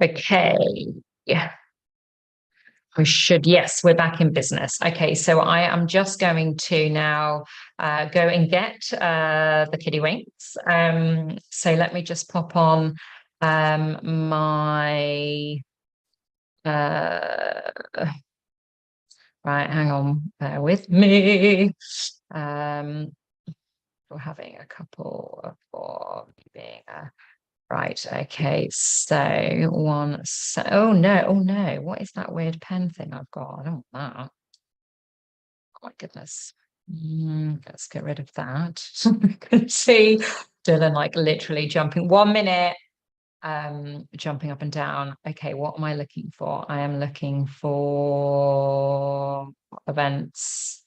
Okay. Yeah, we should. Yes, we're back in business. Okay, so I am just going to now go and get the kiddie winks. So let me just pop on my uh right, hang on, bear with me. Um, we're having a couple of being right, okay, so oh no, what is that weird pen thing I've got? I don't want that. Oh my goodness. Let's get rid of that. You can see Dylan like literally jumping 1 minute, jumping up and down. Okay, what am I looking for? I am looking for events,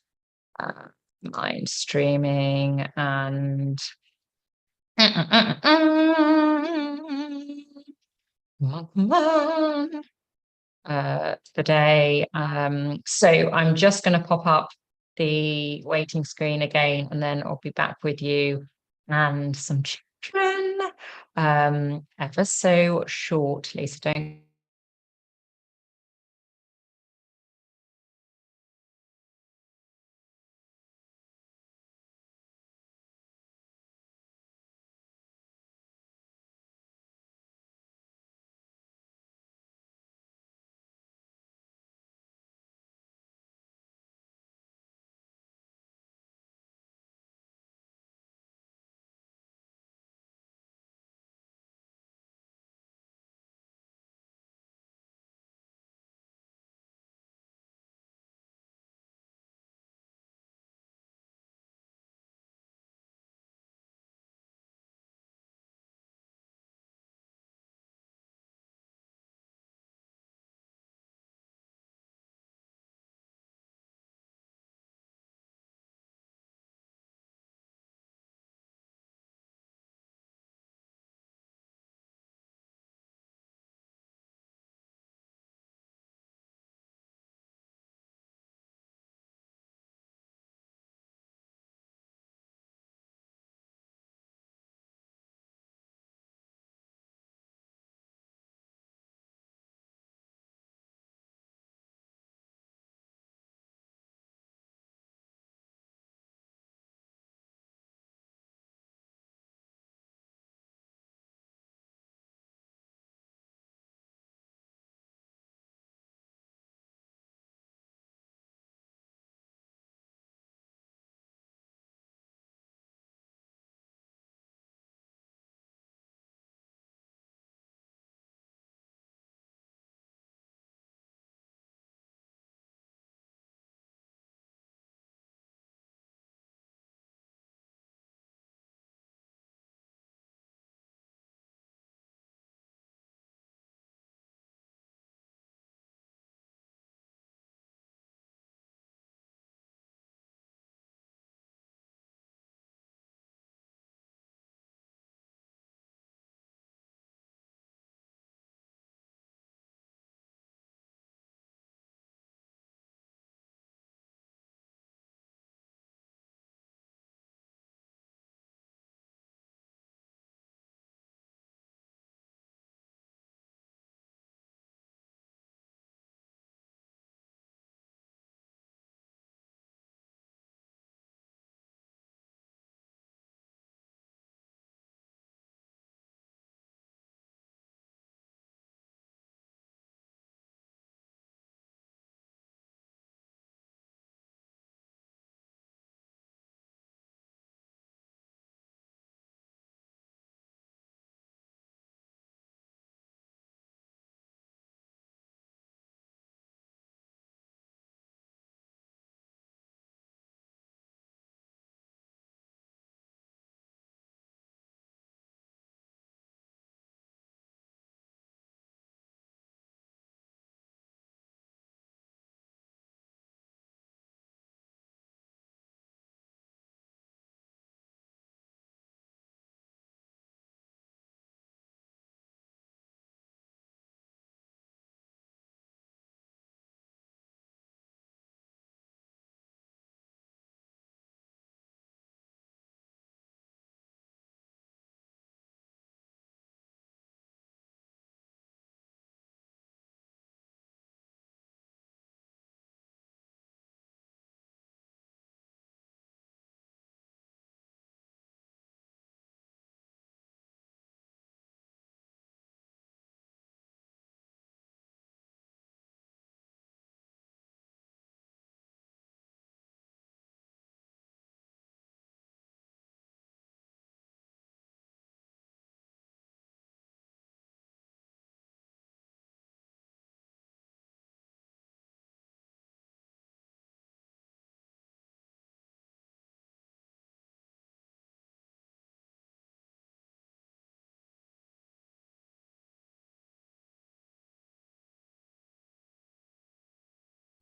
mind streaming and today. So I'm just going to pop up the waiting screen again, and then I'll be back with you and some children ever so shortly. So don't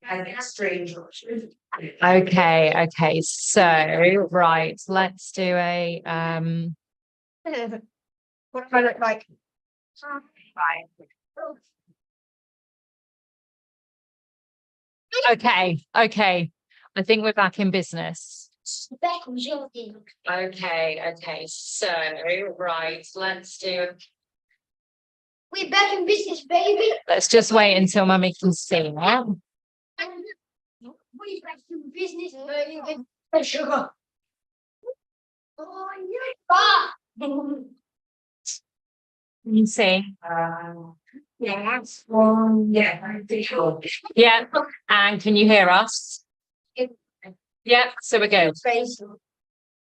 Okay, so right, let's do a What do I look like? okay. I think we're back in business. Back on Jordan. Okay, so right, let's do We're back in business, baby. let's just wait until mummy can see it. We're back in business, baby. Sugar. Oh, yeah. Can you see? Yes. Yeah, and can you hear us? Yeah, so we're good.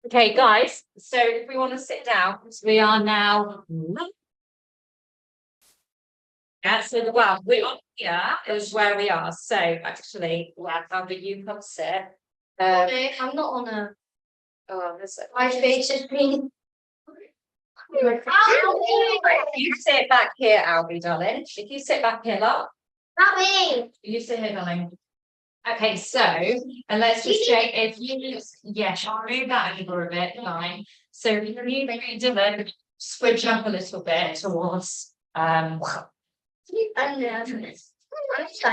Okay, guys, so if we want to sit down, we are now. Yeah, so well, we are here is where we are. So actually, yeah, Amber, you come sit. I'm not on a. Oh, there's My face is green. you sit back here, Albie, darling. If you sit back here, look. Mommy. You sit here, darling. Okay, so and let's just check if you yes, I'll move that over a bit, fine. So if you Dylan, switch up a little bit towards I'm nervous.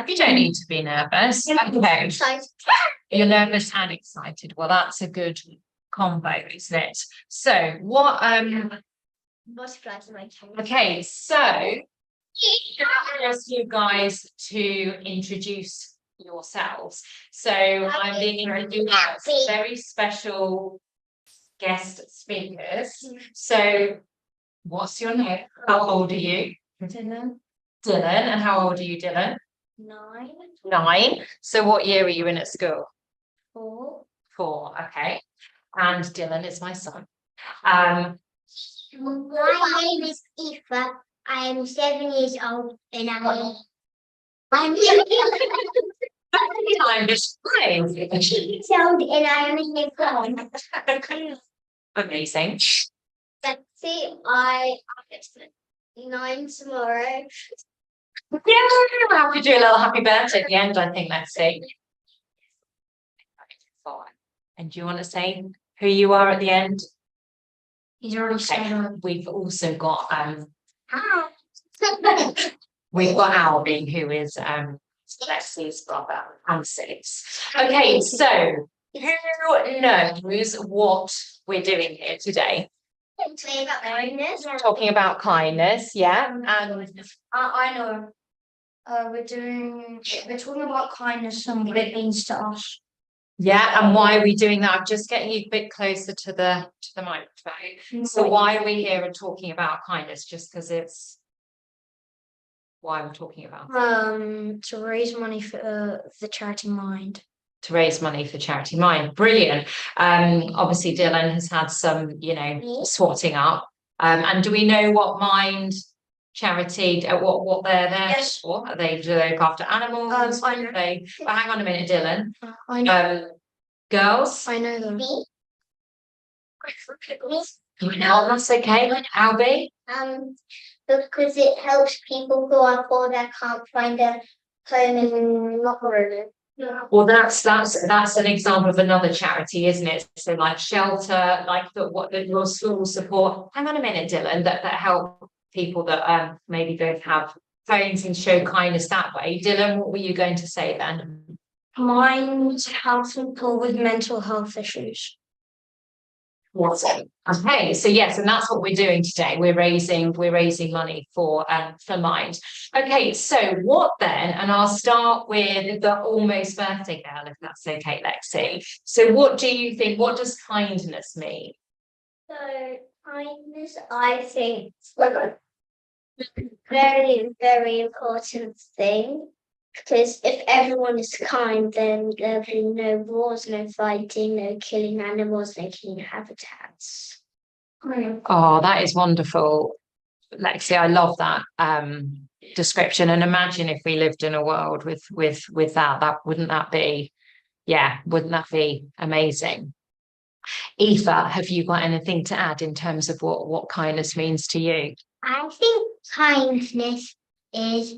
you don't need to be nervous. Okay. You're nervous and excited. Well, that's a good combo, isn't it? So what okay, so I ask you guys to introduce yourselves. So I'm being introduced very special guest speakers. So what's your name? How old are you? Dylan. Dylan. And how old are you, Dylan? 9. 9. So what year are you in at school? 4. 4, okay. And Dylan is my son. My name is Aoife. I am 7 years old and I'm just fine. old and I am in the Amazing. Let's see, I 9 tomorrow. Yeah, we'll have to do a little happy birthday at the end, I think. Let's see. And do you want to say who you are at the end? He's already said. We've also got we've got Albie, who is Lexi's brother and sis. Okay, so who knows what we're doing here today? Talking about kindness, yeah. And I know. We're talking about kindness and what it means to us. yeah, and why are we doing that? I'm just getting you a bit closer to the microphone. So why are we here and talking about kindness? Just because it's why I'm talking about To raise money for the Charity Mind. to raise money for Charity Mind. Brilliant. Obviously Dylan has had some, swatting up. And do we know what Mind charity what they're there for? Do they look after animals? I know. Well, hang on a minute, Dylan. I know. Girls? I know them. No, that's okay. Albie? Because it helps people who are poor that can't find a home in Lockwood. Well, that's an example of another charity, isn't it? So like shelter, like your school support. Hang on a minute, Dylan, that help people that maybe don't have homes and show kindness that way. Dylan, what were you going to say then? Mind helps people with mental health issues. Awesome. Okay, so yes, and that's what we're doing today. We're raising money for Mind. Okay, so what then? And I'll start with the almost birthday girl, if that's okay, Lexi. So what do you think? What does kindness mean? So kindness, I think, very, very important thing. Because if everyone is kind, then there'll be no wars, no fighting, no killing animals, no killing habitats. Oh, that is wonderful, Lexi. I love that description. And imagine if we lived in a world with that. Wouldn't that be amazing? Aoife, have you got anything to add in terms of what kindness means to you? I think kindness is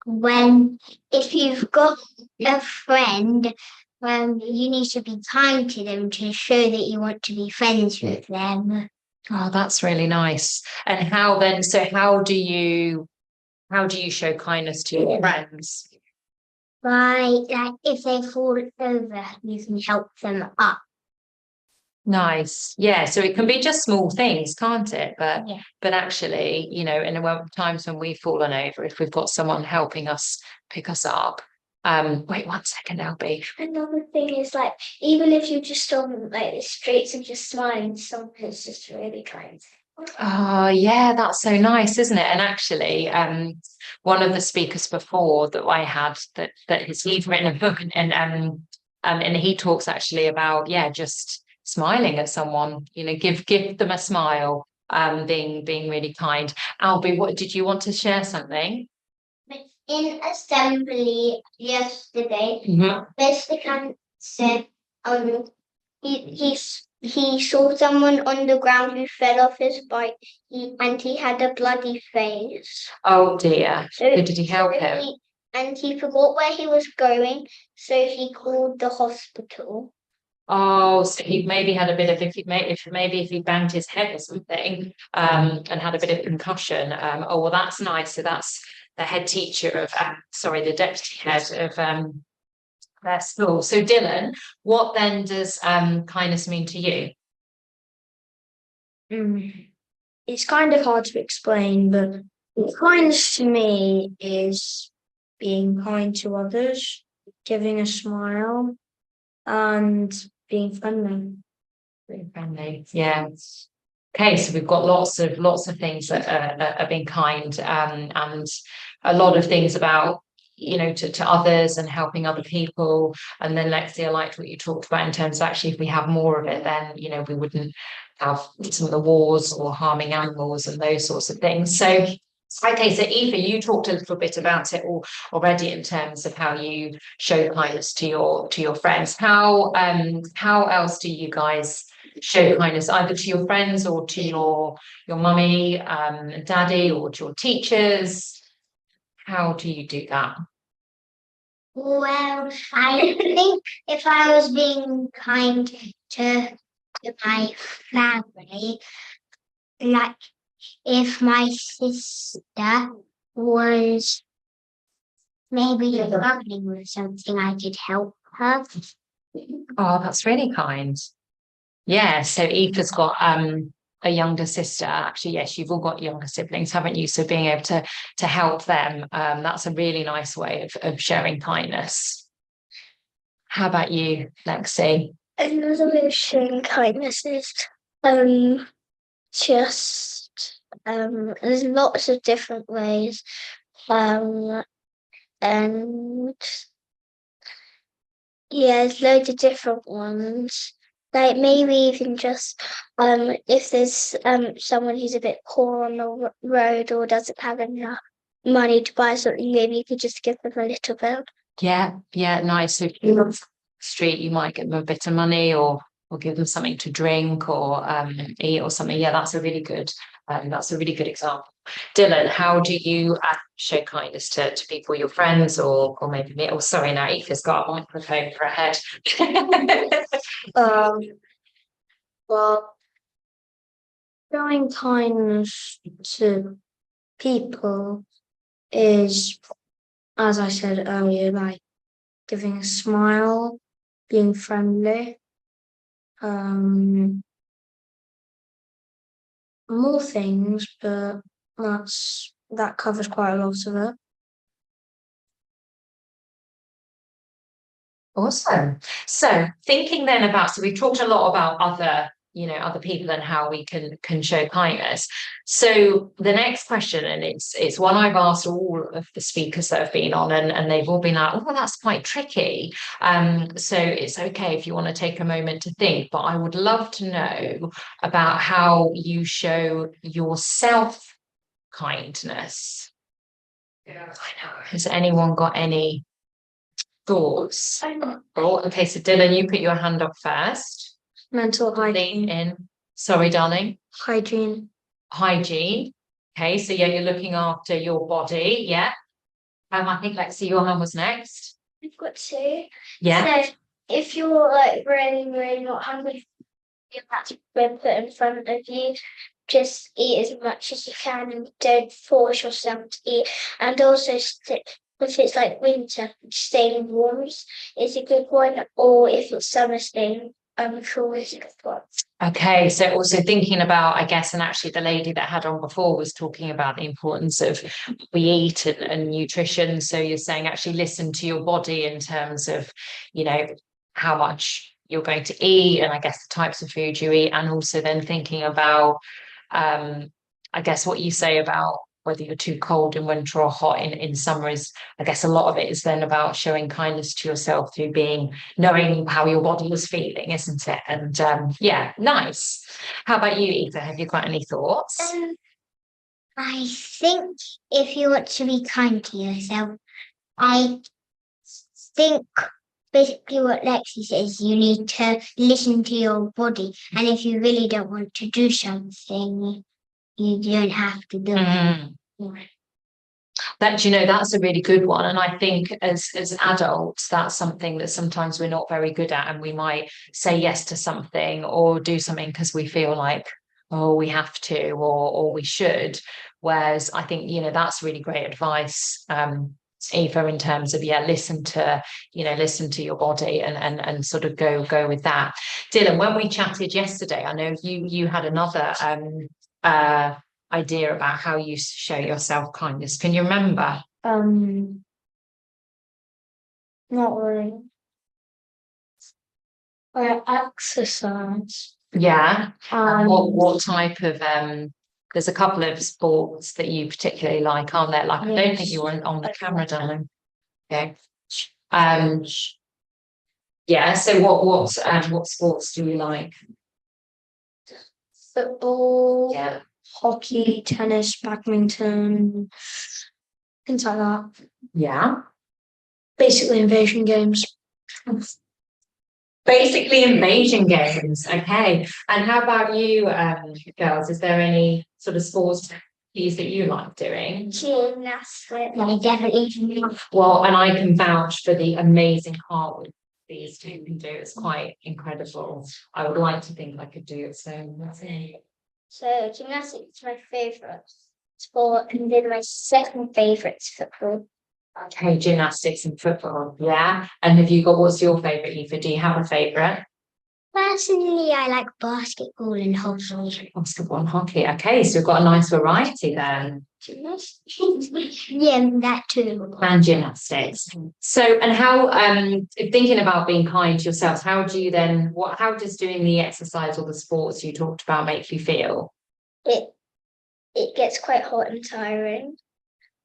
if you've got a friend, you need to be kind to them to show that you want to be friends with them. Oh, that's really nice. And how then, so how do you show kindness to your friends? Like if they fall over, you can help them up. Nice. Yeah. So it can be just small things, can't it? Yeah. But actually, you know, in the times when we've fallen over, if we've got someone helping us pick us up. Wait 1 second, Albie. Another thing is like even if you just on like the streets and just smiling, someone is just really kind. Oh, yeah, that's so nice, isn't it? And actually, one of the speakers before that I had he's written a book and he talks actually about, yeah, just smiling at someone, you know, give them a smile, being really kind. Albie, what did you want to share something? In assembly yesterday, Mhm. Mr. Kant said he saw someone on the ground who fell off his bike and he had a bloody face. Oh dear. So Did he help him? And he forgot where he was going, so he called the hospital. Oh, so he maybe had a bit of if he banged his head or something, and had a bit of concussion. Oh well, that's nice. So that's the head teacher of the deputy head of their school. So Dylan, what then does kindness mean to you? It's kind of hard to explain, but kindness to me is being kind to others, giving a smile, and being friendly. Being friendly, yeah. Okay, so we've got lots of things that are being kind, and a lot of things about, you know, to others and helping other people. And then Lexi, I liked what you talked about in terms of actually if we have more of it, then you know we wouldn't have some of the wars or harming animals and those sorts of things. So okay, so Eva, you talked a little bit about it already in terms of how you show kindness to your friends. How else do you guys show kindness either to your friends or to your mummy, daddy, or to your teachers? How do you do that? Well, I think if I was being kind to my family, like if my sister was maybe struggling with something, I could help her. Oh, that's really kind. Yeah, so Eva's got a younger sister. Actually, yes, you've all got younger siblings, haven't you? So being able to help them, that's a really nice way of showing kindness. How about you, Lexi? Another way of showing kindness is just there's lots of different ways. And yeah, there's loads of different ones. Like maybe even just if there's someone who's a bit poor on the road or doesn't have enough money to buy something, maybe you could just give them a little bit. Yeah, nice. So if you're on the street, you might give them a bit of money or give them something to drink or eat or something. Yeah, that's a really good example. Dylan, how do you show kindness to people, your friends, or maybe me? Oh, sorry, now Etha's got a microphone for her head. Well, showing kindness to people is, as I said earlier, like giving a smile, being friendly, more things, but that covers quite a lot of it. Awesome. So thinking then about, so we've talked a lot about other people and how we can show kindness. So the next question, and it's one I've asked all of the speakers that have been on, and they've all been like, oh, that's quite tricky. So it's okay if you want to take a moment to think, but I would love to know about how you show yourself kindness. Yeah, I know. Has anyone got any thoughts? Oh, okay. So Dylan, you put your hand up first. Mental Lean hygiene. in. Sorry, darling. Hygiene. Hygiene. Okay, so yeah, you're looking after your body. Yeah. I think Lexi, your hand was next. I've got two. Yeah. So if you're like really, really not hungry, you have to put in front of you. Just eat as much as you can and don't force yourself to eat. And also, if it's like winter, staying warm is a good one. Or if it's summer, staying cool is a good one. Okay, so also thinking about, I guess, and actually the lady that had on before was talking about the importance of we eat and nutrition. So you're saying actually listen to your body in terms of, you know, how much you're going to eat, and I guess the types of food you eat, and also then thinking about, I guess what you say about whether you're too cold in winter or hot in summer is, I guess a lot of it is then about showing kindness to yourself through knowing how your body is feeling, isn't it? And yeah, nice. How about you, Eva? Have you got any thoughts? I think if you want to be kind to yourself, I think basically what Lexi says, you need to listen to your body. And if you really don't want to do something, you don't have to do it. That, you know, that's a really good one. And I think as adults, that's something that sometimes we're not very good at. And we might say yes to something or do something because we feel like, oh, we have to or we should. Whereas I think, you know, that's really great advice, Eva, in terms of, yeah, listen to your body and sort of go with that. Dylan, when we chatted yesterday, I know you had another idea about how you show your self-kindness. Can you remember? Not really. Or exercise. Yeah. What type of there's a couple of sports that you particularly like, aren't there? Like, I don't think you were on the camera, darling. Okay. Yeah, so what sports do you like? Football, Yeah. hockey, tennis, badminton, things like that. Yeah. Basically invasion games. Basically invasion games. Okay. And how about you, girls? Is there any sort of sports activities that you like doing? Gymnastics. I definitely do. Well, and I can vouch for the amazing cartwheel these two can do. It's quite incredible. I would like to think I could do it. So that's it. So gymnastics is my favourite sport, and then my second favourite is football. Okay, gymnastics and football. Yeah. And have you got, what's your favourite, Eva? Do you have a favourite? Personally, I like basketball and hockey. Basketball and hockey. Okay, so we've got a nice variety then. Yeah, that too. And gymnastics. So, and how, thinking about being kind to yourselves, how do you then, how does doing the exercise or the sports you talked about make you feel? It gets quite hot and tiring,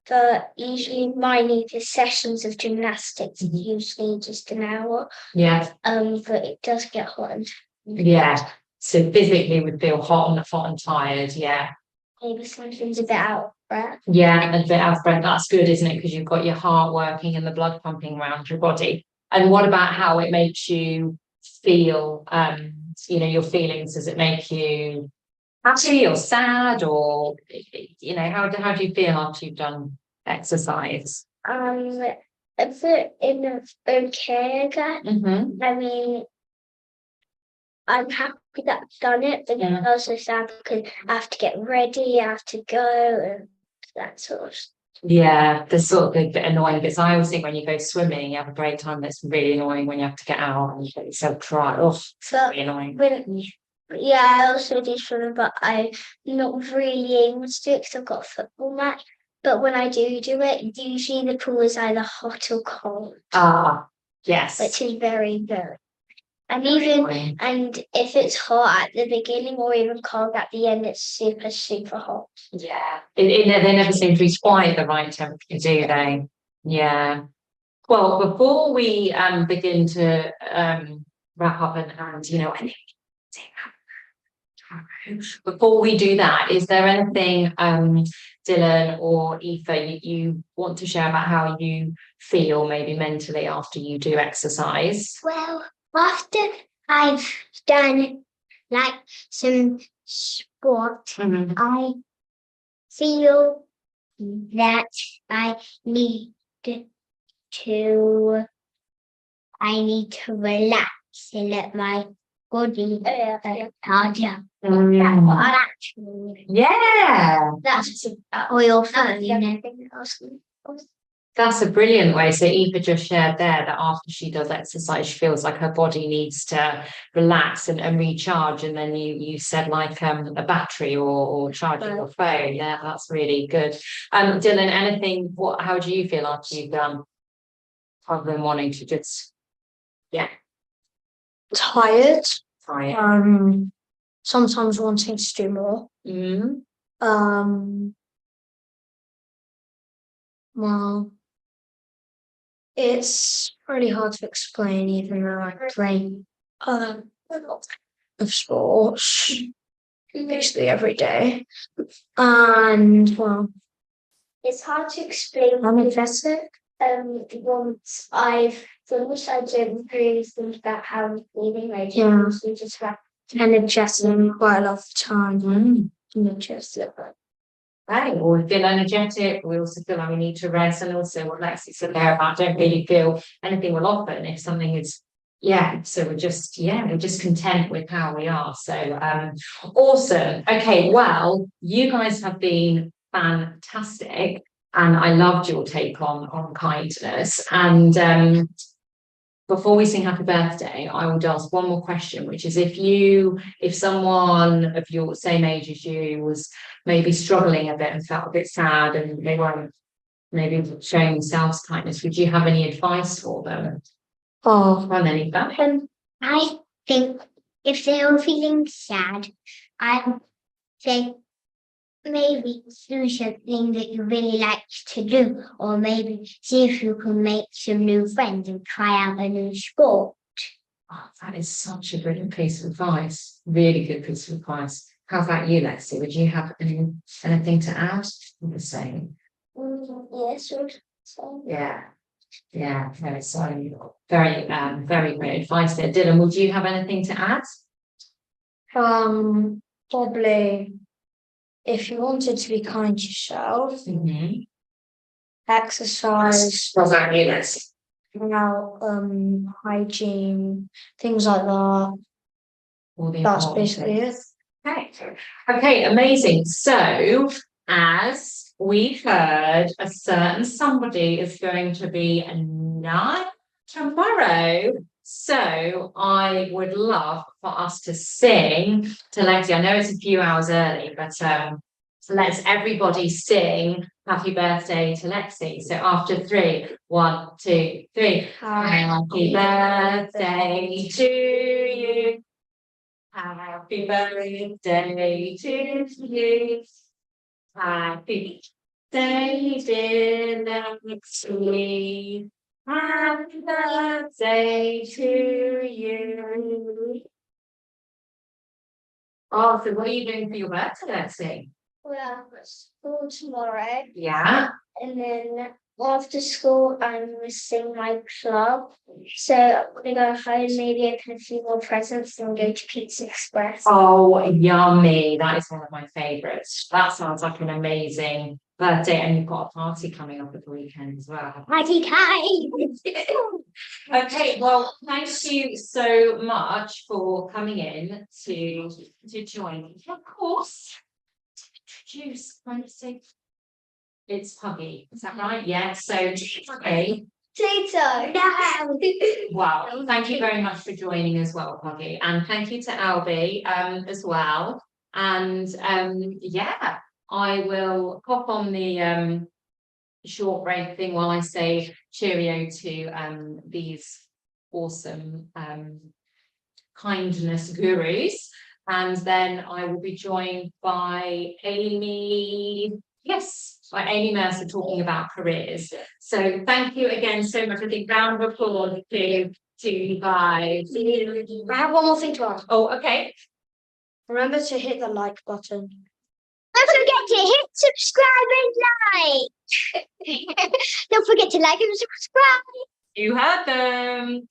but usually my sessions of gymnastics is usually just an hour. Yeah. But it does get hot and yeah. So physically would feel hot and tired. Yeah. maybe something's a bit out of breath. Yeah, and a bit out of breath. That's good, isn't it? Because you've got your heart working and the blood pumping around your body. And what about how it makes you feel? Your feelings. Does it make you happy or sad, or how do you feel after you've done exercise? A bit okay, I guess. I mean, I'm happy that I've done it, but I'm also sad because I have to get ready, I have to go, and that sort of stuff. Yeah, the sort of a bit annoying because I always think when you go swimming, you have a great time. That's really annoying when you have to get out and you get yourself dry. Oh, it's really annoying. Yeah, I also do swimming, but I'm not really able to do it because I've got a football match. But when I do it, usually the pool is either hot or cold. Ah, yes. Which is very, very. And if it's hot at the beginning or even cold at the end, it's super, super hot. Yeah, they never seem to be quite the right temperature, do they? Yeah. Well, before we begin to wrap up and before we do that, is there anything, Dylan or Aoife, you want to share about how you feel maybe mentally after you do exercise? Well, after I've done like some sport, I feel that I need to relax and let my body harder. Yeah, That's or your phone, you know. that's a brilliant way. So Eva just shared there that after she does exercise, she feels like her body needs to relax and recharge. And then you said like a battery or charging your phone. Yeah, that's really good. Dylan, anything, how do you feel after you've done, other than wanting to just, Tired. tired? Sometimes wanting to do more. Mm. Well, it's really hard to explain, even though I play a lot of sports basically every day. And well, it's hard to explain. I'm invested. Once I've finished, I don't really think about how I'm feeling. I usually just have energetic quite a lot of the time. Energetic. Right, or we feel energetic, we also feel like we need to rest, and also what Lexi said there about don't really feel anything will happen if something is, so we're just content with how we are. So awesome. Okay, well, you guys have been fantastic, and I loved your take on kindness. And before we sing happy birthday, I would ask one more question, which is if someone of your same age as you was maybe struggling a bit and felt a bit sad and they weren't maybe showing themselves kindness, would you have any advice for them? Oh, On anything? I think if they were feeling sad, I'd say maybe do something that you really like to do, or maybe see if you can make some new friends and try out a new sport. Oh, that is such a brilliant piece of advice. Really good piece of advice. How about you, Lexi? Would you have anything to add? The same. yes. Yeah, no, so very, very great advice there. Dylan, would you have anything to add? Probably if you wanted to be kind to yourself, exercise, What about you, Lexi? hygiene, things like that. All the That's important basically it. things. Okay, amazing. So, as we've heard, a certain somebody is going to be a 9 tomorrow. So I would love for us to sing to Lexi. I know it's a few hours early, but let's everybody sing happy birthday to Lexi. So after 3, 1, 2, 3. Happy birthday to you. Happy birthday to you. Happy birthday, dear Lexi. Happy birthday to you. Oh, so what are you doing for your birthday, Lexi? Well, school tomorrow, Yeah. and then after school, I'm missing my club. So I'm gonna go home, maybe open a few more presents, and go to Pizza Express. Oh, yummy. That is one of my favourites. That sounds like an amazing birthday. And you've got a party coming up at the weekend as well. Party time! Okay, well, thank you so much for coming in to join me. Of course, to introduce Nancy. It's Puggy, is that right? Yeah, so Puggy. Potato. No! Wow, thank you very much for joining as well, Puggy. And thank you to Albie as well. And I will pop on the short break thing while I say cheerio to these awesome kindness gurus. And then I will be joined by Amy. Yes, by Amy Mercer talking about careers. So thank you again so much. I think round of applause to you guys. I have one more thing to ask. Oh, okay. Remember to hit the like button. Don't forget to hit subscribe and like. Don't forget to like and subscribe. You heard them.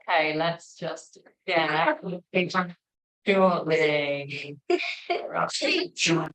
Okay, let's just shortly. Short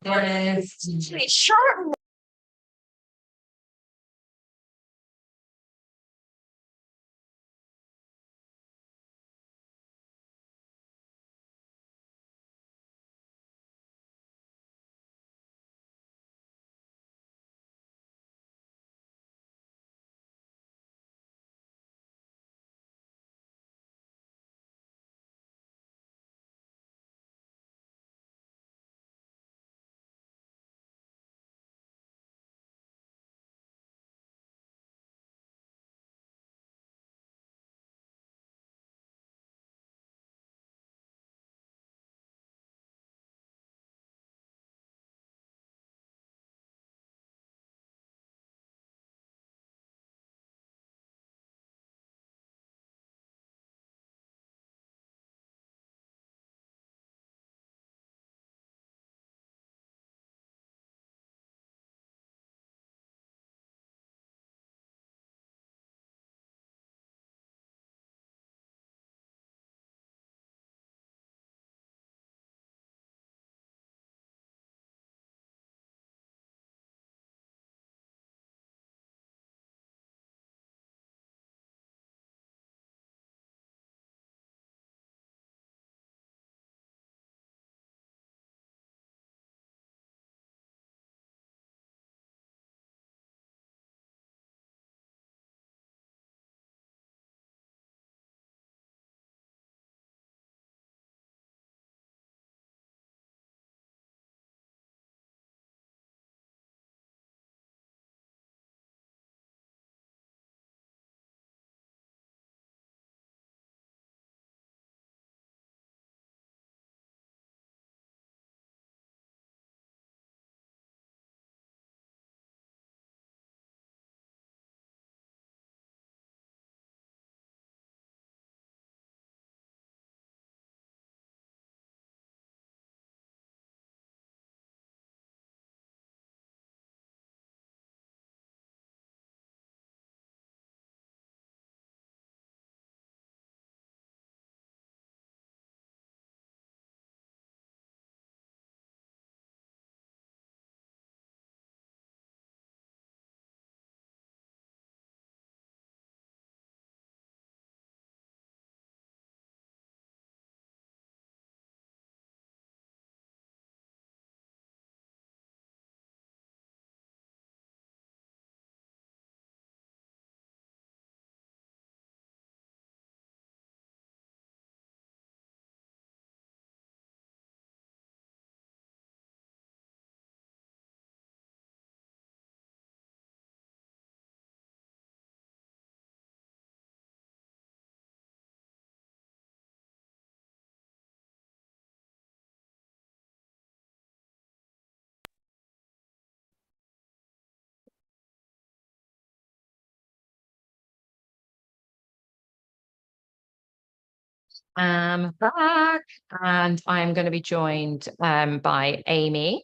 am back, and I'm going to be joined by Amy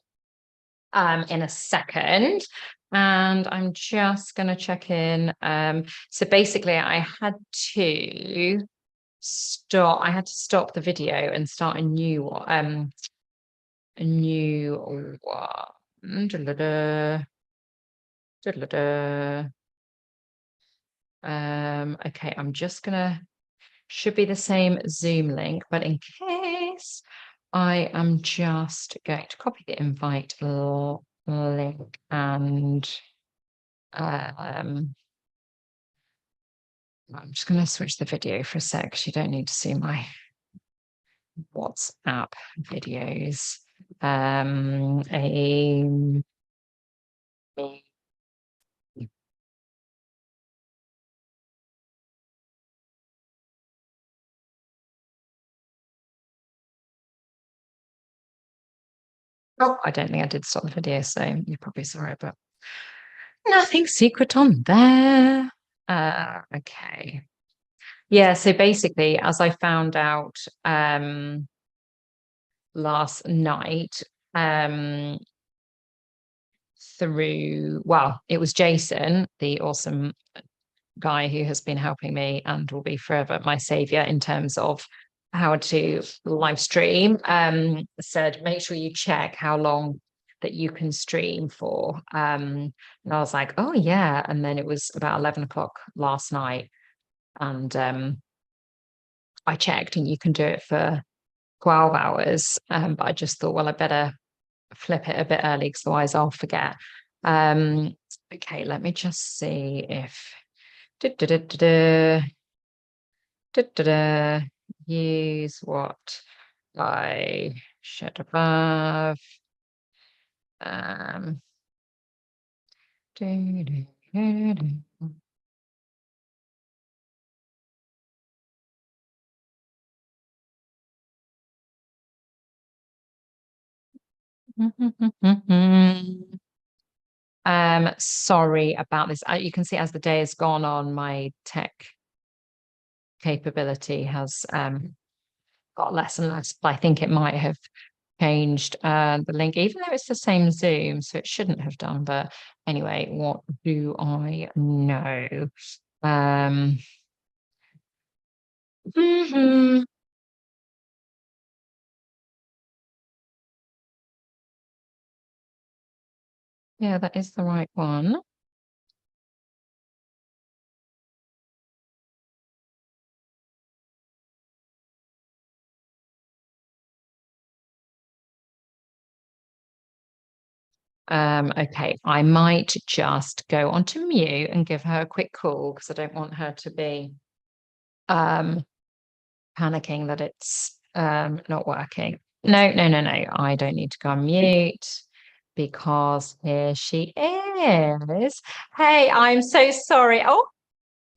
in a second. And I'm just going to check in. So basically, I had to stop the video and start a new one. Da-da-da. Da-da-da. Okay, I'm just gonna, should be the same Zoom link, but in case, I am just going to copy the invite link and I'm just going to switch the video for a sec, 'cause you don't need to see my WhatsApp videos. Amy. Oh, I don't think I did stop the video, so you probably saw it, but nothing secret on there. Okay. Yeah, so basically, as I found out last night, through, well, it was Jason, the awesome guy who has been helping me and will be forever my savior in terms of how to live stream, said make sure you check how long that you can stream for. And I was like, oh yeah. And then it was about 11 o'clock last night, and I checked, and you can do it for 12 hours. But I just thought, well, I better flip it a bit early, because otherwise I'll forget. Okay, let me just see if use what I shared above. Sorry about this. You can see as the day has gone on, my tech capability has got less and less, but I think it might have changed the link, even though it's the same Zoom, so it shouldn't have done. But anyway, what do I know? Yeah, that is the right one. Okay, I might just go onto mute and give her a quick call, because I don't want her to be panicking that it's not working. No, I don't need to go on mute, because here she is. Hey, I'm so sorry. Oh,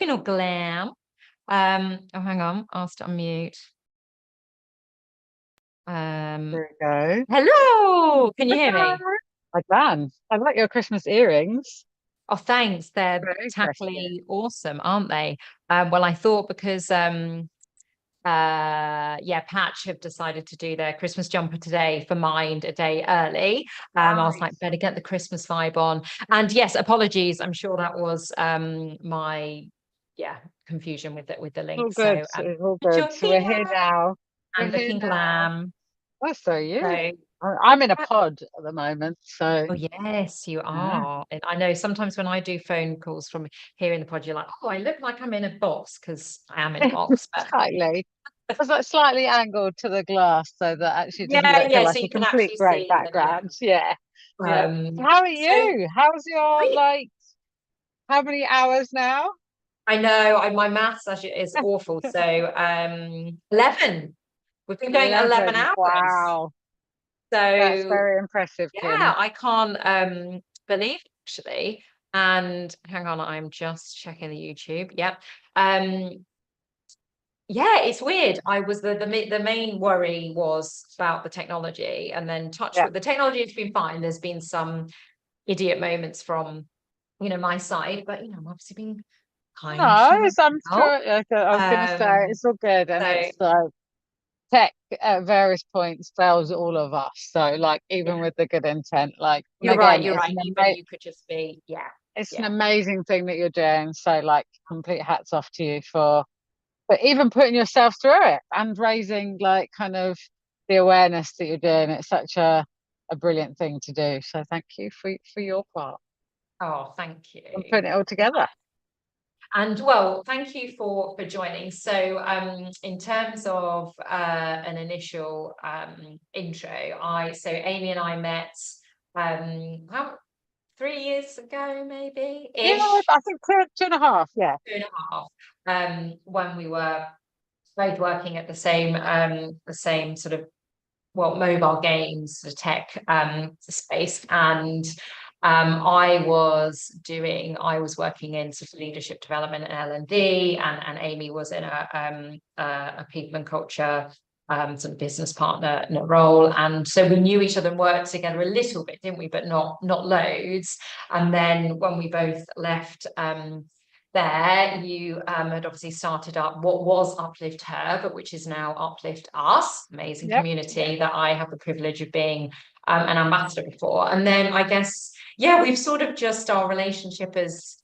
you know, glam. Oh, hang on, I'll start on mute. There we go. Hello, can you hear me? I can. I like your Christmas earrings. Oh, thanks. They're Very tackily awesome, aren't they? Well, I thought because yeah, Patch have decided to do their Christmas jumper today for Mind a day early. I was like, better get the Christmas vibe on. And yes, apologies. I'm sure that was my confusion with the link. All good. So All good. So we're here now. I'm looking glam. Oh, so are you? So, I'm in a pod at the moment. So oh yes, you are. And I know sometimes when I do phone calls from here in the pod, you're like, oh, I look like I'm in a box, because I am in a box. But slightly. I was like slightly angled to the glass, so that actually doesn't look yeah, like so a you can complete actually great see background. Yeah. Yeah. So How are you? How's your I how many hours now? know my maths actually is awful. So 11. We've been going 11 hours. Wow. That's So very impressive, Kim. yeah, I can't believe it, actually. And hang on, I'm just checking the YouTube. Yep. Yeah, it's weird. I was the main worry was about the technology, and then the technology has been fine. There's been some idiot moments from my side, but I'm obviously being kind. No, to I'm myself. sure. I was going to say it's all good, and so it's like tech at various points fails all of us. So like even with the good intent, like and You're right. again, You're it's right. an Even you could just be, yeah, it's an yeah. amazing thing that you're doing. So like complete hats off to you for even putting yourself through it and raising like kind of the awareness that you're doing. It's such a brilliant thing to do. So thank you for your part Oh, thank and you. putting it all together. And well, thank you for joining. So, in terms of an initial intro, Amy and I met how 3 years ago, maybe Yeah, ish, I think two and a half. Yeah. 2.5, when we were both working at the same sort of, well, mobile games sort of tech space. And I was working in sort of leadership development and L&D, and Amy was in a people and culture sort of business partner in a role. And so we knew each other and worked together a little bit, didn't we? But not loads. And then when we both left there, you had obviously started up what was Uplift Her, but which is now Uplift Us, amazing Yep. community that I have the privilege of being an ambassador for. And then I guess, yeah, we've sort of just, our relationship has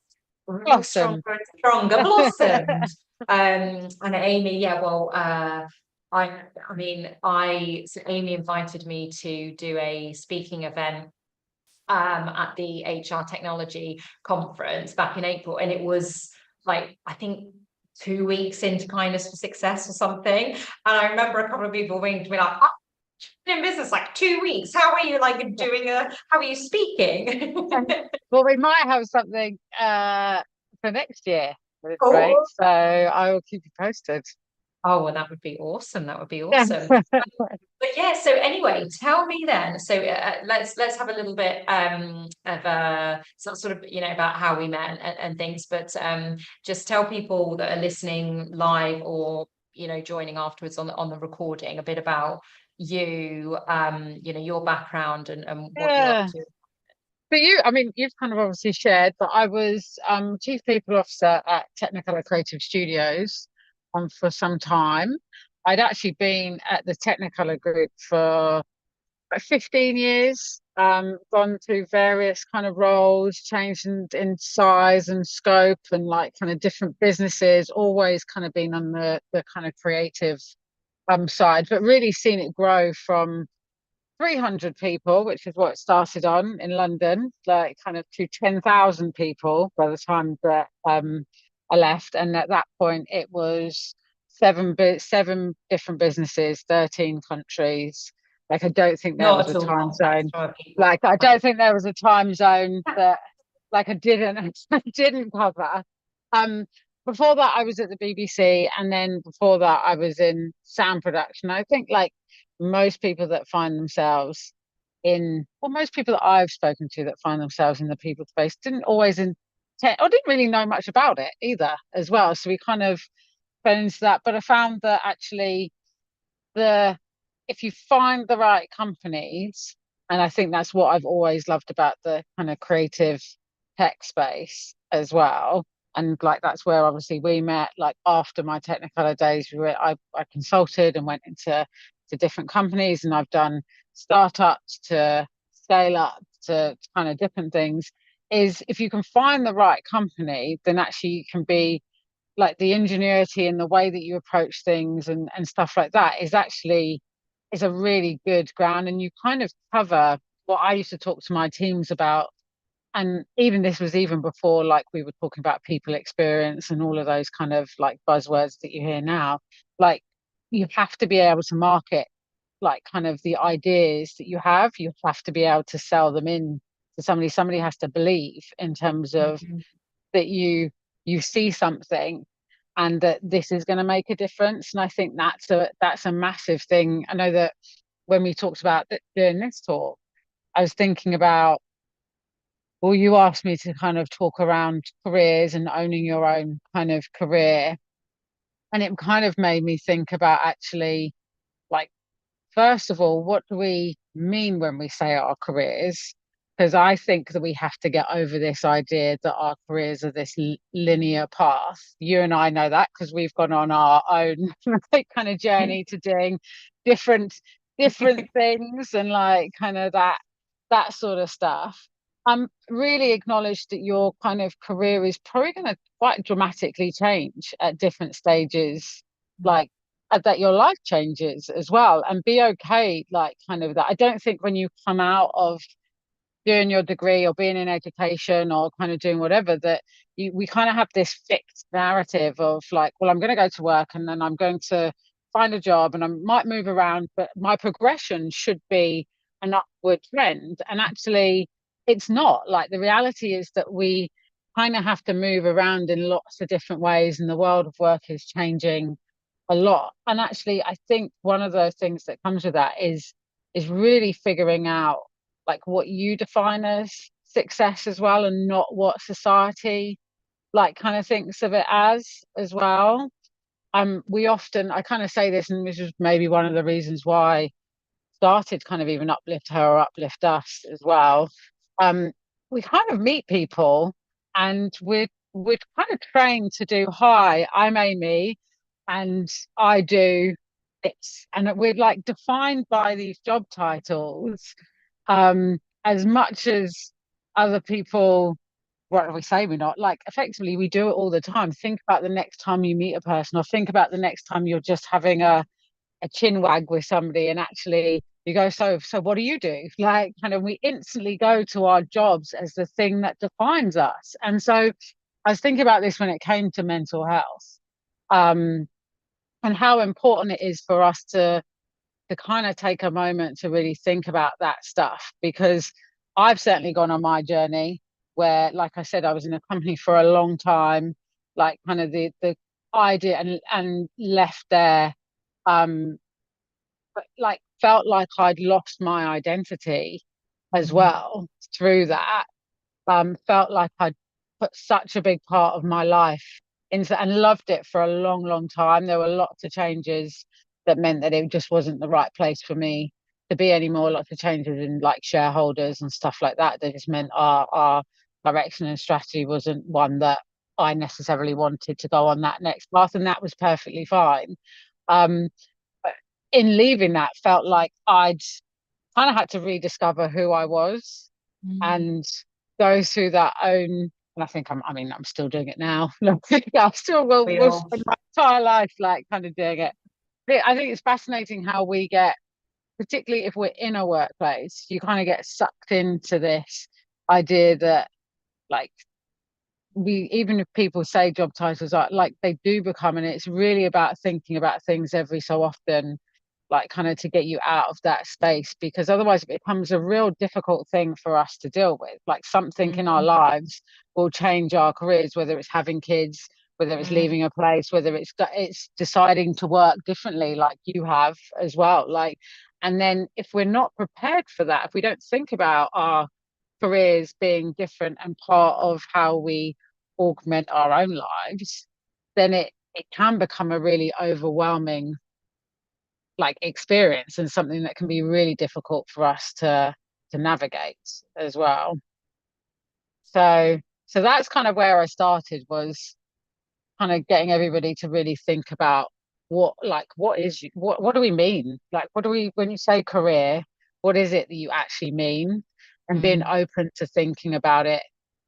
grown Blossom. stronger and stronger, blossomed. And Amy, yeah, well, I mean, so Amy invited me to do a speaking event at the HR technology conference back in April, and it was like, I think 2 weeks into Kindness for Success or something. And I remember a couple of people ringing to me like, oh, in business like 2 weeks, how are you like doing how are you speaking? Well, we might have something for next year. It's great. Oh, So I will keep you posted. oh, well, that would be awesome. That would be Yeah. awesome. But yeah, so anyway, tell me then. So let's have a little bit of sort of, you know, about how we met and things. But just tell people that are listening live or, you know, joining afterwards on the recording a bit about you, you know, your background and what you're up Yeah. to. For you, I mean, you've kind of obviously shared, but I was Chief People Officer at Technicolor Creative Studios for some time. I'd actually been at the Technicolor Group for about 15 years, gone through various kind of roles, changed in size and scope and like kind of different businesses, always kind of been on the kind of creative side, but really seen it grow from 300 people, which is what it started on in London, like kind of to 10,000 people by the time that I left. And at that point, it was seven different businesses, 13 countries. Like, I don't think there was Not a at all time complex zone. for people. Like, I don't think there was a time zone that like I didn't I didn't cover. Um, Before that, I was at the BBC, and then before that, I was in sound production. I think like most people that find themselves well, most people that I've spoken to that find themselves in the people space didn't always intend or didn't really know much about it either, as well. So we kind of fell into that. But I found that actually the if you find the right companies, and I think that's what I've always loved about the kind of creative tech space as well. And like that's where obviously we met. Like after my Technicolor days, I consulted and went into different companies, and I've done startups to scale up to kind of different things. Is if you can find the right company, then actually you can be like the ingenuity and the way that you approach things and stuff like that is a really good ground, and you kind of cover what I used to talk to my teams about. And even this was even before like we were talking about people experience and all of those kind of like buzzwords that you hear now. Like you have to be able to market like kind of the ideas that you have. You have to be able to sell them in to somebody has to believe in terms of Mhm. that you see something and that this is going to make a difference. And I think that's a massive thing. I know that when we talked about doing this talk, I was thinking about, well, you asked me to kind of talk around careers and owning your own kind of career, and it kind of made me think about actually like, first of all, what do we mean when we say our careers? because I think that we have to get over this idea that our careers are this linear path. You and I know that because we've gone on our own kind of journey to doing different things, and like kind of that sort of stuff. Really acknowledge that your kind of career is probably going to quite dramatically change at different stages, like that your life changes as well, and be okay, like kind of that. I don't think when you come out of doing your degree or being in education or kind of doing whatever, that we kind of have this fixed narrative of like, well, I'm going to go to work and then I'm going to find a job and I might move around, but my progression should be an upward trend. And actually, it's not. Like, the reality is that we kind of have to move around in lots of different ways, and the world of work is changing a lot. And actually, I think one of the things that comes with that is really figuring out like what you define as success as well, and not what society like kind of thinks of it as well. We often, I kind of say this, and this is maybe one of the reasons why I started kind of even Uplift Her or Uplift Us as well. We kind of meet people and we're kind of trained to do, hi, I'm Amy and I do this, and we're like defined by these job titles, as much as other people, what do we say, we're not, like, effectively we do it all the time. Think about the next time you meet a person, or think about the next time you're just having a chin wag with somebody, and actually you go, so what do you do? Like, kind of, we instantly go to our jobs as the thing that defines us. And so I was thinking about this when it came to mental health, and how important it is for us to kind of take a moment to really think about that stuff, because I've certainly gone on my journey where, like I said, I was in a company for a long time, like kind of the idea, and left there, but like felt like I'd lost my identity as well through that. Felt like I'd put such a big part of my life into, and loved it for a long, long time. There were lots of changes that meant that it just wasn't the right place for me to be anymore. Lots of changes in like shareholders and stuff like that. That just meant our direction and strategy wasn't one that I necessarily wanted to go on that next path, and that was perfectly fine. But in leaving that, felt like I'd kind of had to rediscover who I was and go through that own. And I think I'm still doing it now. I still will spend my entire life like kind of doing it. I think it's fascinating how we get, particularly if we're in a workplace, you kind of get sucked into this idea that, like, even if people say job titles are like, they do become, and it's really about thinking about things every so often, like kind of to get you out of that space, because otherwise it becomes a real difficult thing for us to deal with. Like, something in our lives will change our careers, whether it's having kids, whether it's leaving a place, whether it's deciding to work differently, like you have as well. Like, and then if we're not prepared for that, if we don't think about our careers being different and part of how we augment our own lives, then it can become a really overwhelming like experience, and something that can be really difficult for us to navigate as well. So that's kind of where I started, was kind of getting everybody to really think about what do we mean? Like, what do we, when you say career, what is it that you actually mean? And being open to thinking about it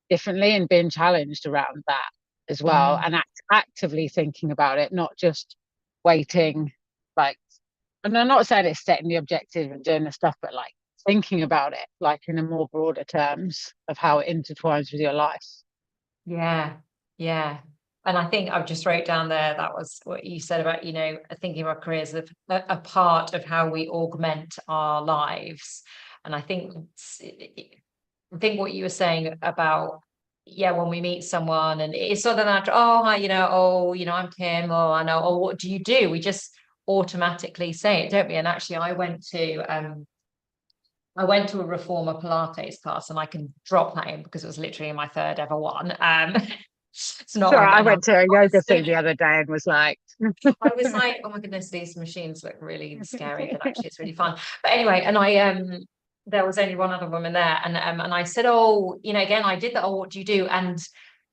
differently and being challenged around that as well, and actively thinking about it, not just waiting, like, and I'm not saying it's setting the objective and doing the stuff, but like thinking about it, like in a more broader terms of how it intertwines with your life. Yeah. And I think I've just wrote down there, that was what you said about, thinking of our careers as a part of how we augment our lives. And I think what you were saying about, when we meet someone and it's sort of natural, I'm Kim, or I know, what do you do? We just automatically say it, don't we? And actually, I went to a reformer Pilates class, and I can drop that in because it was literally my third ever one. It's not. Sorry, I went to a yoga thing the other day and was like, I was like, oh my goodness, these machines look really scary, but actually it's really fun. But anyway, and I there was only one other woman there, and I said, oh, you know, again, I did that. Oh, what do you do? And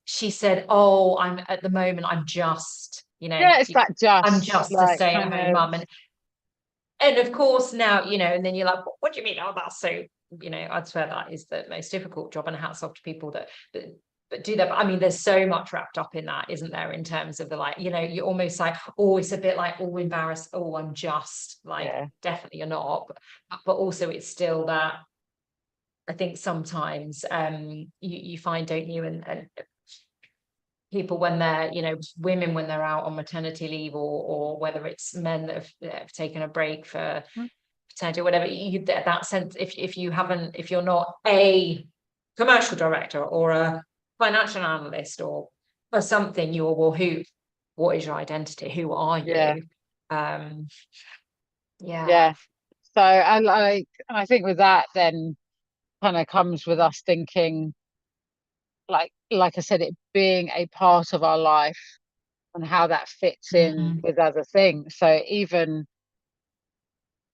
she said, oh, I'm at the moment, I'm just, you know, Yeah, it's that I'm just just a like stay-at-home kind of, mum. And of course now, you know, and then you're like, what do you mean? Oh, that's so, you know, I'd swear that is the most difficult job, and hats off to people that do that. But I mean, there's so much wrapped up in that, isn't there, in terms of the, like, you know, you're almost like, oh, it's a bit like, oh, embarrassed, oh, I'm just like, yeah, definitely you're not, but also it's still that, I think sometimes you find, don't you, and people when they're, you know, women when they're out on maternity leave, or whether it's men that have taken a break for Mm. paternity or whatever, you that sense, if you haven't, if you're not a commercial director or a financial analyst or something, you're, well, what is your identity, who are yeah, you? um yeah. yeah. So I think with that then kind of comes with us thinking, like I said, it being a part of our life and how that fits in Mm. with other things. So even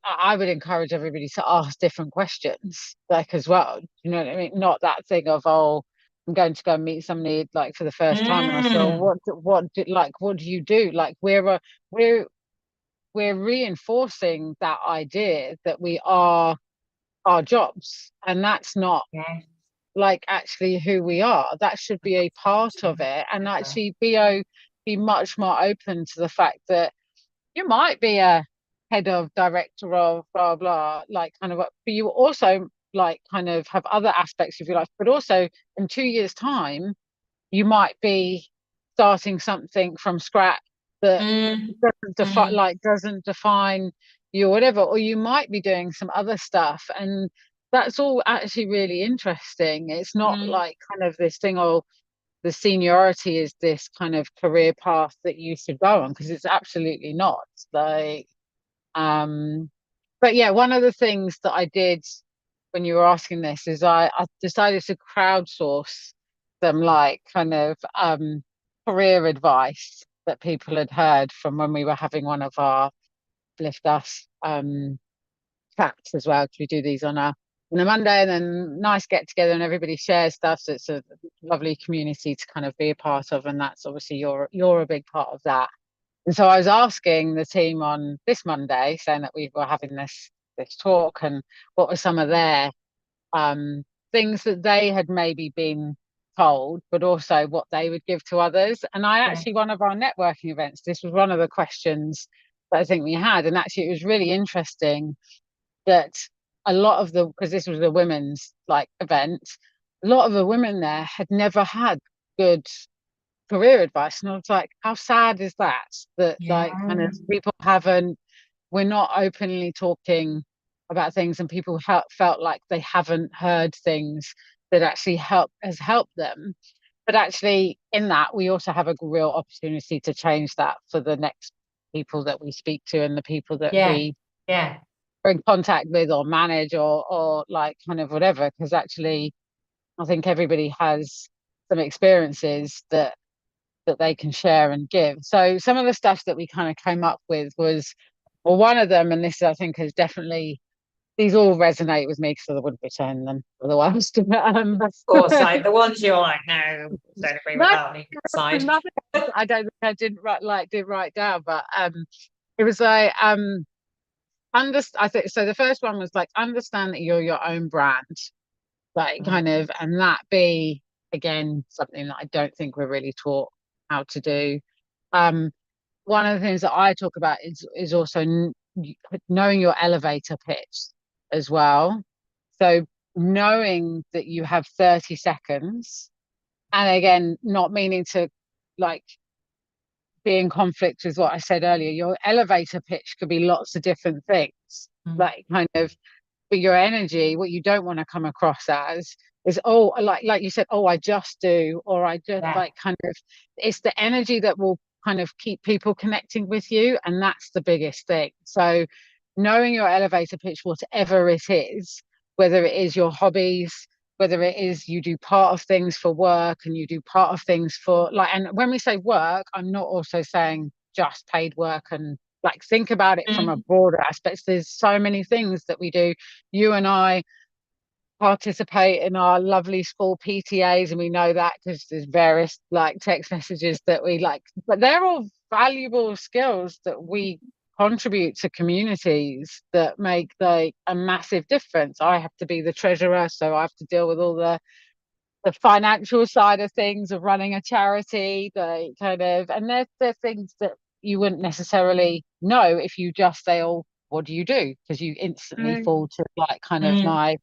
I would encourage everybody to ask different questions, like as well. You know what I mean? Not that thing of, oh, I'm going to go and meet somebody like for the first time, and I say, well, Mm. what do you do? Like we're we're reinforcing that idea that we are our jobs, and that's not Yeah. like actually who we are. That should be a part of it, and actually be much more open to the fact that you might be a head of director of blah blah, like kind of, but you also like kind of have other aspects of your life. But also in 2 years' time, you might be starting something from scratch that Mm. define, Mm. like doesn't define you or whatever, or you might be doing some other stuff, and that's all actually really interesting. It's not Mm. like kind of this thing, oh, the seniority is this kind of career path that you should go on, because it's absolutely not. Like, um, but yeah, one of the things that I did when you were asking this is I decided to crowdsource some like kind of career advice that people had heard from when we were having one of our Lift Us chats as well, because we do these on a Monday, and then nice get together and everybody shares stuff. So it's a lovely community to kind of be a part of, and that's obviously you're a big part of that. And so I was asking the team on this Monday, saying that we were having this talk, and what were some of their um, things that they had maybe been told, but also what they would give to others. And I Yeah. actually, one of our networking events, this was one of the questions that I think we had, and actually it was really interesting that a lot of the, because this was a women's like event, a lot of the women there had never had good career advice. And I was like, how sad is that? That Yeah. like kind of people haven't, we're not openly talking about things, and people felt like they haven't heard things that actually has helped them. But actually in that we also have a real opportunity to change that for the next people that we speak to, and the people that Yeah. we Yeah. are in contact with or manage or like kind of whatever, because actually I think everybody has some experiences that they can share and give. So some of the stuff that we kind of came up with was, well, one of them, and this I think is definitely, these all resonate with me because I wouldn't be saying them otherwise. Of course, like the ones you're like, no, don't agree with No, that on either side. nothing I don't think I did write down, but it was like I think so. The first one was like, understand that you're your own brand, like kind of, and that be again something that I don't think we're really taught how to do. Um, One of the things that I talk about is also knowing your elevator pitch as well. So knowing that you have 30 seconds, and again, not meaning to like be in conflict with what I said earlier. Your elevator pitch could be lots of different things, Mm. like kind of, but your energy, what you don't want to come across as is, oh, like you said, oh, I just do, or I just Yeah. like kind of, it's the energy that will kind of keep people connecting with you, and that's the biggest thing. So knowing your elevator pitch, whatever it is, whether it is your hobbies, whether it is you do part of things for work and you do part of things for like, and when we say work, I'm not also saying just paid work, and like think about it from a Mm. broader aspect. There's so many things that we do. You and I participate in our lovely school PTAs, and we know that because there's various like text messages that we like, but they're all valuable skills that we contribute to communities that make like a massive difference. I have to be the treasurer, so I have to deal with all the financial side of things of running a charity, the kind of, and they're things that you wouldn't necessarily know if you just say, oh, what do you do? Because you instantly fall to like kind of Mm.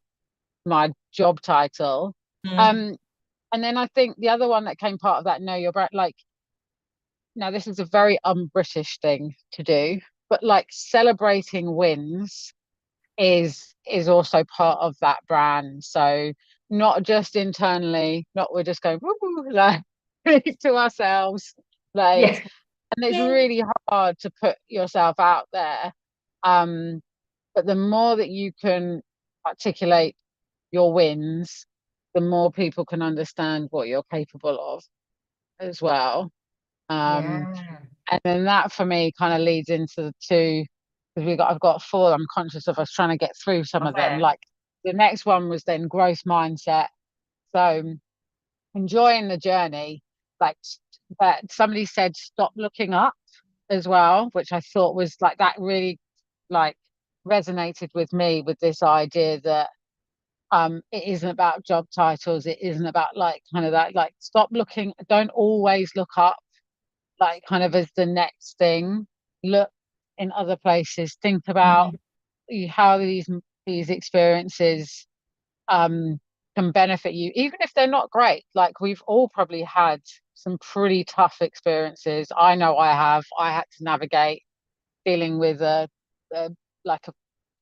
my job title. Mm. And then I think the other one that came part of that, know your brand, like, now this is a very un-British thing to do, but like celebrating wins is also part of that brand. So not just internally, not we're just going woo, woo, like to ourselves, like, Yeah. and it's Yeah. really hard to put yourself out there. But the more that you can articulate your wins, the more people can understand what you're capable of as well. Yeah. And then that for me kind of leads into the two, because I've got four. I'm conscious of us trying to get through some of them. Okay. Like the next one was then growth mindset. So enjoying the journey. Like, but somebody said stop looking up as well, which I thought was like that really like resonated with me, with this idea that it isn't about job titles, it isn't about like kind of that, like stop looking, don't always look up like kind of as the next thing. Look in other places, think about Mm. how these experiences can benefit you, even if they're not great. Like we've all probably had some pretty tough experiences. I know I had to navigate dealing with a like a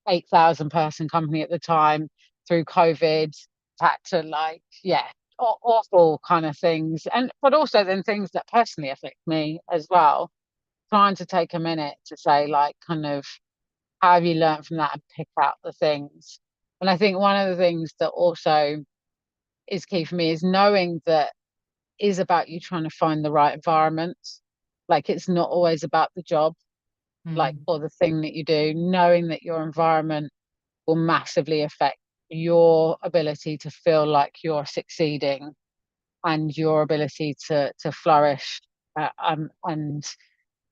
8,000 person company at the time through COVID, had to like, yeah, awful kind of things. And, but also then things that personally affect me as well. Trying to take a minute to say, like, kind of, how have you learned from that and pick out the things. And I think one of the things that also is key for me is knowing that is about you trying to find the right environment. Like it's not always about the job, like, Mm. or the thing that you do, knowing that your environment will massively affect your ability to feel like you're succeeding and your ability to flourish, and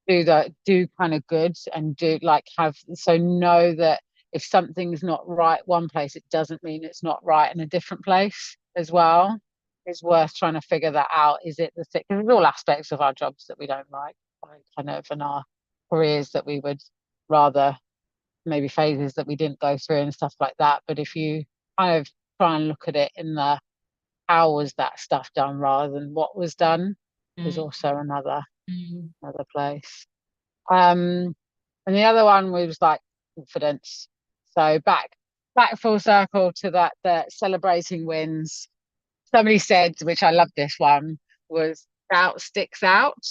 do kind of good and do like have, so know that if something's not right one place, it doesn't mean it's not right in a different place as well. It's worth trying to figure that out. Is it the thing? There's all aspects of our jobs that we don't like kind of, in our careers that we would rather, maybe phases that we didn't go through and stuff like that. But if you kind of try and look at it in the how was that stuff done rather than what was done, is Mm. also Mm. another place. And the other one was like confidence. So back full circle to that celebrating wins. Somebody said, which I love this one, was doubt sticks out.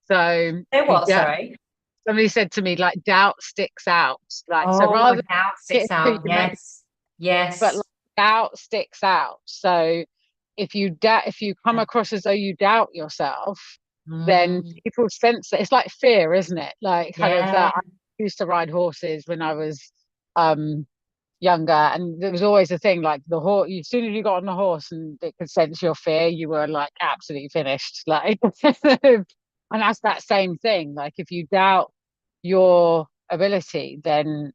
So Say what, yeah, sorry? somebody said to me, like, doubt sticks out. Like, so Oh, rather a doubt than sticks who out. you make, Yes. but Yes. like, doubt sticks out. So if you come Yeah. across as though you doubt yourself, then Mm. people sense that. It's like fear, isn't it? Like kind of Yeah. that. I used to ride horses when I was um younger, and there was always a thing like the horse. As soon as you got on the horse and it could sense your fear, you were like absolutely finished. Like, and that's that same thing. Like if you doubt your ability, then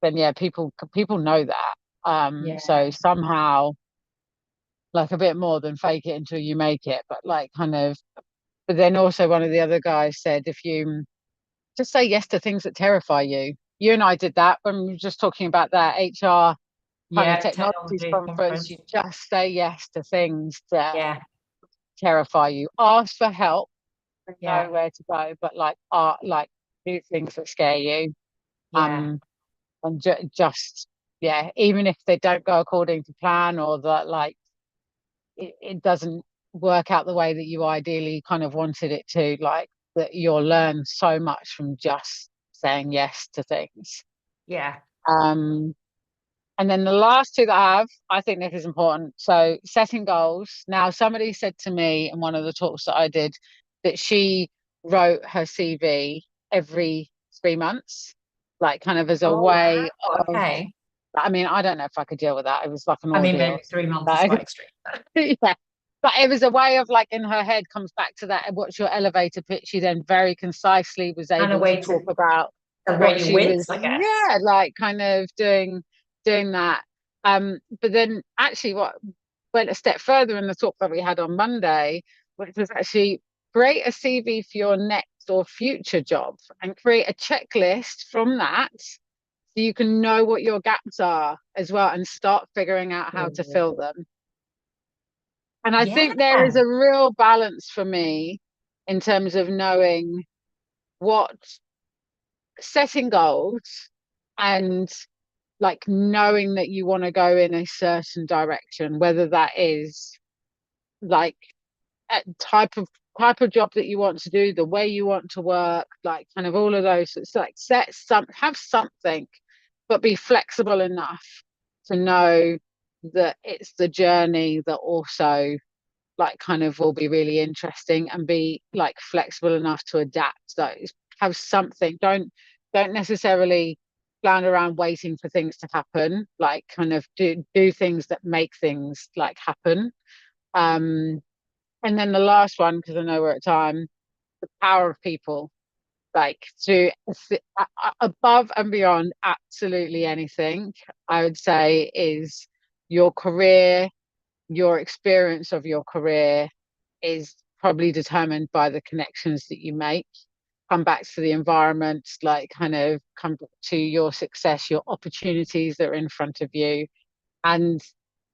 yeah, people know that. So Yeah. somehow, like a bit more than fake it until you make it, but like kind of. But then also one of the other guys said, if you just say yes to things that terrify you. You and I did that when we were just talking about that HR kind of Yeah. technologies Technology conference. conference. You just say yes to things that Yeah. terrify you. Ask for help and Yeah. know where to go, but like do things that scare you. Yeah. Um, and just yeah, even if they don't go according to plan, or that like it doesn't work out the way that you ideally kind of wanted it to, like that you'll learn so much from just saying yes to things. Yeah. Um, and then the last two that I think this is important. So setting goals. Now, somebody said to me in one of the talks that I did that she wrote her CV every 3 months, like kind of as a Oh, way wow. of Okay. I mean, I don't know if I could deal with that. It was like an I mean, ordeal. maybe 3 months is Like, quite extreme. yeah. But it was a way of like in her head comes back to that. What's your elevator pitch? She then very concisely was And a able to way talk to about celebrate what your she wins, was, I guess. yeah, like kind of doing that. But then actually what went a step further in the talk that we had on Monday, which was actually create a CV for your next or future job and create a checklist from that so you can know what your gaps are as well and start figuring out how to fill them. And I Yeah. think there is a real balance for me in terms of knowing what setting goals and like knowing that you want to go in a certain direction, whether that is like a type of job that you want to do, the way you want to work, like kind of all of those. It's like have something, but be flexible enough to know that it's the journey that also like kind of will be really interesting, and be like flexible enough to adapt those. Have something. Don't necessarily plan around waiting for things to happen. Like kind of do things that make things like happen. Um, and then the last one, because I know we're at time, the power of people, like to above and beyond absolutely anything, I would say is your career, your experience of your career is probably determined by the connections that you make. Come back to the environment, like kind of come back to your success, your opportunities that are in front of you, and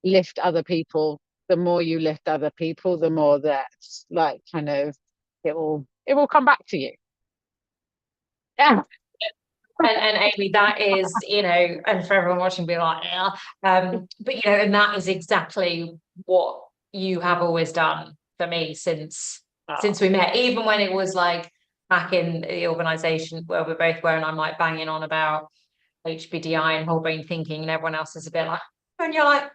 lift other people. The more you lift other people, the more that like kind of it will come back to you. Yeah. And Amy, that is, and for everyone watching, be like, yeah. But and that is exactly what you have always done for me since we met, even when it was like back in the organization where we both were, and I'm like banging on about HBDI and whole brain thinking, and everyone else is a bit like, and you're like,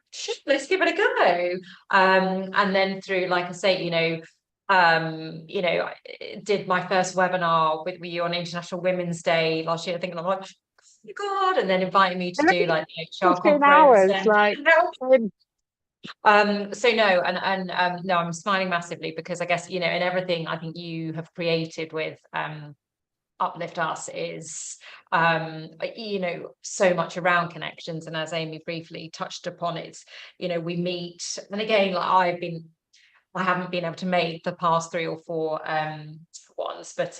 let's give it a go. And then through, like I say, I did my first webinar with you on International Women's Day last year. I think, and I'm like, oh God, and then inviting me to do like the HR 15 conference. hours, like So no, and no, I'm smiling massively because I guess, in everything I think you have created with Uplift Us is so much around connections, and as Amy briefly touched upon, it's we meet, and again, like I haven't been able to make the past 3 or 4 ones, but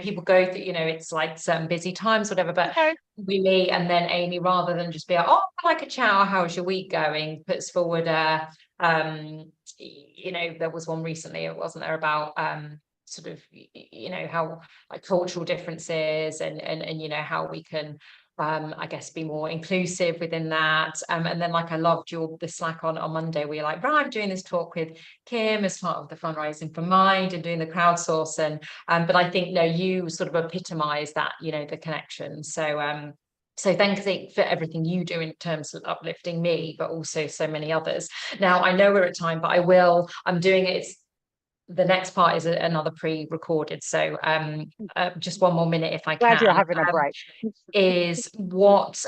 people go through, it's like certain busy times, whatever, but okay. we meet, and then Amy, rather than just be like, oh, I like a chat, or how's your week going, puts forward there was one recently, it wasn't there, about sort of how like cultural differences, and how we can I guess be more inclusive within that, and then like I loved the Slack on Monday where you're like, right, I'm doing this talk with Kim as part of the fundraising for Mind and doing the crowdsource, and but I think you sort of epitomize that, the connection. So thanks for everything you do in terms of uplifting me, but also so many others. Now I know we're at time, but I'm doing it. The next part is another pre-recorded, so just one more minute if I Glad can. you're having a break. Is what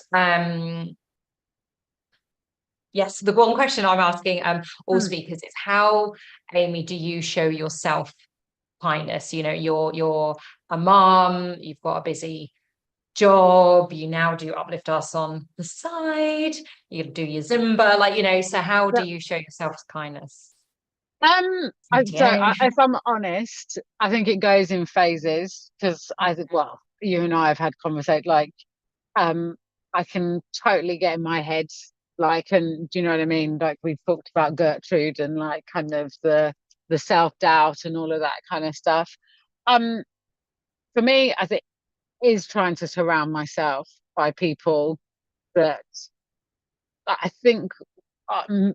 yes, the one question I'm asking all speakers is, how, Amy, do you show yourself kindness? You're a mom, you've got a busy job, you now do Uplift Us on the side, you do your Zumba, so how do you show yourself kindness? If I'm honest, I think it goes in phases, because you and I have had conversations like, I can totally get in my head, like, and do you know what I mean? Like we've talked about Gertrude and like kind of the self-doubt and all of that kind of stuff. For me, I think is trying to surround myself by people that I think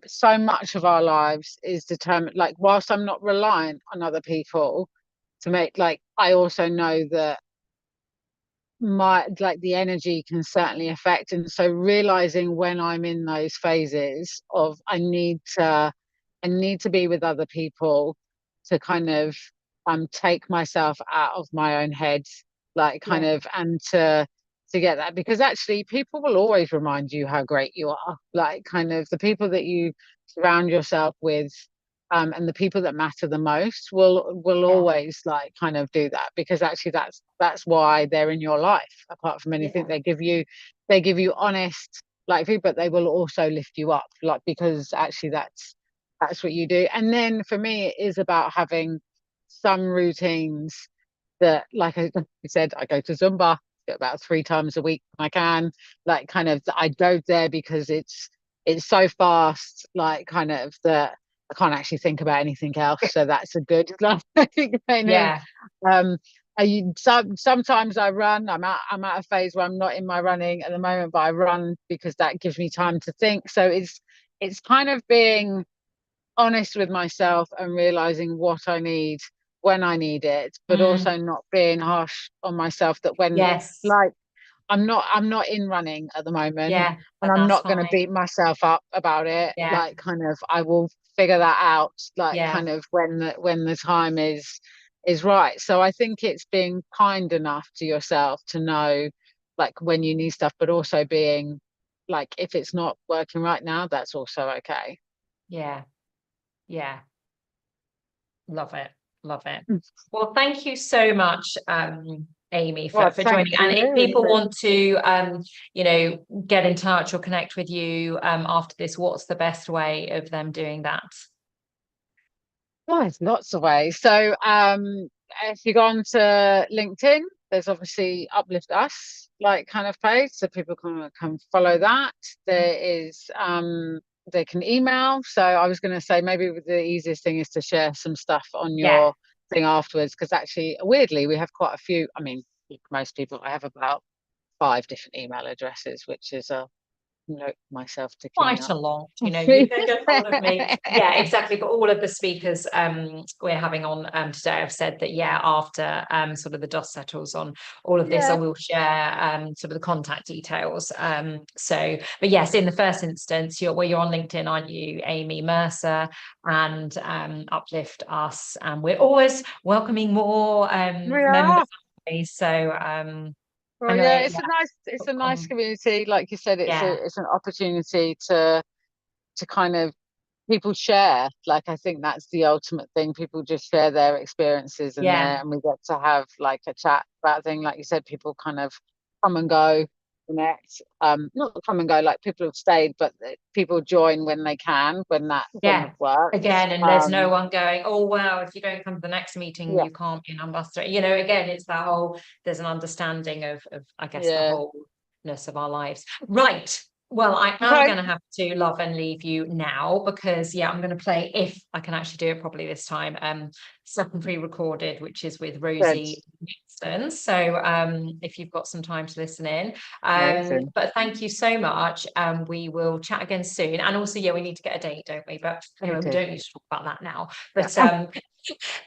so much of our lives is determined, like whilst I'm not reliant on other people to make, like I also know that my like the energy can certainly affect, and so realizing when I'm in those phases of I need to be with other people to kind of take myself out of my own head, like kind of, and to to get that, because actually people will always remind you how great you are. Like kind of the people that you surround yourself with, and the people that matter the most will always like kind of do that, because actually that's why they're in your life. Apart from anything, Yeah. they give you honest like feedback, but they will also lift you up, like because actually that's what you do. And then for me, it is about having some routines that, like I said, I go to Zumba about 3 times a week when I can. Like kind of, I go there because it's so fast, like kind of that I can't actually think about anything else. So that's a good like kind of Yeah. sometimes I run. I'm at a phase where I'm not in my running at the moment, but I run because that gives me time to think. So it's kind of being honest with myself and realizing what I need when I need it, but Mm, also not being harsh on myself that when yes. like I'm not in running at the moment, Yeah. and And I'm that's not going to fine. beat myself up about it. Yeah. Like kind of I will figure that out like Yeah. kind of when the time is right. So I think it's being kind enough to yourself to know like when you need stuff, but also being like if it's not working right now, that's also okay. Yeah. Yeah. Love it. Love it. Mm. Well, thank you so much, Amy, Well, for thank joining. And if you. people want to, get in touch or connect with you after this, what's the best way of them doing that? Well, there's lots of ways. So, if you go on to LinkedIn, there's obviously Uplift Us, like kind of page, so people can follow that. There is, they can email. So I was going to say maybe the easiest thing is to share some stuff on Yeah. your thing afterwards, because actually, weirdly, we have quite a few. I mean, like most people, I have about 5 different email addresses, which is a note myself to clean Quite up. a lot, you can get hold of me. Yeah, exactly. But all of the speakers we're having on today have said that after sort of the dust settles on all of this, I Yeah. will share sort of the contact details. So but yes, in the first instance, you're on LinkedIn, aren't you, Amy Mercer, and Uplift Us, and we're always welcoming more We members. are. So Well, and yeah, they, it's a nice community. Like you said, yeah, it's an opportunity to kind of people share. Like I think that's the ultimate thing. People just share their experiences in yeah, there, and we get to have like a chat about a thing. Like you said, people kind of come and go, connect. Not come and go. Like people have stayed, but people join when they can, when that yeah. thing works. Again, and there's no one going, oh wow, if you don't come to the next meeting, Yeah, you can't be an ambassador. Again, it's that whole, there's an understanding of I guess the yeah. wholeness of our lives. Right. Well, I am Okay. going to have to love and leave you now because I'm going to play, if I can actually do it properly this time, something pre-recorded, which is with Good. Rosie Nixon. So if you've got some time to listen in, Amazing. but thank you so much. We will chat again soon. And also, we need to get a date, don't we? But anyway, we Okay. don't need to talk about that now. But Yeah.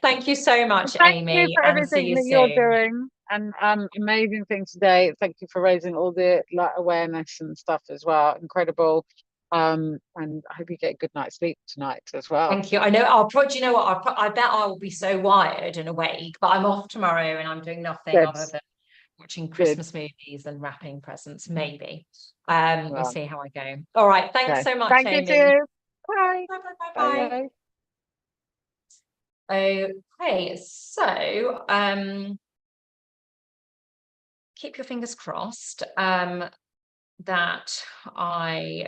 thank you so much, Thank you Amy, for and see everything you that you're soon. doing, and amazing thing today. Thank you for raising all the like awareness and stuff as well. Incredible. And I hope you get a good night's sleep tonight as well. Thank you. I know I'll probably, you know what, I bet I will be so wired and awake, but I'm off tomorrow and I'm doing nothing Good. other than watching Good. Christmas movies and wrapping presents, maybe. We'll Well, see how I go. All right. Thanks okay. so much, Thank you Amy. too. Bye. Bye, bye, Bye. bye, Bye. bye. Okay, so keep your fingers crossed that I'm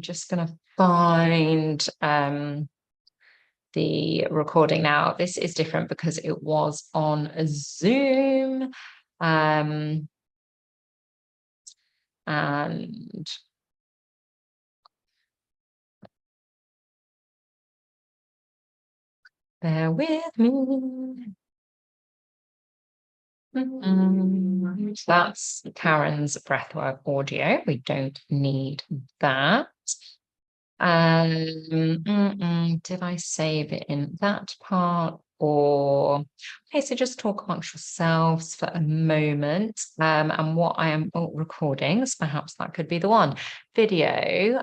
just going to find the recording now. This is different because it was on a Zoom. And bear with me. That's Karen's breathwork audio. We don't need that. Did I save it in that part? Or okay, so just talk amongst yourselves for a moment. And what I am recording, so perhaps that could be the one video.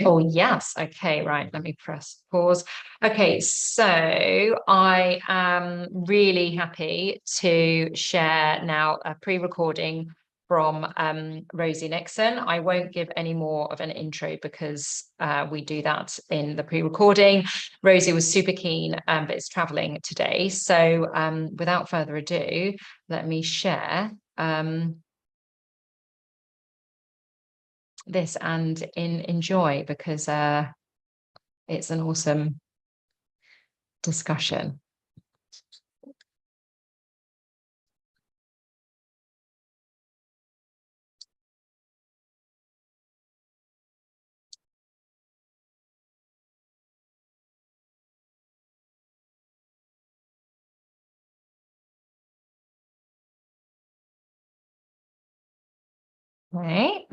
Oh, yes. Okay, right. Let me press pause. Okay, so I am really happy to share now a pre-recording from Rosie Nixon. I won't give any more of an intro because we do that in the pre-recording. Rosie was super keen, but is traveling today. So without further ado, let me share this and enjoy, because it's an awesome discussion. Right.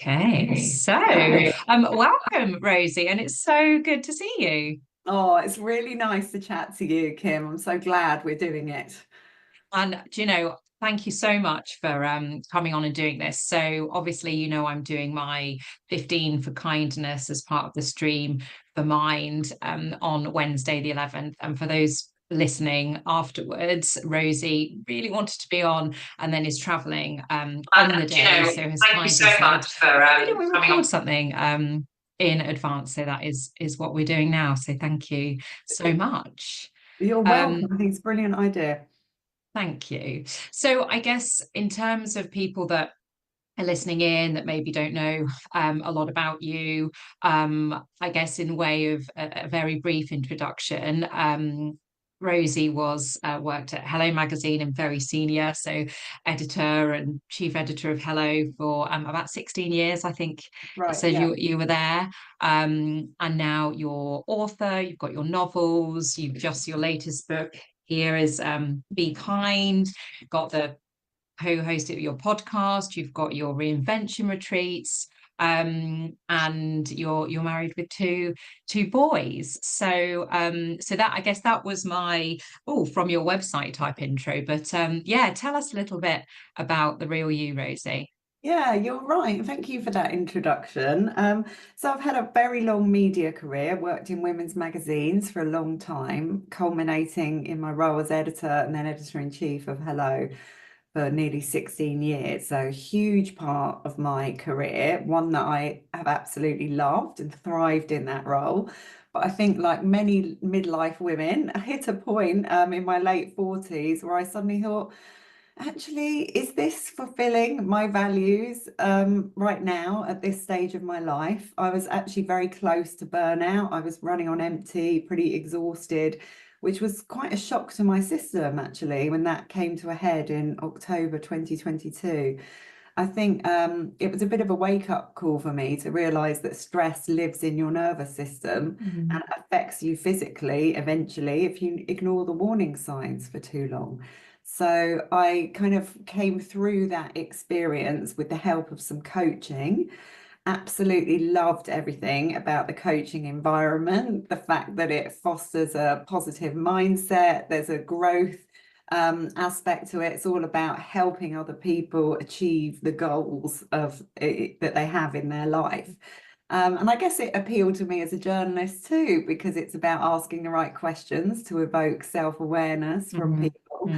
Okay, so welcome, Rosie, and it's so good to see you. Oh, it's really nice to chat to you, Kim. I'm so glad we're doing it. And do you know, thank you so much for coming on and doing this. So obviously, you know, I'm doing my 15 for kindness as part of the Stream for Mind on Wednesday the 11th. And for those listening afterwards, Rosie really wanted to be on and then is traveling on the day. You know, so has thank you so much for we record something in advance. So that is what we're doing now. So thank you so much. You're welcome. I think it's a brilliant idea. Thank you. So I guess in terms of people that are listening in that maybe don't know a lot about you, I guess in way of a very brief introduction, Rosie was worked at Hello Magazine and very senior, so editor and chief editor of Hello for about 16 years, I think. Right, So yeah. you were there, and now you're author. You've got your novels. You've just your latest book here is Be Kind. You've got the co-host of your podcast. You've got your reinvention retreats. And you're married with two boys. So so that, I guess that was my from your website type intro. But yeah, tell us a little bit about the real you, Rosie. Yeah, you're right. Thank you for that introduction. So I've had a very long media career, worked in women's magazines for a long time, culminating in my role as editor and then editor-in-chief of Hello for nearly 16 years. So a huge part of my career, one that I have absolutely loved and thrived in that role. But I think, like many midlife women, I hit a point in my late 40s where I suddenly thought, actually, is this fulfilling my values right now at this stage of my life? I was actually very close to burnout. I was running on empty, pretty exhausted, which was quite a shock to my system, actually, when that came to a head in October 2022. I think it was a bit of a wake-up call for me to realise that stress lives in your nervous system and affects you physically eventually if you ignore the warning signs for too long. So I kind of came through that experience with the help of some coaching. Absolutely loved everything about the coaching environment, the fact that it fosters a positive mindset, there's a growth aspect to it. It's all about helping other people achieve the goals of that they have in their life. And I guess it appealed to me as a journalist too, because it's about asking the right questions to evoke self-awareness from people.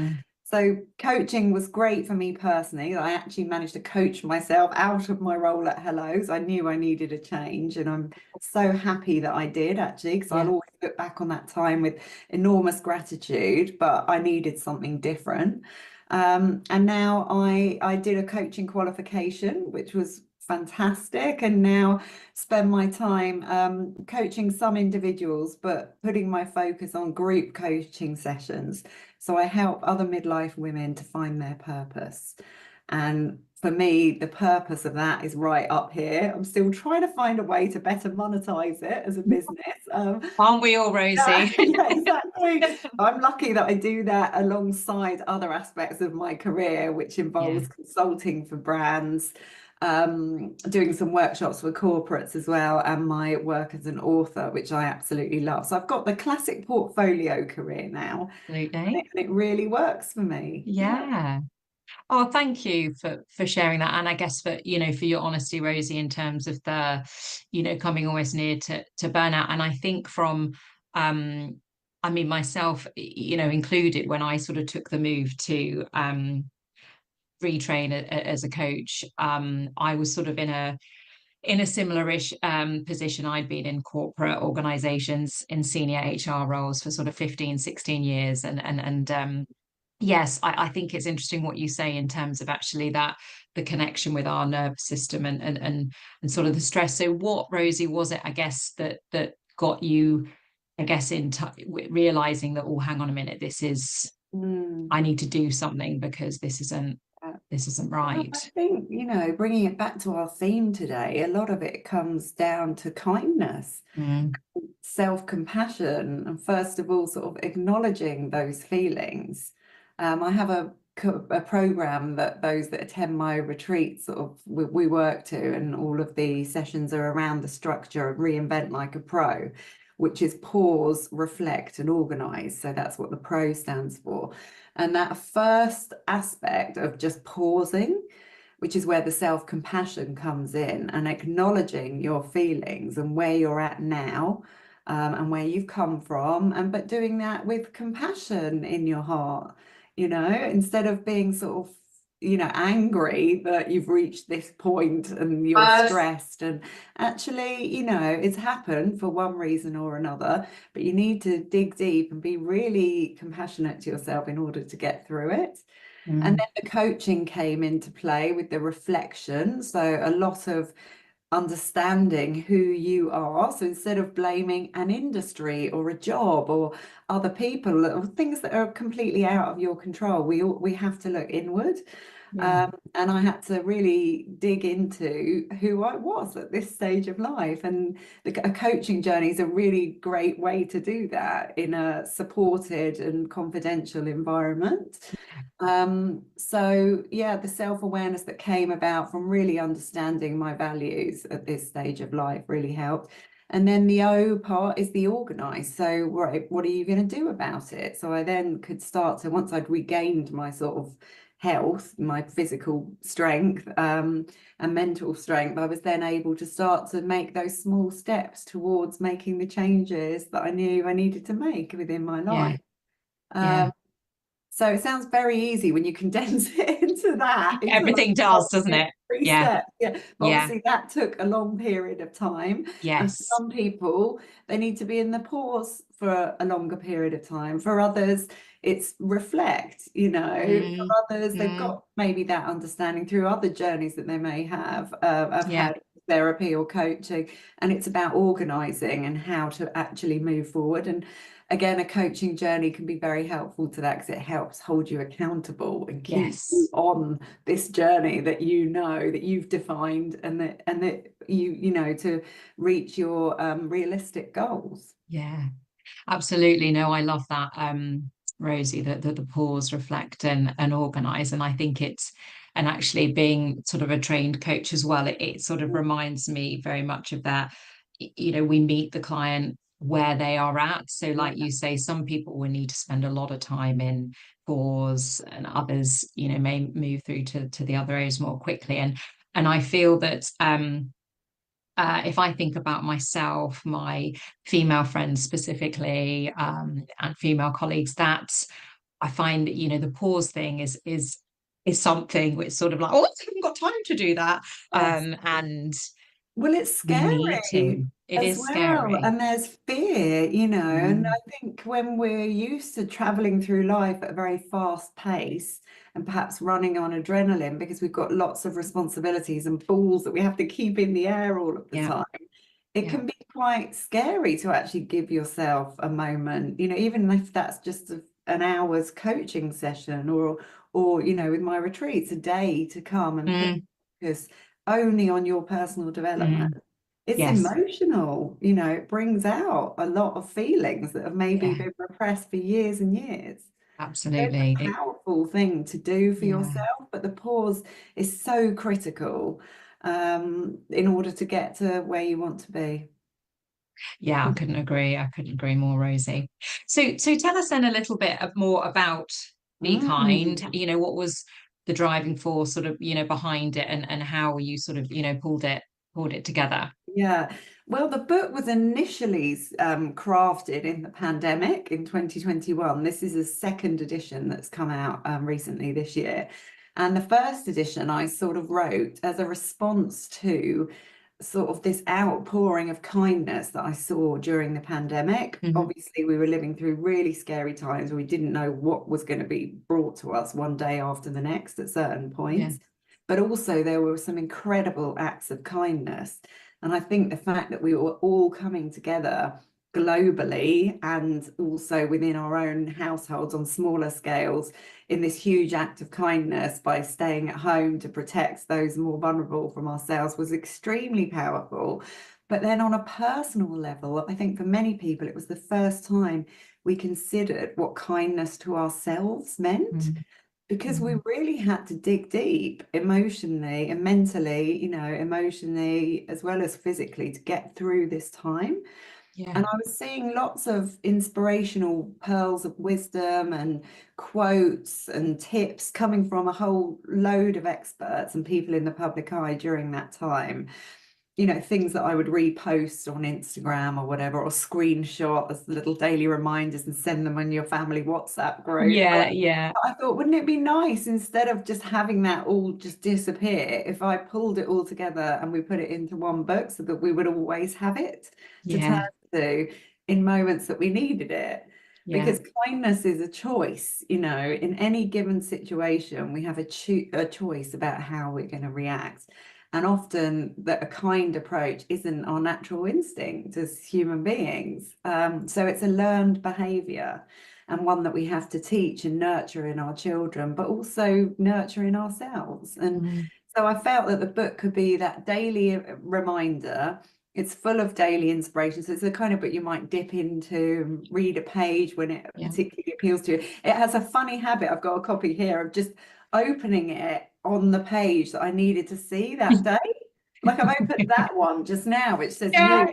So coaching was great for me personally. I actually managed to coach myself out of my role at Hello. So I knew I needed a change, and I'm so happy that I did, actually, because I'll always look back on that time with enormous gratitude, but I needed something different. And now I did a coaching qualification, which was fantastic, and now spend my time coaching some individuals, but putting my focus on group coaching sessions. So I help other midlife women to find their purpose. And for me, the purpose of that is right up here. I'm still trying to find a way to better monetize it as a business. Aren't we all, Rosie? Yeah, exactly. I'm lucky that I do that alongside other aspects of my career, which involves consulting for brands, doing some workshops for corporates as well, and my work as an author, which I absolutely love. So I've got the classic portfolio career now. Absolutely. And it really works for me. Yeah. Oh, thank you for sharing that. And I guess for, for your honesty, Rosie, in terms of the, coming almost near to burnout. And I think from I mean myself, included, when I sort of took the move to retrain as a coach, I was sort of in a similar-ish position. I'd been in corporate organizations in senior HR roles for sort of 15, 16 years. And yes, I think it's interesting what you say in terms of actually that the connection with our nervous system and sort of the stress. So what, Rosie, was it, I guess, that got you, I guess, realizing that, oh, hang on a minute, I need to do something because this isn't Well, right. I think, bringing it back to our theme today, a lot of it comes down to kindness, self-compassion, and first of all, sort of acknowledging those feelings. I have a program that those that attend my retreats sort of we work to, and all of the sessions are around the structure of Reinvent Like a Pro, which is pause, reflect, and organize. So that's what the PRO stands for. And that first aspect of just pausing, which is where the self-compassion comes in, and acknowledging your feelings and where you're at now, and where you've come from, but doing that with compassion in your heart, instead of being sort of angry that you've reached this point and you're stressed. And actually, it's happened for one reason or another, but you need to dig deep and be really compassionate to yourself in order to get through it. And then the coaching came into play with the reflection. So a lot of understanding who you are. So instead of blaming an industry or a job or other people or things that are completely out of your control, we have to look inward. And I had to really dig into who I was at this stage of life. And a coaching journey is a really great way to do that in a supported and confidential environment. So yeah, the self-awareness that came about from really understanding my values at this stage of life really helped. And then the O part is the organize. So, right, what are you going to do about it? So I then could start to, once I'd regained my sort of health, my physical strength, and mental strength, I was then able to start to make those small steps towards making the changes that I knew I needed to make within my life. So it sounds very easy when you condense it into that. Everything does, doesn't it? Yeah. But obviously that took a long period of time. Yes. And for some people, they need to be in the pause for a longer period of time. For others, it's reflect, For others, they've got maybe that understanding through other journeys that they may have had therapy or coaching. And it's about organizing and how to actually move forward. And again, a coaching journey can be very helpful to that, because it helps hold you accountable and keep you on this journey that that you've defined, and that you to reach your realistic goals. Yeah, absolutely. No, I love that, Rosie, the pause, reflect, and organize. And I think and actually being sort of a trained coach as well, it sort of reminds me very much of that. We meet the client where they are at. So like you say, some people will need to spend a lot of time in pause, and others, may move through to the other areas more quickly. And I feel that if I think about myself, my female friends specifically, and female colleagues, that I find that, the pause thing is something which sort of like, oh, I haven't got time to do that. And well, it's scary. It is scary. And there's fear, and I think when we're used to traveling through life at a very fast pace and perhaps running on adrenaline because we've got lots of responsibilities and balls that we have to keep in the air all of the time, it can be quite scary to actually give yourself a moment, even if that's just an hour's coaching session or with my retreats, a day to come and focus only on your personal development. It's emotional, it brings out a lot of feelings that have maybe been repressed for years and years. Absolutely. It's a powerful thing to do for yourself, but the pause is so critical in order to get to where you want to be. Yeah, I couldn't agree more, Rosie. So tell us then a little bit more about Be Kind. What was the driving force sort of, behind it, and how you sort of, pulled it together? Yeah. Well, the book was initially crafted in the pandemic in 2021. This is a second edition that's come out recently this year. And the first edition I sort of wrote as a response to sort of this outpouring of kindness that I saw during the pandemic. Obviously, we were living through really scary times. We didn't know what was going to be brought to us one day after the next at certain points. But also there were some incredible acts of kindness. And I think the fact that we were all coming together globally and also within our own households on smaller scales in this huge act of kindness by staying at home to protect those more vulnerable from ourselves was extremely powerful. But then on a personal level, I think for many people, it was the first time we considered what kindness to ourselves meant. Because we really had to dig deep emotionally and mentally, emotionally as well as physically to get through this time. And I was seeing lots of inspirational pearls of wisdom and quotes and tips coming from a whole load of experts and people in the public eye during that time. Things that I would repost on Instagram or whatever, or screenshot as little daily reminders and send them on your family WhatsApp group. I thought, wouldn't it be nice, instead of just having that all just disappear, if I pulled it all together and we put it into one book so that we would always have it to turn to in moments that we needed it. Because kindness is a choice, in any given situation, we have a choice about how we're going to react. And often that a kind approach isn't our natural instinct as human beings. So it's a learned behavior, and one that we have to teach and nurture in our children, but also nurture in ourselves. And so I felt that the book could be that daily reminder. It's full of daily inspiration. So it's the kind of book you might dip into and read a page when it particularly appeals to you. It has a funny habit. I've got a copy here of just opening it on the page that I needed to see that day. Like I've opened that one just now, which says you are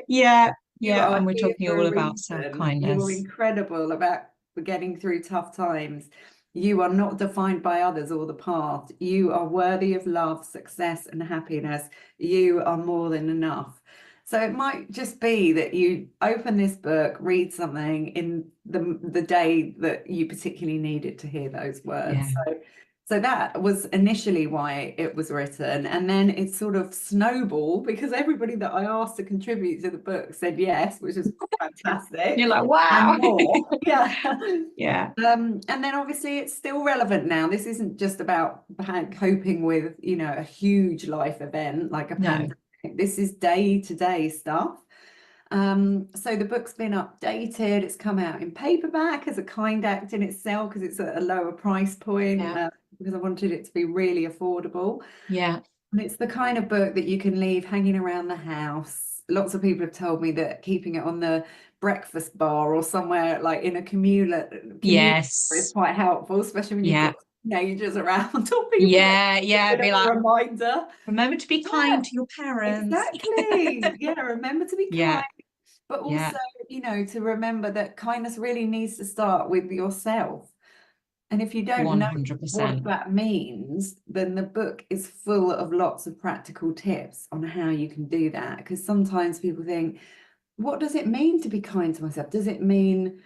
and we're here talking for all a about reason. self-kindness. You're incredible about getting through tough times. You are not defined by others or the past. You are worthy of love, success, and happiness. You are more than enough. So it might just be that you open this book, read something in the day that you particularly needed to hear those words. So that was initially why it was written. And then it sort of snowballed because everybody that I asked to contribute to the book said yes, which is fantastic. You're like, wow. And more. Yeah. And then obviously it's still relevant now. This isn't just about coping with, a huge life event like a pandemic. This is day-to-day stuff. So the book's been updated. It's come out in paperback as a kind act in itself because it's at a lower price point, because I wanted it to be really affordable. And it's the kind of book that you can leave hanging around the house. Lots of people have told me that keeping it on the breakfast bar or somewhere like in a commuter is quite helpful, especially when you've got teenagers around or people. Be like, reminder. Remember to be kind to your parents. Exactly. Remember to be kind. But also, to remember that kindness really needs to start with yourself. And if you don't 100%. know what that means, then the book is full of lots of practical tips on how you can do that. Because sometimes people think, what does it mean to be kind to myself? Does it mean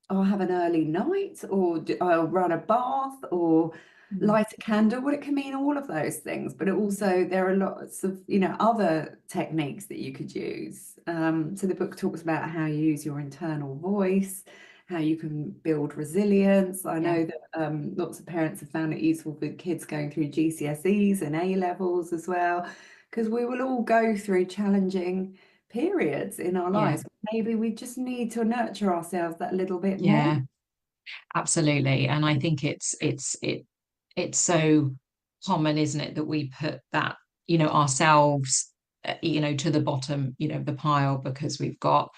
I'll have an early night, or I'll run a bath, or light a candle? Well, it can mean all of those things, but there are lots of other techniques that you could use. So the book talks about how you use your internal voice, how you can build resilience. I know that lots of parents have found it useful for kids going through GCSEs and A levels as well, because we will all go through challenging periods in our lives. Maybe we just need to nurture ourselves that little bit more. Absolutely. And I think it's so common, isn't it, that we put that ourselves to the bottom of the pile because we've got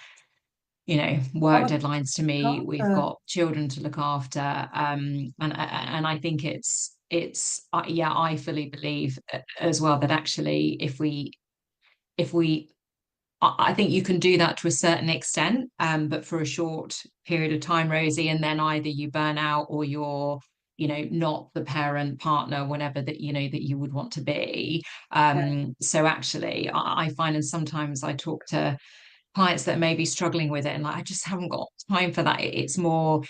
work deadlines to meet, we've got children to look after, and I think I fully believe as well that actually if we I think you can do that to a certain extent, but for a short period of time, Rosie, and then either you burn out or you're you know, not the parent, partner, whatever that, you know, that you would want to be. So actually I find, and sometimes I talk to clients that may be struggling with it, and like, I just haven't got time for that. It's more,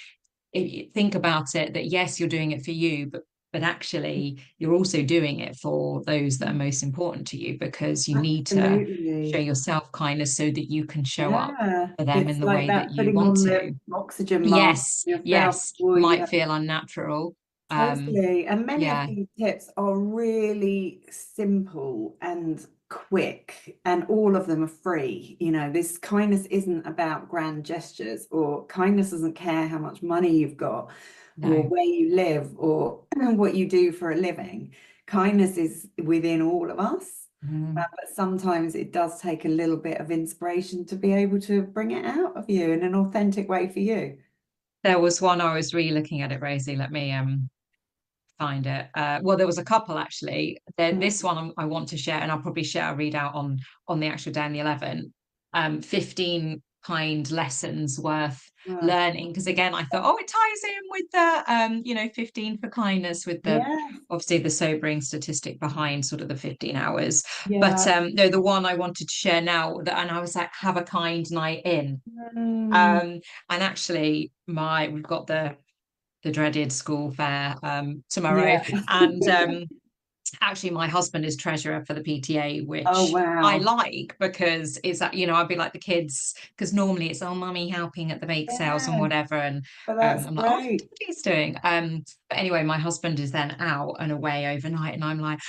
if you think about it, that yes, you're doing it for you, but actually you're also doing it for those that are most important to you, because you need to show Absolutely. yourself kindness so that you can show up Yeah. for them It's in the like way that that, you putting want on to. the oxygen mask Yes, yourself yes, before you might have. feel unnatural. Totally. And many of Yeah, these tips are really simple and quick, and all of them are free. You know, this kindness isn't about grand gestures, or kindness doesn't care how much money you've got, or no. where you live, or what you do for a living. Kindness is within all of us. Mm. But sometimes it does take a little bit of inspiration to be able to bring it out of you in an authentic way for you. There was one, I was re-looking at it, Rosie. Let me find it. Well, there was a couple actually. This one I want to share, and I'll probably share a readout on the actual day on the 11th. 15 kind lessons worth Mm. learning, because again I thought, oh, it ties in with the you know, 15 for kindness, with the Yeah, obviously the sobering statistic behind sort of the 15 hours. But yeah. no, the one I wanted to share now, that, and I was like, have a kind night in. Mm. And actually we've got the dreaded school fair tomorrow, Yeah. and actually my husband is treasurer for the PTA, Oh, which I wow. like, because it's that, you know, I'd be like the kids, because normally it's, oh, mummy helping at the bake sales and Yeah, whatever, and but that's I'm like, oh, great. what he's doing. But anyway, my husband is then out and away overnight, and I'm like,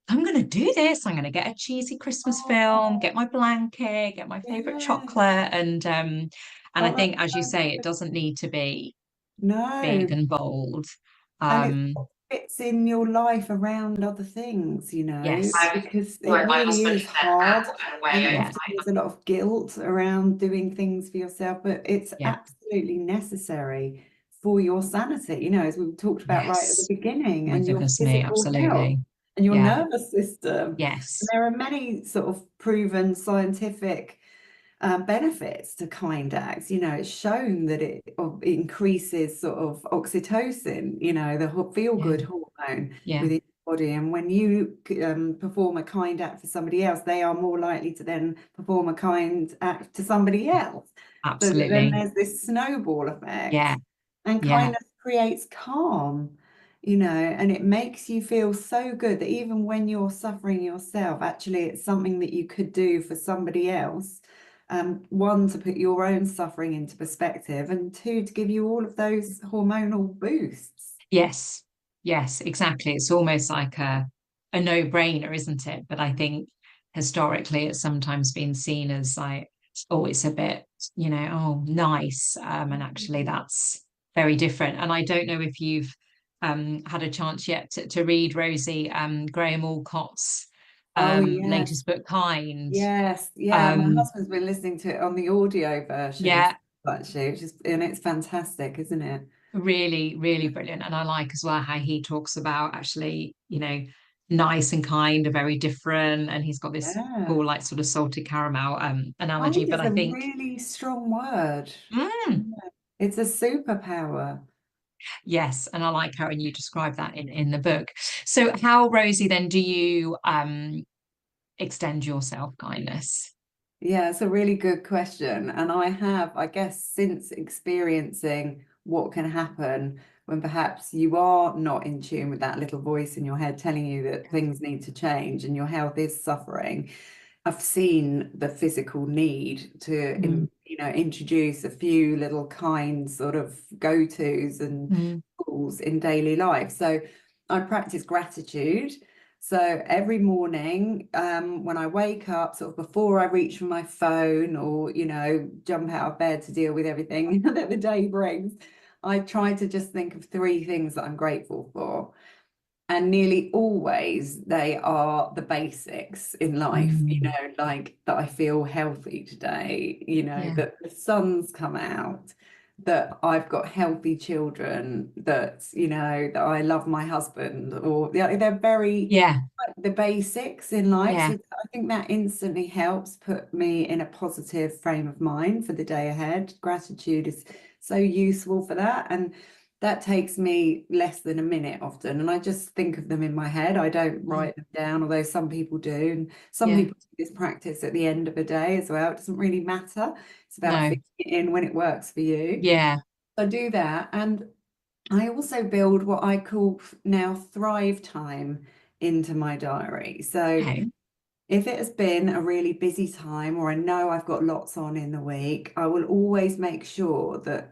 I'm going to do this. I'm going to get a cheesy Christmas film, Oh, get my blanket, get my favorite yeah. chocolate, and I Oh, think, that's as you say, it fantastic. doesn't need to be big No. and bold. And it Um, fits in your life around other things, you know, yes. because it Sorry, my really husband is is then out hard. and away And overnight. often there's a lot of guilt around doing things for yourself, but it's Yeah. absolutely necessary for your sanity, you know, as we talked about right at the Yes. beginning, My and your goodness me, physical health absolutely. and your Yeah. nervous system. And Yes. there are many sort of proven scientific benefits to kind acts. You know, it's shown that it increases sort of oxytocin, you know, the feel-good Yeah. hormone Yeah. within the body. And when you perform a kind act for somebody else, they are more likely to then perform a kind act to somebody else. So that then Absolutely. there's this snowball effect, Yeah. and Yeah. kindness creates calm. You know, and it makes you feel so good that even when you're suffering yourself, actually it's something that you could do for somebody else. One, to put your own suffering into perspective, and two, to give you all of those hormonal boosts. Yes. Yes, exactly. It's almost like a no-brainer, isn't it? But I think historically it's sometimes been seen as like, oh, it's a bit, you know, oh, nice. And actually that's very different. And I don't know if you've had a chance yet to read, Rosie, Graham Alcott's Oh, yes. latest book, Kind. Yes. Yeah. My Um, husband's been listening to it on the audio version, yeah, actually, and it's fantastic, isn't it? really, really brilliant. And I like as well how he talks about, actually, you know, nice and kind are very different. And he's got this Yeah. cool, like, sort of salted caramel analogy. Kind But is I a think, really strong word. mm, Yeah. It's a superpower. yes, and I like how, and you describe that in the book. So how, Rosie, then do you extend your self-kindness? Yeah, it's a really good question. And I have, I guess, since experiencing what can happen when perhaps you are not in tune with that little voice in your head telling you that things need to change and your health is suffering, I've seen the physical need to, Mm, you know, introduce a few little kind sort of go-tos and mm, tools in daily life. So I practice gratitude. So every morning, when I wake up, sort of before I reach for my phone or, you know, jump out of bed to deal with everything that the day brings, I try to just think of three things that I'm grateful for. And nearly always they are the basics in life, you mm, know, like that I feel healthy today, you know, yeah, that the sun's come out, that I've got healthy children, that, you know, that I love my husband, or they're very yeah, like the basics in life. yeah, So I think that instantly helps put me in a positive frame of mind for the day ahead. Gratitude is so useful for that. And that takes me less than a minute often, and I just think of them in my head. I don't write them down, although some people do, and some Yeah. people do this practice at the end of a day as well. It doesn't really matter. It's about No. fitting it in when it works for you. Yeah. I do that, and I also build what I call now Thrive time into my diary. So Okay. if it has been a really busy time, or I know I've got lots on in the week, I will always make sure that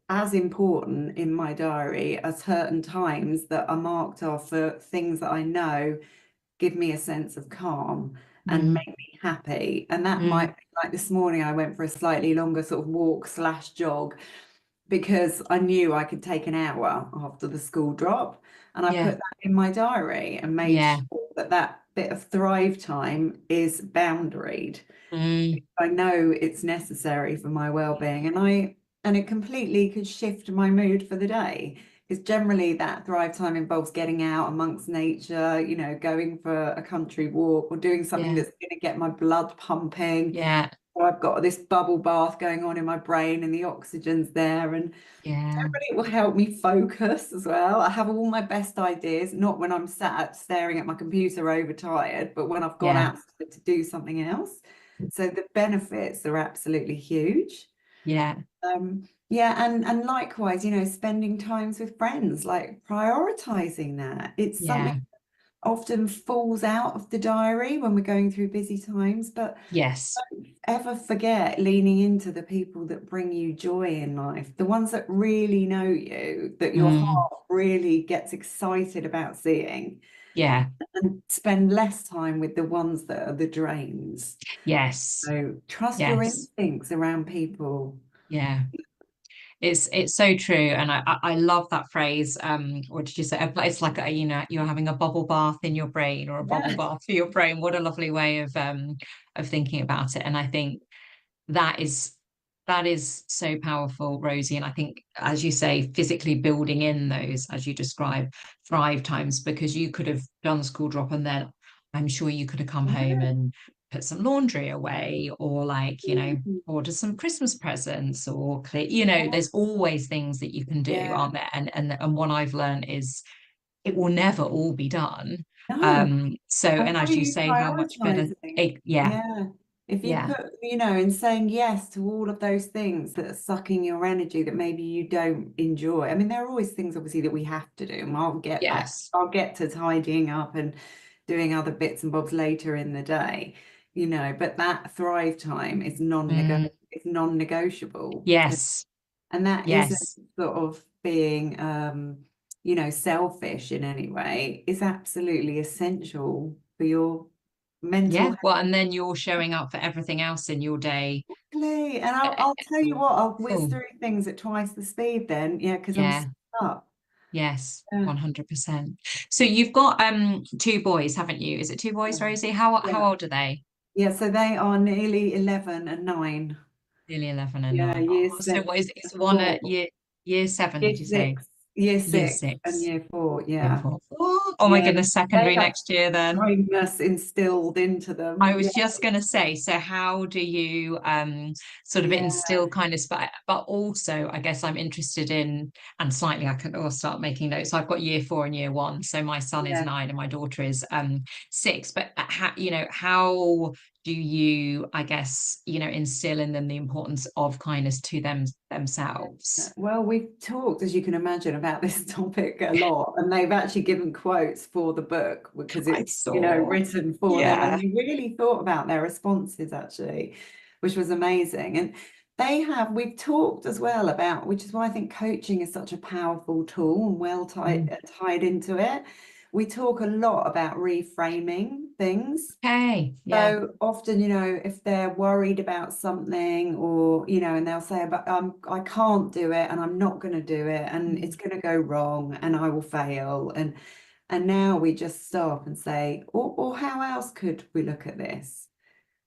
as important in my diary as certain times that are marked off for things that I know give me a sense of calm and Mm. make me happy. And that Mm. might be like this morning, I went for a slightly longer sort of walk slash jog because I knew I could take an hour after the school drop, and I Yeah. put that in my diary and made Yeah. sure that that bit of Thrive time is boundaried. Mm. I know it's necessary for my well-being, and it completely could shift my mood for the day, because generally that Thrive time involves getting out amongst nature, you know, going for a country walk or doing something Yeah. that's going to get my blood pumping. Yeah. Or I've got this bubble bath going on in my brain and the oxygen's there, and Yeah. generally it will help me focus as well. I have all my best ideas, not when I'm sat staring at my computer overtired, but when I've gone Yeah. outside to do something else. So the benefits are absolutely huge. Yeah. Yeah, and likewise, you know, spending times with friends, like prioritizing that. It's something Yeah. often falls out of the diary when we're going through busy times, but Yes. don't ever forget leaning into the people that bring you joy in life, the ones that really know you, that your Mm. heart really gets excited about seeing, Yeah. and spend less time with the ones that are the drains. Yes. So trust your Yes. instincts around people. Yeah. It's so true, and I love that phrase. What did you say? It's like you know, you're having a bubble bath in your brain, or a bubble Yeah. bath for your brain. What a lovely way of thinking about it. And I think that is so powerful, Rosie. And I think, as you say, physically building in those, as you describe, Thrive times, because you could have done the school drop and then I'm sure you could have come home Yeah. and put some laundry away, or like, you know, Mm. order some Christmas presents, or clear, you know, there's always things that you can do, Yeah. aren't there? And what I've learned is it will never all be done. No. So, And and what as are you you say, how much better, prioritizing? yeah, Yeah. If you yeah, put, you know, in saying yes to all of those things that are sucking your energy that maybe you don't enjoy. I mean, there are always things obviously that we have to do, and I'll get back, yes, I'll get to tidying up and doing other bits and bobs later in the day, you know, but that Thrive time is mm, it's non-negotiable. yes, And that isn't yes. sort of being you know, selfish in any way. It's absolutely essential for your mental Yeah, health. well, and then you're showing up for everything else in your day. And Uh, I'll tell you what, I'll whiz Cool. through things at twice the speed then, yeah, because I'm Yeah, stuck up. yes, Yeah, 100%. So you've got two boys, haven't you? Is it two boys, yeah, Rosie? How yeah. old are they? Yeah, so they are nearly 11 and 9. Nearly 11 and Yeah, 9. year Oh, so 6 what is it? and It's one 4. at year seven, Year did you say? 6, year Year 6 and six. year 4, Year yeah. four. Oh my Yeah, goodness, they secondary have next year then. kindness instilled into I them. Yeah, was just going to say, so how do you sort of yeah, instill kindness, but also I guess I'm interested in, and slightly I can also start making notes. I've got year 4 and year 1, so my son is yeah. 9 and my daughter is 6. But how, you know, how do you, I guess, you know, instill in them the importance of kindness to themselves? Well, we've talked, as you can imagine, about this topic a lot, and they've actually given quotes for the book because I it's, you know, saw, written for them, and yeah, they really thought about their responses actually, which was amazing. And we've talked as well about, which is why I think coaching is such a powerful tool and well tied into it. We talk a lot about reframing things. okay, yeah, So often, you know, if they're worried about something, or, you know, and they'll say, but I can't do it and I'm not going to do it and it's going to go wrong and I will fail. And now we just stop and say, or how else could we look at this?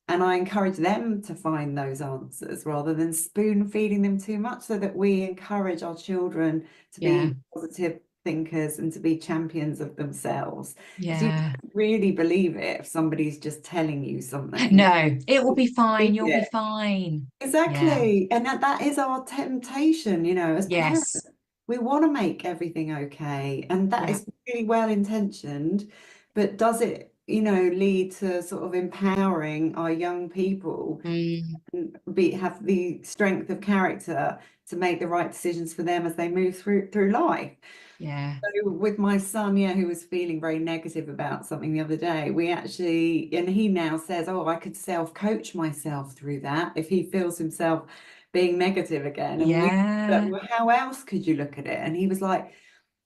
And I encourage them to find those answers rather than spoon feeding them too much, so that we encourage our children to yeah, be positive thinkers and to be champions of themselves. Because you yeah. don't really believe it if somebody's just telling you something. No, it will be fine. Believe You'll be it. fine. Yeah. Exactly. And that is our temptation, you know, as parents. Yes. we want to make everything okay, and that Yeah. is really well intentioned, but does it, you know, lead to sort of empowering our young people Mm, and have the strength of character to make the right decisions for them as they move through life? yeah. So with my son, yeah, who was feeling very negative about something the other day, we actually, and he now says, oh, I could self-coach myself through that if he feels himself being negative again. And we said, Yeah. well, how else could you look at it? And he was like,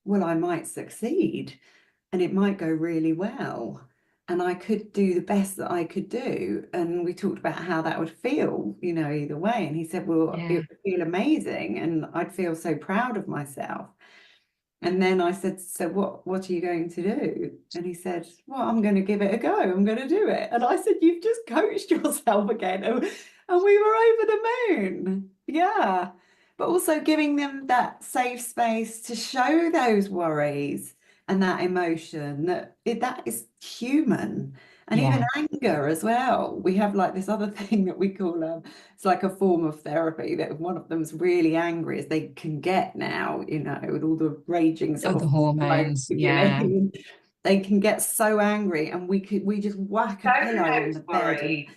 well, I might succeed and it might go really well. And I could do the best that I could do. And we talked about how that would feel, you know, either way. And he said, well, Yeah. it would feel amazing and I'd feel so proud of myself. And then I said, so what are you going to do? And he said, well, I'm going to give it a go. I'm going to do it. And I said, you've just coached yourself again. And we were over the moon. Yeah. But also giving them that safe space to show those worries and that emotion that is human. And even Yeah. anger as well. We have like this other thing that we call it's like a form of therapy that if one of them's really angry as they can get now, you know, with all the raging Oh, sort the of hormones. Yeah. beginning, they can get so angry and we just whack a pillow on the bed and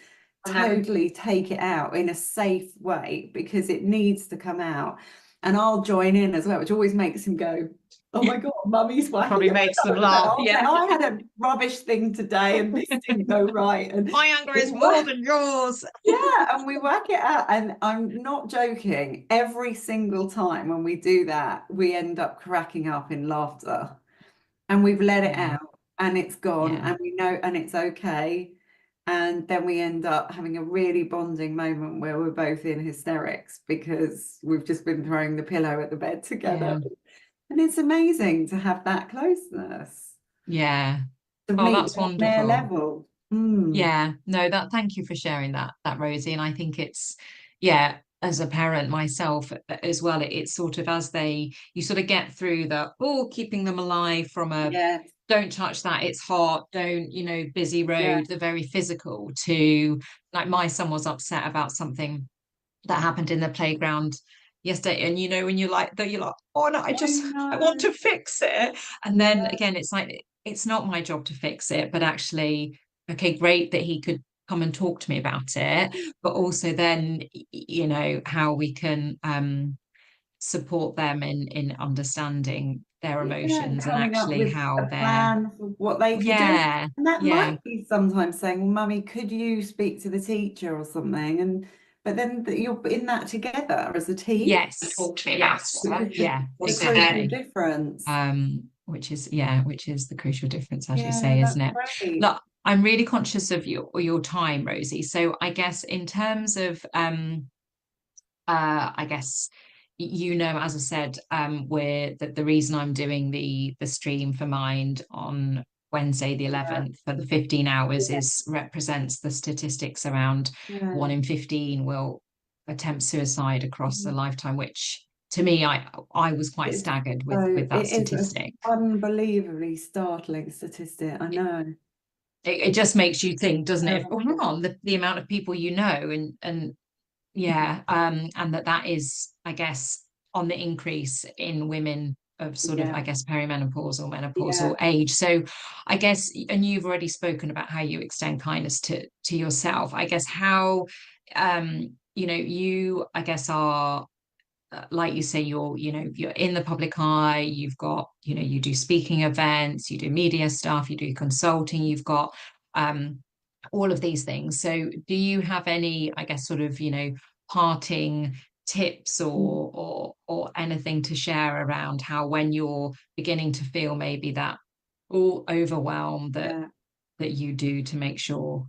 totally take it out in a safe way because it needs to come out. And I'll join in as well, which always makes him go, oh my God, mummy's whacking Probably a makes them pillow. And laugh, I'll say, yeah. I had a rubbish thing today and this didn't go right. And My anger is we more whack- than yours. yeah, and we work it out. And I'm not joking. Every single time when we do that, we end up cracking up in laughter. And we've let it Yeah. out and it's gone Yeah. and we know and it's okay. And then we end up having a really bonding moment where we're both in hysterics because we've just been throwing the pillow at the bed together. Yeah. And it's amazing to have that closeness, Yeah. to Oh, meet that's on their wonderful. level. Mm. Yeah, no, thank you for sharing that, Rosie. And I think it's, yeah, as a parent myself as well, it's sort of as you sort of get through keeping them alive from a, Yeah, don't touch that, it's hot, don't, busy yeah. road, the very physical, to like my son was upset about something that happened in the playground yesterday. And when you're like, oh no, I want to fix it. And then again, it's like, it's not my job to fix it, but actually, okay, great that he could come and talk to me about it, but also then, how we can support them in understanding their emotions and Coming up actually with how a they're, plan for what they could do. yeah, And that yeah, might be sometimes saying, well, mummy, could you speak to the teacher or something? And but then you're in that together as a team. yes, yes, yeah, The crucial exactly. difference. Which is the crucial difference, as you Yeah, say, that's isn't it? great. Look, I'm really conscious of your time, Rosie. So I guess in terms of I guess as I said, we're the reason I'm doing the stream for Mind on Wednesday the 11th for the 15 hours is represents the statistics around Yeah. 1 in 15 will attempt suicide across a lifetime, which to me I was quite staggered with that statistic. Unbelievably startling statistic, I know. It just makes you think, doesn't it? Oh, hang on, the amount of people and yeah, and that is, I guess, on the increase in women of sort of, Yeah. I guess, perimenopause or menopausal Yeah. age. So I guess, and you've already spoken about how you extend kindness to yourself. I guess how, you, I guess, are like you say, you're in the public eye, you've got, you do speaking events, you do media stuff, you do consulting, you've got all of these things. So do you have any, I guess, sort of, parting tips or anything to share around how, when you're beginning to feel maybe that all overwhelmed, that you do to make sure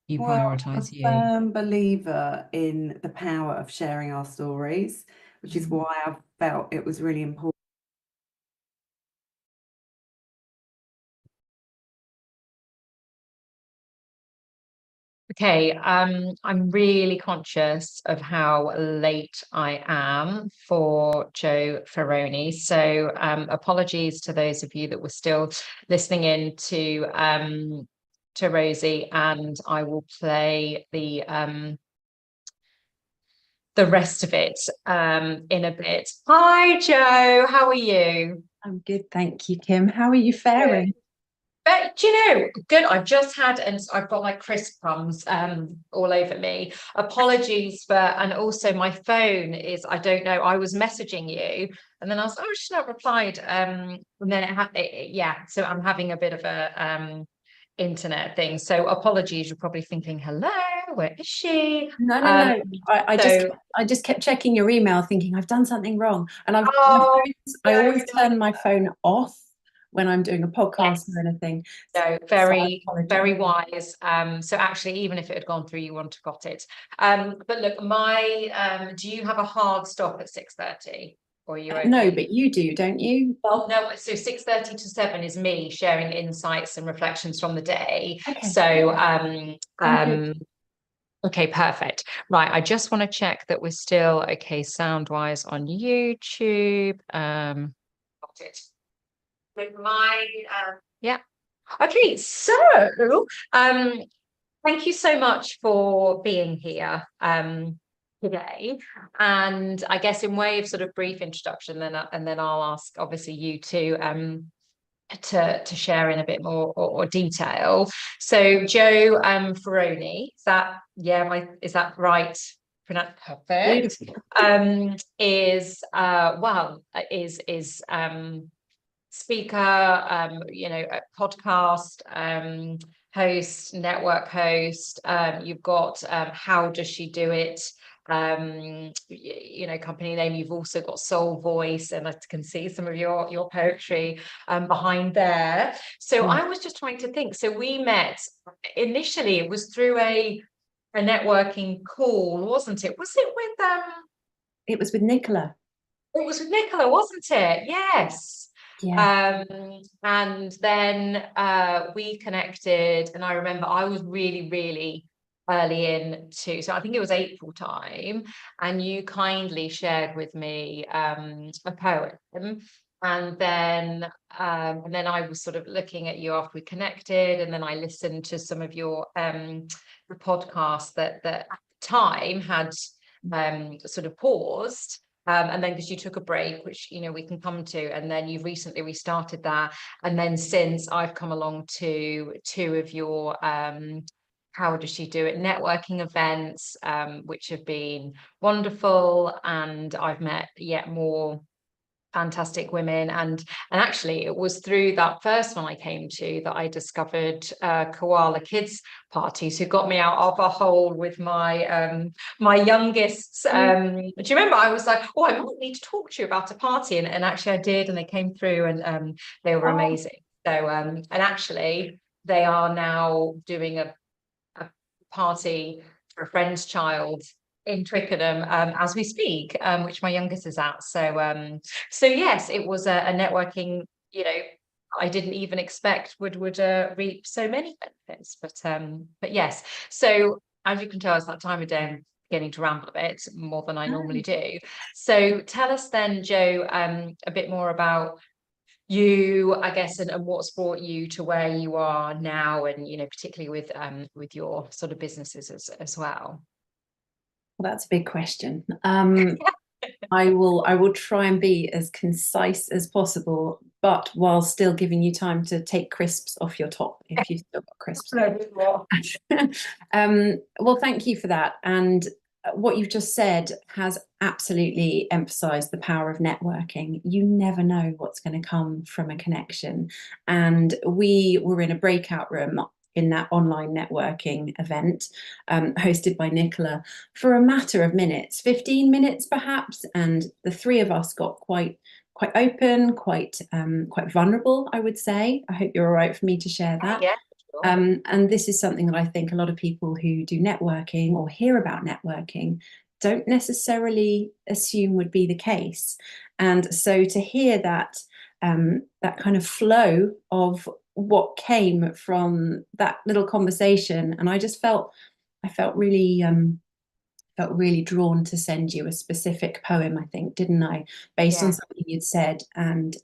you prioritize I'm you? a firm believer in the power of sharing our stories, which is why I felt it was really important. Okay, I'm really conscious of how late I am for Joe Ferroni. So apologies to those of you that were still listening in to Rosie, and I will play the the rest of it in a bit. Hi, Joe. How are you? I'm good, thank you, Kim. How are you faring? But do you know, good. I've just had, and I've got like crisp crumbs all over me. Apologies for, and also my phone is, I don't know, I was messaging you and then I was, oh, she's not replied. And then yeah, so I'm having a bit of a internet thing. So apologies, you're probably thinking, hello, where is she? No. So, I just kept checking your email, thinking I've done something wrong, and I no, always turn my phone off when I'm doing a podcast yes. or anything. No, So I very, apologise. very wise. So actually, even if it had gone through, you wouldn't have got it. But look, my do you have a hard stop at 6:30? Or are you okay? No, but you do, don't you? Well, no, so 6:30 to 7 is me sharing insights and reflections from the day. Okay. So I'm okay, perfect. Right, I just want to check that we're still okay sound-wise on YouTube. Got it. With my yeah. Okay, so thank you so much for being here today. And I guess in way of sort of brief introduction, and then I'll ask obviously you to share in a bit more or detail. So Joe Ferroni, is that is that right? Perfect. Is speaker, a podcast host, network host. You've got How Does She Do It? Company name. You've also got Soul Voice, and I can see some of your poetry behind there. So I was just trying to think. So we met initially. It was through a networking call, wasn't it? Was it with It was with Nicola. It was with Nicola, wasn't it? Yes. Yeah. And then we connected, and I remember I was really, really early into, so I think it was April time, and you kindly shared with me a poem. And then I was sort of looking at you after we connected, and then I listened to some of your the podcasts that at the time had sort of paused. And then because you took a break, which we can come to, and then you've recently restarted that, and then since I've come along to 2 of your How Does She Do It networking events, which have been wonderful, and I've met yet more fantastic women, and actually it was through that first one I came to that I discovered Koala Kids Parties, who got me out of a hole with my my youngest. Do you remember I was like, oh, I might need to talk to you about a party, and actually I did, and they came through, and they were amazing. So and actually they are now doing a party for a friend's child in Twickenham as we speak, which my youngest is at. So so yes, it was a networking, I didn't even expect would reap so many benefits, but yes. So as you can tell, it's that time of day, I'm beginning to ramble a bit more than I normally do. So tell us then, Joe, a bit more about you, I guess, and what's brought you to where you are now, and particularly with your sort of businesses as well. Well, that's a big question. I will try and be as concise as possible, but while still giving you time to take crisps off your top if you've still got crisps. Well, thank you for that. And what you've just said has absolutely emphasized the power of networking. You never know what's going to come from a connection. And we were in a breakout room in that online networking event hosted by Nicola for a matter of minutes, 15 minutes perhaps, and the 3 of us got quite open, quite vulnerable, I would say. I hope you're all right for me to share that. Yeah. And this is something that I think a lot of people who do networking or hear about networking don't necessarily assume would be the case. And so to hear that that kind of flow of what came from that little conversation, and I felt really drawn to send you a specific poem, I think, didn't I, based on something you'd said. And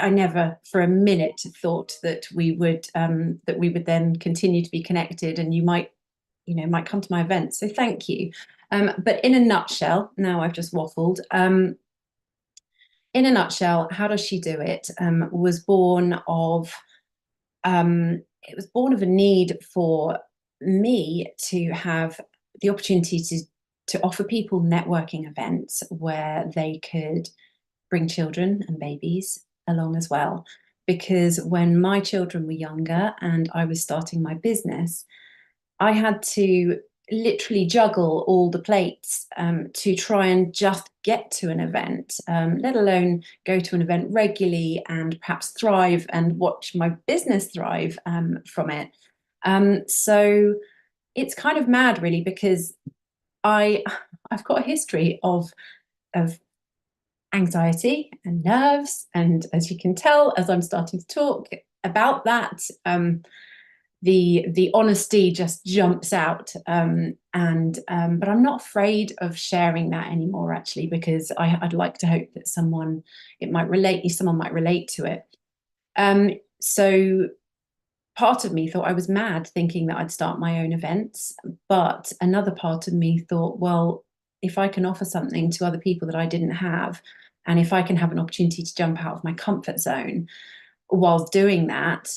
I never for a minute thought that we would then continue to be connected, and you might come to my event. So thank you. But in a nutshell, now I've just waffled. In a nutshell, how does she do it? Was born of it was born of a need for me to have the opportunity to offer people networking events where they could bring children and babies along as well. Because when my children were younger and I was starting my business, I had to literally juggle all the plates to try and just get to an event, let alone go to an event regularly and perhaps thrive and watch my business thrive from it. So it's kind of mad, really, because I've got a history of anxiety and nerves, and as you can tell, as I'm starting to talk about that, the honesty just jumps out, but I'm not afraid of sharing that anymore, actually, because I'd like to hope that someone might relate to it. So part of me thought I was mad thinking that I'd start my own events, but another part of me thought, well, if I can offer something to other people that I didn't have, and if I can have an opportunity to jump out of my comfort zone whilst doing that,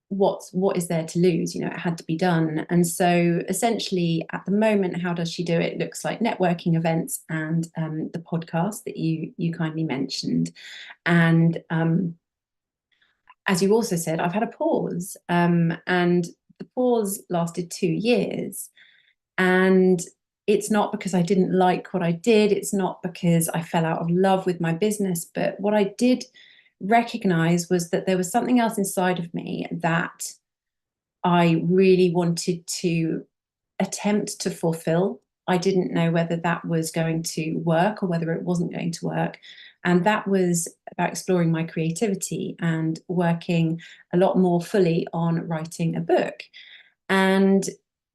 what is there to lose? It had to be done. And so essentially at the moment, how does she do it? It looks like networking events and the podcast that you kindly mentioned. And as you also said, I've had a pause, and the pause lasted 2 years. And it's not because I didn't like what I did. It's not because I fell out of love with my business. But what I did recognize was that there was something else inside of me that I really wanted to attempt to fulfill. I didn't know whether that was going to work or whether it wasn't going to work. And that was about exploring my creativity and working a lot more fully on writing a book. And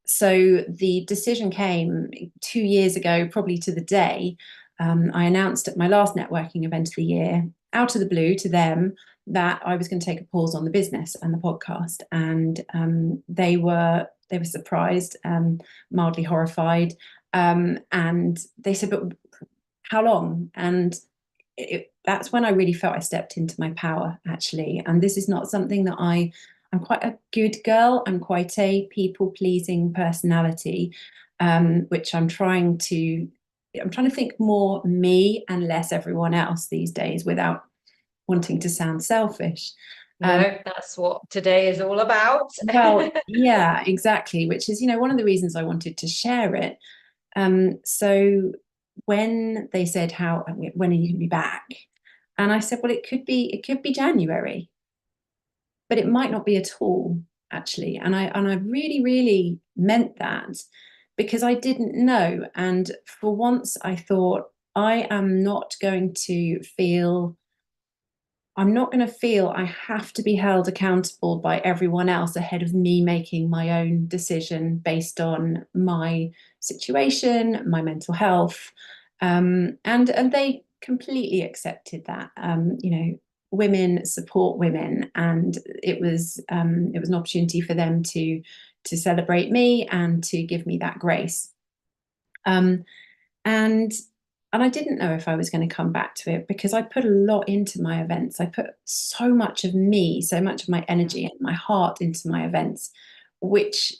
so the decision came 2 years ago, probably to the day. I announced at my last networking event of the year, out of the blue to them, that I was going to take a pause on the business and the podcast. And they were surprised, mildly horrified. And they said, but how long? And that's when I really felt I stepped into my power, actually. And this is not something that I'm quite a good girl. I'm quite a people-pleasing personality, which I'm trying to think more me and less everyone else these days without wanting to sound selfish. No, that's what today is all about. Well, yeah, exactly, which is, one of the reasons I wanted to share it. So when they said, when are you going to be back? And I said, well, it could be January, but it might not be at all, actually. And I really, really meant that, because I didn't know. And for once I thought, I'm not going to feel I have to be held accountable by everyone else ahead of me making my own decision based on my situation, my mental health. And they completely accepted that. Women support women, and it was an opportunity for them to celebrate me and to give me that grace. And I didn't know if I was going to come back to it, because I put a lot into my events. I put so much of me, so much of my energy and my heart into my events, which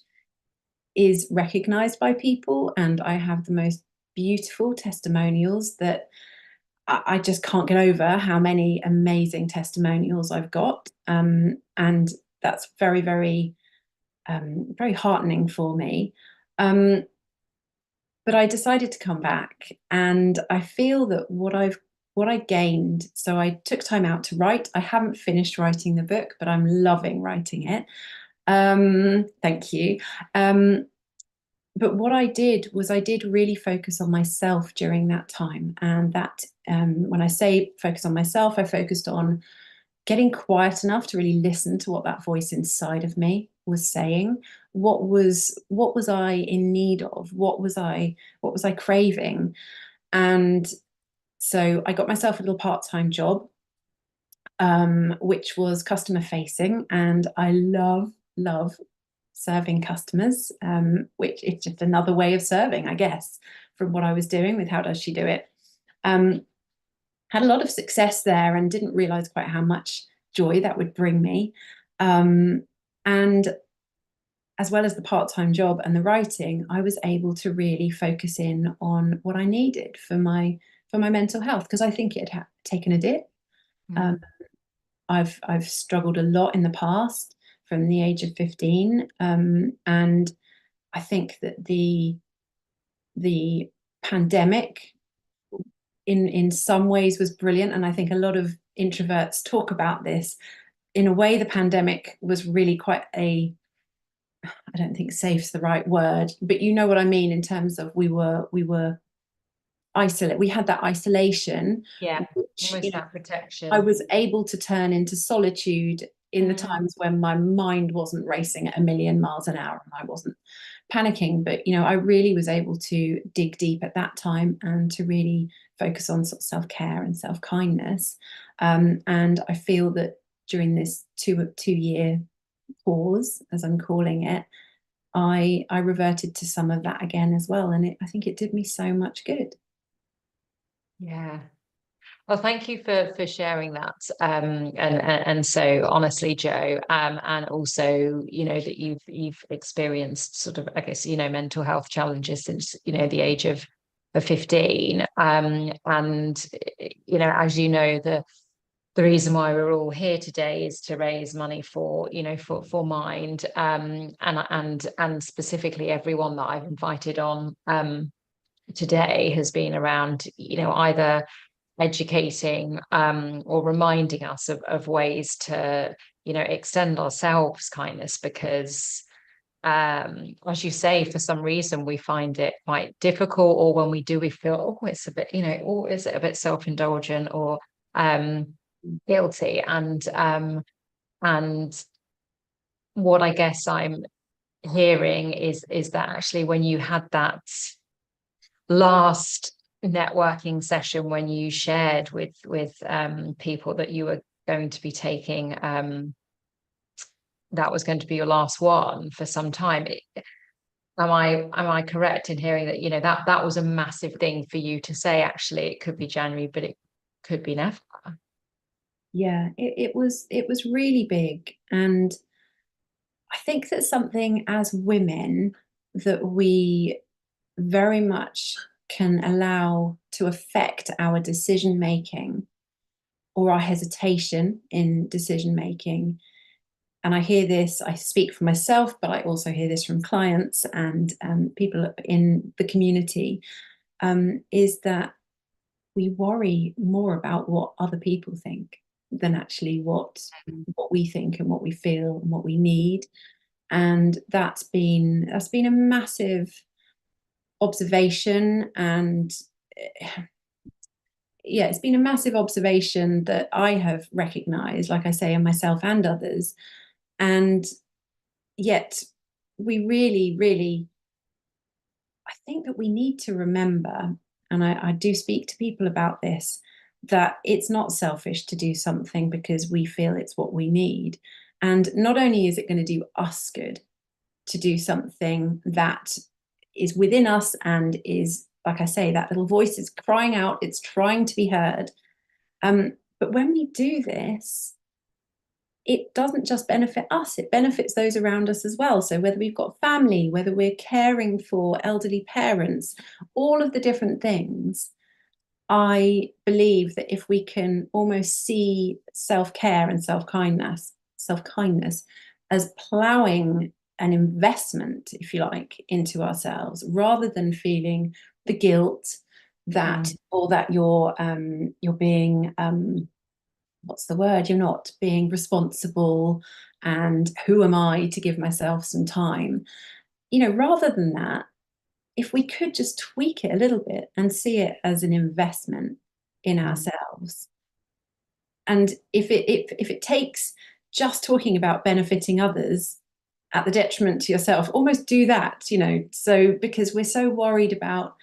is recognized by people. And I have the most beautiful testimonials that I just can't get over how many amazing testimonials I've got. And that's very, very, very heartening for me. But I decided to come back, and I feel that what I gained. So I took time out to write. I haven't finished writing the book, but I'm loving writing it. Thank you. But what I did was I did really focus on myself during that time. And that when I say focus on myself, I focused on getting quiet enough to really listen to what that voice inside of me was saying. What was I in need of? What was I craving? And so I got myself a little part-time job, which was customer facing, and I love serving customers, which is just another way of serving, I guess, from what I was doing with How Does She Do It. Had a lot of success there and didn't realize quite how much joy that would bring me. And as well as the part-time job and the writing, I was able to really focus in on what I needed for my mental health, because I think it had taken a dip. I've struggled a lot in the past from the age of 15, and I think that the pandemic in some ways was brilliant, and I think a lot of introverts talk about this. In a way, the pandemic was really quite I don't think safe's the right word, but you know what I mean, in terms of we were isolated. We had that isolation. Yeah, which, almost that protection. I was able to turn into solitude in the times when my mind wasn't racing at 1,000,000 miles an hour and I wasn't panicking. But, I really was able to dig deep at that time and to really focus on sort of self-care and self-kindness. And I feel that during this two-year pause, as I'm calling it, I reverted to some of that again as well. And I think it did me so much good. Yeah. Well, thank you for sharing that. And so honestly, Jo, and also, that you've experienced sort of, I guess, mental health challenges since, the age of 15. And, as you know, the reason why we're all here today is to raise money for Mind, and specifically everyone that I've invited on today has been around, either educating or reminding us of ways to, extend ourselves kindness, because as you say, for some reason we find it quite difficult, or when we do, we feel, it's a bit, or is it a bit self-indulgent or guilty. And what I guess I'm hearing is that actually when you had that last networking session, when you shared with people that you were going to be taking, that was going to be your last one for some time, am I correct in hearing that that was a massive thing for you to say, actually it could be January, but it could be never? Yeah, it was really big. And I think that's something as women that we very much can allow to affect our decision making or our hesitation in decision making. And I hear this, I speak for myself, but I also hear this from clients and people in the community, is that we worry more about what other people think than actually what we think and what we feel and what we need. And that's been a massive observation. And yeah, it's been a massive observation that I have recognized, like I say, in myself and others. And yet we really, really, I think that we need to remember, and I do speak to people about this, that it's not selfish to do something because we feel it's what we need. And not only is it going to do us good to do something that is within us and is, like I say, that little voice is crying out, it's trying to be heard. But when we do this, it doesn't just benefit us, it benefits those around us as well. So whether we've got family, whether we're caring for elderly parents, all of the different things, I believe that if we can almost see self-care and self-kindness as ploughing an investment, if you like, into ourselves, rather than feeling the guilt that or that you're being what's the word? You're not being responsible, and who am I to give myself some time? Rather than that, if we could just tweak it a little bit and see it as an investment in ourselves. And if it takes just talking about benefiting others at the detriment to yourself, almost do that, so because we're so worried about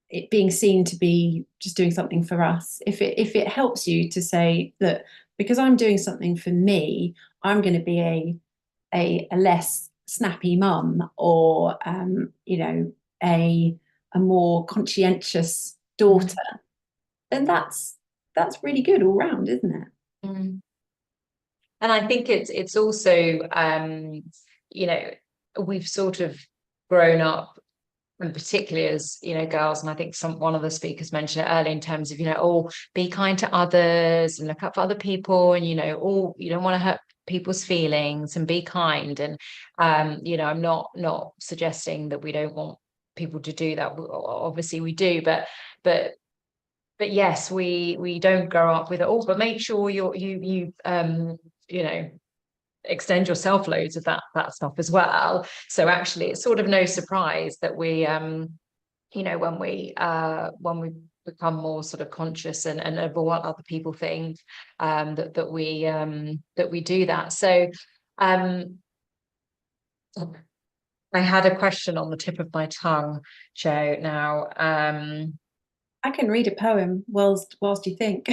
it being seen to be just doing something for us. If it helps you to say that because I'm doing something for me, I'm going to be a less snappy mum or you know, a more conscientious daughter, then that's really good all round, isn't it? Mm. And I think it's also you know, we've sort of grown up, and particularly as, you know, girls, and I think one of the speakers mentioned it earlier in terms of, you know, oh, be kind to others and look up for other people, and, you know, all, you don't want to hurt people's feelings and be kind. And you know, I'm not suggesting that we don't want people to do that. Obviously we do, but yes, we don't grow up with it all, but make sure you know, extend yourself loads of that stuff as well. So actually it's sort of no surprise that we you know, when we become more sort of conscious and over what other people think, that we do that. So I had a question on the tip of my tongue, Jo. Now I can read a poem whilst you think,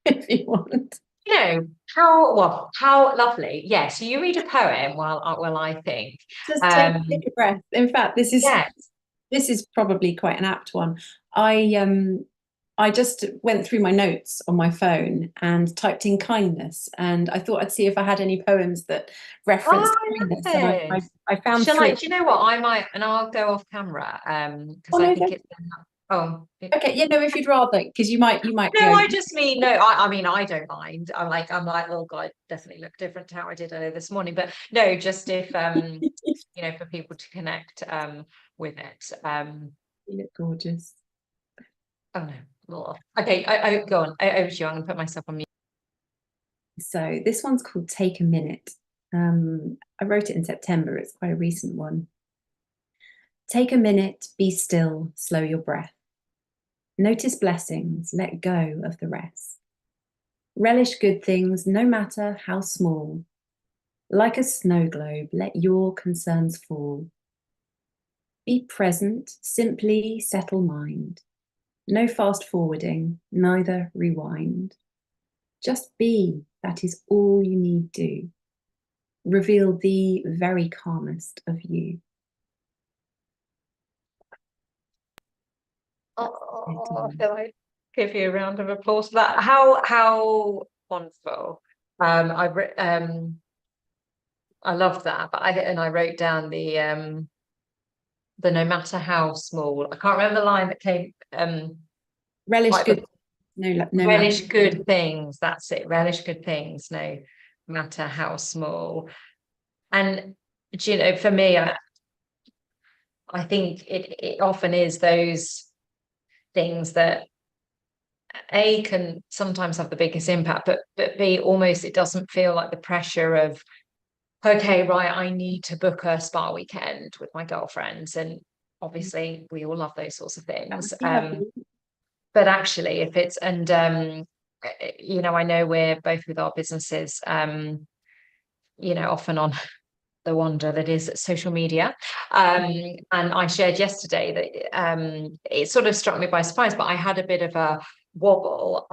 if you want. you know, how lovely. Yeah, so you read a poem while I think. Just take a breath. In fact, this is probably quite an apt one. I just went through my notes on my phone and typed in kindness, and I thought I'd see if I had any poems that referenced kindness. And I found Shall three. I, do you know what, I might, and I'll go off camera because Oh, I no, think it's okay, yeah, no, if you'd rather, because you might no, go. I just mean, no, I mean, I don't mind. I'm like, oh God, definitely look different to how I did earlier this morning. But no, just if you know, for people to connect with it. You look gorgeous. Oh no. Okay, I go on. Over to you. I'm gonna put myself on mute. So this one's called Take a Minute. I wrote it in September. It's quite a recent one. Take a minute, be still, slow your breath. Notice blessings, let go of the rest. Relish good things, no matter how small. Like a snow globe, let your concerns fall. Be present, simply settle mind. No fast forwarding, neither rewind. Just be, that is all you need do. Reveal the very calmest of you. Oh, I feel like give you a round of applause for that. How wonderful. I love that, but I wrote down the no matter how small. I can't remember the line that came Relish right good. No relish matter. good things. That's it. Relish good things, no matter how small. And do you know, for me, I think it often is those things that A, can sometimes have the biggest impact, but B, almost it doesn't feel like the pressure of, okay, right, I need to book a spa weekend with my girlfriends. And obviously we all love those sorts of things. But actually, if it's, and you know, I know we're both with our businesses, you know, often on the wonder that is social media. And I shared yesterday that it sort of struck me by surprise, but I had a bit of a wobble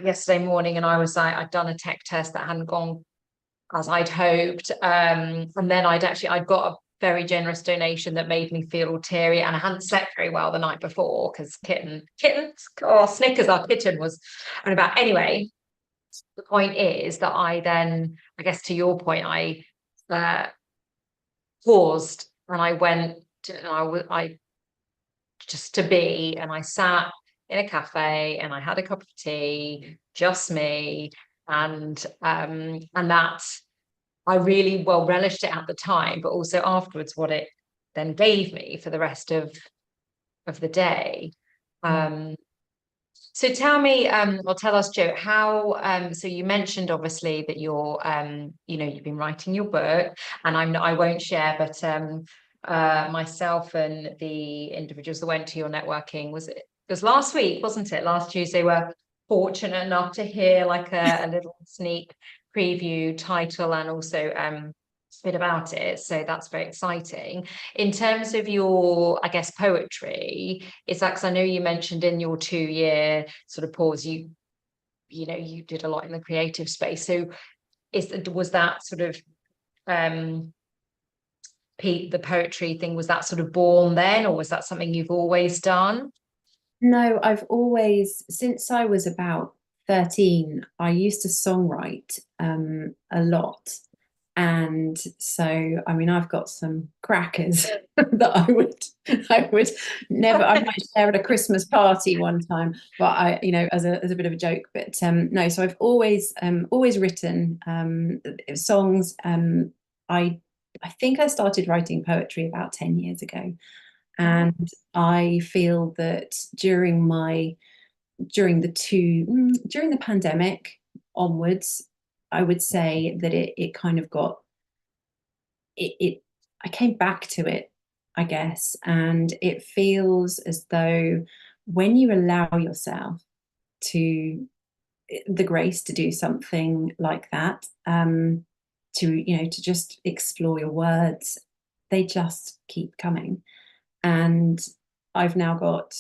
yesterday morning, and I was like, I'd done a tech test that hadn't gone as I'd hoped. And then I'd got a very generous donation that made me feel all teary, and I hadn't slept very well the night before because kittens or Snickers, our kitten, was and about. Anyway, the point is that I then, I guess to your point, I paused and I went to, I just to be, and I sat in a cafe and I had a cup of tea, just me, and that I really well relished it at the time, but also afterwards what it then gave me for the rest of the day. So tell me, or tell us, Jo, how, so you mentioned obviously that you're, you know, you've been writing your book, and I won't share, but myself and the individuals that went to your networking, it was last week, wasn't it? Last Tuesday, were fortunate enough to hear like a little sneak preview title and also a bit about it, so that's very exciting. In terms of your, I guess, poetry, is that, because I know you mentioned in your 2-year sort of pause, you know, you did a lot in the creative space, so was that sort of Pete, the poetry thing, was that sort of born then, or was that something you've always done? No, I've always, since I was about 13, I used to songwrite a lot. And so, I mean, I've got some crackers that I would never, I might share at a Christmas party one time, but I, you know, as a bit of a joke, but no, so I've always written songs. I think I started writing poetry about 10 years ago. And I feel that during the pandemic onwards, I would say that it kind of got it I came back to it, I guess, and it feels as though when you allow yourself to the grace to do something like that, to just explore your words, they just keep coming. And I've now got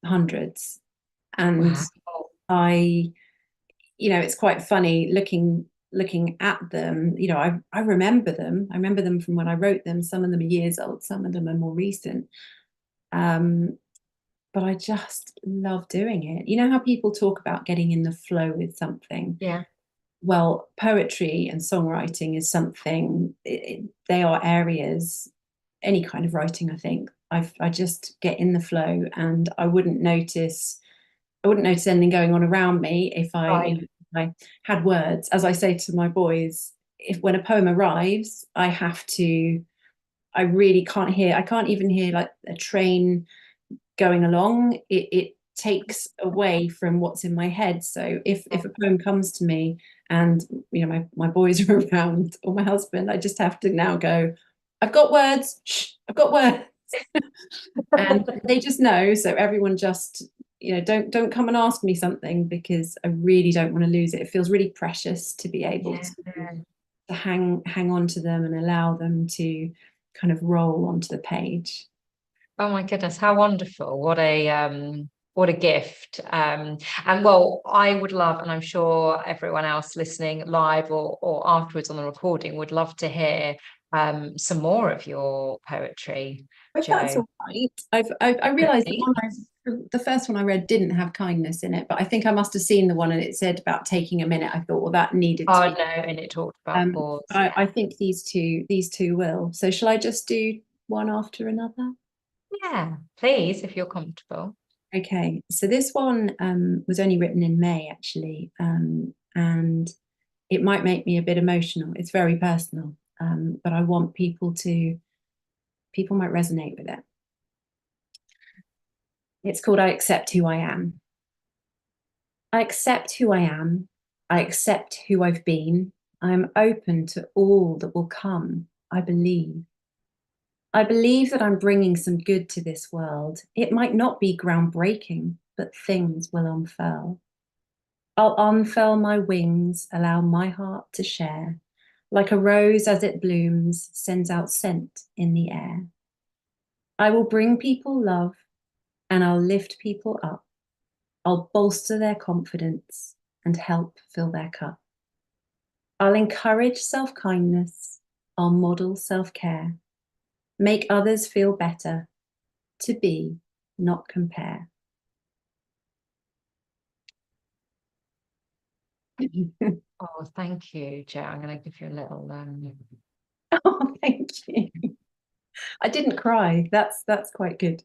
hundreds, and Wow. it's quite funny looking at them. I remember them. I remember them from when I wrote them. Some of them are years old, some of them are more recent. But I just love doing it. You know how people talk about getting in the flow with something? Yeah. Well, poetry and songwriting is something, they are areas, any kind of writing, I think. I just get in the flow, and I wouldn't notice anything going on around me if Right. if I had words. As I say to my boys, when a poem arrives, I really can't hear, I can't even hear like a train going along. It takes away from what's in my head. So if a poem comes to me and my boys are around, or my husband, I just have to now go, I've got words, shh, I've got words. And they just know. So everyone just, don't come and ask me something, because I really don't want to lose it. It feels really precious to be able to hang on to them and allow them to kind of roll onto the page. Oh my goodness, how wonderful. What a gift. And well, I would love, and I'm sure everyone else listening live or afterwards on the recording would love to hear some more of your poetry, If that's Jo. all right. I realised Okay. the first one I read didn't have kindness in it, but I think I must have seen the one and it said about taking a minute. I thought, well, that needed to Oh be. no, and it talked about pause. I think these two will. So shall I just do one after another? Yeah, please, if you're comfortable. Okay, so this one was only written in May, actually, and it might make me a bit emotional. It's very personal, but I want people might resonate with it. It's called I Accept Who I Am. I accept who I am. I accept who I've been. I am open to all that will come. I believe. I believe that I'm bringing some good to this world. It might not be groundbreaking, but things will unfurl. I'll unfurl my wings, allow my heart to share. Like a rose as it blooms, sends out scent in the air. I will bring people love, and I'll lift people up. I'll bolster their confidence and help fill their cup. I'll encourage self-kindness. I'll model self-care. Make others feel better. To be, not compare. Oh, thank you, Jo. I'm going to give you a little Oh, thank you. I didn't cry. That's quite good.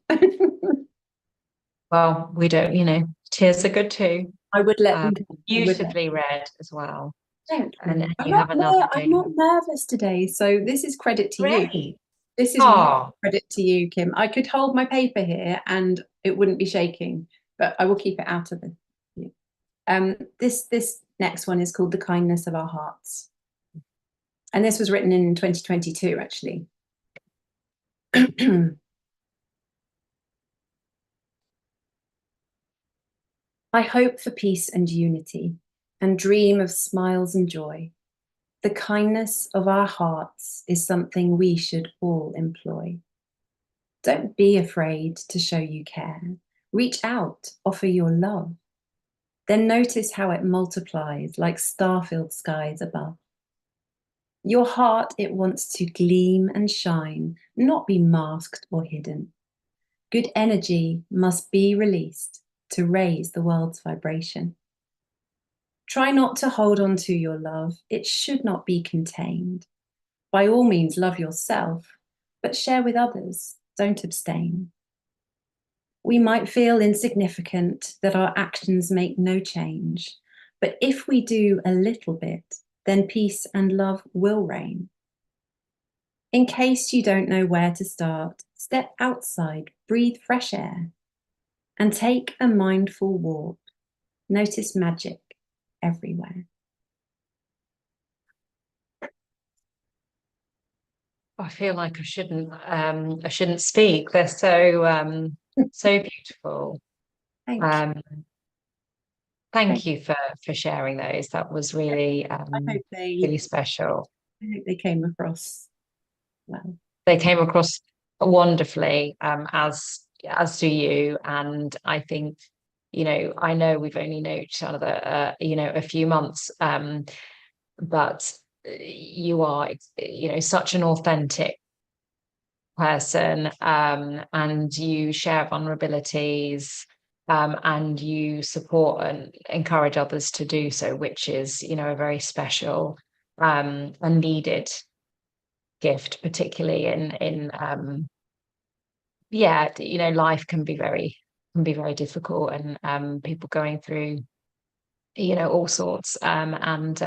well, we don't, tears are good too. I would let them. Beautifully read as well. Thank you. And you have another I'm not nervous today, so this is credit to you. Great. This is Oh, credit to you, Kim. I could hold my paper here and it wouldn't be shaking, but I will keep it out of it. This next one is called The Kindness of Our Hearts. And this was written in 2022, actually. I hope for peace and unity, and dream of smiles and joy. The kindness of our hearts is something we should all employ. Don't be afraid to show you care. Reach out, offer your love. Then notice how it multiplies like star-filled skies above. Your heart, it wants to gleam and shine, not be masked or hidden. Good energy must be released to raise the world's vibration. Try not to hold on to your love. It should not be contained. By all means, love yourself, but share with others. Don't abstain. We might feel insignificant, that our actions make no change. But if we do a little bit, then peace and love will reign. In case you don't know where to start, step outside, breathe fresh air, and take a mindful walk. Notice magic everywhere. I feel like I shouldn't speak. They're so so beautiful. Thank you. Thank you for sharing those. That was really I hope really special. they came across well. They came across wonderfully, as do you. And I think, I know we've only known each other, a few months, but you are, such an authentic person, and you share vulnerabilities, and you support and encourage others to do so, which is, a very special, and needed gift, particularly in life can be very difficult, and people going through all sorts, and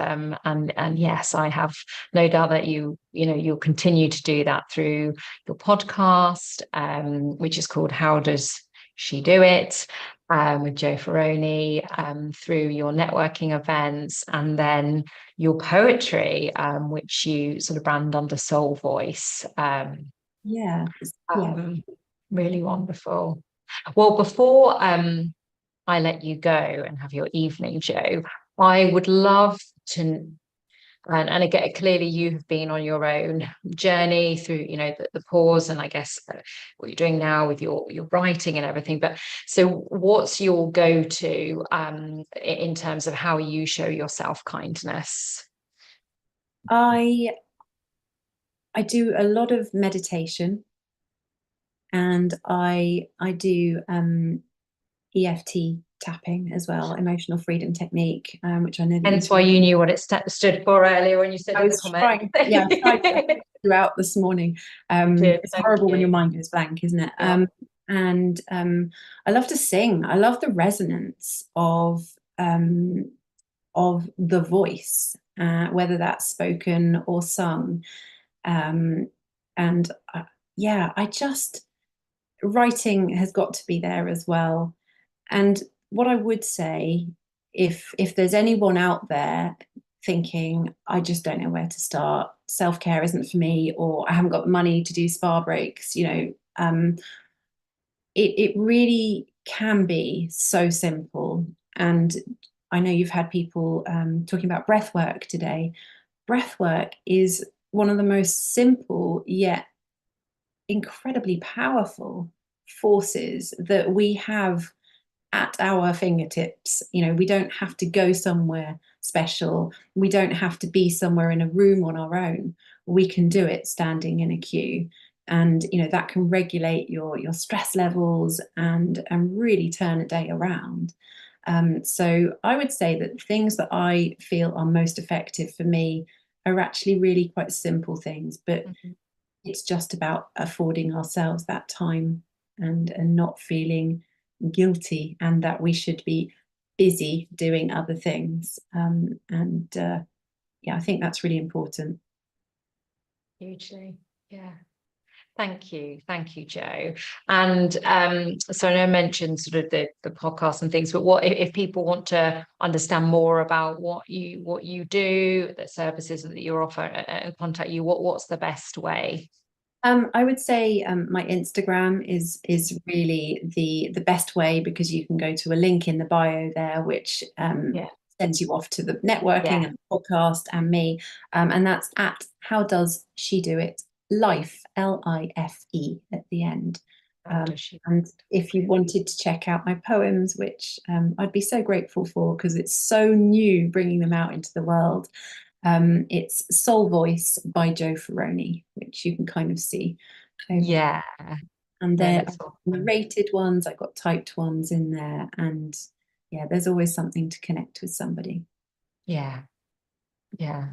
yes, I have no doubt that you'll continue to do that through your podcast, which is called How Does She Do It, with Jo Faroni, through your networking events, and then your poetry, which you sort of brand under Soul Voice. Yeah. Really wonderful. Well, before I let you go and have your evening, Jo, I would love to, and again, clearly you have been on your own journey through, the pause, and I guess what you're doing now with your writing and everything. But so what's your go-to in terms of how you show your self-kindness? I do a lot of meditation, and I do EFT tapping as well, emotional freedom technique, which I know that Hence why you knew what it stood for earlier when you said in the comment. I tried throughout this morning. It's horrible when your mind goes blank, isn't it? Yeah. And I love to sing. I love the resonance of the voice, whether that's spoken or sung. I just, writing has got to be there as well. And what I would say, if there's anyone out there thinking, I just don't know where to start, self-care isn't for me, or I haven't got money to do spa breaks, it really can be so simple. And I know you've had people talking about breath work today. Breath work is one of the most simple yet incredibly powerful forces that we have at our fingertips. We don't have to go somewhere special. We don't have to be somewhere in a room on our own. We can do it standing in a queue. And that can regulate your stress levels and really turn a day around. So I would say that things that I feel are most effective for me are actually really quite simple things, but it's just about affording ourselves that time and not feeling guilty, and that we should be busy doing other things. I think that's really important. Hugely, yeah. Thank you, Jo. And so I know I mentioned sort of the podcast and things, but what if people want to understand more about what you do, the services that you offer, and contact you? What's the best way? I would say my Instagram is really the best way, because you can go to a link in the bio there, which sends you off to the networking and the podcast and me. And that's at How Does She Do It? Life, L-I-F-E at the end. And if you wanted to check out my poems, which I'd be so grateful for, because it's so new bringing them out into the world, It's Soul Voice by Joe Ferroni, which you can kind of see. Yeah. And No, there that's are awesome. rated ones, I've got typed ones in there, and yeah, there's always something to connect with somebody. Yeah. Yeah.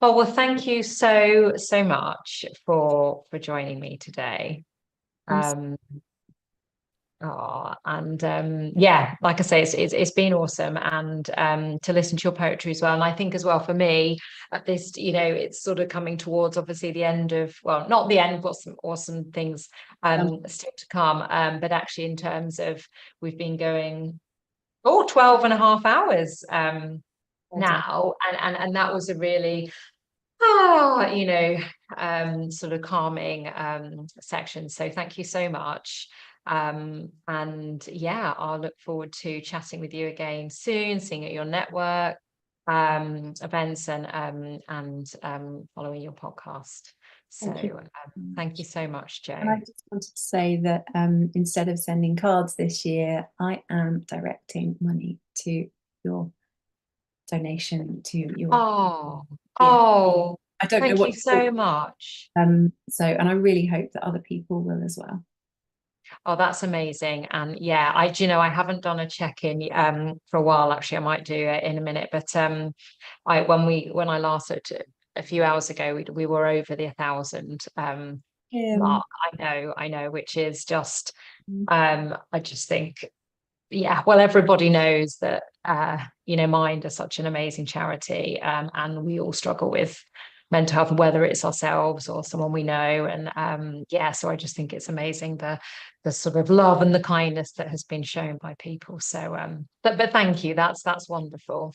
Oh, well, thank you so much for joining me today. I'm Yeah, like I say, it's been awesome, and to listen to your poetry as well. And I think as well for me at this, it's sort of coming towards obviously the end of, well, not the end, but some awesome things still to come. But actually in terms of, we've been going 12 and a half hours now, and that was a really sort of calming section. So thank you so much. And yeah, I'll look forward to chatting with you again soon, seeing at your network events, and following your podcast. So thank you so much, Joe. And I just wanted to say that instead of sending cards this year, I am directing money to your donation to your. I don't know Thank what you so much. and I really hope that other people will as well. Oh, that's amazing. And yeah, I haven't done a check-in for a while. Actually, I might do it in a minute. But when I last looked a few hours ago, we were over the 1,000 mark. I know, which is just I just think, yeah, well, everybody knows that Mind is such an amazing charity, and we all struggle with mental health, whether it's ourselves or someone we know. And so I just think it's amazing the sort of love and the kindness that has been shown by people. So but thank you. That's wonderful.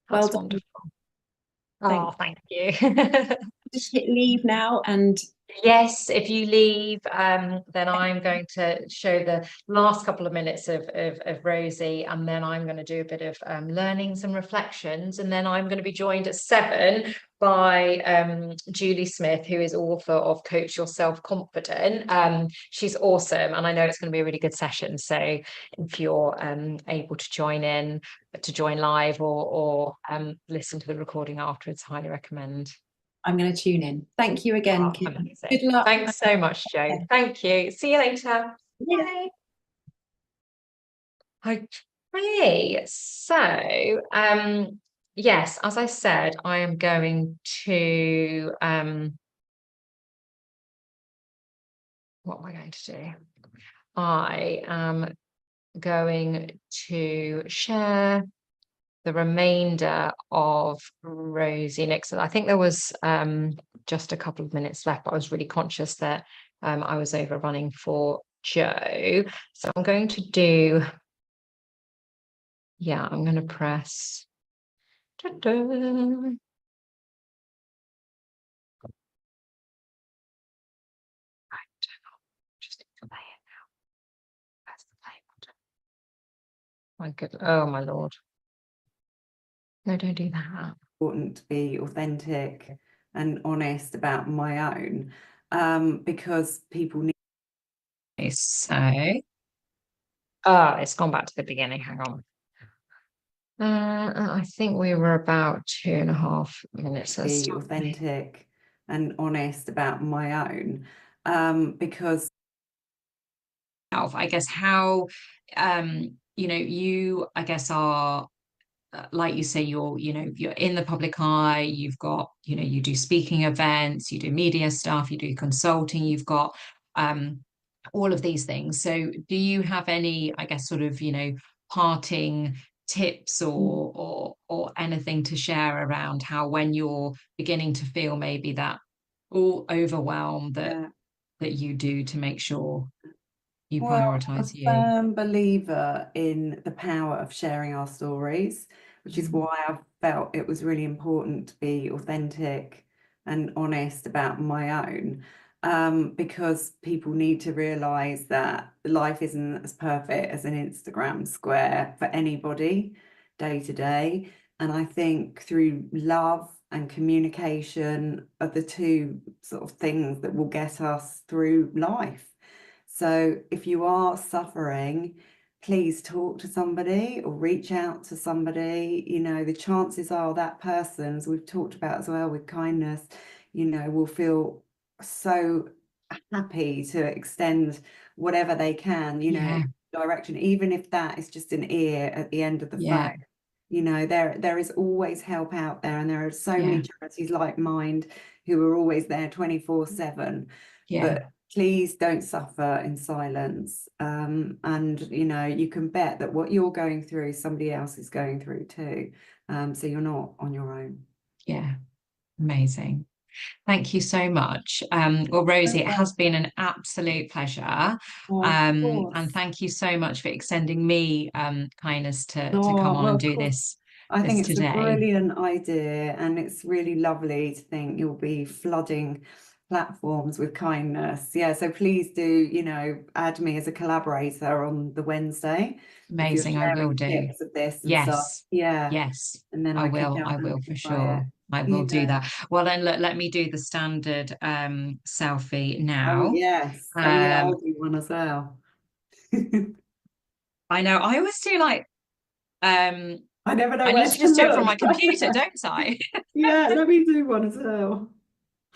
That's wonderful. Oh, thank you. Just hit leave now, and yes, if you leave, then I'm going to show the last couple of minutes of Rosie, and then I'm going to do a bit of learnings and reflections, and then I'm going to be joined at 7 by Julie Smith, who is author of Coach Yourself Confident. She's awesome, and I know it's going to be a really good session. So if you're able to join live or listen to the recording afterwards, highly recommend. I'm going to tune in. Thank you again, Kim. Good luck. Thanks so much, Joe. Thank you. See you later. Bye. Okay, so yes, as I said, I am going to what am I going to do? I am going to share the remainder of Rosie Nixon. I think there was just a couple of minutes left, but I was really conscious that I was overrunning for Joe. So I'm going to do, I'm going to press. Ta-da. Just play it now. Press the play button. My good, oh my Lord. No, don't do that. Important to be authentic and honest about my own, because people need. So, it's gone back to the beginning. Hang on. I think we were about 2.5 minutes. Be authentic and honest about my own, because I guess how you I guess are like you say, you're in the public eye, you've got you do speaking events, you do media stuff, you do consulting, you've got all of these things. So do you have any, I guess, sort of parting tips or anything to share around how, when you're beginning to feel maybe that all overwhelmed, that you do to make sure you prioritize you? I'm a firm believer in the power of sharing our stories, which is why I felt it was really important to be authentic and honest about my own, because people need to realize that life isn't as perfect as an Instagram square for anybody day to day. And I think through love and communication are the two sort of things that will get us through life. So if you are suffering, please talk to somebody or reach out to somebody. You know, the chances are that person, as we've talked about as well with kindness, you know, will feel so happy to extend whatever they can, you know, Yeah. direction, even if that is just an ear at the end of the Yeah. phone. You know, there is always help out there, and there are so many charities like Mind who are always there 24/7. Yeah. But please don't suffer in silence. And you know, you can bet that what you're going through, somebody else is going through too. So you're not on your own. Yeah. Amazing. Thank you so much. Well, Rosie, it has been an absolute pleasure. And thank you so much for extending me kindness to come on well, and of do course. this. I think it's today. a brilliant idea, and it's really lovely to think you'll be flooding platforms with kindness. Yeah, so please do, you know, add me as a collaborator on the Wednesday. Amazing, I will do. Tips of this and Yes. stuff. Yeah. Yes. And then I can will. go I and will for amplify sure. it. I will do Yeah. that. Well, then let me do the standard selfie Oh now. yes. Oh yeah, I'll do one as well. I know. I always do like I never know I where need to just do it from my look. computer, don't I? Yeah, let me do one as well.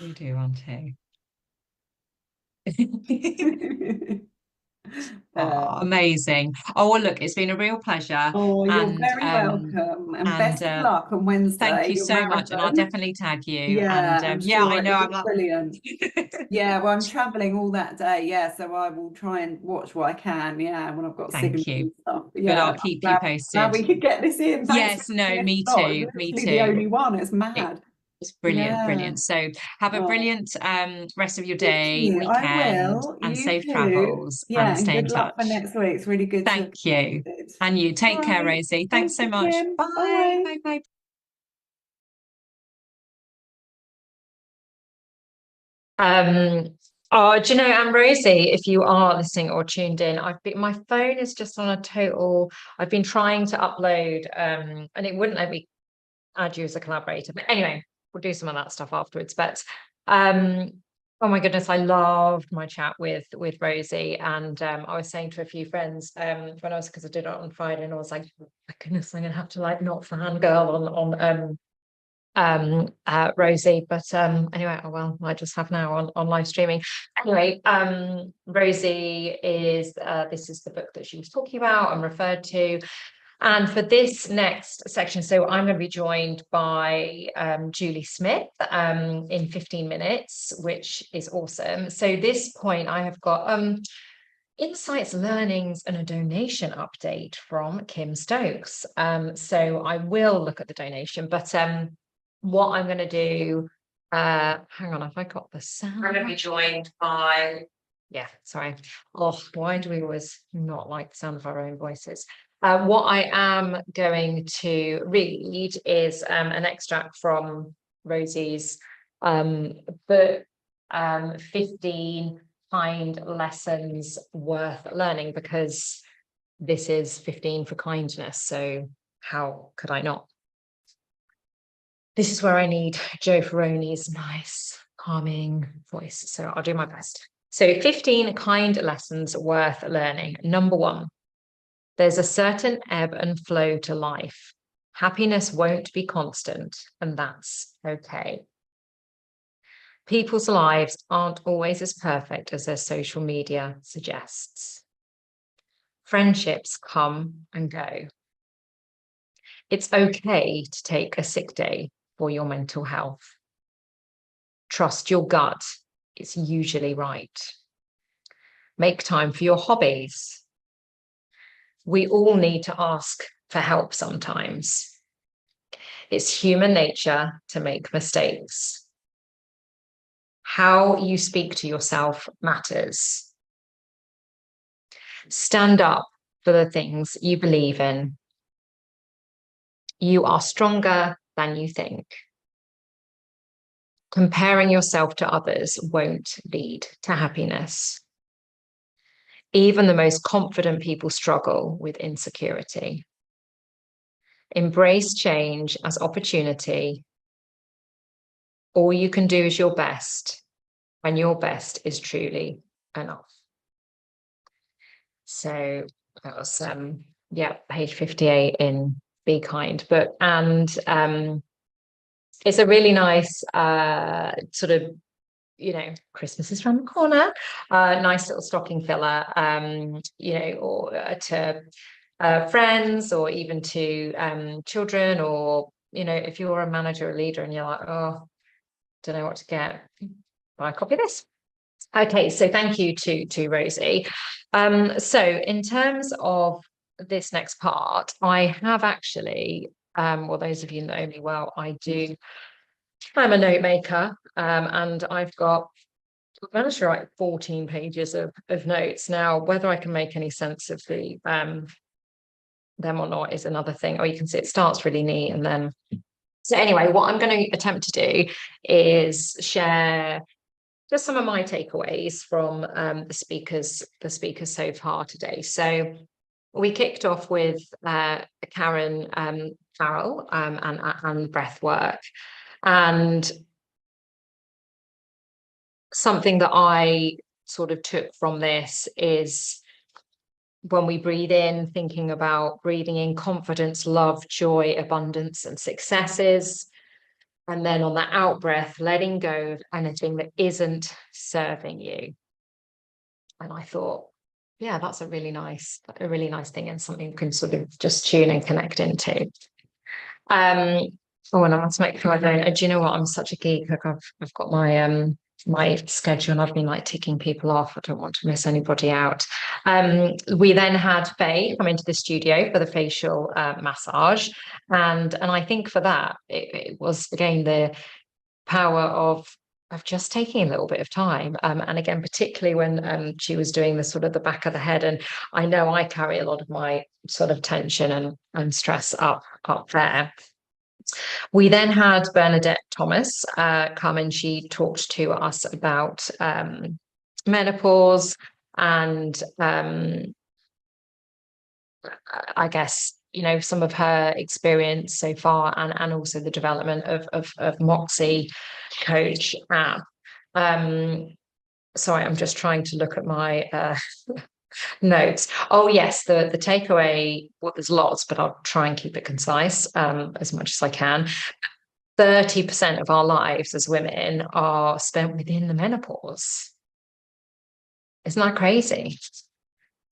You do one too. Oh, amazing. Oh, well, look, it's been a real pleasure. Oh, you're And very welcome, and best of luck on Wednesday. thank you your so much. And I'll marathon. definitely tag you. Yeah, And I'm yeah, sure I know it'll I'm be not brilliant. Yeah, well, I'm traveling all that day. Yeah, so I will try and watch what I can. Yeah, when I've got Thank signals you. and stuff. But Yeah, I'll keep you glad posted. we could get this in. Thanks Yes, for no, the me slot. too. It's Me literally the too. only one. It's mad. It's brilliant, Yeah. brilliant. So have a Oh. brilliant rest of your Thank day, you. I weekend, will. and You safe too. travels. Yeah, And stay in good luck for touch. next week. It's really good to have Thank you. connected. And you take care, Bye. Rosie. Thanks so much. Kim. Bye. Bye. Bye. Bye. Do you know, Rosie, if you are listening or tuned in, my phone is just on a total. I've been trying to upload, and it wouldn't let me add you as a collaborator. But anyway, we'll do some of that stuff afterwards. But oh my goodness, I loved my chat with Rosie, and I was saying to a few friends when I was, because I did it on Friday, and I was like, oh my goodness, I'm gonna have to like not fangirl on Rosie, but anyway, oh well, I just have now on live streaming. Anyway, Rosie is this is the book that she was talking about and referred to. And for this next section, so I'm going to be joined by Julie Smith in 15 minutes, which is awesome. So this point I have got insights, learnings, and a donation update from Kim Stokes. So I will look at the donation, but what I'm going to do, hang on, have I got the sound? I'm going to be joined by, yeah, sorry. Oh, why do we always not like the sound of our own voices? What I am going to read is an extract from Rosie's book, 15 kind lessons worth learning, because this is 15 for kindness. So how could I not? This is where I need Joe Ferroni's nice, calming voice. So I'll do my best. So 15 kind lessons worth learning. Number 1, there's a certain ebb and flow to life. Happiness won't be constant, and that's okay. People's lives aren't always as perfect as their social media suggests. Friendships come and go. It's okay to take a sick day for your mental health. Trust your gut, it's usually right. Make time for your hobbies. We all need to ask for help sometimes. It's human nature to make mistakes. How you speak to yourself matters. Stand up for the things you believe in. You are stronger than you think. Comparing yourself to others won't lead to happiness. Even the most confident people struggle with insecurity. Embrace change as opportunity. All you can do is your best, and your best is truly enough. So that was yeah, page 58 in Be Kind book. And it's a really nice sort of, you know, Christmas is around the corner, nice little stocking filler, you know, or to friends, or even to children, or, you know, if you're a manager or leader and you're like, oh, don't know what to get, buy a copy of this. Okay, so thank you to Rosie. So in terms of this next part, I have actually, well, those of you that know me well, I'm a note maker, and I've managed to write 14 pages of notes. Now, whether I can make any sense of them or not is another thing. Or you can see it starts really neat, and then, so anyway, what I'm going to attempt to do is share just some of my takeaways from the speakers so far today. So we kicked off with Karen Farrell and breath work, and something that I sort of took from this is, when we breathe in, thinking about breathing in confidence, love, joy, abundance, and successes. And then on that out breath, letting go of anything that isn't serving you. And I thought, yeah, that's a really nice thing, and something you can sort of just tune and connect into. Oh, and I must make sure I don't. Do you know what? I'm such a geek. Like I've got my schedule, and I've been like ticking people off. I don't want to miss anybody out. We then had Faye come into the studio for the facial massage, and I think for that it was again the power of just taking a little bit of time, and again, particularly when she was doing the sort of the back of the head, and I know I carry a lot of my sort of tension and stress up there. We then had Bernadette Thomas come, and she talked to us about menopause, and I guess, you know, some of her experience so far, and also the development of Moxie Coach app. Sorry, I'm just trying to look at my notes. Oh yes, the takeaway, well, there's lots, but I'll try and keep it concise as much as I can. 30% of our lives as women are spent within the menopause. Isn't that crazy?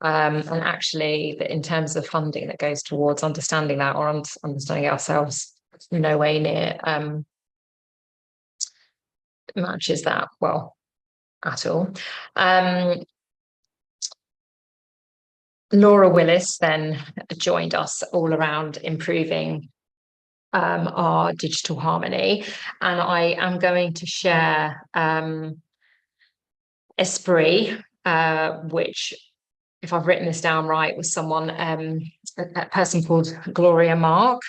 And actually, in terms of funding that goes towards understanding that, or understanding ourselves, no way near matches that well at all. Laura Willis then joined us all around improving our digital harmony, and I am going to share Esprit, which, if I've written this down right, was someone, a person called Gloria Mark.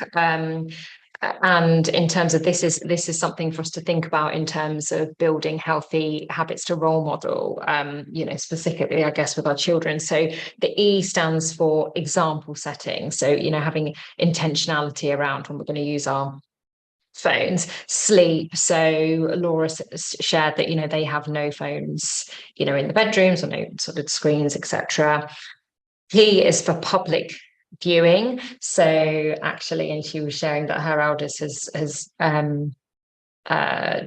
And in terms of this is something for us to think about in terms of building healthy habits to role model, you know, specifically, I guess, with our children. So the E stands for example setting. So, you know, having intentionality around when we're going to use our phones. Sleep. So Laura shared that, you know, they have no phones, you know, in the bedrooms, or no sort of screens, etc. P is for public viewing. So actually, and she was sharing that her eldest has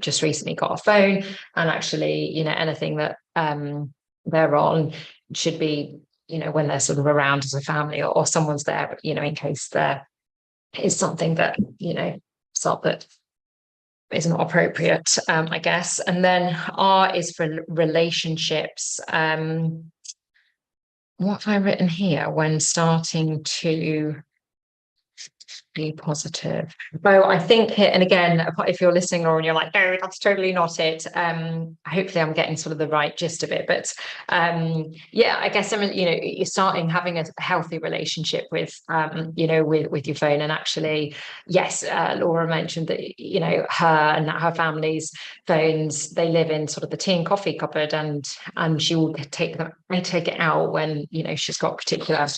just recently got a phone, and actually, you know, anything that they're on should be, you know, when they're sort of around as a family, or someone's there, you know, in case there is something that, you know, that is not appropriate, I guess. And then R is for relationships. What have I written here? When starting to be positive. Well, I think, and again, if you're listening, or you're like, no, that's totally not it. Hopefully I'm getting sort of the right gist of it. But yeah, I guess, I mean, you know, you're starting having a healthy relationship with, you know, with your phone. And actually, yes, Laura mentioned that, you know, her and her family's phones, they live in sort of the tea and coffee cupboard, and she will take it out when, you know, she's got a particular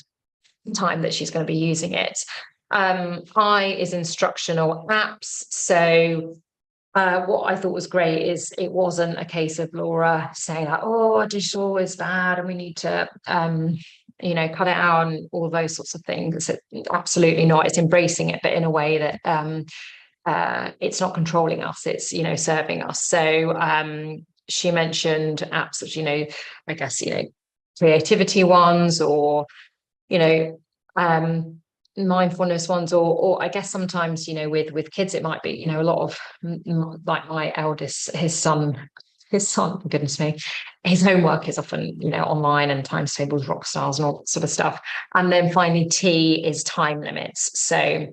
time that she's going to be using it. I is instructional apps. So what I thought was great is it wasn't a case of Laura saying like, oh, digital is bad and we need to you know, cut it out and all those sorts of things. Absolutely not. It's embracing it, but in a way that it's not controlling us, it's, you know, serving us. So she mentioned apps that, you know, I guess, you know, creativity ones, or, you know, mindfulness ones, or I guess sometimes, you know, with kids it might be, you know, a lot of, like my eldest, his son, for goodness me, his homework is often, you know, online, and times tables, rock stars, and all that sort of stuff. And then finally, T is time limits. So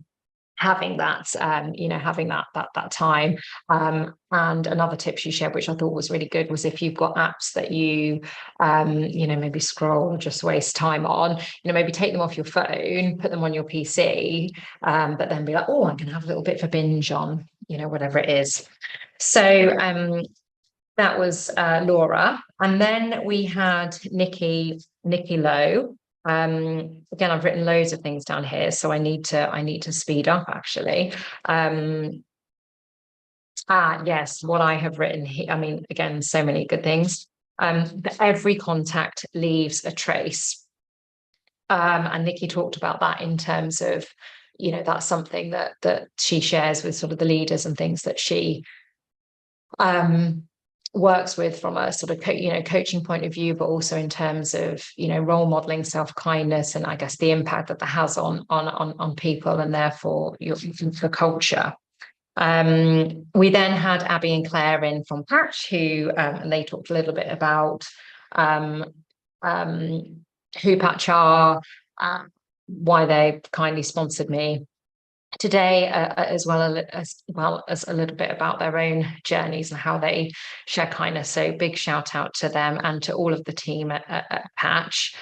having that, you know, having that time. And another tip she shared, which I thought was really good, was if you've got apps that you, you know, maybe scroll or just waste time on, you know, maybe take them off your phone, put them on your PC, but then be like, oh, I'm going to have a little bit of a binge on, you know, whatever it is. So that was Laura. And then we had Nikki Lowe. Again, I've written loads of things down here, so I need to speed up actually. Yes, what I have written here, I mean, again, so many good things. But every contact leaves a trace. And Nikki talked about that in terms of, you know, that's something that she shares with sort of the leaders and things that she works with from a sort of you know, coaching point of view, but also in terms of, you know, role modeling self-kindness, and I guess the impact that has on people, and therefore the culture. We then had Abby and Claire in from Patch, who and they talked a little bit about who Patch are, why they kindly sponsored me today, as well as a little bit about their own journeys and how they share kindness. So big shout out to them and to all of the team at Patch.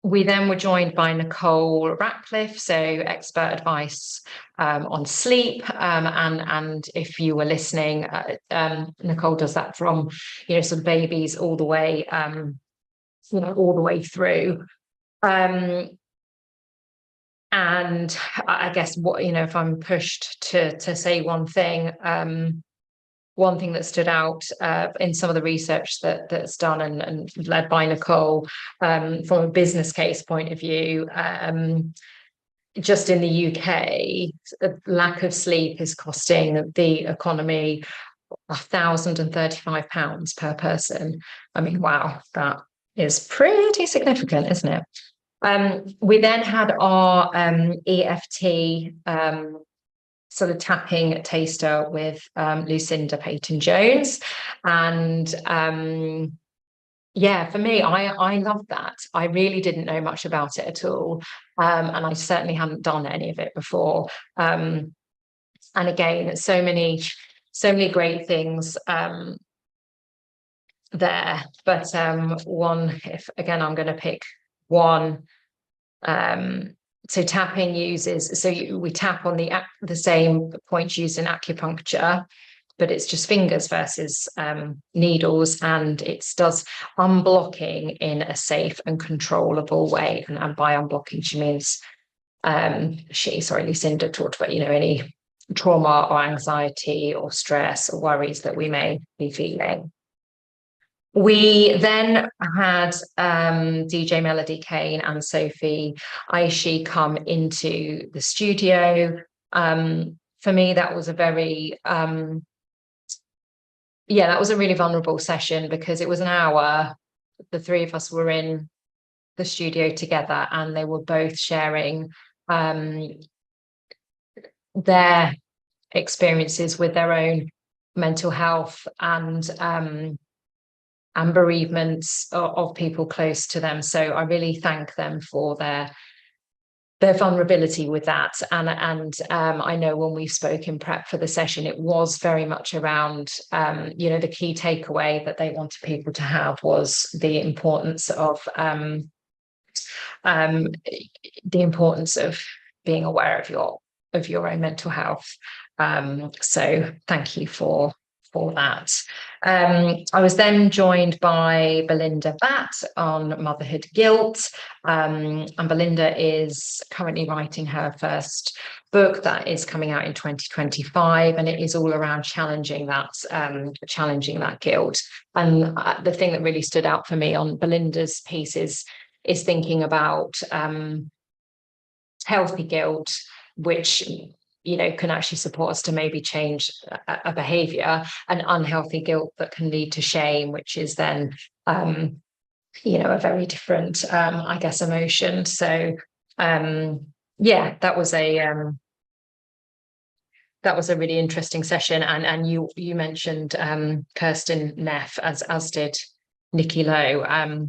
We then were joined by Nicole Ratcliffe, so expert advice on sleep. And if you were listening, Nicole does that from, you know, sort of babies all the way, you know, all the way through. And I guess, what, you know, if I'm pushed to say one thing that stood out in some of the research that's done and led by Nicole, from a business case point of view, just in the UK, lack of sleep is costing the economy £1,035 per person. I mean, wow, that is pretty significant, isn't it? We then had our EFT sort of tapping taster with Lucinda Peyton-Jones, and yeah, for me, I loved that. I really didn't know much about it at all, and I certainly hadn't done any of it before. And again, so many great things there, but one, if again I'm going to pick one. So tapping uses, we tap on the same points used in acupuncture, but it's just fingers versus needles, and it does unblocking in a safe and controllable way. And by unblocking, she means Lucinda talked about, you know, any trauma or anxiety or stress or worries that we may be feeling. We then had DJ Melody Kane and Sophie Aishi come into the studio. For me, that was a very, that was a really vulnerable session, because it was an hour. The three of us were in the studio together, and they were both sharing their experiences with their own mental health and bereavements of people close to them. So I really thank them for their vulnerability with that. And I know when we spoke in prep for the session, it was very much around, you know, the key takeaway that they wanted people to have was the importance of being aware of your own mental health. So thank you for that. I was then joined by Belinda Batt on motherhood guilt, and Belinda is currently writing her first book that is coming out in 2025, and it is all around challenging that guilt. And the thing that really stood out for me on Belinda's piece is is thinking about healthy guilt, which can actually support us to maybe change a behavior, and unhealthy guilt that can lead to shame, which is then a very different I guess emotion. So yeah, that was a really interesting session. And you mentioned Kirsten Neff, as did Nikki Lowe.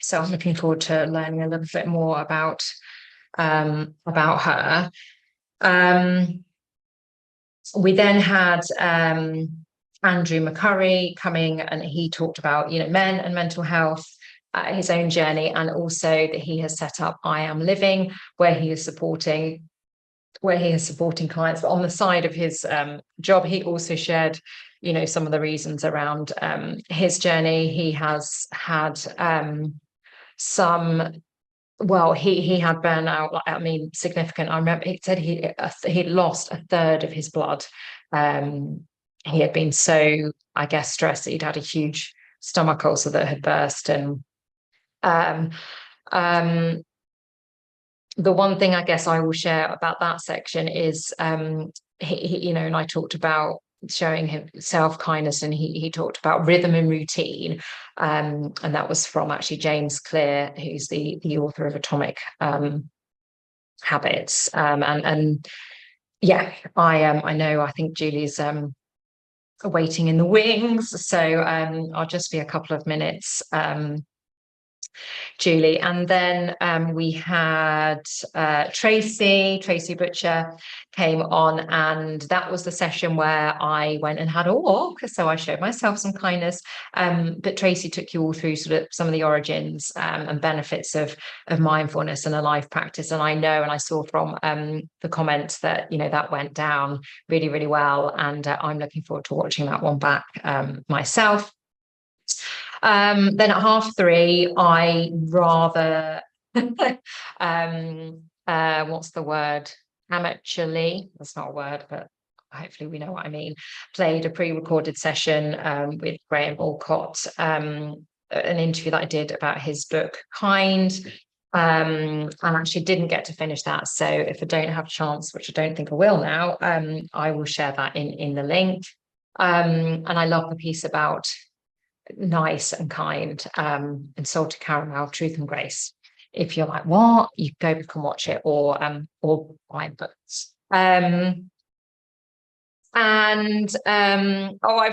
So I'm looking forward to learning a little bit more about her. We then had Andrew McCurry coming, and he talked about men and mental health, his own journey, and also that he has set up I Am Living, where he is supporting clients. But on the side of his job, he also shared some of the reasons around his journey. He has had he had burnout, significant. I remember he said he'd lost a third of his blood. He had been so, I guess, stressed that he'd had a huge stomach ulcer that had burst. And the one thing I guess I will share about that section is he and I talked about showing him self-kindness, and he talked about rhythm and routine, and that was from actually James Clear, who's the author of Atomic Habits. And yeah, I think Julie's waiting in the wings, so I'll just be a couple of minutes, Julie. And then we had Tracy Butcher came on, and that was the session where I went and had a walk, so I showed myself some kindness. But Tracy took you all through sort of some of the origins and benefits of mindfulness and a life practice. And I know, and I saw from the comments that that went down really, really well, and I'm looking forward to watching that one back myself. Then at 3:30, I rather what's the word? Amateurly, that's not a word, but hopefully we know what I mean. Played a pre-recorded session with Graham Alcott, an interview that I did about his book Kind, and actually didn't get to finish that. So if I don't have a chance, which I don't think I will now, I will share that in the link. And I love the piece about nice and kind, and Salted Caramel, Truth and Grace. If you're like, what, you go back and watch it, or buy books. I've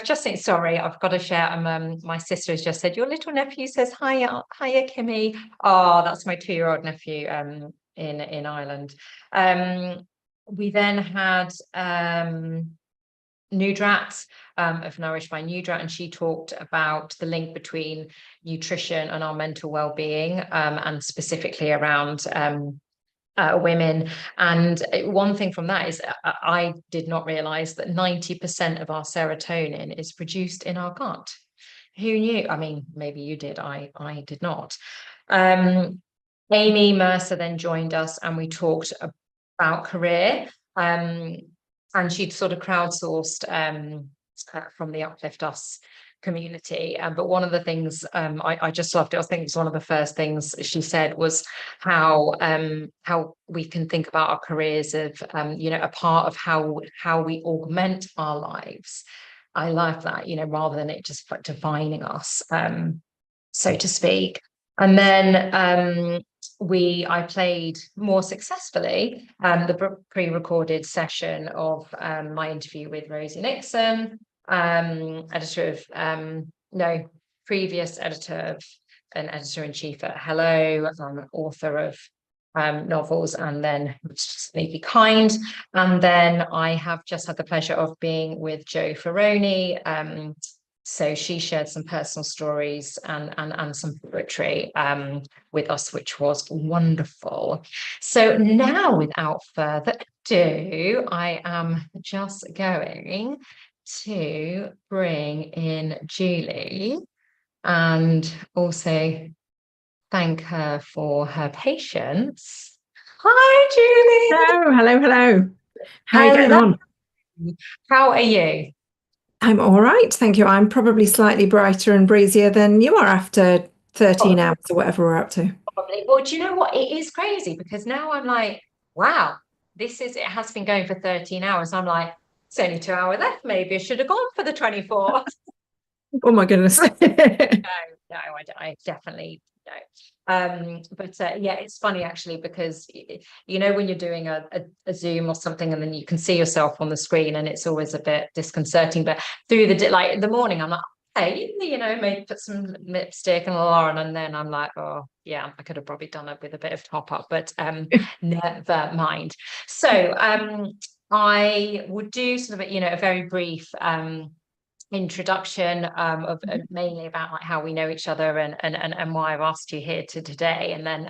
just seen, sorry, I've got to share. My sister has just said, your little nephew says hiya, Kimmy. Oh, that's my 2-year-old nephew in Ireland. We then had Nudrat of Nourished by Nudrat, and she talked about the link between nutrition and our mental well-being, and specifically around women. And one thing from that is I did not realize that 90% of our serotonin is produced in our gut. Who knew? I mean, maybe you did. I did not. Amy Mercer then joined us, and we talked about career, and she'd sort of crowdsourced from the Uplift Us community. But one of the things I just loved it. I think it was one of the first things she said was how we can think about our careers of a part of how we augment our lives. I love that, rather than it just like defining us, so to speak. And then I played more successfous the pre-recorded session of my interview with Rosie Nixon, previous editor and editor-in-chief at Hello, author of novels, and then Sneaky Kind. And then I have just had the pleasure of being with Jo Faroni. So she shared some personal stories and some poetry with us, which was wonderful. So now, without further ado, I am just going to bring in Julie and also thank her for her patience. Hi, Julie. Hello. How are you getting on? How are you? I'm all right, thank you. I'm probably slightly brighter and breezier than you are after 13 hours or whatever we're up to. Probably. Well, do you know what? It is crazy because now I'm like, wow, it has been going for 13 hours. I'm like, it's only 2 hours left. Maybe I should have gone for the 24. Oh my goodness. No, I definitely don't. But yeah, it's funny actually because when you're doing a Zoom or something, and then you can see yourself on the screen, and it's always a bit disconcerting. But through the morning, I'm like, hey, maybe put some lipstick and on, and then I'm like, oh yeah, I could have probably done it with a bit of top up, but never mind. So I would do sort of a very brief introduction of mainly about like how we know each other and why I've asked you here today, and then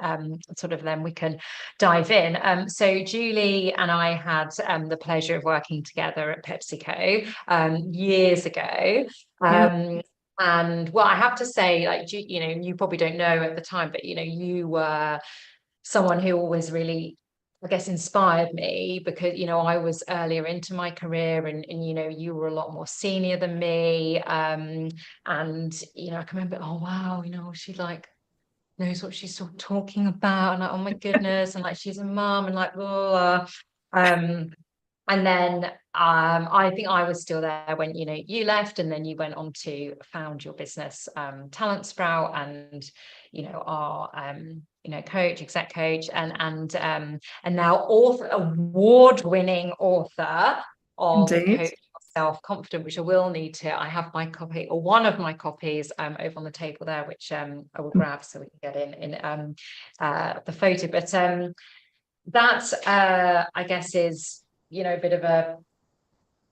then we can dive in. So Julie and I had the pleasure of working together at PepsiCo years ago. And well, I have to say, like, you probably don't know at the time, but you were someone who always really, I guess, inspired me because I was earlier into my career, and you were a lot more senior than me, and I can remember, oh wow, she like knows what she's talking about, and like, oh my goodness, and like she's a mum, and like blah, and then I think I was still there when you left, and then you went on to found your business, Talent Sprout, and our coach, exec coach, and now award-winning author of Indeed. Coach Yourself Confident, which I have my copy, or one of my copies, over on the table there, which I will grab so we can get in the photo. But that I guess is a bit of a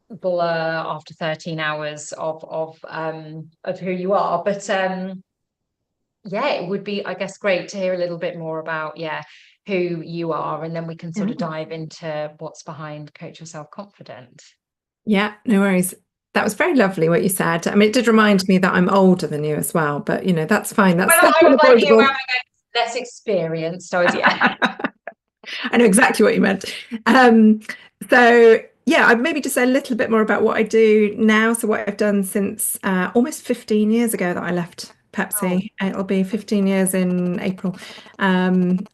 blur after 13 hours of who you are, but yeah, it would be, I guess, great to hear a little bit more about who you are, and then we can sort of dive into what's behind Coach Yourself Confident. Yeah, no worries. That was very lovely what you said. I mean, it did remind me that I'm older than you as well, but that's fine. That's I was like, you unavoidable. were less experienced. I was, I know exactly what you meant. So yeah, I'd maybe just say a little bit more about what I do now. So what I've done since almost 15 years ago that I left Pepsi. It'll be 15 years in April. Set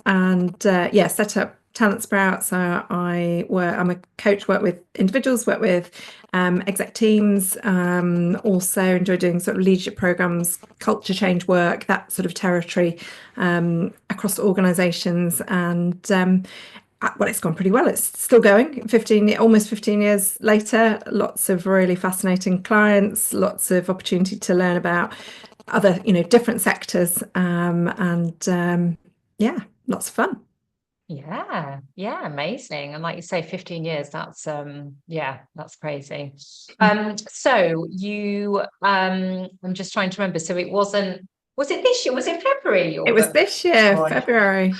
up Talent Sprout. So I'm a coach, work with individuals, work with exec teams, also enjoy doing sort of leadership programs, culture change work, that sort of territory, across organizations. And well, it's gone pretty well. It's still going almost 15 years later. Lots of really fascinating clients, lots of opportunity to learn about other different sectors, lots of fun. Yeah, amazing. And like you say, 15 years, that's that's crazy. So you I'm just trying to remember, so was it this year, was it February? It was this year, Oh, February.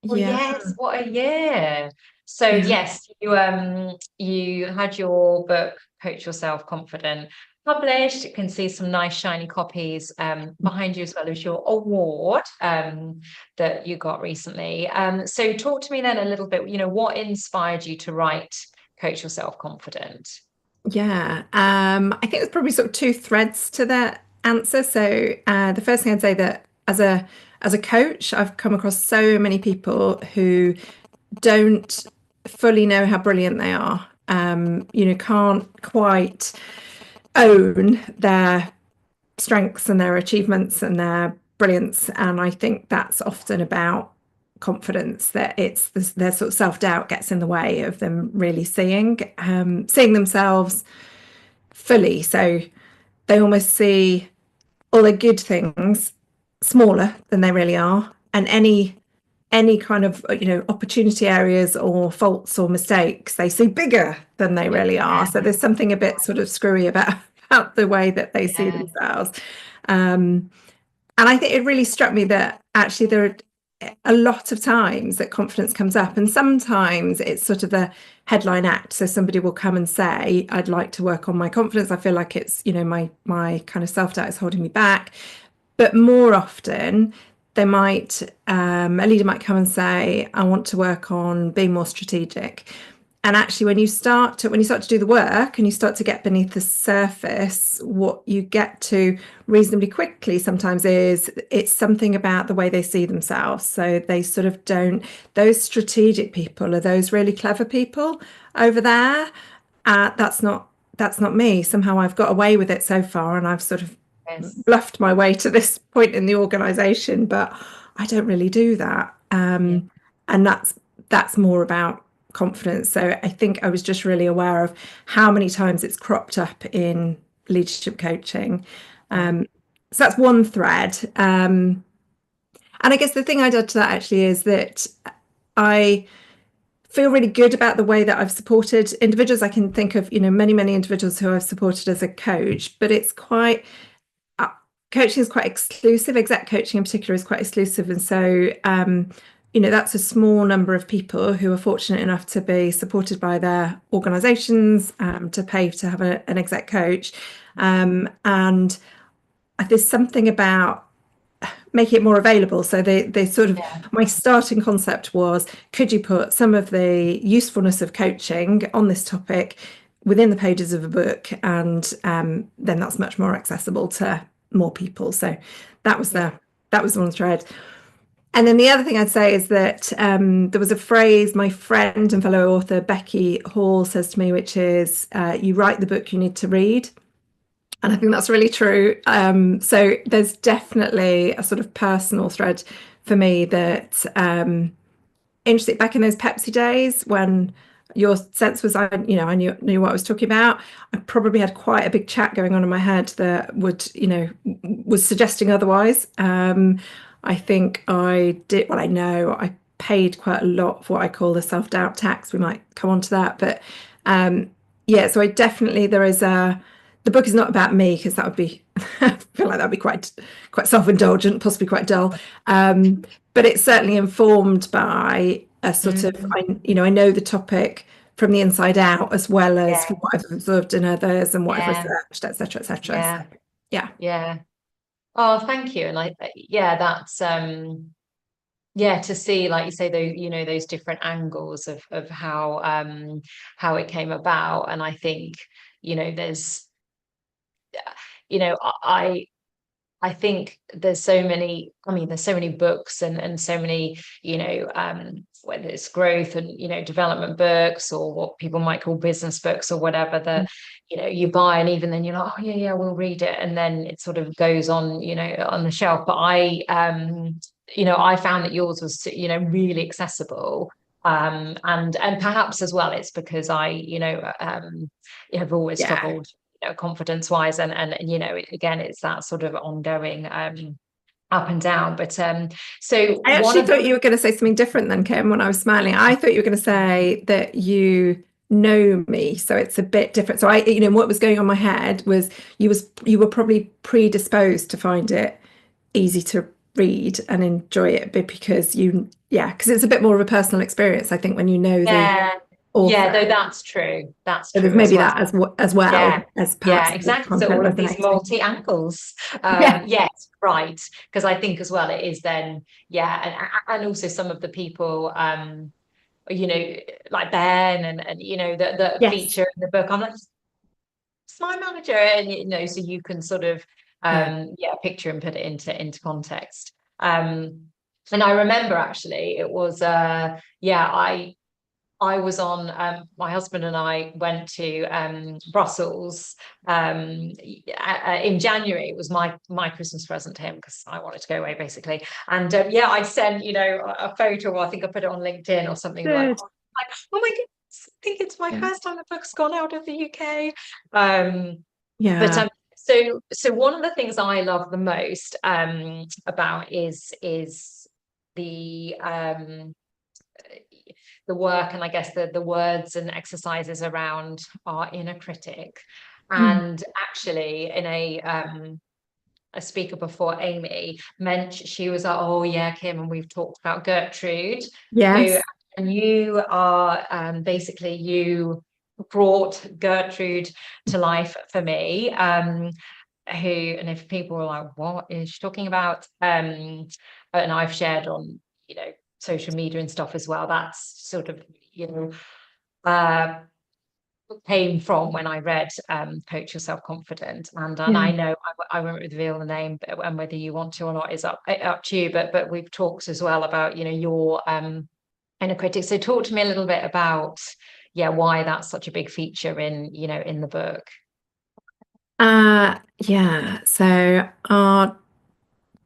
well, yes, what a year. So yes, you had your book Coach Yourself Confident published. You can see some nice shiny copies behind you, as well as your award that you got recently. So talk to me then a little bit, what inspired you to write Coach Yourself Confident? Yeah, I think there's probably sort of two threads to that answer. So the first thing I'd say, that as a coach, I've come across so many people who don't fully know how brilliant they are, can't quite own their strengths and their achievements and their brilliance. And I think that's often about confidence, that it's their sort of self-doubt gets in the way of them really seeing themselves fully. So they almost see all the good things smaller than they really are, and any kind of opportunity areas or faults or mistakes they see bigger than they really are. So there's something a bit sort of screwy about the way that they see themselves, and I think it really struck me that actually there are a lot of times that confidence comes up, and sometimes it's sort of the headline act. So somebody will come and say, I'd like to work on my confidence, I feel like it's my kind of self-doubt is holding me back. But more often they might a leader might come and say, I want to work on being more strategic. actually, when you start to do the work and you start to get beneath the surface, what you get to reasonably quickly sometimes is it's something about the way they see themselves. So they sort of don't, those strategic people are those really clever people over there. That's not me. Somehow I've got away with it so far, and I've sort of Yes. bluffed my way to this point in the organization, but I don't really do that. And that's more about confidence. So I think I was just really aware of how many times it's cropped up in leadership coaching. So that's one thread. And I guess the thing I'd add to that actually is that I feel really good about the way that I've supported individuals. I can think of, many, many individuals who I've supported as a coach, but it's quite, coaching is quite exclusive. Exec coaching in particular is quite exclusive. And so, that's a small number of people who are fortunate enough to be supported by their organizations, to pay to have an exec coach. And there's something about making it more available. So they sort of, my starting concept was, could you put some of the usefulness of coaching on this topic within the pages of a book, and then that's much more accessible to more people. So that was one thread. And then the other thing I'd say is that there was a phrase my friend and fellow author Becky Hall says to me, which is, you write the book you need to read. And I think that's really true. So there's definitely a sort of personal thread for me that, interesting, back in those Pepsi days when your sense was, I knew what I was talking about. I probably had quite a big chat going on in my head that was suggesting otherwise. I think I did, well, I know I paid quite a lot for what I call the self-doubt tax. We might come on to that, but so I definitely, the book is not about me, because that would be, I feel like that'd be quite self-indulgent, possibly quite dull. But it's certainly informed by a sort of, I know the topic from the inside out, as well as from what I've observed in others and what I've researched, etc., etc. Yeah. Oh, thank you. And that's to see, like you say, those different angles of how it came about. And I think, there's, I think there's so many books and so many, whether it's growth and, development books, or what people might call business books or whatever, that, you buy, and even then you're like, oh yeah, we'll read it. And then it sort of goes on, on the shelf. But I found that yours was, really accessible. And perhaps as well, it's because I, have always struggled, confidence wise, and again, it's that sort of ongoing up and down. But so I actually thought you were going to say something different then, Kim, when I was smiling. I thought you were going to say that you know me, so it's a bit different. So I, what was going on in my head was you were probably predisposed to find it easy to read and enjoy it, but because it's a bit more of a personal experience, I think, when you know the author. Though that's true. That's so true. There's maybe that as well as perhaps exactly. So all of these multi angles. Yes, right. Because I think as well it is then, and also some of the people, like Ben and that feature in the book. I'm like, it's my manager, and so you can sort of picture and put it into context. And I remember actually it was I was on, my husband and I went to Brussels in January. It was my Christmas present to him, because I wanted to go away basically. And I sent, a photo, or I think I put it on LinkedIn or something like, oh my goodness, I think it's my first time the book's gone out of the UK. But so one of the things I love the most about is the work, and I guess the words and exercises around our inner critic. And actually, in a speaker before, Amy mentioned, she was like, oh yeah, Kim, and we've talked about Gertrude. And you are basically, you brought Gertrude to life for me. And if people were like, what is she talking about? And I've shared on social media and stuff as well. That's sort of came from when I read Coach Yourself Confident, and I know I won't reveal the name, but and whether you want to or not is up to you. But we've talked as well about, you know, your inner critic. So talk to me a little bit about why that's such a big feature in, you know, in the book. So I'll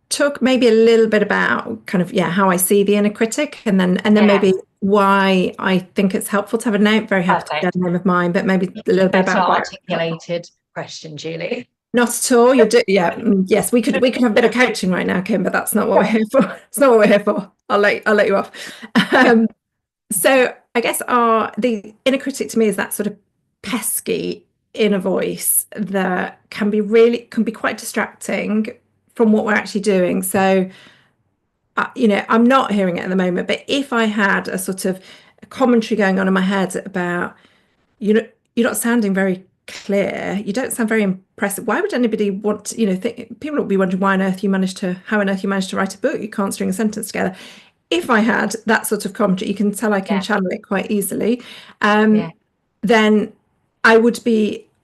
talk maybe a little bit about kind of how I see the inner critic, and then maybe why I think it's helpful to have a name. Very happy to share the name of mine, but maybe a little bit about articulated question, Julie. Not at all. Yes, we could have a bit of coaching right now, Kim, but that's not what we're here for. It's not what we're here for. I'll let you off. So I guess the inner critic to me is that sort of pesky inner voice that can be quite distracting from what we're actually doing. So, you know, I'm not hearing it at the moment, but if I had a sort of commentary going on in my head about, you know, you're not sounding very clear, you don't sound very impressive, why would anybody want to, you know, people would be wondering how on earth you managed to write a book, you can't string a sentence together. If I had that sort of commentary, you can tell I can channel it quite easily, then I would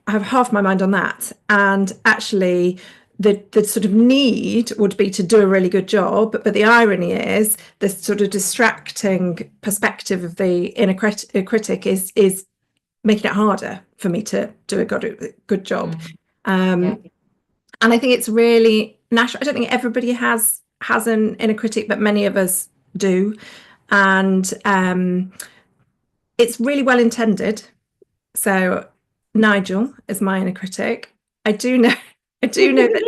have half my mind on that, and actually the sort of need would be to do a really good job. But the irony is the sort of distracting perspective of the inner critic is making it harder for me to do a good job. And I think it's really natural. I don't think everybody has an inner critic, but many of us do, and it's really well intended. So Nigel is my inner critic. I do know that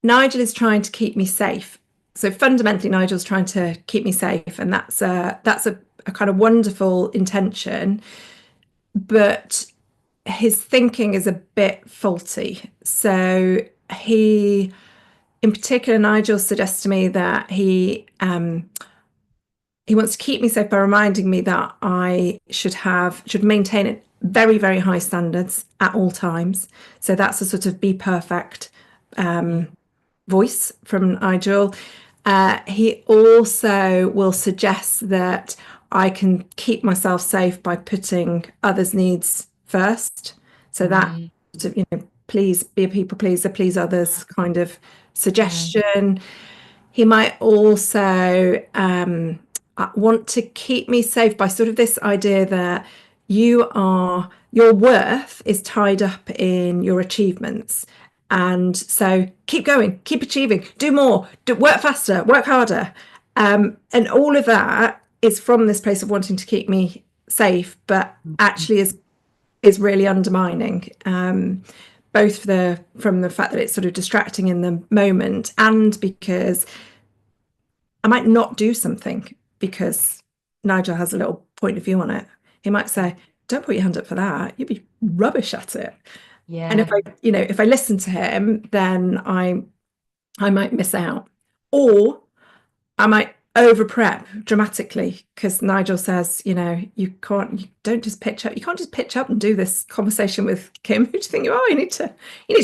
Nigel is trying to keep me safe. So fundamentally, Nigel's trying to keep me safe, and that's a kind of wonderful intention. But his thinking is a bit faulty. So in particular, Nigel suggests to me that he wants to keep me safe by reminding me that I should maintain very, very high standards at all times. So that's a sort of be perfect voice from Nigel. He also will suggest that I can keep myself safe by putting others' needs first. So that, you know, please be a people pleaser, please others kind of suggestion. He might also want to keep me safe by sort of this idea that your worth is tied up in your achievements. And so keep going, keep achieving, do more, work faster, work harder. And all of that is from this place of wanting to keep me safe, but actually is really undermining, both from the fact that it's sort of distracting in the moment, and because I might not do something because Nigel has a little point of view on it. He might say, don't put your hand up for that, you'd be rubbish at it. And if I listen to him, then I might miss out, or I might over prep dramatically because Nigel says, you know, you can't just pitch up and do this conversation with Kim. Who do you think you are? You need to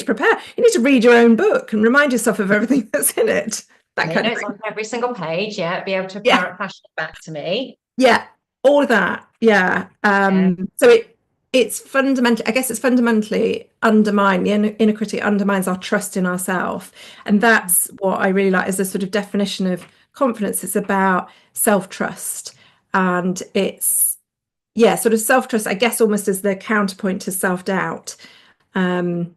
prepare. You need to read your own book and remind yourself of everything that's in it. That kind of thing. On every single page, be able to parrot fashion it back to me. Yeah, all of that. So it's fundamentally undermine, the inner critic undermines our trust in ourselves, and that's what I really like as a sort of definition of confidence. It's about self-trust, and it's sort of self-trust, I guess, almost as the counterpoint to self-doubt. And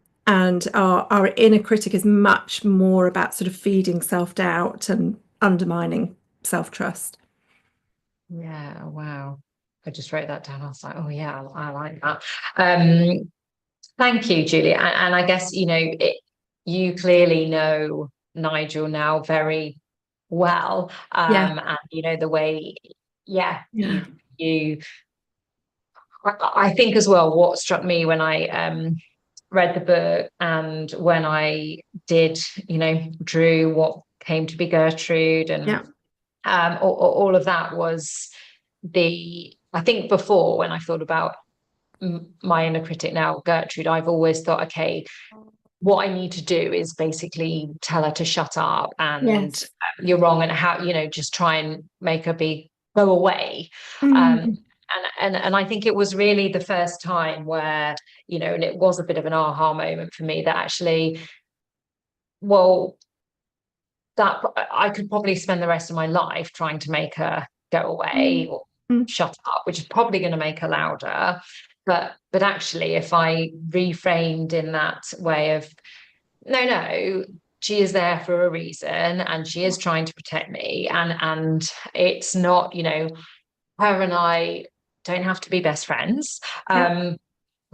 our inner critic is much more about sort of feeding self-doubt and undermining self-trust. Yeah, wow. I just wrote that down. I was like, oh yeah, I like that. Thank you, Julie. And I guess, you know, you clearly know Nigel now very well. And you know, the way, you I think as well, what struck me when I read the book and when I did, you know, drew what came to be Gertrude, and all of that was I think before, when I thought about my inner critic, now Gertrude, I've always thought, okay, what I need to do is basically tell her to shut up and you're wrong, and how, you know, just try and make her go away. and I think it was really the first time where, you know, and it was a bit of an aha moment for me that actually, well, that I could probably spend the rest of my life trying to make her go away or shut up, which is probably going to make her louder. But actually, if I reframed in that way of, no, she is there for a reason, and she is trying to protect me, and it's not, you know, her and I don't have to be best friends. But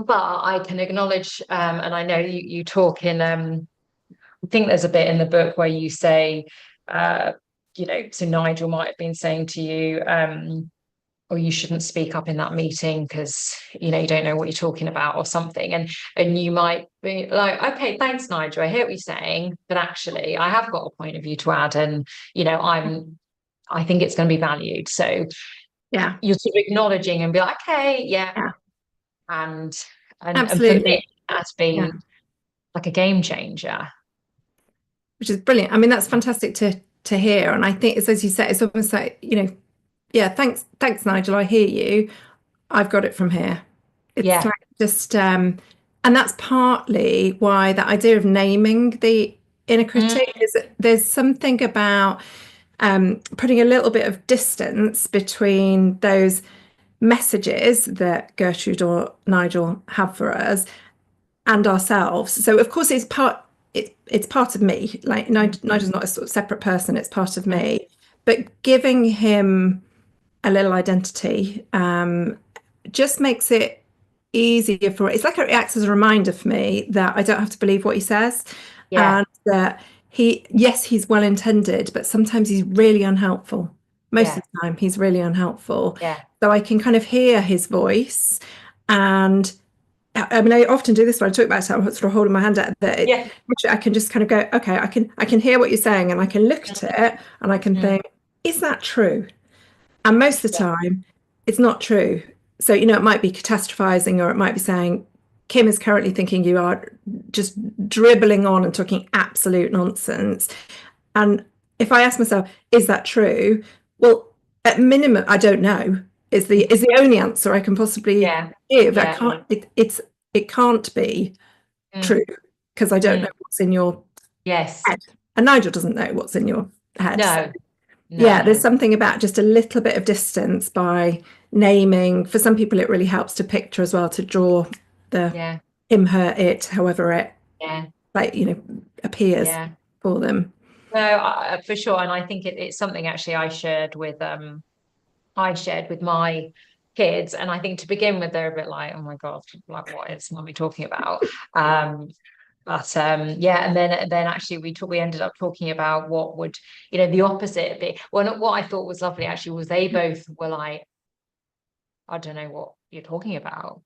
I can acknowledge, and I know you talk in, I think there's a bit in the book where you say, you know, so Nigel might have been saying to you, or you shouldn't speak up in that meeting because, you know, you don't know what you're talking about or something. And you might be like, okay, thanks, Nigel, I hear what you're saying, but actually I have got a point of view to add, and, you know, I think it's going to be valued. So Yeah. you're sort of acknowledging and be like, okay, Yeah. And for Absolutely. me, that's been like a game changer. Which is brilliant. I mean, that's fantastic to hear. And I think it's, as you said, it's almost like, you know, yeah, thanks, Nigel, I hear you. I've got it from here. It's like just, and that's partly why that idea of naming the inner critic is that there's something about putting a little bit of distance between those messages that Gertrude or Nigel have for us and ourselves. So of course it's part of me. Like Nigel's not a sort of separate person, it's part of me. But giving him a little identity just makes it easier for it's like it acts as a reminder for me that I don't have to believe what he says, and that he's well intended, but sometimes he's really unhelpful. Most of the time he's really unhelpful. So I can kind of hear his voice, and I mean, I often do this when I talk about it. I'm sort of holding my hand out there. Which I can just kind of go, okay, I can hear what you're saying, and I can look at it and I can think, is that true? And most of the time, it's not true. So, you know, it might be catastrophizing, or it might be saying, Kim is currently thinking you are just dribbling on and talking absolute nonsense. And if I ask myself, is that true? Well, at minimum, I don't know. Is the only answer I can possibly give. I can't. It can't be true because I don't know what's in your head, and Nigel doesn't know what's in your head. No. Yeah, there's something about just a little bit of distance by naming. For some people, it really helps to picture as well, to draw the him, her, it, however it like, you know, appears for them. No, for sure. And I think it's something actually I shared with my kids, and I think to begin with they're a bit like, oh my god, like what is Mummy talking about? But and then actually we ended up talking about what would, you know, the opposite be. Well, what I thought was lovely actually was they both were like, I don't know what you're talking about.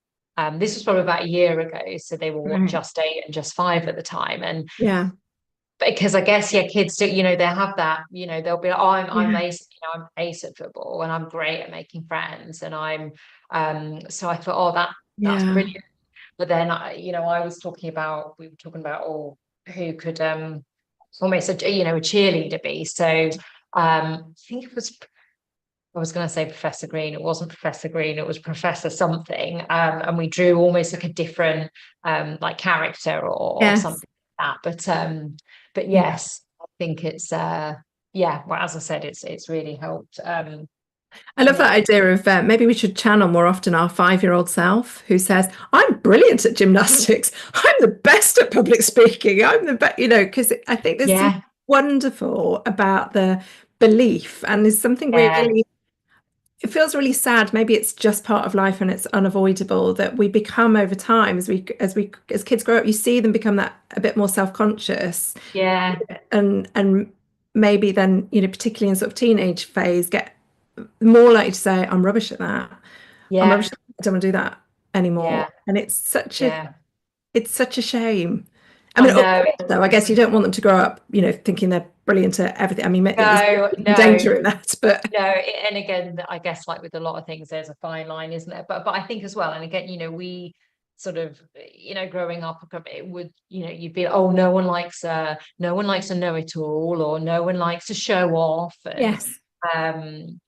This was probably about a year ago, so they were just 8 and just 5 at the time, and because I guess kids do, you know, they have that, you know, they'll be like, oh, I'm ace, you know, I'm ace at football and I'm great at making friends, and I'm so I thought, oh, that's brilliant. But then you know, we were talking about, oh, who could almost a cheerleader be. So I think it was, I was going to say Professor Green. It wasn't Professor Green, it was Professor something, and we drew almost like a different like character or something like that. But yes, I think it's well, as I said, it's really helped. I love that idea of maybe we should channel more often our 5-year-old self who says, I'm brilliant at gymnastics, I'm the best at public speaking, I'm the best, you know, because I think there's something wonderful about the belief, and there's something really, it feels really sad. Maybe it's just part of life and it's unavoidable that we become over time as kids grow up, you see them become that a bit more self-conscious. And maybe then, you know, particularly in sort of teenage phase, get more likely to say, I'm rubbish at that. I'm rubbish, I don't want to do that anymore. And it's such a shame. I mean, though, I guess you don't want them to grow up, you know, thinking they're brilliant at everything. I mean, there's danger in that, but and again, I guess like with a lot of things, there's a fine line, isn't there? But I think as well, and again, you know, we sort of, you know, growing up, it would, you know, you'd be like, oh, no one likes to know it all, or no one likes to show off. And,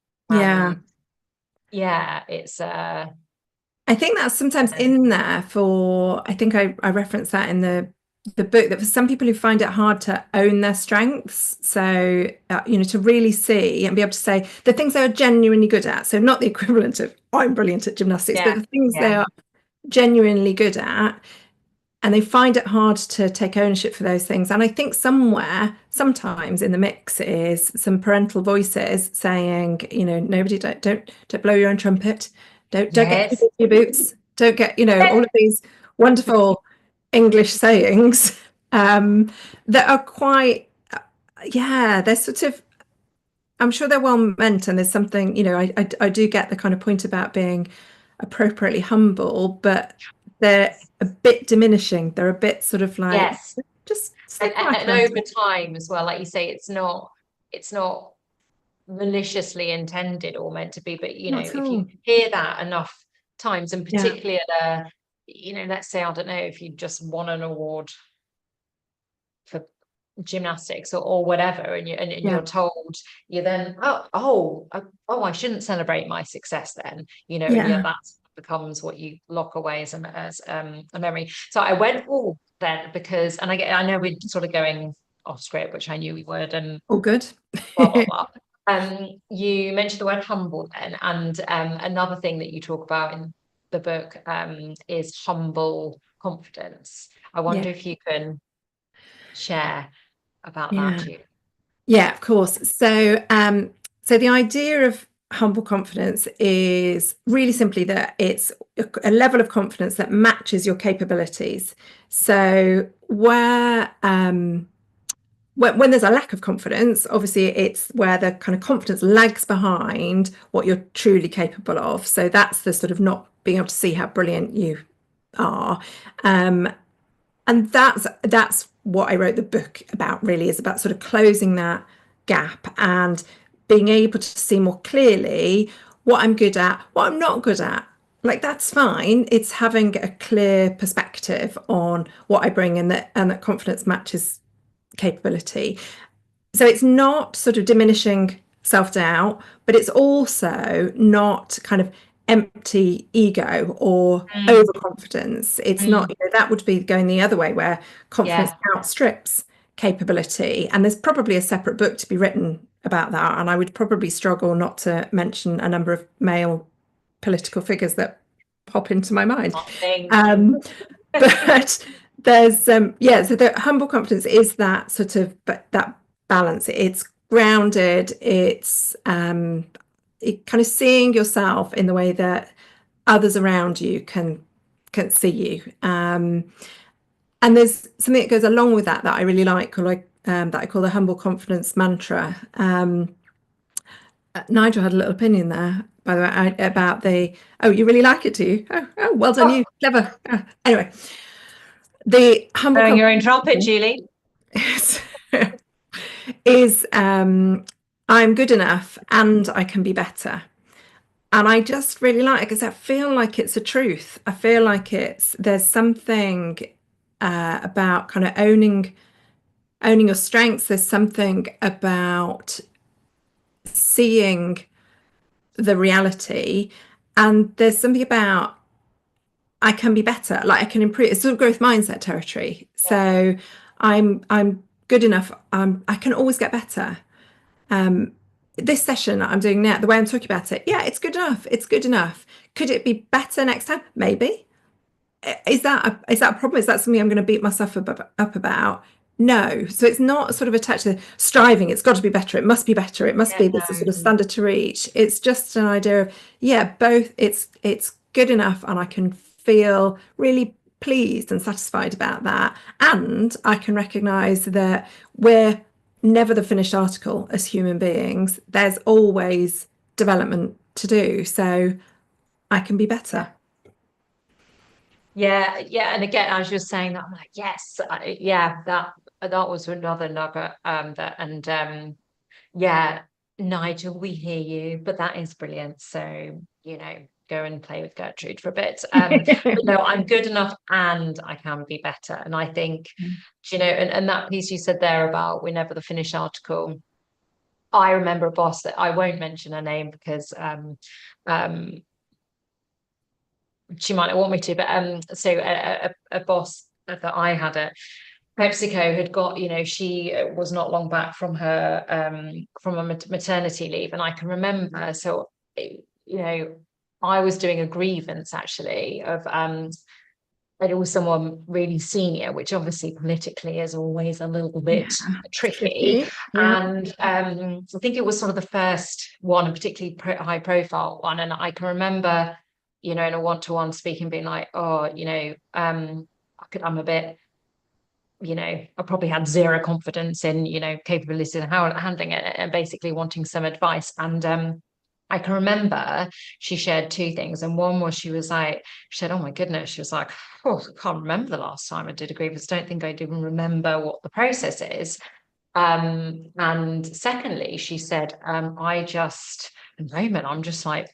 yeah, it's I think that's sometimes in there for, I think I referenced that in the book, that for some people who find it hard to own their strengths, so you know, to really see and be able to say the things they are genuinely good at, so not the equivalent of I'm brilliant at gymnastics, but the things they are genuinely good at, and they find it hard to take ownership for those things. And I think sometimes in the mix is some parental voices saying, you know, nobody, don't blow your own trumpet, don't get Yes. your boots, don't get, you know, all of these wonderful English sayings that are quite, yeah, they're sort of, I'm sure they're well meant, and there's something, you know, I do get the kind of point about being appropriately humble, but they're a bit diminishing. They're a bit sort of like, Yes. just And over time as well, like you say, it's not maliciously intended or meant to be, but you know, Not if at all. you hear that enough times, and Yeah. particularly at a, you know, let's say, I don't know, if you just won an award for gymnastics or whatever, and Yeah. you're told, you then I shouldn't celebrate my success then, you know, and Yeah. yeah, that becomes what you lock away as a memory. So I went then because, and I know we're sort of going off script, which I knew we would, and All good. blah blah blah. You mentioned the word humble then, and another thing that you talk about in the book is humble confidence. I wonder if you can share about that too. Yeah, of course. So so the idea of humble confidence is really simply that it's a level of confidence that matches your capabilities. So when there's a lack of confidence, obviously it's where the kind of confidence lags behind what you're truly capable of. So that's the sort of not being able to see how brilliant you are. And that's what I wrote the book about, really, is about sort of closing that gap and being able to see more clearly what I'm good at, what I'm not good at. Like, that's fine. It's having a clear perspective on what I bring, and that confidence matches capability. So it's not sort of diminishing self-doubt, but it's also not kind of empty ego or overconfidence. It's not, you know, that would be going the other way, where confidence outstrips capability. And there's probably a separate book to be written about that. And I would probably struggle not to mention a number of male political figures that pop into my mind. But there's so the humble confidence is that sort of, but that balance. It's grounded. It's it kind of seeing yourself in the way that others around you can see you. And there's something that goes along with that I really like, or that I call the humble confidence mantra. Nigel had a little opinion there, by the way, about you really like it, do you? Oh, well done, you, clever. Anyway, the humble confidence, your own trumpet, Julie, is I'm good enough and I can be better. And I just really like it because I feel like it's a truth. I feel like there's something about kind of owning your strengths. There's something about seeing the reality, and there's something about I can be better, like I can improve. It's sort of growth mindset territory. So I'm good enough. I can always get better. This session that I'm doing now, the way I'm talking about it, it's good enough. It's good enough. Could it be better next time? Maybe. Is that a problem? Is that something I'm going to beat myself up about? No. So it's not sort of attached to striving. It's got to be better. It must be better. It must be this sort of standard to reach. It's just an idea of both. It's good enough, and I can feel really pleased and satisfied about that. And I can recognize that we're never the finished article as human beings. There's always development to do. So I can be better. Yeah. And again, as you're saying that, I'm like, yes, that was another nugget. Nigel, we hear you, but that is brilliant. So, you know, go and play with Gertrude for a bit. But no, I'm good enough and I can be better. And I think, you know, and that piece you said there about we're never the finished article, I remember a boss that I won't mention her name because she might not want me to, but so a boss that I had at PepsiCo had got, you know, she was not long back from a maternity leave, and I can remember, so you know, I was doing a grievance actually of and it was someone really senior, which obviously politically is always a little bit tricky. Yeah. And I think it was sort of the first one, a particularly high profile one. And I can remember, you know, in a one-to-one speaking, being like, oh, you know, I'm a bit, you know, I probably had zero confidence in, you know, capabilities and how handling it, and basically wanting some advice. And I can remember she shared two things, and one was she said, oh my goodness, she was like, oh, I can't remember the last time I did a grievance. Don't think I'd even remember what the process is. And secondly, she said, at the moment, I'm just like,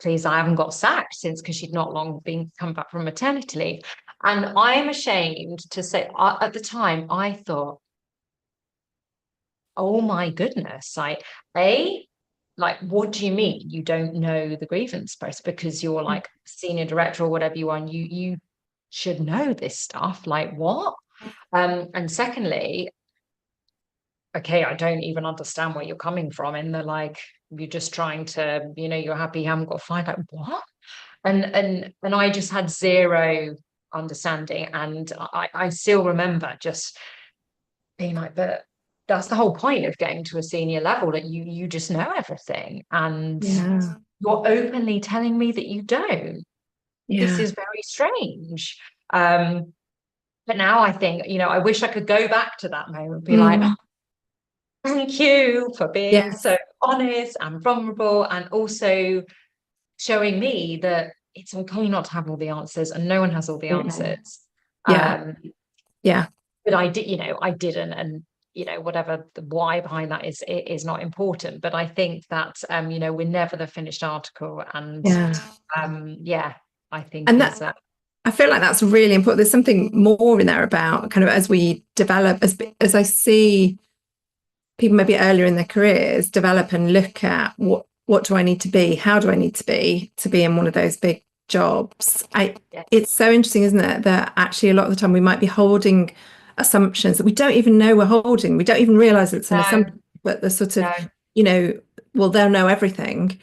please, I haven't got sacked since, because she'd not long been come back from maternity leave. And I'm ashamed to say, at the time, I thought, oh my goodness, like, what do you mean you don't know the grievance process because you're like senior director or whatever you are, and you should know this stuff? Like, what? And secondly, okay, I don't even understand where you're coming from in the, like, you're just trying to, you know, you're happy you haven't got to find out what. And I just had zero understanding, and I still remember just being like, but that's the whole point of getting to a senior level, that you just know everything, and Yeah. you're openly telling me that you don't. This Yeah. is very strange. But now I think, you know, I wish I could go back to that moment, be like, oh, thank you for being Yes. so honest and vulnerable, and also showing me that it's okay not to have all the answers, and no one has all the answers. Yeah. Yeah. But I did, you know, I didn't, and you know, whatever the why behind that is not important. But I think that you know, we're never the finished article, and Yeah. I think And is that, I feel like that's really important. There's something more in there about kind of as we develop, as I see people maybe earlier in their careers develop and look at what do I need to be? How do I need to be in one of those big jobs? It's so interesting, isn't it, that actually a lot of the time we might be holding assumptions that we don't even know we're holding. We don't even realize it's an assumption, but the sort of, you know, well, they'll know everything.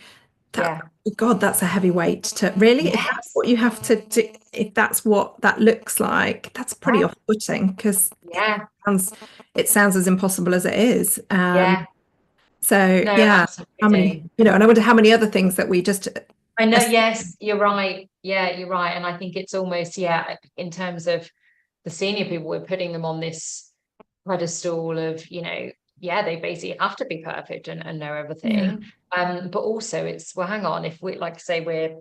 God, that's a heavy weight to really, if that's what you have to do, if that's what that looks like, that's pretty off-putting, because it sounds as impossible as it is. So absolutely. how many, you know, and I wonder how many other things that we just I know, yes, you're right. Yeah, you're right. And I think it's almost, in terms of the senior people, we're putting them on this pedestal of, you know, they basically have to be perfect and know everything. But also it's, well, hang on, if we, like I say, we're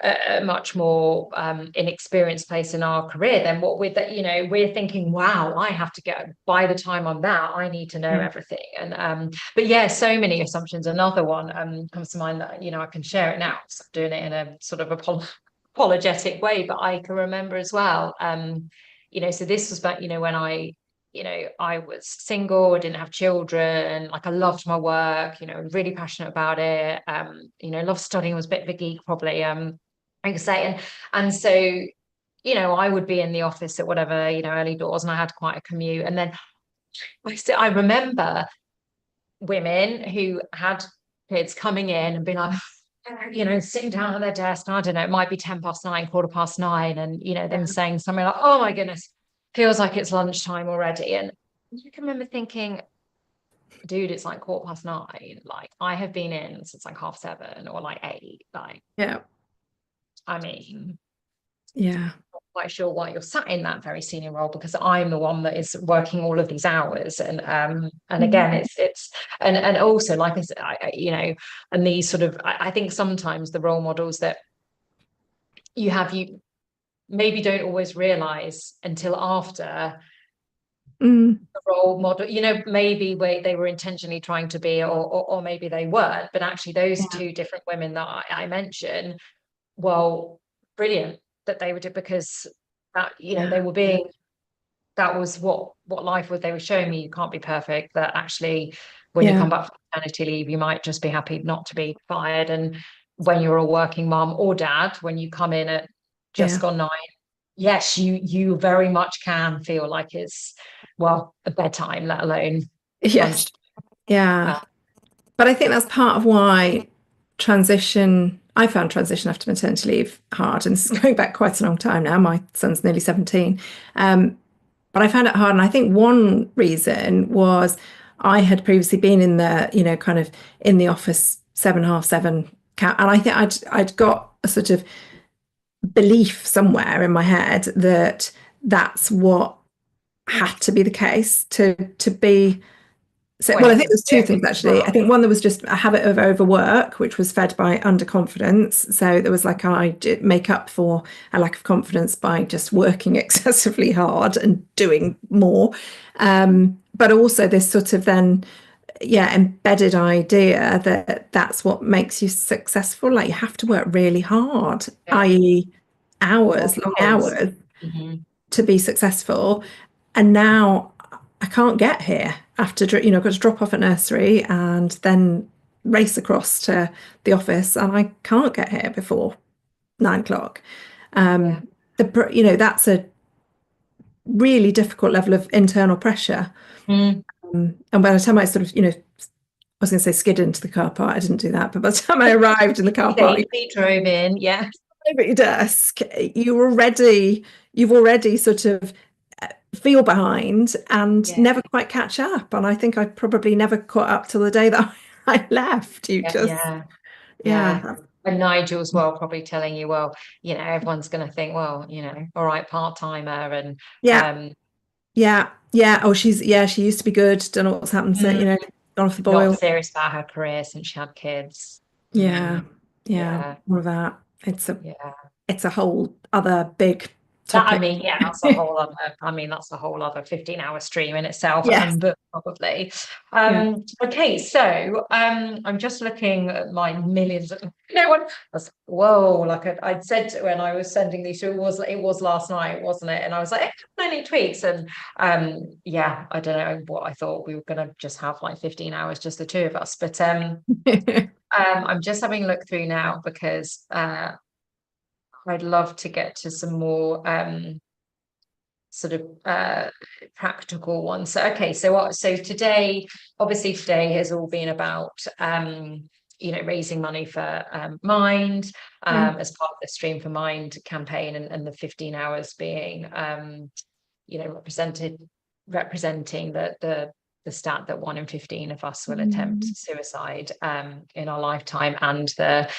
a much more inexperienced place in our career, then what with that, you know, we're thinking, wow, I have to get, by the time I'm that, I need to know everything. And but so many assumptions. Another one comes to mind that, you know, I can share it now, so I'm doing it in a sort of apologetic way, but I can remember as well, you know, so this was back, you know, when I was single, I didn't have children, like I loved my work, you know, really passionate about it, you know, loved studying, was a bit of a geek probably, I could say, and so, you know, I would be in the office at whatever, you know, early doors, and I had quite a commute, and then I remember women who had kids coming in and being like, you know, sitting down at their desk, and I don't know, it might be 9:10, 9:15, and you know, them saying something like, oh my goodness, feels like it's lunchtime already. And I can remember thinking, dude, it's like 9:15, like I have been in since like 7:30 or like 8, like I mean, not quite sure why you're sat in that very senior role, because I'm the one that is working all of these hours, and again, it's and also, like I said, you know, and these sort of, I think sometimes the role models that you maybe don't always realize until after the role model, you know, maybe they were intentionally trying to be, or maybe they weren't, but actually those two different women that I mentioned, well, brilliant that they would, because that, you know, they were being, that was what life was, they were showing me, you can't be perfect, that actually when you Yeah. come back from maternity leave, you might just be happy not to be fired. And when you're a working mum or dad, when you come in at just Yeah. gone 9, yes, you very much can feel like it's, well, a bedtime, let alone Yes. Yeah. But I think that's part of why I found transition after maternity leave hard. And this is going back quite a long time now. My son's nearly 17. But I found it hard. And I think one reason was I had previously been in the, kind of in the office 7:30, 7. And I think I'd got a sort of belief somewhere in my head that that's what had to be the case to be. So, well, I think there's two things actually. I think one, there was just a habit of overwork, which was fed by underconfidence. So there was like, I did make up for a lack of confidence by just working excessively hard and doing more. But also this sort of then, embedded idea that that's what makes you successful. Like you have to work really hard, i.e. long hours to be successful. And now I can't get here after, I've got to drop off at nursery and then race across to the office, and I can't get here before 9 o'clock. That's a really difficult level of internal pressure. And by the time I sort of, I was going to say skid into the car park, I didn't do that, but by the time I arrived in the car park, drove in, over your desk, you've already sort of feel behind and never quite catch up. And I think I probably never caught up till the day that I left. And Nigel as well, probably telling you, well, everyone's going to think, well, all right, part-timer, and oh, she used to be good, don't know what's happened to gone off the boil. Not serious about her career since she had kids. All of that. It's a whole other big topic. That's a whole other. That's a whole other 15-hour stream in itself, but probably. Okay, so I'm just looking at my millions of. Like I'd said when I was sending these through, it was last night, wasn't it? And I was like, any tweaks? And I don't know what I thought. We were going to just have like 15 hours, just the two of us. But I'm just having a look through now because I'd love to get to some more sort of practical ones. So today has all been about raising money for Mind as part of the Stream for Mind campaign, and the 15 hours being representing the stat that 1 in 15 of us will attempt suicide in our lifetime, and the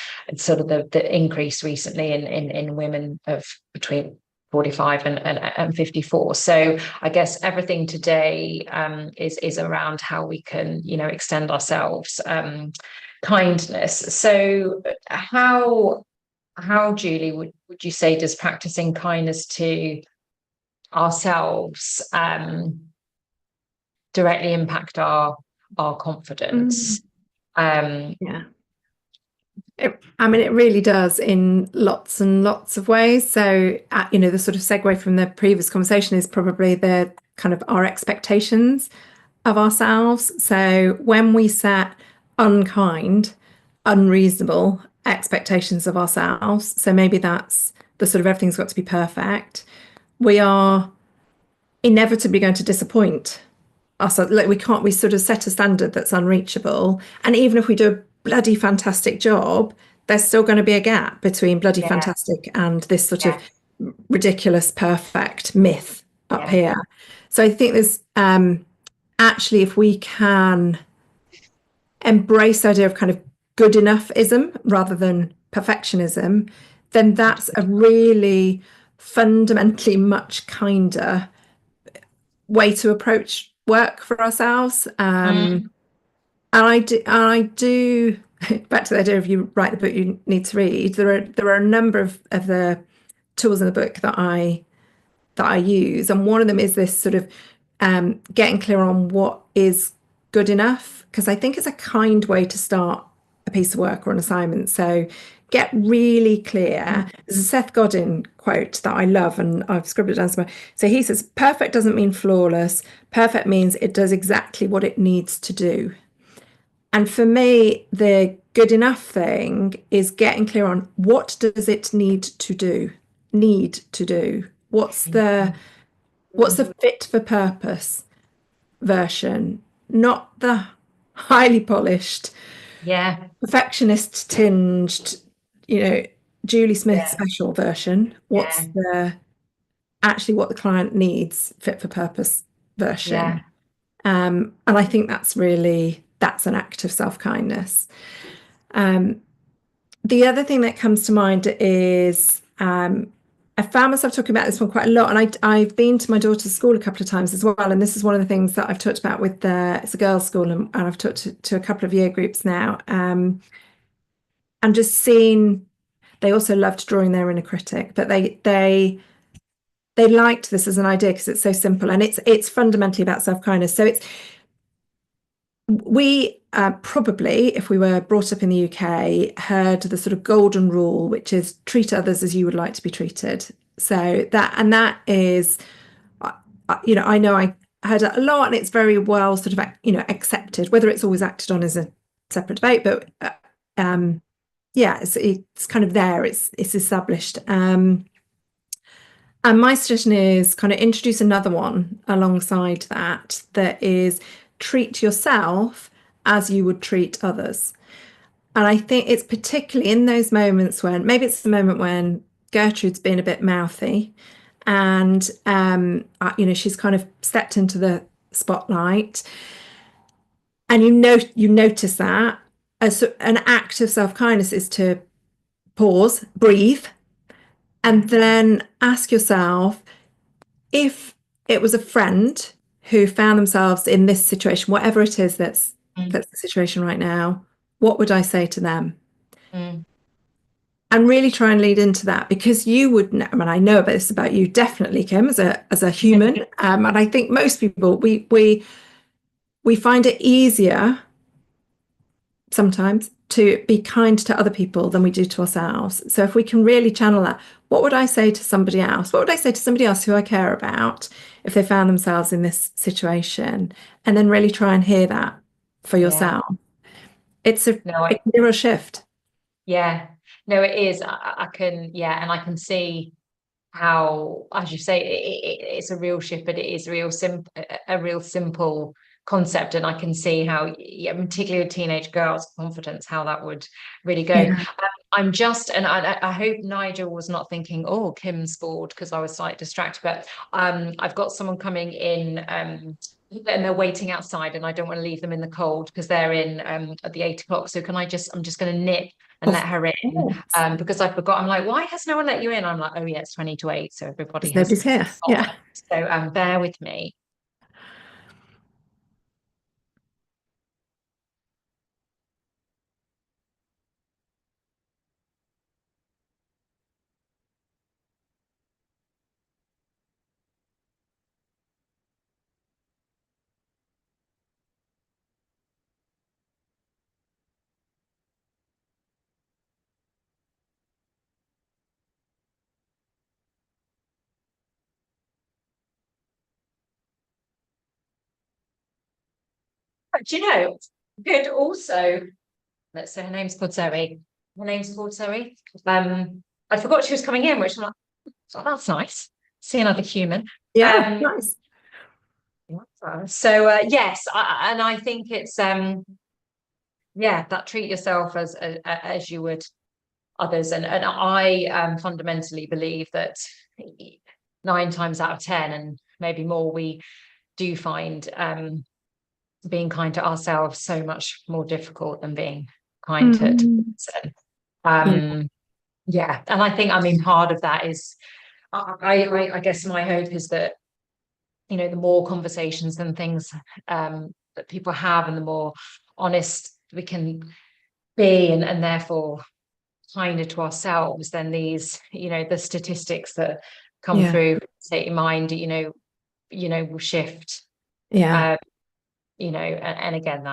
increase recently in women of between 45 and 54. So I guess everything today is around how we can extend ourselves kindness. So how Julie would you say does practicing kindness to ourselves directly impact our confidence? It really does in lots and lots of ways. So the sort of segue from the previous conversation is probably the kind of our expectations of ourselves. So when we set unkind, unreasonable expectations of ourselves, so maybe that's the sort of everything's got to be perfect, we are inevitably going to disappoint ourselves. Like we sort of set a standard that's unreachable, and even if we do a bloody fantastic job, there's still going to be a gap between bloody fantastic and this sort of ridiculous perfect myth up here. So I think there's actually, if we can embrace the idea of kind of good enoughism rather than perfectionism, then that's a really fundamentally much kinder way to approach work for ourselves. And I do back to the idea of you write the book you need to read. There are a number of the tools in the book that I use, and one of them is this sort of getting clear on what is good enough, because I think it's a kind way to start a piece of work or an assignment. So get really clear. There's a Seth Godin quote that I love, and I've scribbled it down somewhere. So he says, perfect doesn't mean flawless. Perfect means it does exactly what it needs to do. And for me, the good enough thing is getting clear on what does it need to do? What's the fit for purpose version, not the highly polished, perfectionist tinged, Julie Smith special version. What's actually what the client needs, fit for purpose version. And I think that's an act of self-kindness. The other thing that comes to mind is I found myself talking about this one quite a lot, and I've been to my daughter's school a couple of times as well, and this is one of the things that I've talked about with it's a girls' school, and I've talked to a couple of year groups now, and just seeing they also loved drawing their inner critic, but they liked this as an idea because it's so simple, and it's fundamentally about self-kindness. So we probably, if we were brought up in the UK, heard the sort of golden rule, which is treat others as you would like to be treated. So that is, I know I heard that a lot, and it's very well sort of, accepted. Whether it's always acted on is a separate debate, but it's kind of there. It's established. And my suggestion is kind of introduce another one alongside that is treat yourself as you would treat others. And I think it's particularly in those moments when maybe it's the moment when Gertrude's been a bit mouthy and she's kind of stepped into the spotlight, and you notice that as an act of self-kindness is to pause, breathe, and then ask yourself, if it was a friend who found themselves in this situation, whatever it is that's the situation right now, what would I say to them? And really try and lead into that, because you would know, I mean, I know about this about you definitely, Kim, as a human, and I think most people, we find it easier sometimes to be kind to other people than we do to ourselves. So if we can really channel that, what would I say to somebody else? What would I say to somebody else who I care about if they found themselves in this situation? And then really try and hear that for yourself. It's a real shift. Yeah, no, it is. I can, and I can see how, as you say, it's a real shift, but it is a real simple concept, and I can see how, particularly with teenage girls' confidence, how that would really go. I'm just, and I hope Nigel was not thinking, oh, Kim's bored, because I was slightly distracted, but I've got someone coming in and they're waiting outside, and I don't want to leave them in the cold because they're in at the 8 o'clock. So I'm just going to nip and let her in, because I forgot. I'm like, why has no one let you in? I'm like, oh yeah, it's 20 to 8, so everybody has. Nobody's here. Yeah. So bear with me. Do you know, good also, let's say her name's called Zoe. I forgot she was coming in, which I'm like, oh, that's nice. See another human. Yeah, nice. So yes, and I think it's that treat yourself as you would others, and I fundamentally believe that 9 times out of 10, and maybe more, we do find being kind to ourselves so much more difficult than being kind to and I think, I mean, part of that is I guess my hope is that, the more conversations and things that people have, and the more honest we can be, and therefore kinder to ourselves, then these, the statistics that come through state of mind, will shift. And again,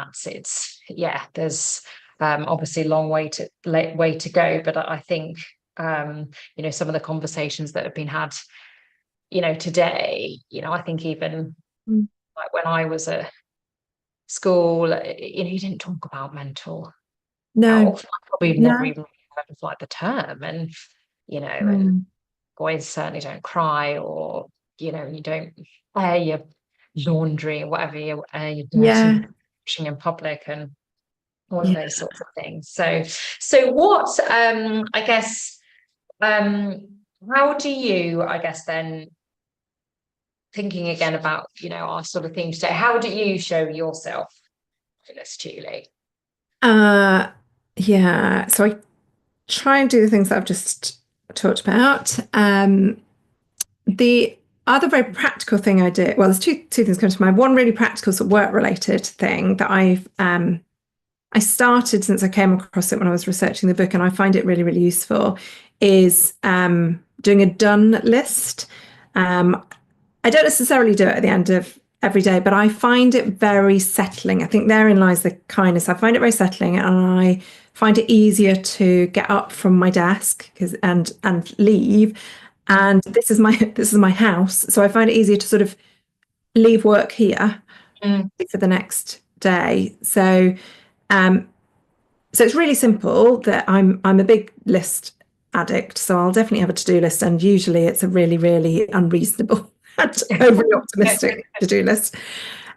there's obviously a long way to go, but I think some of the conversations that have been had today, I think even like when I was a school, you didn't talk about mental No, health. I probably no. never even heard of like the term, and and Mm. boys certainly don't cry, or you don't air your laundry or whatever, you air your Yeah. dirty washing in public, and all of those sorts of things. So what I guess how do you, I guess, then thinking again about our sort of theme today, how do you show yourself, Julie? Yeah, so I try and do the things that I've just talked about. The other very practical thing I did, well, there's two things come to mind. One really practical sort of work related thing that I started since I came across it when I was researching the book, and I find it really, really useful, is doing a done list. I don't necessarily do it at the end of every day, but I find it very settling. I think therein lies the kindness. I find it very settling, and I find it easier to get up from my desk and leave. And this is my house, so I find it easier to sort of leave work here for the next day. So it's really simple. That I'm a big list addict, so I'll definitely have a to-do list, and usually it's a really, really unreasonable and overly optimistic to-do list.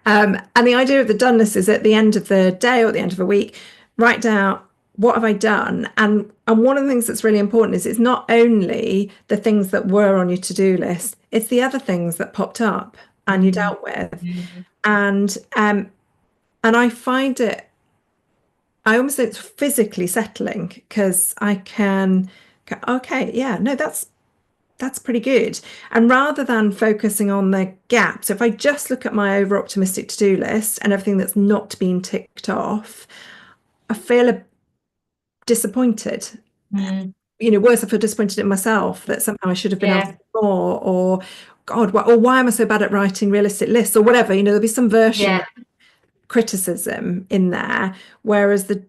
And the idea of the done list is at the end of the day or at the end of a week, write down what have I done. And one of the things that's really important is it's not only the things that were on your to-do list, it's the other things that popped up and you dealt with. And I find it, I almost think it's physically settling, because I can go, okay, yeah, no, that's pretty good. And rather than focusing on the gaps, if I just look at my over optimistic to-do list and everything that's not been ticked off, I feel disappointed. Worse, I feel disappointed in myself that somehow I should have been asked more, or God, why am I so bad at writing realistic lists, or whatever. There'll be some version of criticism in there, whereas the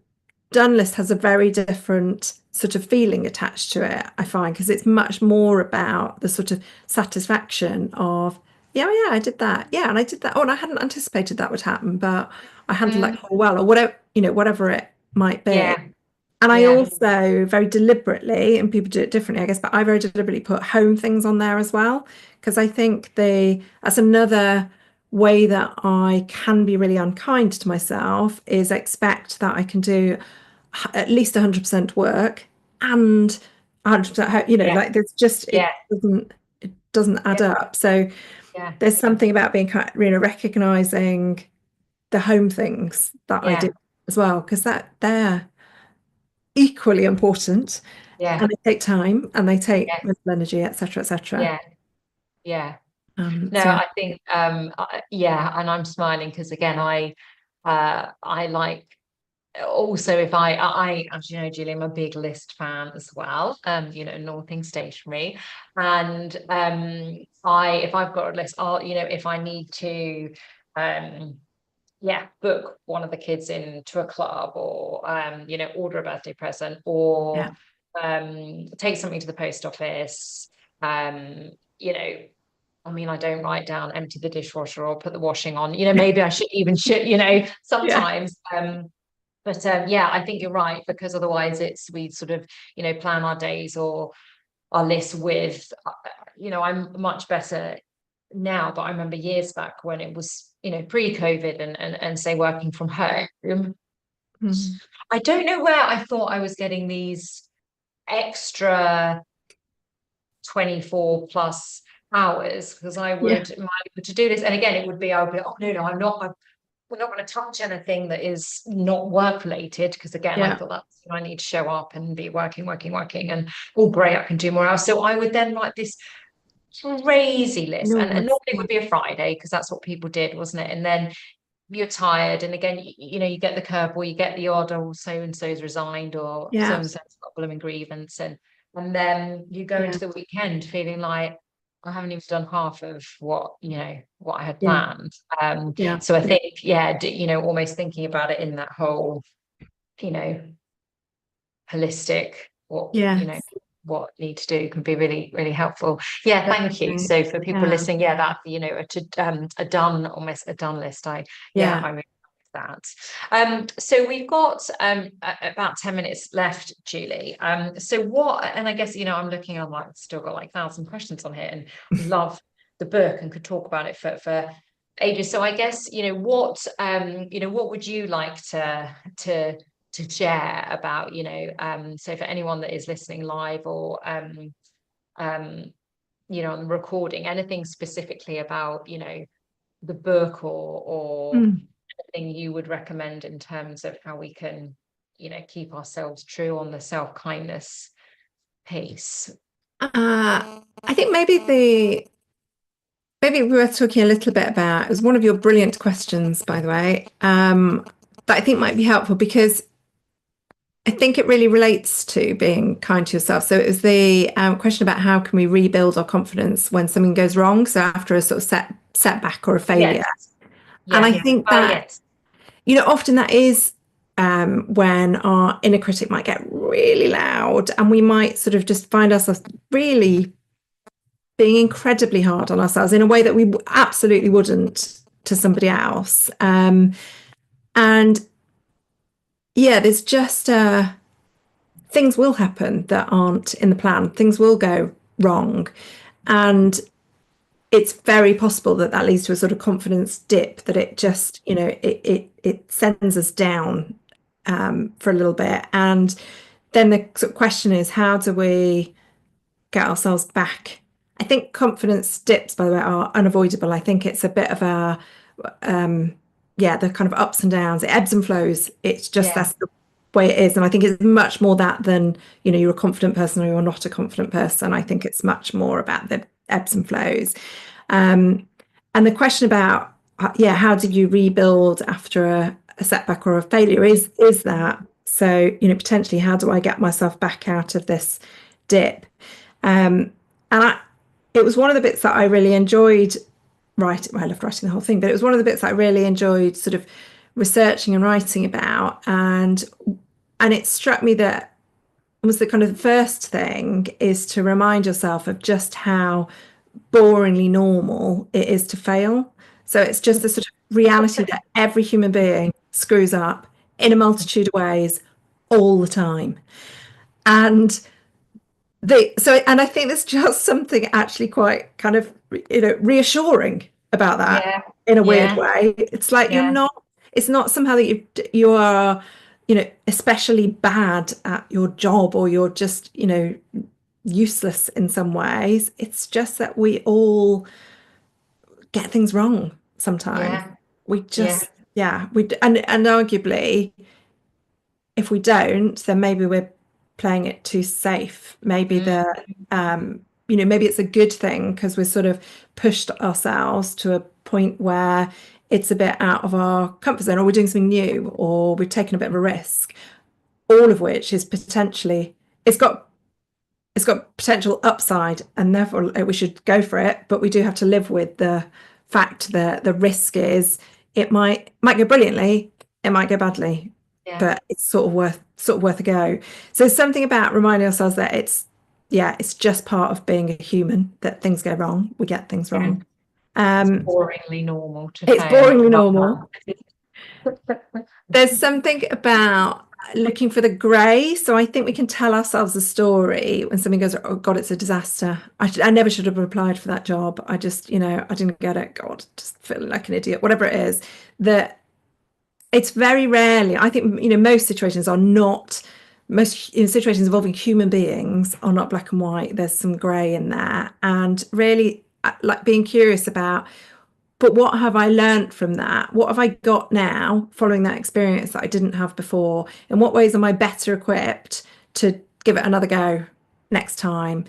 done list has a very different sort of feeling attached to it, I find, because it's much more about the sort of satisfaction of, yeah, I did that, and I did that, and I hadn't anticipated that would happen, but I handled that quite well, or whatever it might be. And I also very deliberately, and people do it differently, I guess, but I very deliberately put home things on there as well, because I think that's another way that I can be really unkind to myself, is expect that I can do at least 100% work and 100%, like there's just, it doesn't add up. So there's something about being recognizing the home things that I do as well, because they're equally important, and they take time, and they take mental energy, etc. No, I think and I'm smiling because again I like, also, if I as you know, Julie, I'm a big list fan as well, Northing Stationery, and if I've got a list, I'll, if I need to book one of the kids into a club, or order a birthday present, or take something to the post office, I mean, I don't write down empty the dishwasher or put the washing on, maybe I should sometimes. But I think you're right, because otherwise we sort of, plan our days or our lists with, I'm much better now, but I remember years back when it was, pre-COVID and say working from home. I don't know where I thought I was getting these extra 24 plus hours, because I would my to-do list, and again it would be, I would be, oh no, we're not going to touch anything that is not work related, because again I thought that's when I need to show up and be working, and great, I can do more hours. So I would then write this crazy list, and normally it would be a Friday, because that's what people did, wasn't it? And then you're tired, and again you get the curveball, you get the odd, oh, so and so's resigned, or so and so's got a blooming grievance, and then you go into the weekend feeling like, I haven't even done half of what I had planned. So I think almost thinking about it in that whole holistic, what need to do can be really, really helpful. Thank you. So for people listening, that almost a done list, I really like that. So we've got about 10 minutes left, Julie. So what, and I guess, I'm looking, I'm like, still got like 1,000 questions on here and love the book and could talk about it for ages. So I guess, what would you like to share about, so for anyone that is listening live or, on the recording, anything specifically about, the book or anything you would recommend in terms of how we can, keep ourselves true on the self-kindness piece? I think maybe worth talking a little bit about. It was one of your brilliant questions, by the way, that I think might be helpful, because I think it really relates to being kind to yourself. So it was the question about how can we rebuild our confidence when something goes wrong. So after a sort of setback or a failure. Yes. And I Yes. think that, yes. Often that is when our inner critic might get really loud, and we might sort of just find ourselves really being incredibly hard on ourselves in a way that we absolutely wouldn't to somebody else. And yeah, there's just things will happen that aren't in the plan. Things will go wrong, and it's very possible that leads to a sort of confidence dip, that it just, it sends us down for a little bit. And then the sort of question is, how do we get ourselves back? I think confidence dips, by the way, are unavoidable. I think it's a bit of a, the kind of ups and downs, it ebbs and flows. It's just that's the way it is. And I think it's much more that than, you're a confident person or you're not a confident person. I think it's much more about the ebbs and flows. And the question about, how do you rebuild after a setback or a failure is that. So, potentially, how do I get myself back out of this dip? It was one of the bits that I really enjoyed writing. Well, I loved writing the whole thing, but it was one of the bits that I really enjoyed sort of researching and writing about. And it struck me that almost the kind of the first thing is to remind yourself of just how boringly normal it is to fail. So it's just the sort of reality that every human being screws up in a multitude of ways all the time. And I think there's just something actually quite kind of, reassuring about that in a weird way. It's like it's not somehow that you are, especially bad at your job, or you're just, useless in some ways. It's just that we all get things wrong sometimes. We just, and arguably, if we don't, then maybe we're playing it too safe. Maybe maybe it's a good thing because we're sort of pushed ourselves to a point where it's a bit out of our comfort zone, or we're doing something new, or we're taking a bit of a risk, all of which is potentially, it's got potential upside, and therefore we should go for it. But we do have to live with the fact that the risk is it might go brilliantly, it might go badly, but it's sort of worth a go. So something about reminding ourselves that it's just part of being a human, that things go wrong, we get things wrong. It's boringly normal to it's fail. boringly normal. There's something about looking for the grey. So I think we can tell ourselves a story when something goes, oh God, it's a disaster. I never should have applied for that job. I just, I didn't get it. God, just feeling like an idiot, whatever it is. That it's very rarely, I think, most situations are not, situations involving human beings are not black and white. There's some grey in there. And really like being curious about, but what have I learned from that? What have I got now following that experience that I didn't have before? In what ways am I better equipped to give it another go next time?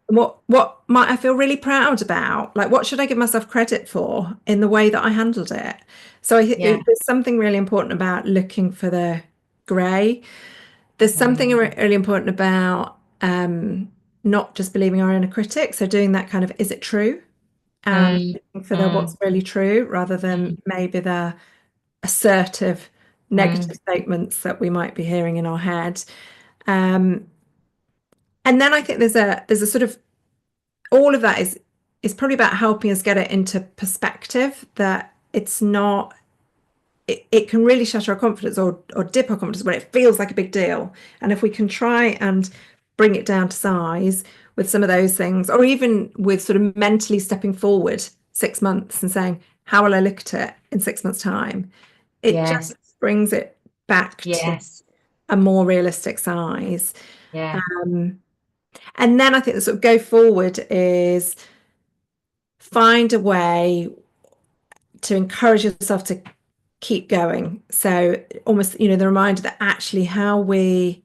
What might I feel really proud about? Like, what should I give myself credit for in the way that I handled it? So I think there's something really important about looking for the grey. There's something really important about not just believing our inner critic. So doing that kind of, is it true? And for the what's really true, rather than maybe the assertive negative statements that we might be hearing in our head. And then I think there's a sort of, all of that is probably about helping us get it into perspective, that it's not it can really shatter our confidence or dip our confidence when it feels like a big deal. And if we can try and bring it down to size with some of those things, or even with sort of mentally stepping forward 6 months and saying, how will I look at it in 6 months' time? It Yes. just brings it back to Yes. a more realistic size. Yeah. And then I think the sort of go forward is find a way to encourage yourself to keep going. So almost, the reminder that actually how we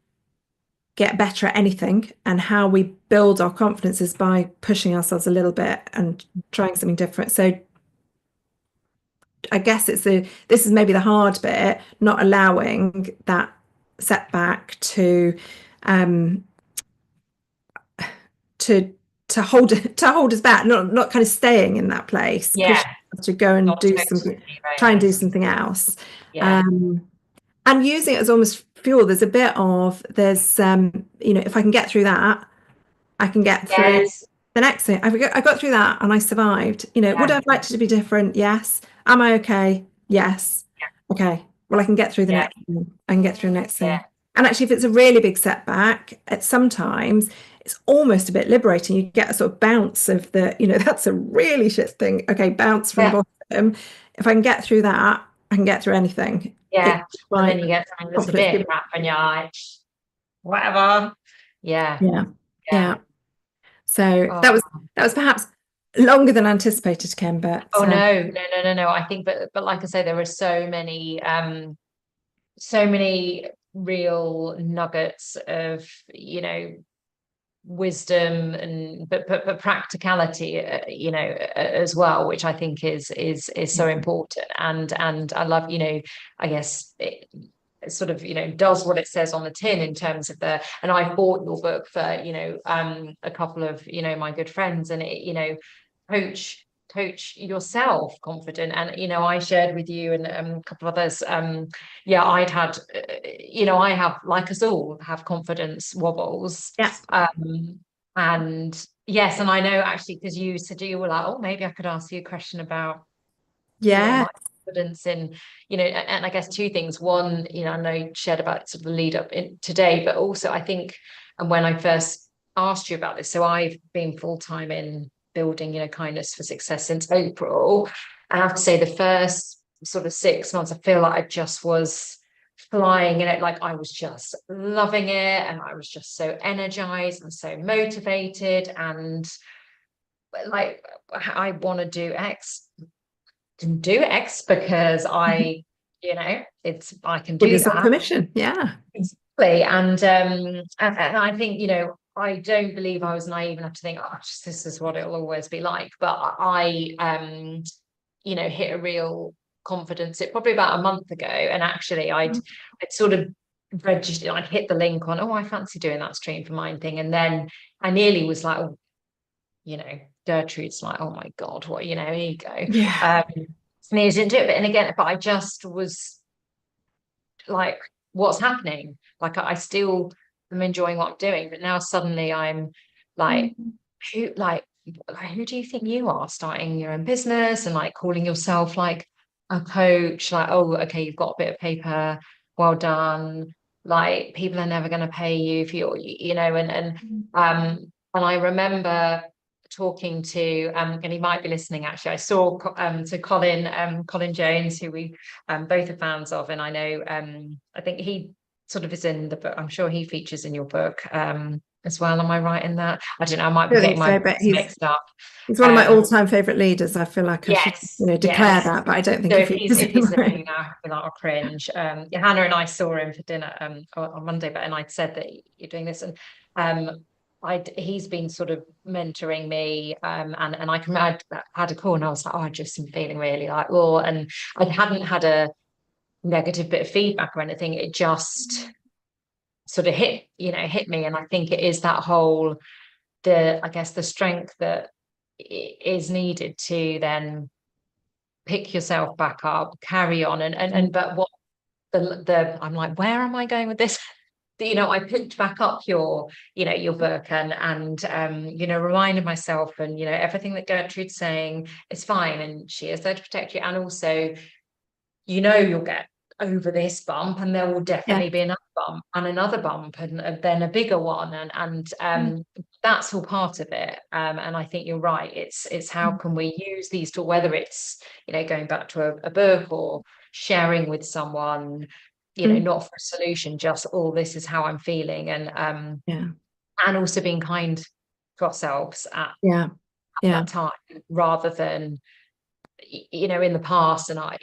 get better at anything and how we build our confidence is by pushing ourselves a little bit and trying something different. So I guess this is maybe the hard bit, not allowing that setback to hold us back, not kind of staying in that place, Yeah. to go and Not do totally something, right. try and do something else. Yeah. And using it as almost fuel. There's a bit of if I can get through that, I can get through Yes. the next thing. I got through that and I survived. Would I have liked it to be different? Yes. Am I okay? Yes. Okay. Well, I can get through the next thing. I can get through the next thing. Yeah. And actually, if it's a really big setback, sometimes it's almost a bit liberating. You get a sort of bounce of that's a really shit thing. Okay, bounce from the bottom. If I can get through that, I can get through anything. Yeah. And then you get something that's a bit crap and you're like, whatever. Yeah. Yeah. So that was perhaps longer than anticipated, Kim, but no. I think, but like I say, there are so many real nuggets of wisdom and but practicality as well, which I think is so important. And I love I guess it sort of does what it says on the tin in terms of and I bought your book for a couple of my good friends, and it coach yourself confident. And I shared with you and a couple of others I'd had I have, like us all, have confidence wobbles. And yes, and I know actually, because you said you were like, oh, maybe I could ask you a question about my confidence in and I guess two things. One, I know you shared about sort of the lead up in today, but also I think, and when I first asked you about this, so I've been full-time in building kindness for success since April. I have to say the first sort of 6 months I feel like I just was flying in it, like I was just loving it, and I was just so energized and so motivated, and like I want to do X, didn't do X because I I can do give that permission. exactly. And I think I don't believe I was naive enough to think, oh, this is what it'll always be like. But I, hit a real confidence it probably about a month ago. And actually, I'd sort of registered, I'd hit the link on, oh, I fancy doing that Stream for Mind thing. And then I nearly was like, oh, Gertrude's like, oh my God, what, here you go. Sneers into it. But I just was like, what's happening? Like, I still am enjoying what I'm doing, but now suddenly I'm like, who do you think you are, starting your own business and like calling yourself like a coach? Like, oh, okay, you've got a bit of paper, well done. Like, people are never going to pay you if you're and I remember talking to and he might be listening actually. I saw Colin Jones, who we both are fans of, and I know I think he sort of is in the book. I'm sure he features in your book as well. Am I right in that? I don't know, I might be getting my mixed up. He's one of my all-time favorite leaders. I feel like I should declare that, but I don't think so if he's listening now, I feel like I'll cringe. Hannah and I saw him for dinner on Monday, and I'd said that you're doing this, and he's been sort of mentoring me, and I'd had a call, and I was like, oh, I just am feeling really like, oh, and I hadn't had a negative bit of feedback or anything. It just sort of hit me, and I think it is that whole I guess the strength that is needed to then pick yourself back up, carry on, and but what I'm like, where am I going with this? I picked back up your book and reminded myself, and everything that Gertrude's saying is fine, and she is there to protect you, and also you know, you'll get over this bump, and there will definitely be another bump and another bump, and then a bigger one, and that's all part of it. And I think you're right. It's how can we use these tools, whether it's, you know, going back to a book or sharing with someone, you know, not for a solution, just, oh, this is how I'm feeling, and also being kind to ourselves at that time, rather than, you know, in the past, and I've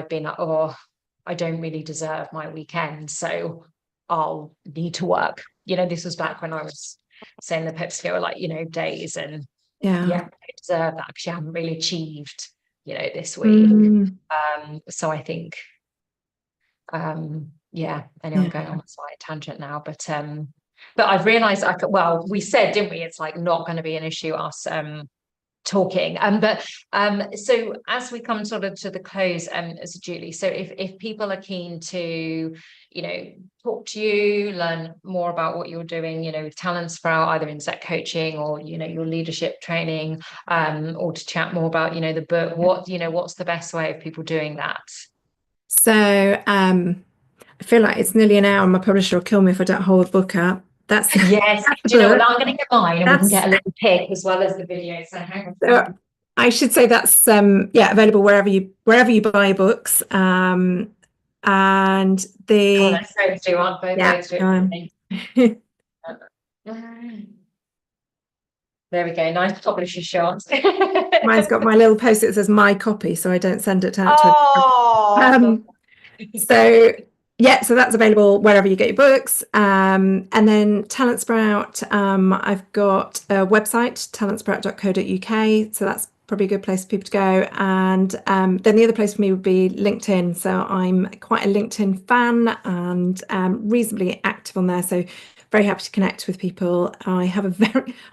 been like, oh, I don't really deserve my weekend, so I'll need to work. You know, this was back when I was saying the PepsiCo were like, you know, days, and I deserve that because you haven't really achieved, you know, this week. So I think anyway, I'm going on a slight tangent now, but I've realized we said, didn't we, it's like not going to be an issue us talking, but so as we come sort of to the close, as Julie, so if people are keen to, you know, talk to you, learn more about what you're doing, you know, with Talent Sprout, either in Set coaching or, you know, your leadership training, or to chat more about, you know, the book, what's the best way of people doing that? So I feel like it's nearly an hour, and my publisher will kill me if I don't hold the book up. That's yes. that's Do you know what? I'm going to get mine, and we can get a little pic as well as the video. So hang on. So I should say that's available wherever you buy books. And the let's go do one. Both there we go. Nice publisher shot. Mine's got my little post-it that says my copy, so I don't send it out to so that's available wherever you get your books. And then Talent Sprout, I've got a website, talentsprout.co.uk, so that's probably a good place for people to go. And then the other place for me would be LinkedIn. So I'm quite a LinkedIn fan, and reasonably active on there, so very happy to connect with people. I have a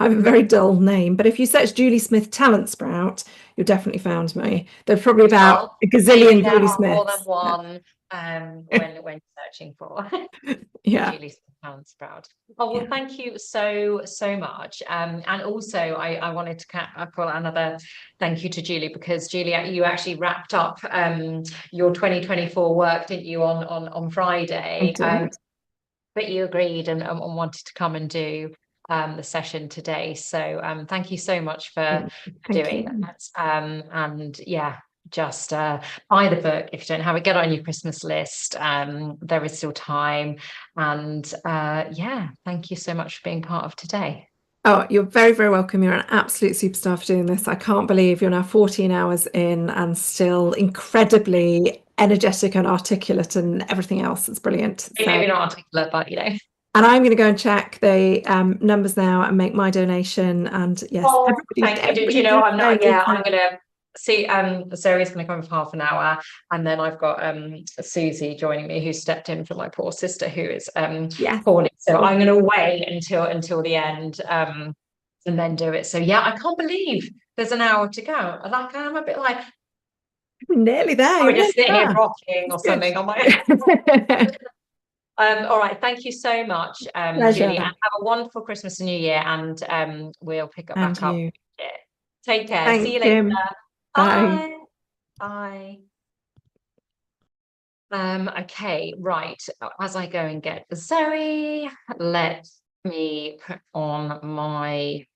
very dull name, but if you search Julie Smith Talent Sprout, you'll definitely find me. There's probably about a gazillion Julie Smiths. More than one. When searching for Julie Talent Sprout. Oh well, thank you so much. And also I wanted to call another thank you to Julie, because Julie, you actually wrapped up your 2024 work, didn't you, on Friday? But you agreed and wanted to come and do the session today. So thank you so much for doing that. And just buy the book if you don't have it. Get it on your Christmas list. There is still time. And thank you so much for being part of today. Oh, you're very, very welcome. You're an absolute superstar for doing this. I can't believe you're now 14 hours in and still incredibly energetic and articulate and everything else. It's brilliant. Maybe not articulate, but you know. And I'm going to go and check the numbers now and make my donation. And yes, thank you. Do you know, I'm not. Yeah, I'm going to see. Zoe's going to come for half an hour, and then I've got Susie joining me, who stepped in for my poor sister, who is poorly. So I'm going to wait until the end, and then do it. So I can't believe there's an hour to go. Like, I'm a bit like nearly there. We're just sitting here rocking or something on my. All right, thank you so much, Julie, and have a wonderful Christmas and New Year, and we'll pick up back up. Take care. Thanks, see you later. Bye. Bye. Okay, right. As I go and get Zoe, let me put on my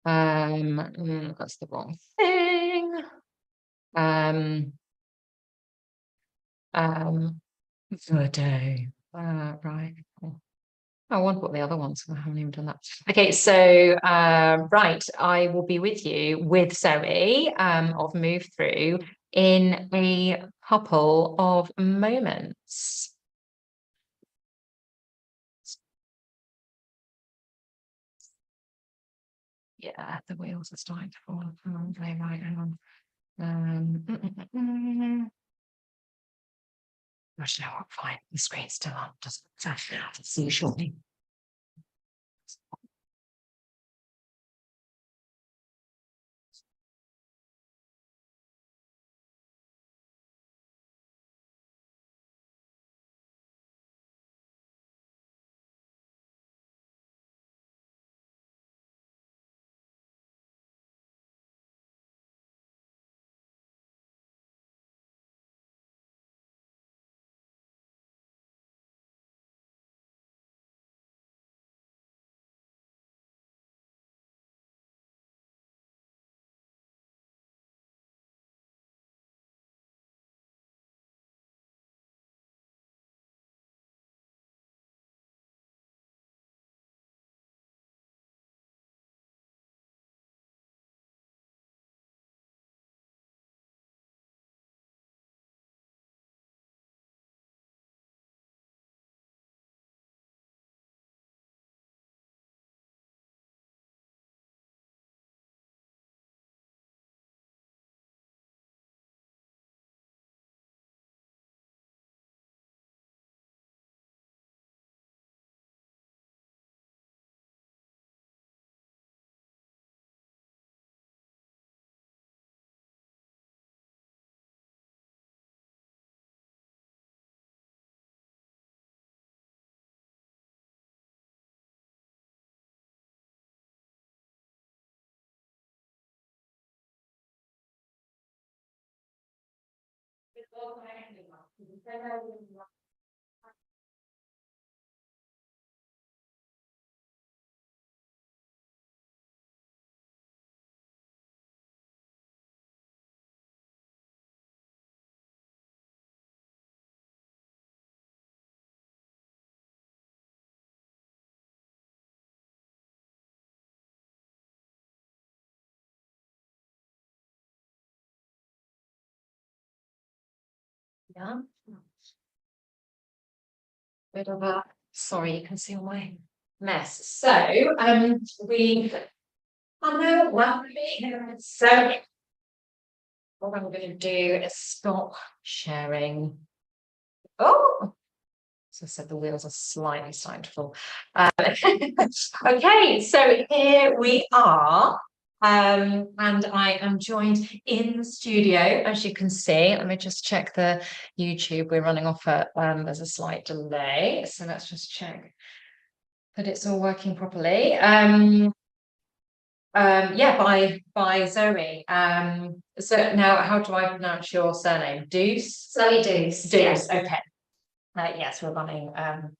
that's the wrong thing. Virgo. Right. I wonder what the other ones are. I haven't even done that. Okay, so right, I will be with you with Zoe of Move Through in a couple of moments. Yeah, the wheels are starting to fall. Right, hang on. Gosh, no, I'm fine. The screen's still on. Doesn't matter. See you shortly. Yeah. Bit of a, sorry, you can see all my mess. So, I know, well, so what I'm going to do is stop sharing. Oh, so I said the wheels are slightly starting to fall. Okay, so here we are. And I am joined in the studio, as you can see. Let me just check the YouTube. We're running off at there's a slight delay, so let's just check that it's all working properly. Yeah, by Zoe. So now, how do I pronounce your surname? Deuce? Zoe Deuce. Deuce. Okay. Yes, we're running on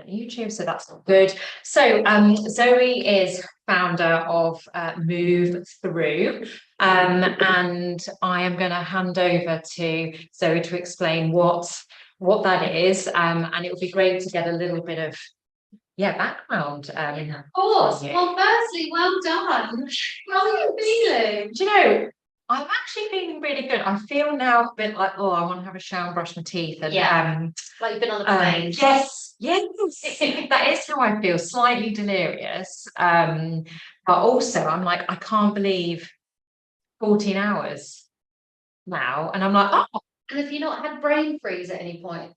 YouTube, so that's all good. So Zoe is founder of Move Through, and I am going to hand over to Zoe to explain what that is, and it would be great to get a little bit of background. Of course. Well, firstly, well done. How are you feeling? Do you know, I'm actually feeling really good. I feel now a bit like, oh, I want to have a shower and brush my teeth. And Like you've been on the plane. yes, that is how I feel. Slightly delirious. But also I'm like, I can't believe 14 hours now. And I'm like, oh. And have you not had brain freeze at any point?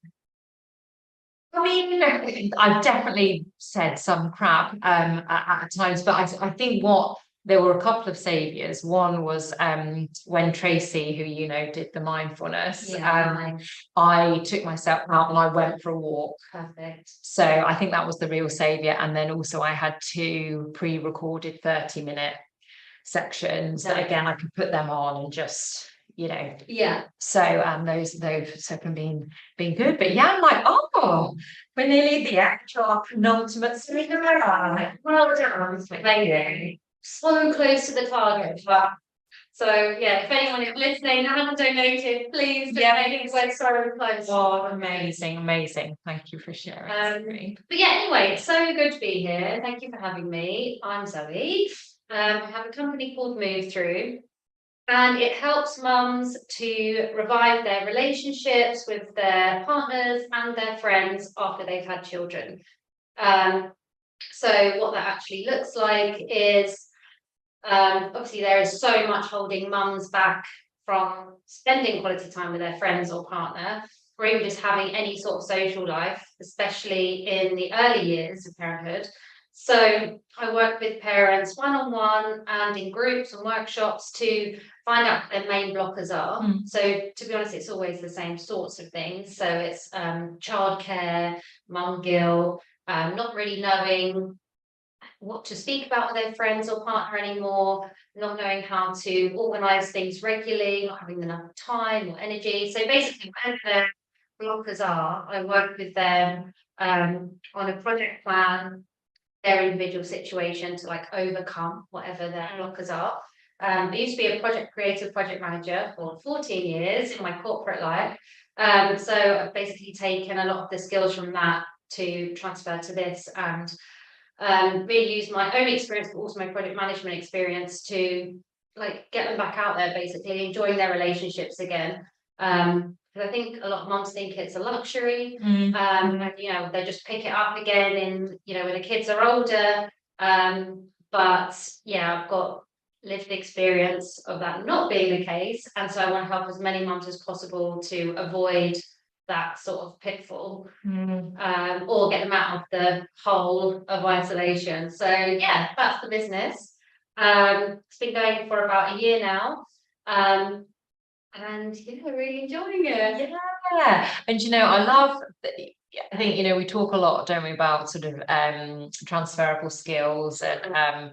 I mean, I've definitely said some crap at times, but I think there were a couple of saviors. One was when Tracy, who you know did the mindfulness, I took myself out and I went for a walk. Perfect. So I think that was the real savior. And then also I had 2 pre-recorded 30-minute sections that again I could put them on and just so those have been good, but I'm like, oh, we're nearly the actual penultimate cinema. Well done, lady. So close to the target. So if anyone is listening and hasn't donated, please donate. We're so close. Oh, amazing. Thank you for sharing. But anyway, it's so good to be here. Thank you for having me. I'm Zoe. I have a company called Move Through. And it helps mums to revive their relationships with their partners and their friends after they've had children. So what that actually looks like is, obviously there is so much holding mums back from spending quality time with their friends or partner, or even just having any sort of social life, especially in the early years of parenthood. So I work with parents one-on-one and in groups and workshops to find out what their main blockers are. So to be honest, it's always the same sorts of things. So it's childcare, mum guilt, not really knowing what to speak about with their friends or partner anymore, not knowing how to organise things regularly, not having enough time or energy. So basically, where their blockers are, I work with them on a project plan, their individual situation to overcome whatever their blockers are. I used to be a creative project manager for 14 years in my corporate life. So I've basically taken a lot of the skills from that to transfer to this and really use my own experience, but also my project management experience to get them back out there, basically enjoying their relationships again. Because I think a lot of mums think it's a luxury, and they just pick it up again in when the kids are older. But I've got lived experience of that not being the case, and so I want to help as many mums as possible to avoid that sort of pitfall, or get them out of the hole of isolation. So that's the business. It's been going for about a year now. And really enjoying it. And I love I think we talk a lot, don't we, about sort of transferable skills and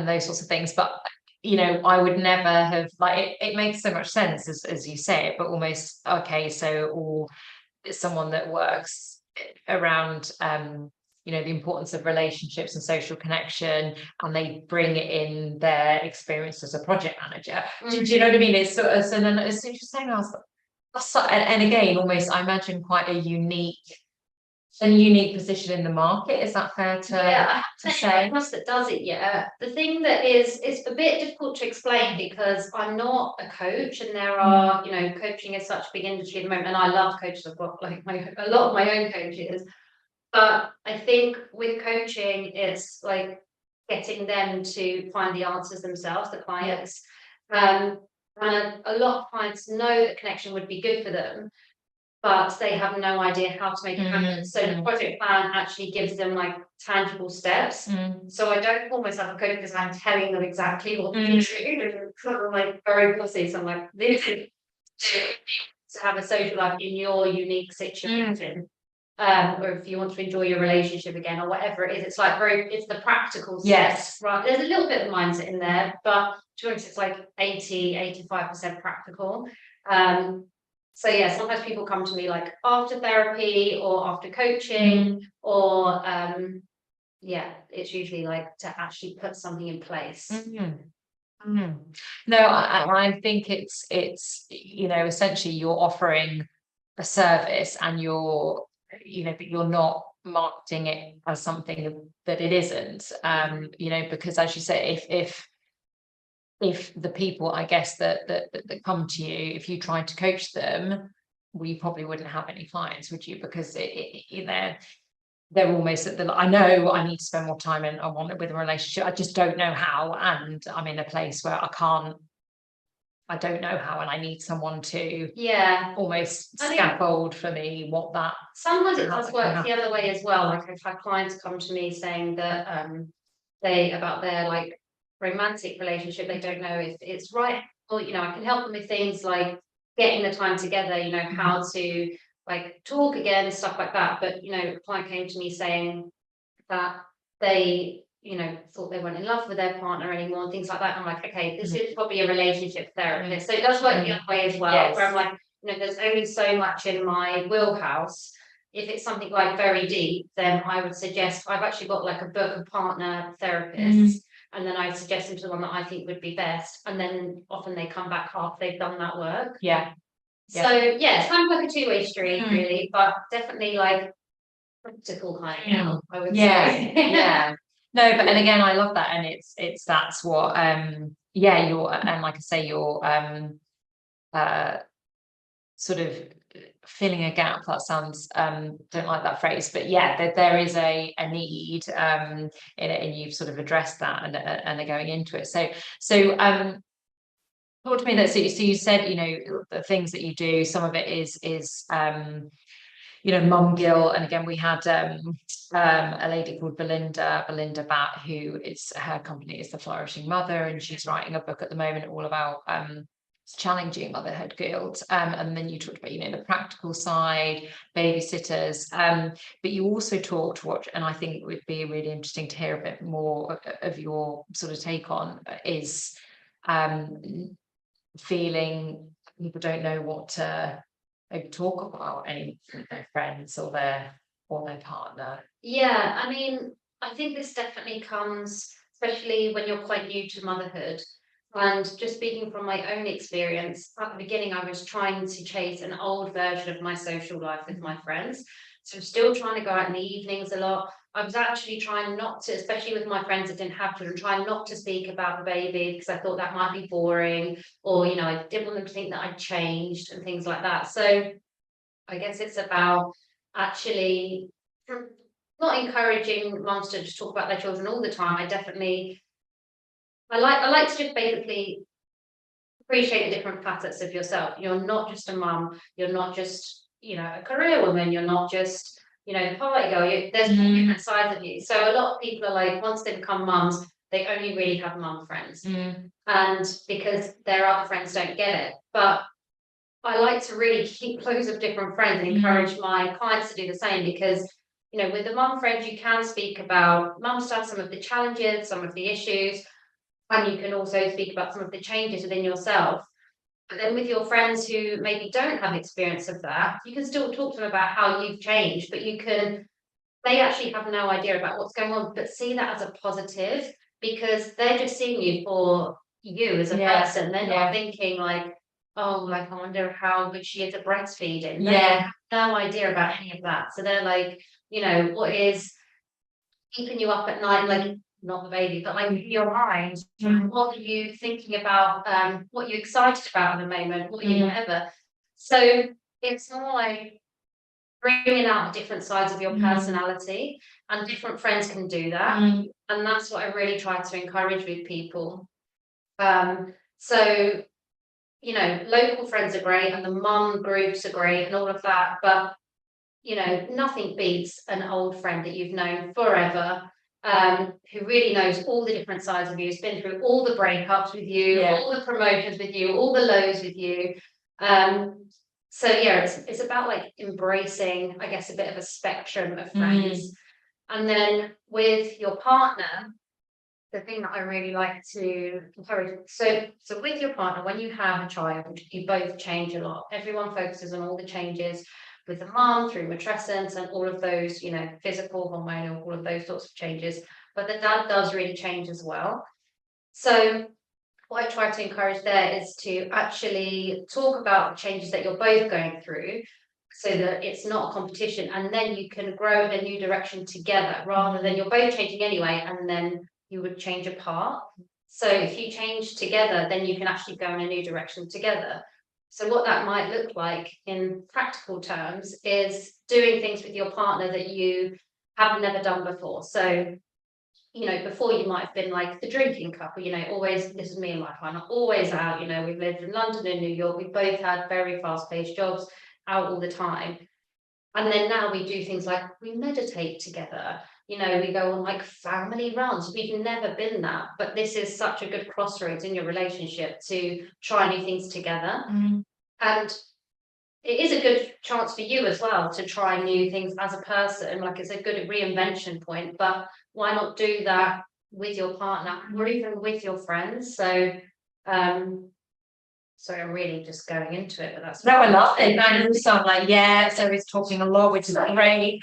those sorts of things, but you know, I would never have, like, it makes so much sense as you say it, but almost, okay, so, or someone that works around, you know, the importance of relationships and social connection, and they bring it in their experience as a project manager. Do you know what I mean? It's sort of, so then as soon as you're saying, I was like, and again, almost, I imagine quite a unique position in the market. Is that fair to say? That does it, yeah. The thing that is, it's a bit difficult to explain because I'm not a coach, and there are, you know, coaching is such a big industry at the moment, and I love coaches. I've got like a lot of my own coaches, but I think with coaching, it's like getting them to find the answers themselves, the clients. And a lot of clients know that connection would be good for them, but they have no idea how to make it happen. So the project plan actually gives them like tangible steps. So I don't almost have a coach because I'm telling them exactly what to do. I'm like very fussy. So I'm like, this is to have a social life in your unique situation. Or if you want to enjoy your relationship again, or whatever it is, it's like it's the practical steps, right? There's a little bit of mindset in there, but to be honest, it's like 85% practical. So yeah, sometimes people come to me like after therapy or after coaching, or yeah, it's usually like to actually put something in place. No, I think it's, you know, essentially you're offering a service, and you're, you know, but you're not marketing it as something that it isn't, you know, because as you say, if the people, I guess, that come to you, if you tried to coach them, well, you probably wouldn't have any clients, would you? Because you know, they're almost at the, I know I need to spend more time and I want it with a relationship, I just don't know how, and I'm in a place where I don't know how, and I need someone to almost scaffold for me what that. Sometimes it does work the other way as well. Like I've had clients come to me saying that about their like romantic relationship, they don't know if it's right, or you know, I can help them with things like getting the time together, you know, how to like talk again, stuff like that. But you know, a client came to me saying that they, you know, thought they weren't in love with their partner anymore and things like that. I'm like, okay, this is probably a relationship therapist. So it does work the other way as well, where I'm like, you know, there's only so much in my wheelhouse. If it's something like very deep, then I would suggest, I've actually got like a book of partner therapists, and then I suggest them to the one that I think would be best. And then often they come back after they've done that work. So yeah, it's kind of like a two-way street really, but definitely like practical kind of, I would say. No, but and again, I love that, and it's that's what you're, and like I say, you're sort of filling a gap. That sounds don't like that phrase, but yeah, there is a need in it, and you've sort of addressed that, and are going into it. So talk to me that, so you said, you know, the things that you do, some of it is you know, mum guilt. And again, we had a lady called Belinda Batt, who is, her company is The Flourishing Mother, and she's writing a book at the moment all about challenging motherhood guilt. And then you talked about, you know, the practical side, babysitters, but you also talked and I think would be really interesting to hear a bit more of your sort of take on, is feeling people don't know what to talk about any with their friends or their partner. Yeah, I mean, I think this definitely comes, especially when you're quite new to motherhood. And just speaking from my own experience, at the beginning, I was trying to chase an old version of my social life with my friends. So I'm still trying to go out in the evenings a lot. I was actually trying not to, especially with my friends that didn't have children, trying not to speak about the baby because I thought that might be boring, or, you know, I didn't want them to think that I'd changed and things like that. So I guess it's about actually not encouraging mums to just talk about their children all the time. I like to just basically appreciate the different facets of yourself. You're not just a mum, you're not just, you know, a career woman, you're not just, you know, the party girl. There's different sides of you. So a lot of people are like, once they become mums, they only really have mum friends, and because their other friends don't get it. But I like to really keep loads of different friends and encourage my clients to do the same, because, you know, with the mum friends, you can speak about mum stuff, some of the challenges, some of the issues. and you can also speak about some of the changes within yourself. But then with your friends who maybe don't have experience of that, you can still talk to them about how you've changed, but they actually have no idea about what's going on, but see that as a positive, because they're just seeing you for you as a person. They're not thinking like, oh, like, I wonder how good she is at breastfeeding. They have no idea about any of that. So they're like, you know, what is keeping you up at night, like, not the baby, but like your mind. What are you thinking about? What are you excited about in the moment? What are you whatever? So it's more like bringing out different sides of your personality, and different friends can do that. And that's what I really try to encourage with people. So, you know, local friends are great, and the mum groups are great, and all of that, but you know, nothing beats an old friend that you've known forever, who really knows all the different sides of you, has been through all the breakups with you, all the promotions with you, all the lows with you. So yeah, it's about like embracing, I guess, a bit of a spectrum of friends. And then with your partner, the thing that I really like to encourage, so with your partner, when you have a child, you both change a lot. Everyone focuses on all the changes with the mom through matrescence and all of those, you know, physical, hormonal, all of those sorts of changes. But the dad does really change as well. So what I try to encourage there is to actually talk about the changes that you're both going through, so that it's not a competition, and then you can grow in a new direction together, rather than you're both changing anyway and then you would change apart. So if you change together, then you can actually go in a new direction together. So what that might look like in practical terms is doing things with your partner that you have never done before. So, you know, before you might have been like the drinking couple, you know, always, this is me and my partner, always out, you know, we've lived in London and New York, we both had very fast-paced jobs, out all the time. And then now we do things like we meditate together, you know, we go on like family runs. We've never been that, but this is such a good crossroads in your relationship to try new things together. And it is a good chance for you as well to try new things as a person. Like, it's a good reinvention point, but why not do that with your partner or even with your friends? So sorry, I'm really just going into it, but that's No, I love it. And also I'm like, so he's talking a lot, which is great.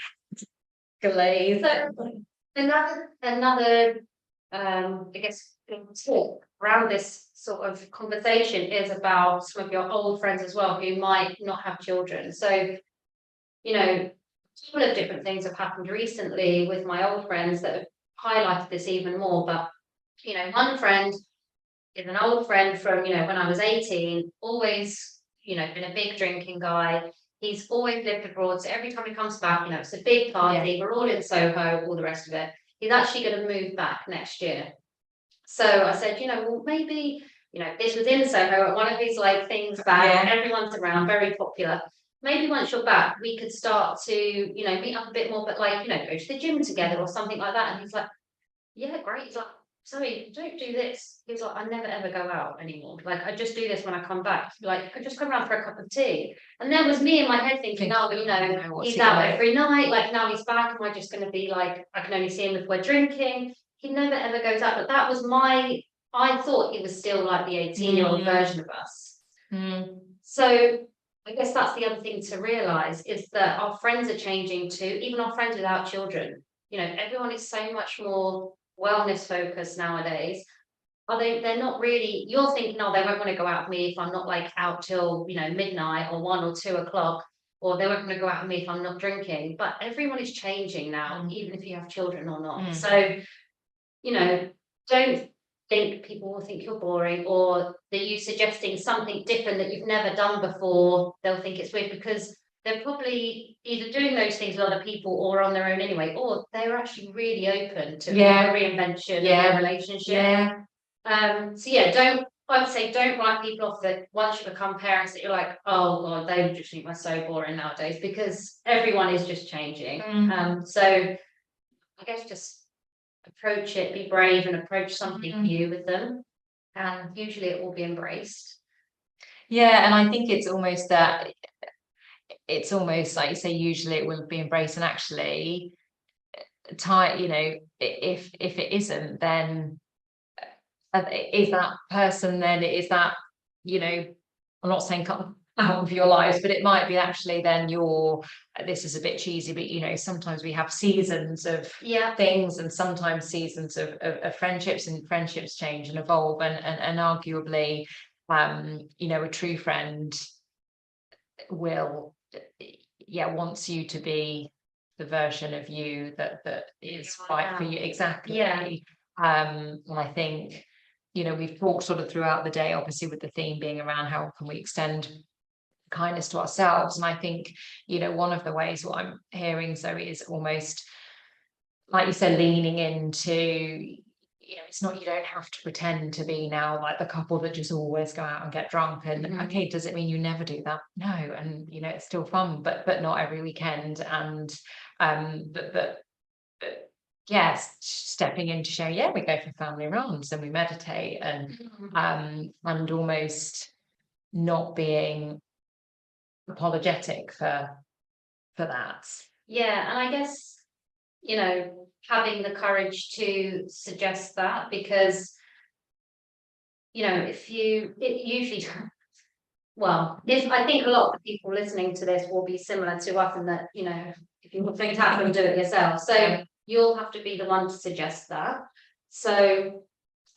Glaze. So another I guess talk around this sort of conversation is about some of your old friends as well, who might not have children. So, you know, a couple of different things have happened recently with my old friends that have highlighted this even more. But, you know, one friend is an old friend from, you know, when I was 18, always, you know, been a big drinking guy. He's always lived abroad. So every time he comes back, you know, it's a big party. We're all in Soho, all the rest of it. He's actually going to move back next year. So I said, you know, well, maybe, you know, this was in Soho at one of these like things back, everyone's around, very popular. Maybe once you're back, we could start to, you know, meet up a bit more, but like, you know, go to the gym together or something like that. And he's like, yeah, great. He's like, sorry, don't do this. He's like, I never ever go out anymore. Like, I just do this when I come back. Like, I just come around for a cup of tea. And there was me in my head thinking, oh, you know, he's out every night. Like, now he's back. Am I just going to be like, I can only see him if we're drinking? He never ever goes out. But that was I thought he was still like the 18-year-old version of us. So I guess that's the other thing to realize, is that our friends are changing too, even our friends without children. You know, everyone is so much more wellness focused nowadays. They're not really, you're thinking, oh, they won't want to go out with me if I'm not like out till, you know, midnight or 1 or 2 o'clock, or they won't want to go out with me if I'm not drinking. But everyone is changing now, even if you have children or not. So, you know, don't think people will think you're boring, or that you suggesting something different that you've never done before, they'll think it's weird, because they're probably either doing those things with other people or on their own anyway, or they're actually really open to a reinvention in their relationship. So I'd say don't write people off that once you become parents that you're like, oh god, they just think we're so boring nowadays, because everyone is just changing. So I guess just approach it, be brave, and approach something new with them, and usually it will be embraced. And I think it's almost that, it's almost like you say, usually it will be embraced, and actually you know, if it isn't, then is that person then, is that, you know, I'm not saying cut them out of your lives, but it might be actually then this is a bit cheesy, but you know, sometimes we have seasons of things, and sometimes seasons of friendships, and friendships change and evolve, and arguably, you know, a true friend will, wants you to be the version of you that is right for you. Exactly. And I think, you know, we've talked sort of throughout the day, obviously with the theme being around how can we extend kindness to ourselves. And I think, you know, one of the ways what I'm hearing, Zoe, is almost, like you said, leaning into, you know, it's not, you don't have to pretend to be now like the couple that just always go out and get drunk. And okay, does it mean you never do that? No. And you know, it's still fun, but not every weekend. And but yes, stepping in to show, we go for family runs and we meditate, and almost not being apologetic for that. And I guess, you know, having the courage to suggest that, because, you know, it usually if I think a lot of the people listening to this will be similar to us, in that, you know, if you think happen, do it yourself. So you'll have to be the one to suggest that. So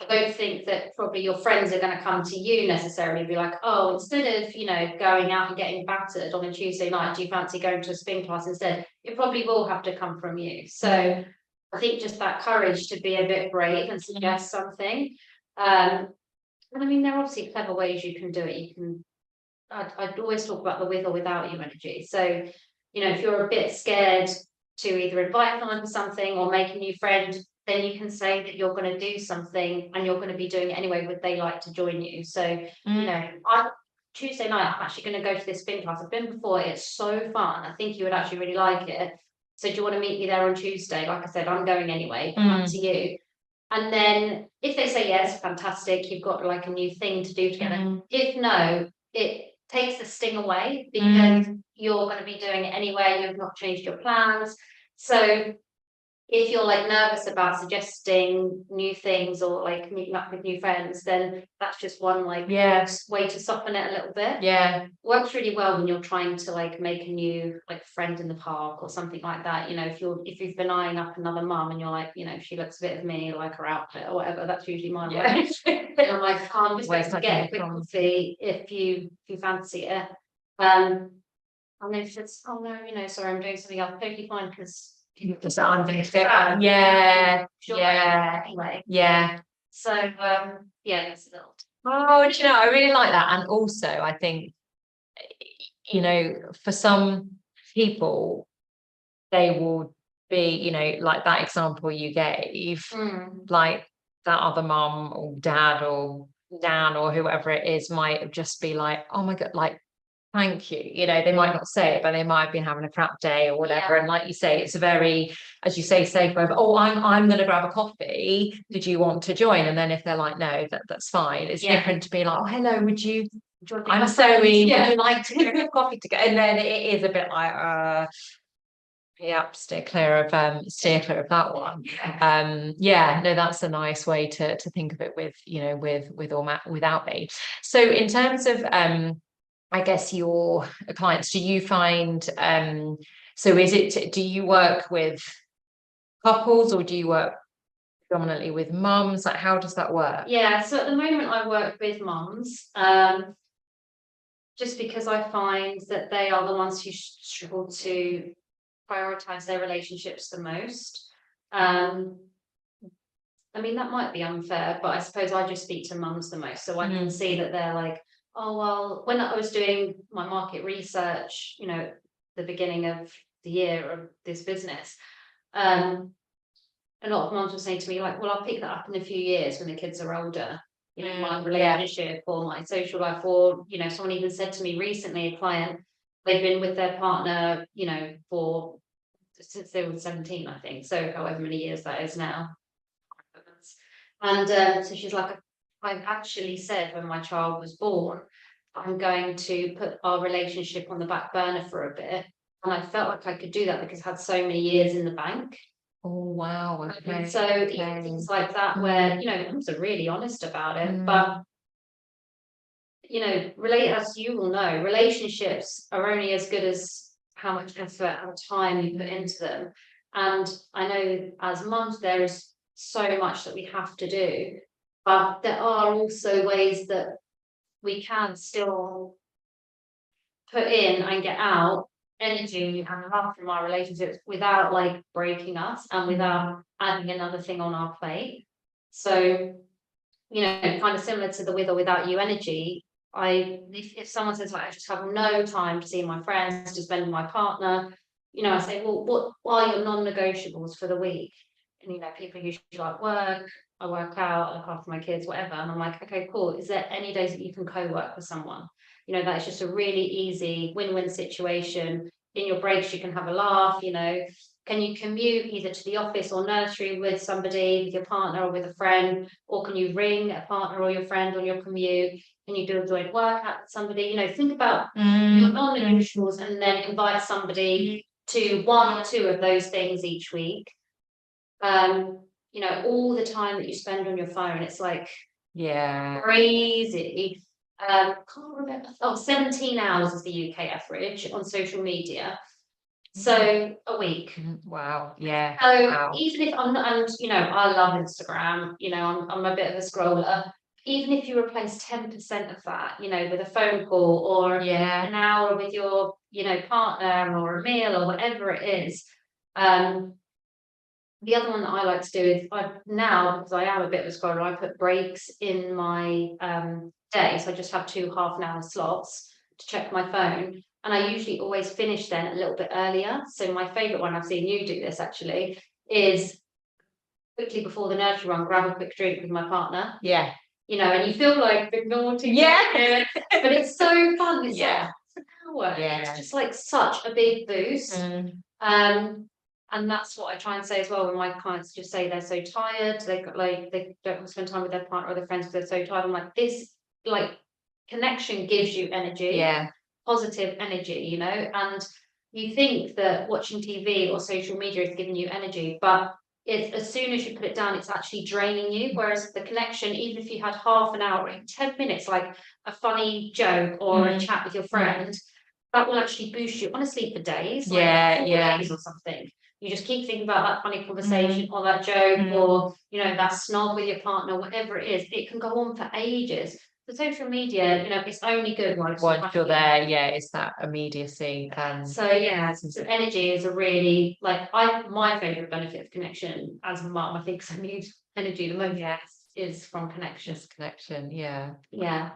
I don't think that probably your friends are going to come to you necessarily and be like, oh, instead of, you know, going out and getting battered on a Tuesday night, do you fancy going to a spin class instead? It probably will have to come from you. So I think just that courage to be a bit brave and suggest something. And I mean, there are obviously clever ways you can do it. You can, I'd always talk about the with or without you energy. So, you know, if you're a bit scared to either invite someone to something or make a new friend, then you can say that you're going to do something and you're going to be doing it anyway. Would they like to join you? So, you know, Tuesday night, I'm actually going to go to this spin class. I've been before. It's so fun. I think you would actually really like it. So do you want to meet me there on Tuesday? Like I said, I'm going anyway. Up to you. And then if they say yes, fantastic. You've got like a new thing to do together. If no, it takes the sting away, because you're going to be doing it anyway. You've not changed your plans. So if you're like nervous about suggesting new things or like meeting up with new friends, then that's just one like way to soften it a little bit. Works really well when you're trying to like make a new like friend in the park or something like that. You know, if you've been eyeing up another mum and you're like, you know, she looks a bit of me, like her outfit or whatever, that's usually my way. And I'm like, just get a quick coffee if you fancy it. And then she says, oh no, you know, sorry, I'm doing something else. Totally fine, because Just anyway. So that's a little. Oh, do you know, I really like that. And also I think, you know, for some people, they will be, you know, like that example you gave, like that other mum or dad or nan or whoever it is might just be like, oh my God, like, thank you. You know, they might not say it, but they might have been having a crap day or whatever. And like you say, it's a very, as you say, safe over, oh, I'm going to grab a coffee. Did you want to join? And then if they're like, no, that's fine. It's different to be like, oh, hello, would you? I'm Zoe. Would you like to get a coffee together? And then it is a bit like, steer clear of that one. No, that's a nice way to think of it, with, you know, with or without me. So in terms of I guess your clients, do you find so do you work with couples or do you work predominantly with mums? Like, how does that work? So at the moment I work with mums, just because I find that they are the ones who struggle to prioritize their relationships the most. I mean, that might be unfair, but I suppose I just speak to mums the most, so I can see that they're like, oh, well, when I was doing my market research, you know, the beginning of the year of this business, a lot of mums were saying to me like, well, I'll pick that up in a few years when the kids are older, you know, my relationship or my social life, or, you know, someone even said to me recently, a client, they've been with their partner, you know, since they were 17, I think, so however many years that is now. And so she's like, I've actually said when my child was born, I'm going to put our relationship on the back burner for a bit. And I felt like I could do that because I had so many years in the bank. Oh, wow. Okay. So even things like that, where, you know, mums are really honest about it, but you know, as you will know, relationships are only as good as how much effort and time you put into them. And I know as mums, there is so much that we have to do, but there are also ways that we can still put in and get out energy and love from our relationships without like breaking us and without adding another thing on our plate. So, you know, kind of similar to the with or without you energy, if someone says like I just have no time to see my friends, to spend with my partner, you know, I say, well, what are your non-negotiables for the week? And you know, people usually like work, I work out, I look after my kids, whatever. And I'm like, okay, cool. Is there any days that you can co-work with someone? You know, that's just a really easy win-win situation. In your breaks, you can have a laugh, you know. Can you commute either to the office or nursery with somebody, with your partner or with a friend? Or can you ring a partner or your friend on your commute? Can you do a joint workout with somebody? You know, think about your non-negotiables and then invite somebody to one or two of those things each week. You know, all the time that you spend on your phone, it's like crazy. Can't remember. 17 hours is the UK average on social media. So a week. Wow. Yeah. So Wow. even if I'm not, and you know, I love Instagram, you know, I'm a bit of a scroller. Even if you replace 10% of that, you know, with a phone call or an hour with your, you know, partner or a meal or whatever it is. The other one that I like to do is now, because I am a bit of a scroller, I put breaks in my day. So I just have 2 half-an-hour slots to check my phone. And I usually always finish then a little bit earlier. So my favourite one, I've seen you do this actually, is quickly before the nursery run, grab a quick drink with my partner. Yeah. You know, and you feel like a bit naughty. Yeah. But it's so fun. It's like Yeah. an hour. Yeah. It's just like such a big boost. And that's what I try and say as well when my clients just say they're so tired, they don't want to spend time with their partner or their friends because they're so tired. I'm like, this like connection gives you energy, positive energy, you know, and you think that watching TV or social media is giving you energy, but it's as soon as you put it down, it's actually draining you. Whereas the connection, even if you had half an hour, 10 minutes, like a funny joke or a chat with your friend, that will actually boost you honestly for days, like 4 days or something. You just keep thinking about that funny conversation or that joke or, you know, that snog with your partner, whatever it is, it can go on for ages. The social media, you know, it's only good once you're there. Yeah, it's that immediacy. So energy is a really my favorite benefit of connection as a mum. I think I need energy the most. Is from connection.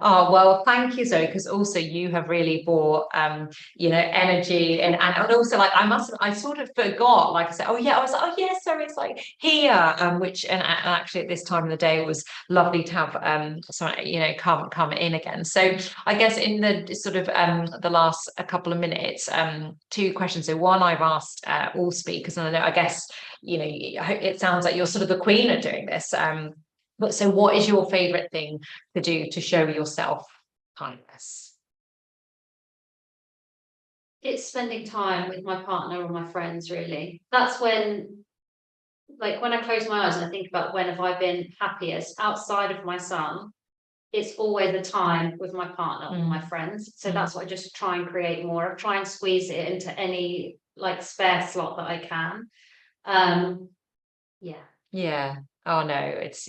Oh well, thank you, Zoe, because also you have really brought you know, energy and also like I sort of forgot, like I said, I was like, oh yes, so it's like here, which and actually at this time of the day it was lovely to have you know, come in again. So I guess in the sort of the last couple of minutes, 2 questions. So one I've asked all speakers, and I guess, you know, it sounds like you're sort of the queen at doing this. But so what is your favorite thing to do to show yourself kindness? It's spending time with my partner or my friends, really. That's when, like when I close my eyes and I think about when have I been happiest outside of my son, it's always the time with my partner or my friends. So that's what I just try and create more of, try and squeeze it into any like spare slot that I can. Oh no, it's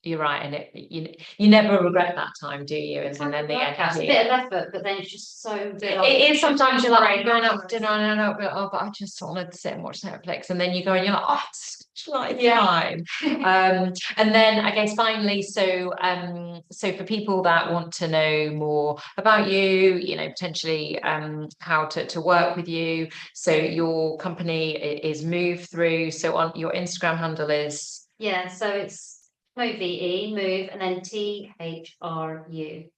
you're right, and you never regret that time, do you? And then the it's a bit of effort, but then it's just so good. It is sometimes you're like going out for dinner and but I just wanted to sit and watch Netflix, and then you go and you're like, oh, it's like time. And then I guess finally, so for people that want to know more about you, you know, potentially how to work with you, so your company is Move Through. So on your Instagram handle is so it's MOVE, Move, and then THRU.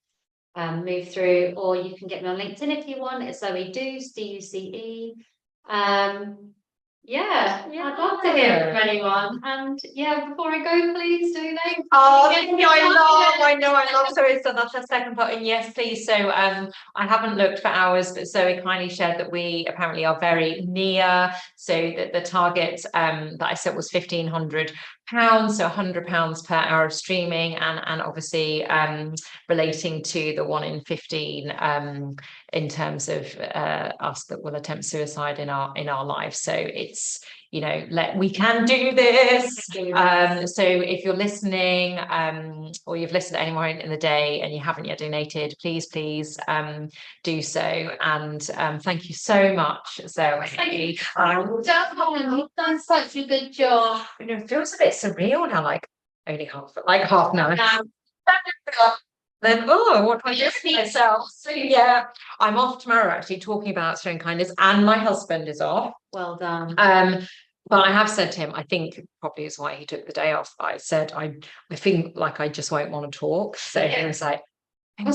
Move Through, or you can get me on LinkedIn if you want. It's Zoe Duce, DUCE. Yeah, I'd love to hear from anyone. And yeah, before I go, please do they? Oh, Yes, thank you. I love Zoe. So that's her second part. And yes, please. So I haven't looked for hours, but Zoe kindly shared that we apparently are very near. So that the target that I set was £1,500, so £100 per hour of streaming, and obviously relating to the 1 in 15 in terms of us that will attempt suicide in our lives. So it's, you know, we can do this. So if you're listening or you've listened at any point in the day and you haven't yet donated, please do so. And thank you so much, Zoe. You've done such a good job. You know, it feels a bit surreal now, like only half an hour. Then what do I do for myself? So yeah, I'm off tomorrow actually talking about showing kindness, and my husband is off. Well done. But I have said to him, I think probably is why he took the day off. I said I think like I just won't want to talk. So he was like, yeah,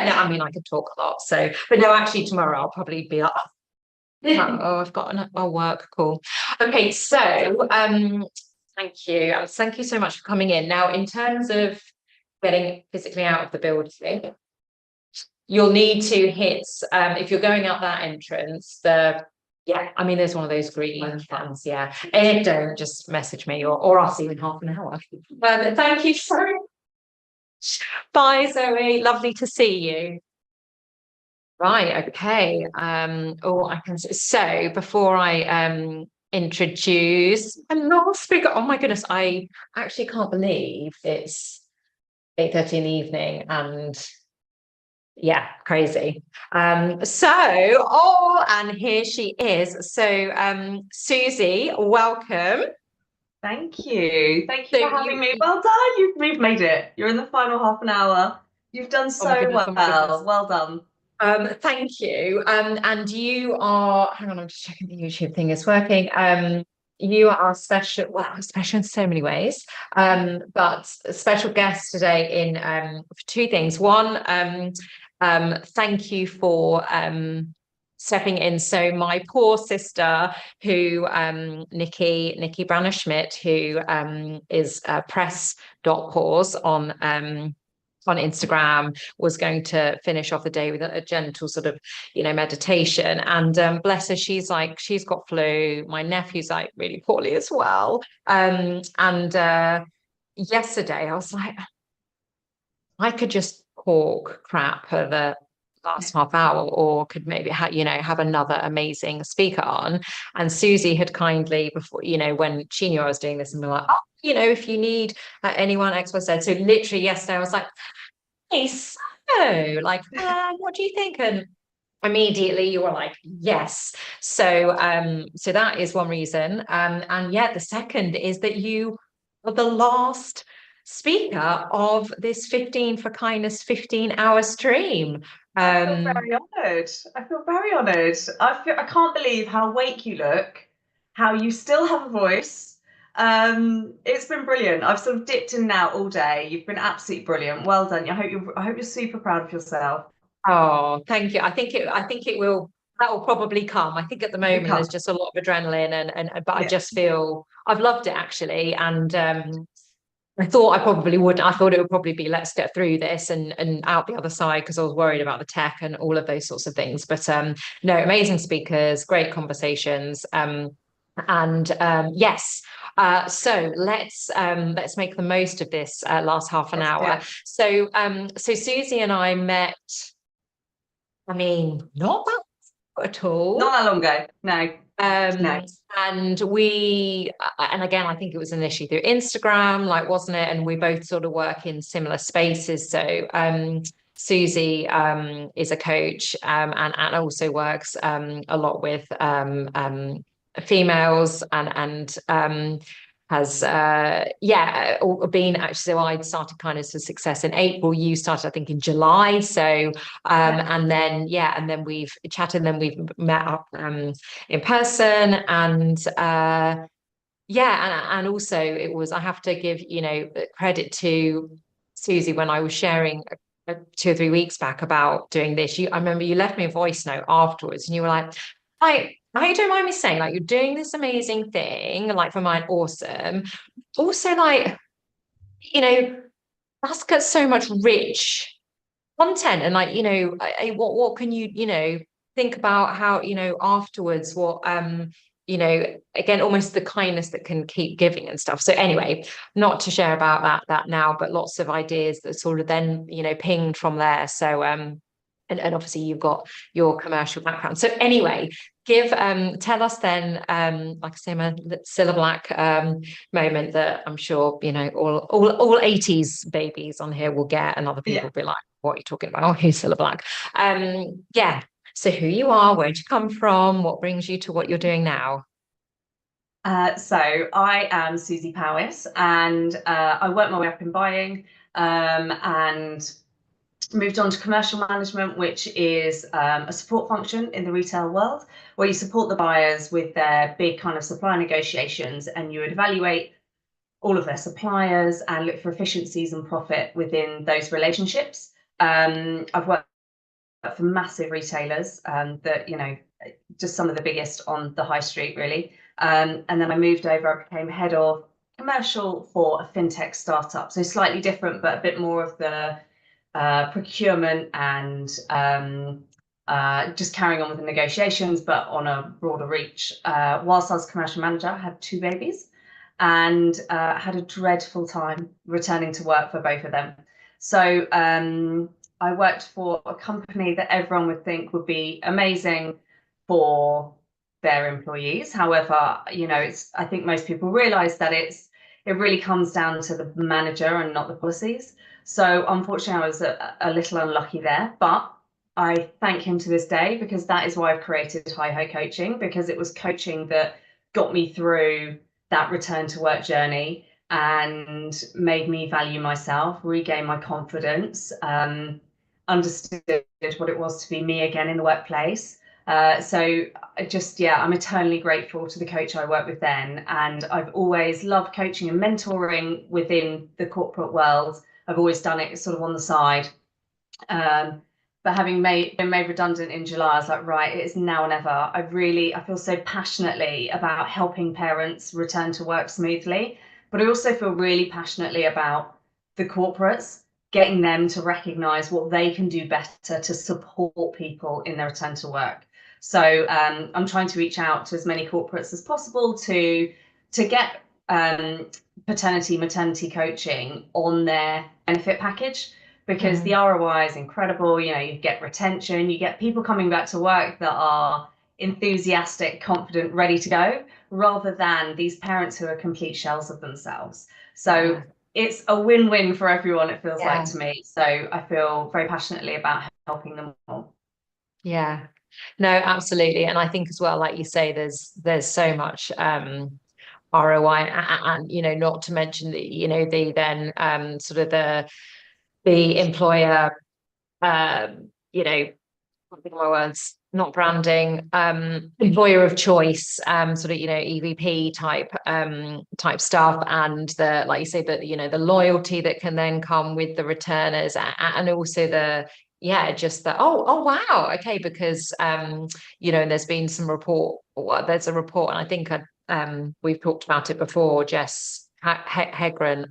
no, I mean I could talk a lot. So, but no, actually tomorrow I'll probably be like, oh, I've got a work call. Okay, so thank you. Thank you so much for coming in. Now, in terms of getting physically out of the building, you'll need to hit if you're going out that entrance, I mean there's one of those green buttons, yeah. And don't just message me or I'll see you in half an hour. Thank you so much. Bye, Zoe, lovely to see you. Right, okay. I can so before I introduce my last speaker, oh my goodness, I actually can't believe it's 8:30 in the evening, and yeah, crazy. And here she is. So Susie, welcome. Thank you for So having me. Well done, we've made it. You're in the final half an hour. You've done so well. Well done. Thank you. And you are, hang on, I'm just checking the YouTube thing is working. You are special in so many ways, but a special guest today in for two things. One, thank you for stepping in. So my poor sister, who Nikki Branner-Schmidt, who is press.pause on Instagram, was going to finish off the day with a gentle sort of, meditation. And bless her, she's got flu. My nephew's like really poorly as well. Yesterday I was like, I could just talk crap for the last half hour, or could maybe have another amazing speaker on. And Susie had kindly, before, when she knew I was doing this, and we were like, if you need anyone, X, Y, Z. So literally yesterday I was like, hey, so what do you think? And immediately you were like, yes. So that is one reason. And yeah, the second is that you are the last speaker of this 15 for Kindness 15-hour stream. I feel very honoured. I can't believe how awake you look, how you still have a voice. It's been brilliant. I've sort of dipped in now all day. You've been absolutely brilliant. Well done. I hope you're super proud of yourself. Oh, thank you. I think it will. That will probably come. I think at the moment there's just a lot of adrenaline, but I just feel I've loved it actually, and I thought I probably would. I thought it would probably be let's get through this and out the other side, because I was worried about the tech and all of those sorts of things. But no, amazing speakers, great conversations, yes. So let's make the most of this last half an hour. So Susie and I met. I mean, not that at all. Not that long ago. No. No. And again, I think it was initially through Instagram, wasn't it? And we both sort of work in similar spaces. So Susie is a coach and also works a lot with females and has been actually. So I started Kindness for Success in April. You started, I think, in July. So and then we've chatted, and then we've met up in person, and and also it was, I have to give credit to Susie when I was sharing 2 or 3 weeks back about doing this. I remember you left me a voice note afterwards, and you were like, I hope you don't mind me saying, like, you're doing this amazing thing, like for mine, awesome. Also, like, you know, that's got so much rich content, and like, what can you think about how, afterwards, what again, almost the kindness that can keep giving and stuff. So anyway, not to share about that now, but lots of ideas that sort of then pinged from there. So and obviously you've got your commercial background. So anyway, tell us then, like I say, my Cilla Black moment that I'm sure all 80s babies on here will get, and other people will be like, what are you talking about? Oh, who's Cilla Black? Yeah. So who you are, where'd you come from, what brings you to what you're doing now? So I am Susie Powis, and I worked my way up in buying and moved on to commercial management, which is a support function in the retail world, where you support the buyers with their big kind of supply negotiations, and you would evaluate all of their suppliers and look for efficiencies and profit within those relationships. I've worked for massive retailers that, just some of the biggest on the high street, really. And then I moved over, I became head of commercial for a fintech startup. So slightly different, but a bit more of the procurement and just carrying on with the negotiations, but on a broader reach. Whilst I was commercial manager, I had 2 babies and had a dreadful time returning to work for both of them. So I worked for a company that everyone would think would be amazing for their employees. However, I think most people realize that it really comes down to the manager and not the policies. So unfortunately, I was a little unlucky there, but I thank him to this day, because that is why I've created Hi Ho Coaching, because it was coaching that got me through that return to work journey and made me value myself, regain my confidence, understood what it was to be me again in the workplace. So I'm eternally grateful to the coach I worked with then. And I've always loved coaching and mentoring within the corporate world. I've always done it sort of on the side. But having been made redundant in July, I was like, right, it is now or never. I feel so passionately about helping parents return to work smoothly, but I also feel really passionately about the corporates, getting them to recognise what they can do better to support people in their return to work. So I'm trying to reach out to as many corporates as possible to get paternity, maternity coaching on their benefit package, because the ROI is incredible. You get retention, you get people coming back to work that are enthusiastic, confident, ready to go, rather than these parents who are complete shells of themselves. So it's a win-win for everyone, it feels like to me. So I feel very passionately about helping them all. Yeah, no, absolutely. And I think as well, like you say, there's so much ROI, and not to mention that the then sort of the employer can't think of my words, not branding, employer of choice, sort of EVP type stuff, and the, like you say, that the loyalty that can then come with the returners, and also just that, oh wow, okay, because there's been some report, there's a report, and I think we've talked about it before, Jess Hagren,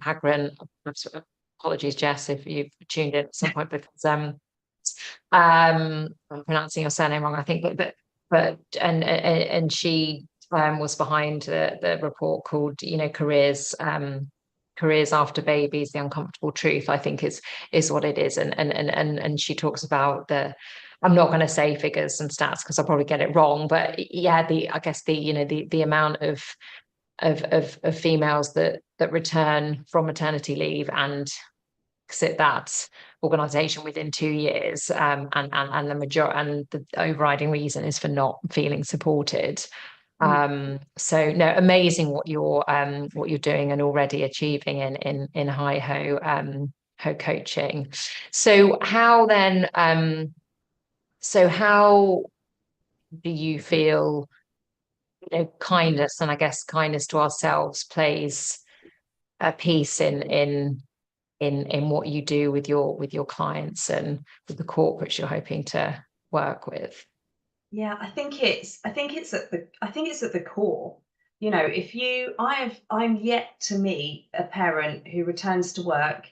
apologies Jess if you've tuned in at some point, because I'm pronouncing your surname wrong, I think, but she was behind the report called careers after babies, the uncomfortable truth, I think is what it is, and she talks about I'm not going to say figures and stats because I'll probably get it wrong, but I guess the amount of females that return from maternity leave and exit that organization within 2 years, and the majority, and the overriding reason is for not feeling supported. So no, amazing what you're doing and already achieving in Hi Ho Coaching. So how then how do you feel kindness, and I guess kindness to ourselves, plays a piece in what you do with your clients and with the corporates you're hoping to work with? Yeah, I think it's at the core. You know, I'm yet to meet a parent who returns to work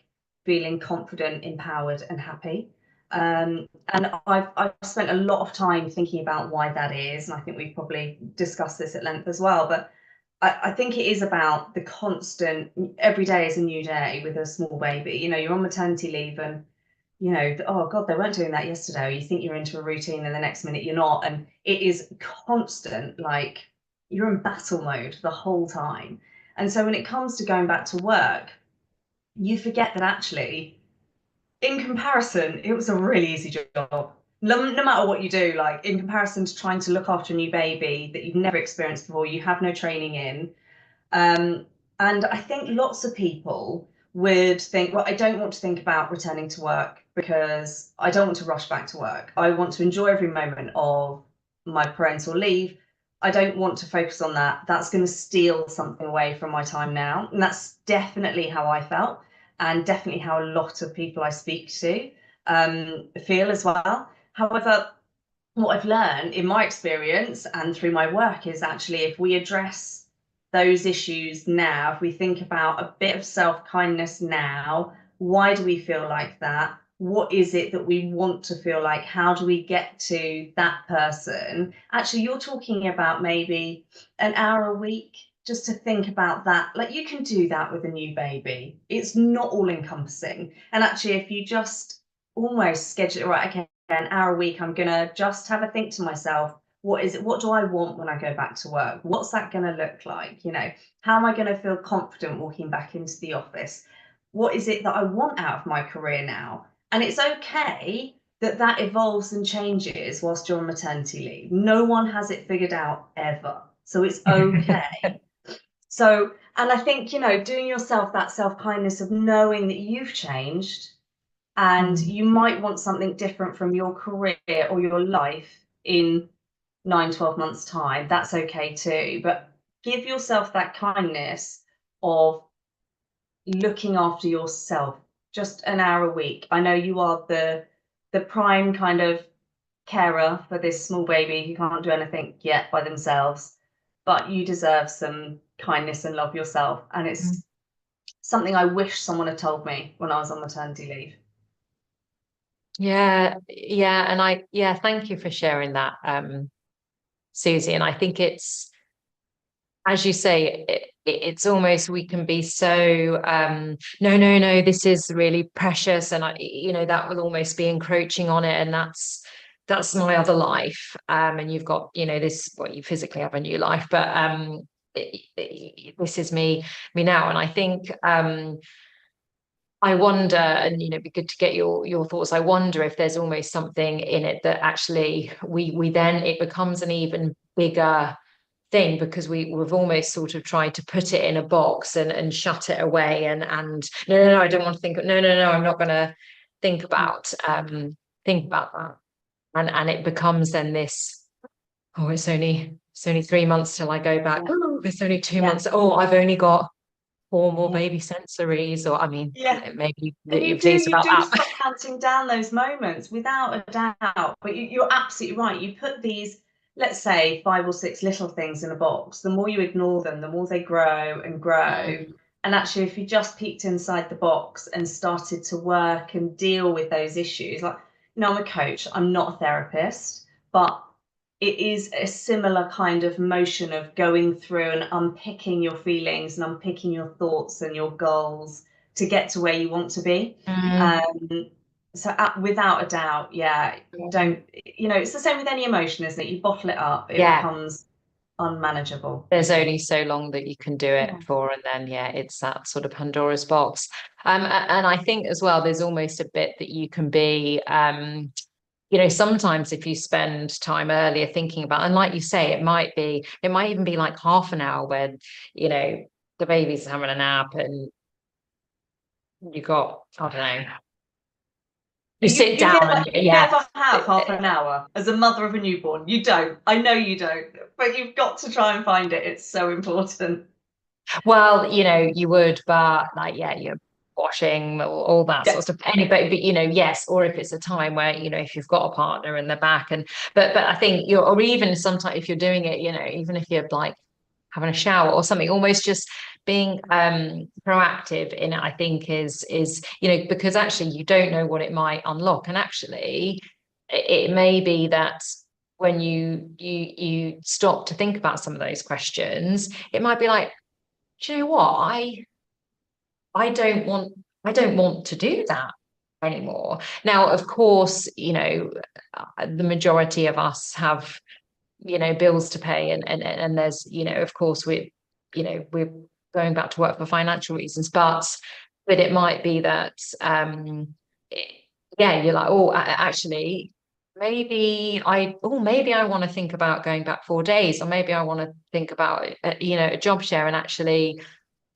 feeling confident, empowered, and happy. And I've spent a lot of time thinking about why that is, and I think we've probably discussed this at length as well. But I think it is about the constant, every day is a new day with a small baby. You know, you're on maternity leave and you know, oh God, they weren't doing that yesterday. Or you think you're into a routine and the next minute you're not. And it is constant, like you're in battle mode the whole time. And so when it comes to going back to work, you forget that actually, in comparison, it was a really easy job. No matter what you do, like in comparison to trying to look after a new baby that you've never experienced before, you have no training in. And I think lots of people would think, well, I don't want to think about returning to work because I don't want to rush back to work. I want to enjoy every moment of my parental leave. I don't want to focus on that. That's going to steal something away from my time now. And that's definitely how I felt, and definitely how a lot of people I speak to feel as well. However, what I've learned in my experience and through my work is actually if we address those issues now, if we think about a bit of self-kindness now, why do we feel like that? What is it that we want to feel like? How do we get to that person? Actually, you're talking about maybe an hour a week just to think about that. Like you can do that with a new baby. It's not all encompassing. And actually, if you just almost schedule it, right, okay, an hour a week, I'm gonna just have a think to myself, what do I want when I go back to work? What's that going to look like? You know, how am I going to feel confident walking back into the office? What is it that I want out of my career now? And it's okay that that evolves and changes whilst you're on maternity leave. No one has it figured out ever. So it's okay. So, and I think, you know, doing yourself that self-kindness of knowing that you've changed and you might want something different from your career or your life in 9-12 months time, that's okay too, but give yourself that kindness of looking after yourself just an hour a week. I know you are the prime kind of carer for this small baby who can't do anything yet by themselves, but you deserve some kindness and love yourself, and it's something I wish someone had told me when I was on maternity leave. Yeah, and thank you for sharing that, Susie. And I think it's, as you say, it's almost, we can be so no, this is really precious, and that will almost be encroaching on it, and that's my other life, and you've got this, well, you physically have a new life, but this is me now. And I think I wonder, and it'd be good to get your thoughts. I wonder if there's almost something in it that actually we then, it becomes an even bigger thing, because we've almost sort of tried to put it in a box and shut it away, and no, I don't want to think, no, I'm not going to think about that, and it becomes then this, oh, it's only 3 months till I go back. Oh, it's only 2 months. Oh, I've only got 4 more baby sensories, or maybe you do start counting down those moments without a doubt. But you're absolutely right. You put these, let's say, 5 or 6 little things in a box. The more you ignore them, the more they grow and grow. And actually, if you just peeked inside the box and started to work and deal with those issues, like, I'm a coach, I'm not a therapist, but it is a similar kind of motion of going through and unpicking your feelings and unpicking your thoughts and your goals to get to where you want to be. So without a doubt, don't, it's the same with any emotion, isn't it? You bottle it up, it becomes unmanageable. There's only so long that you can do it for, and then it's that sort of Pandora's box. And I think as well, there's almost a bit that you can be sometimes if you spend time earlier thinking about, and like you say, it might even be like half an hour when the baby's having a nap and you got, I don't know, you sit down. You never have half an hour as a mother of a newborn. You don't. I know you don't, but you've got to try and find it. It's so important. Well, you would, but like, washing, all that sort of stuff. Anybody, but yes, or if it's a time where, if you've got a partner in the back, but I think or even sometimes if you're doing it, even if you're like having a shower or something, almost just being proactive in it, I think is because actually you don't know what it might unlock. And actually it may be that when you stop to think about some of those questions, it might be like, do you know what, I don't want to do that anymore. Now, of course, the majority of us have, bills to pay, and there's, of course, we're going back to work for financial reasons, but it might be that, you're like, oh, actually, maybe I want to think about going back 4 days, or maybe I want to think about, a job share, and actually,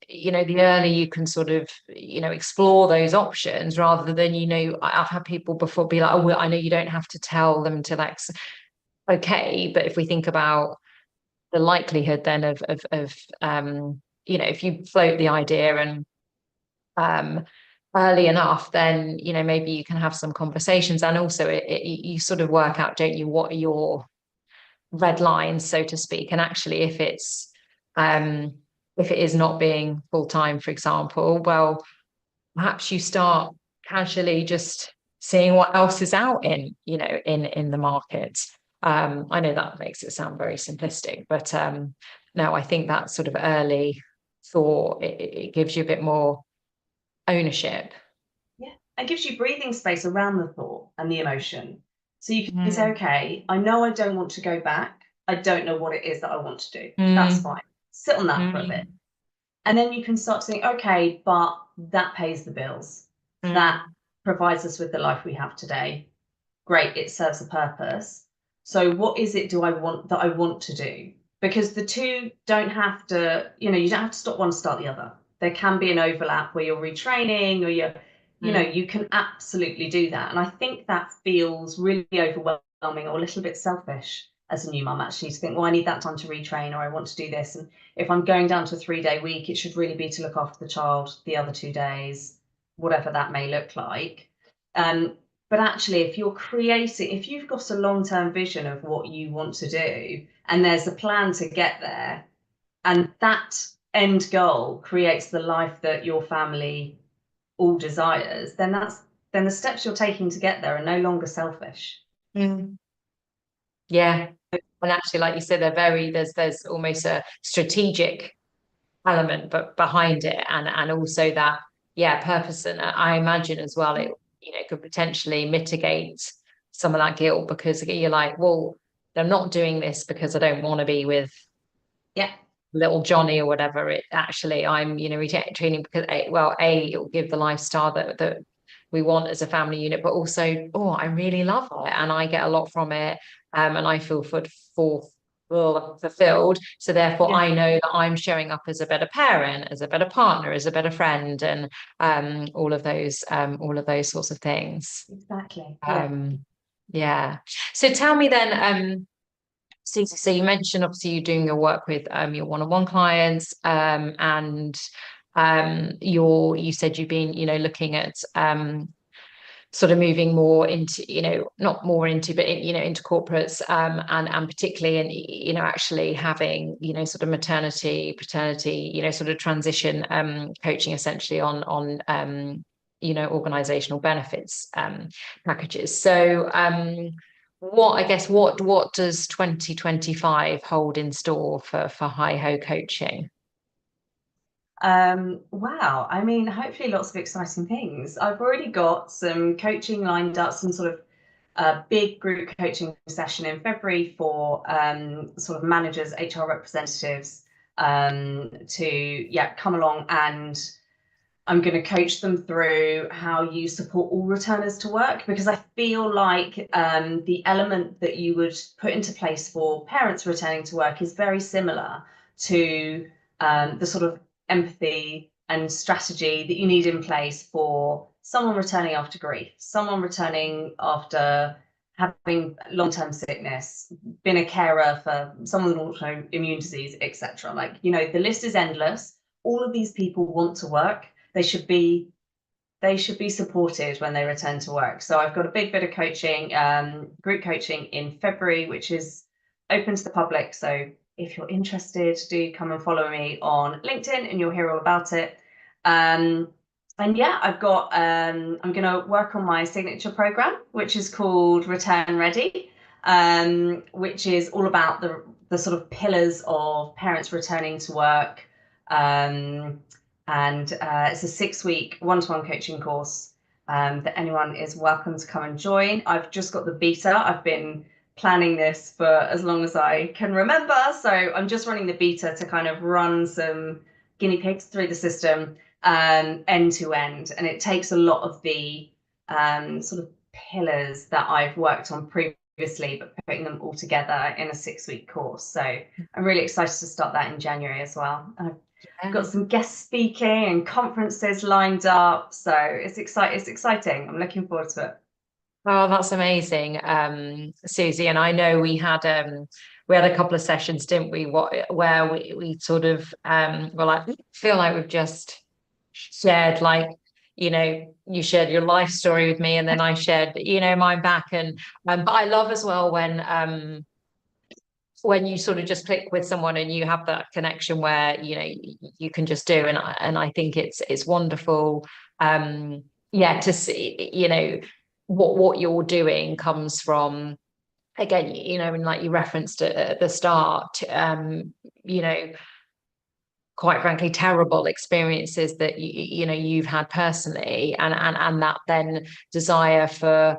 the earlier you can sort of, explore those options, rather than, I've had people before be like, oh, well, I know you don't have to tell them to like, okay, but if we think about the likelihood then of if you float the idea and early enough, then maybe you can have some conversations, and also you sort of work out, don't you, what are your red lines, so to speak. And actually, if it is not being full-time, for example, well, perhaps you start casually just seeing what else is out in the market. I know that makes it sound very simplistic, but no, I think that sort of early thought, it gives you a bit more ownership. Yeah, it gives you breathing space around the thought and the emotion. So you can say, okay, I know I don't want to go back. I don't know what it is that I want to do. That's fine. Sit on that for a bit. And then you can start to think, okay, but that pays the bills. That provides us with the life we have today. Great, it serves a purpose. So what is it I want to do? Because the two don't have to, you don't have to stop one to start the other. There can be an overlap where you're retraining, or you can absolutely do that. And I think that feels really overwhelming, or a little bit selfish as a new mum, actually, to think, well, I need that time to retrain, or I want to do this. And if I'm going down to a 3-day week, it should really be to look after the child the other 2 days, whatever that may look like. But actually, if you've got a long-term vision of what you want to do, and there's a plan to get there, and that end goal creates the life that your family all desires, then the steps you're taking to get there are no longer selfish. Yeah. And actually, like you said, there's almost a strategic element but behind it, and also that purpose. And I imagine as well, it could potentially mitigate some of that guilt, because you're like, well, I'm not doing this because I don't want to be with little Johnny or whatever. It actually, I'm retraining because it will give the lifestyle that we want as a family unit, but also, I really love it and I get a lot from it, and I feel fulfilled. So therefore, I know that I'm showing up as a better parent, as a better partner, as a better friend, and all of those sorts of things. Exactly. So tell me then, Susie, so you mentioned obviously you're doing your work with your one-on-one clients, and you said you've been looking at sort of moving more into, not more into, but into corporates, and particularly in, actually having, sort of maternity, paternity, sort of transition coaching, essentially on organizational benefits packages. So what does 2025 hold in store for HiHo coaching? Wow, I mean, hopefully lots of exciting things. I've already got some coaching lined up, some sort of big group coaching session in February for sort of managers, HR representatives, to come along, and I'm going to coach them through how you support all returners to work, because I feel like the element that you would put into place for parents returning to work is very similar to the sort of empathy and strategy that you need in place for someone returning after grief, someone returning after having long-term sickness, been a carer for someone with autoimmune disease, etc. Like, the list is endless. All of these people want to work. They should be they should be supported when they return to work. So I've got a big bit of coaching, group coaching in February, which is open to the public. So if you're interested, do come and follow me on LinkedIn and you'll hear all about it. And yeah, I've got, I'm going to work on my signature program, which is called Return Ready, which is all about the sort of pillars of parents returning to work. And it's a 6-week one-to-one coaching course that anyone is welcome to come and join. I've just got the beta. I've been planning this for as long as I can remember. So I'm just running the beta to kind of run some guinea pigs through the system end to end. And it takes a lot of the sort of pillars that I've worked on previously, but putting them all together in a 6-week course. So I'm really excited to start that in January as well. I've got some guest speaking and conferences lined up. So it's exciting. I'm looking forward to it. Oh, that's amazing, Susie. And I know we had a couple of sessions, didn't we? Where we sort of well, I feel like we've just shared, like, you know, you shared your life story with me, and then I shared, you know, mine back. And but I love as well when you sort of just click with someone and you have that connection where, you know, you can just do. And I think it's wonderful, yeah, to see, you know, what you're doing comes from, again, you know, and like you referenced at the start, you know, quite frankly, terrible experiences that you know you've had personally, and that then desire for,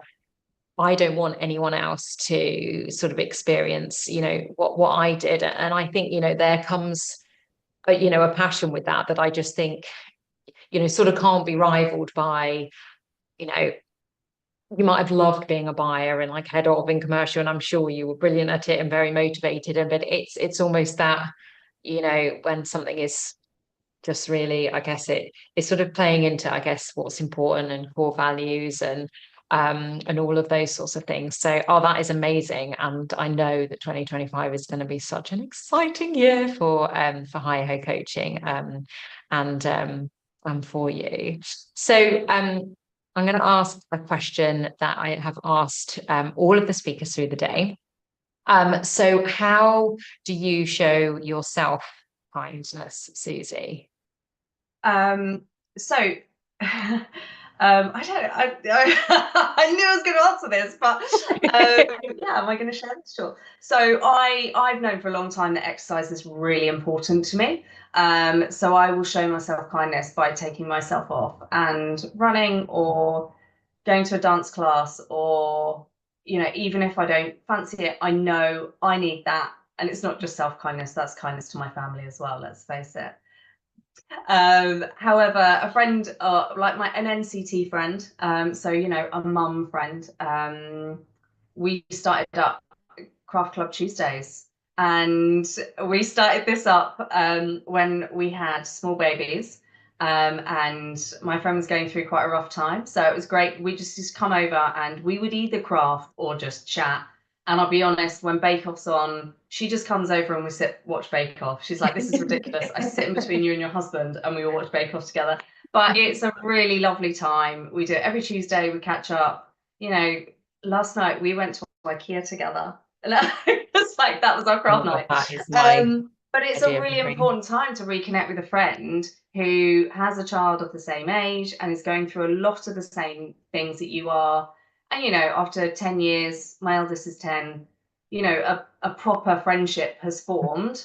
I don't want anyone else to sort of experience, you know, what I did. And I think, you know, there comes you know, a passion with that I just think, you know, sort of can't be rivaled by, you know, you might have loved being a buyer and like head of in commercial, and I'm sure you were brilliant at it and very motivated. And but it's almost that, you know, when something is just really, I guess it's sort of playing into, I guess, what's important and core values and all of those sorts of things. So, oh, that is amazing. And I know that 2025 is going to be such an exciting year for Hi-Ho Coaching and for you. So I'm going to ask a question that I have asked all of the speakers through the day. So how do you show yourself kindness, Susie? I knew I was going to answer this, but yeah, am I going to share this? Sure. So I've known for a long time that exercise is really important to me. So I will show myself kindness by taking myself off and running or going to a dance class, or, you know, even if I don't fancy it, I know I need that. And it's not just self-kindness, that's kindness to my family as well, let's face it. However, a friend, like an NCT friend, so, you know, a mum friend, we started up Craft Club Tuesdays, and we started this up when we had small babies, and my friend was going through quite a rough time, so it was great. We just used to come over and we would either craft or just chat. And I'll be honest, when Bake Off's on, she just comes over and we watch Bake Off. She's like, this is ridiculous. I sit in between you and your husband and we all watch Bake Off together. But it's a really lovely time. We do it every Tuesday. We catch up. You know, last night we went to IKEA together. It's like, that was our craft night. But it's a really important time to reconnect with a friend who has a child of the same age and is going through a lot of the same things that you are. And, you know, after 10 years, my eldest is 10, you know, a proper friendship has formed.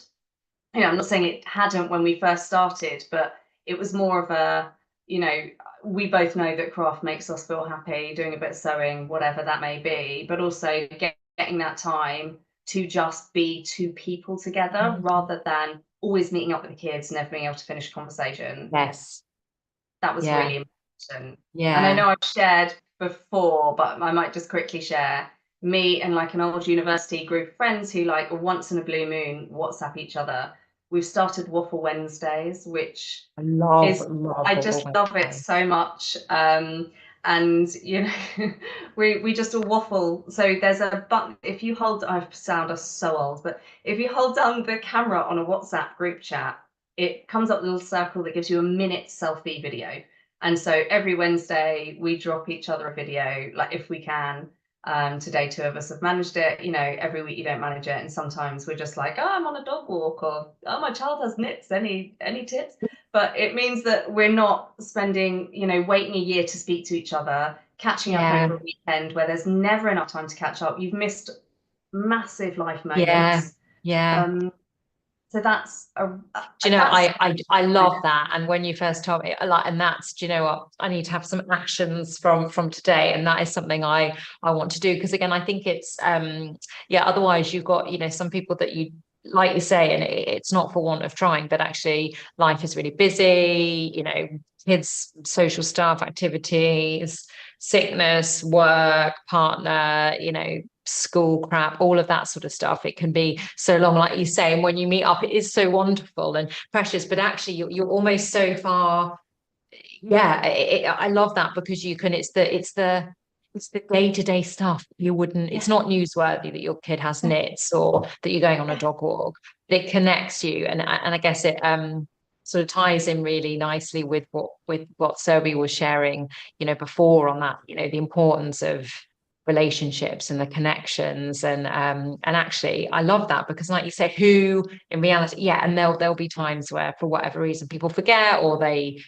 You know, I'm not saying it hadn't when we first started, but it was more of a, you know, we both know that craft makes us feel happy, doing a bit of sewing, whatever that may be, but also getting that time to just be two people together rather than always meeting up with the kids and never being able to finish a conversation. Yes. That was really important. Yeah. And I know I've shared before, but I might just quickly share me and like an old university group of friends who, like, once in a blue moon WhatsApp each other. We've started Waffle Wednesdays, which I just love it so much. And, you know, we just all waffle. So there's a button, if you hold, I sound so old, but if you hold down the camera on a WhatsApp group chat, it comes up a little circle that gives you a minute selfie video. And so every Wednesday we drop each other a video, like if we can. Today 2 of us have managed it. You know, every week you don't manage it, and sometimes we're just like, oh, I'm on a dog walk, or oh, my child has nits, any tips? But it means that we're not spending, you know, waiting a year to speak to each other, catching up over a weekend where there's never enough time to catch up. You've missed massive life moments. So that's do you know, I love that. And when you first told me, like, and that's, do you know what, I need to have some actions from today, and that is something I want to do, because again, I think it's otherwise you've got, you know, some people that you, like you say, and it's not for want of trying, but actually life is really busy, you know, kids, social stuff, activities, sickness, work, partner, you know, school crap, all of that sort of stuff. It can be so long, like you say, and when you meet up, it is so wonderful and precious, but actually you're almost so far. I love that, because you can, it's the day-to-day stuff you wouldn't, it's not newsworthy that your kid has nits or that you're going on a dog walk. It connects you, and I guess it sort of ties in really nicely with what Zoe was sharing, you know, before on that, you know, the importance of relationships and the connections, and actually I love that, because like you say, who in reality, and there'll be times where for whatever reason people forget or they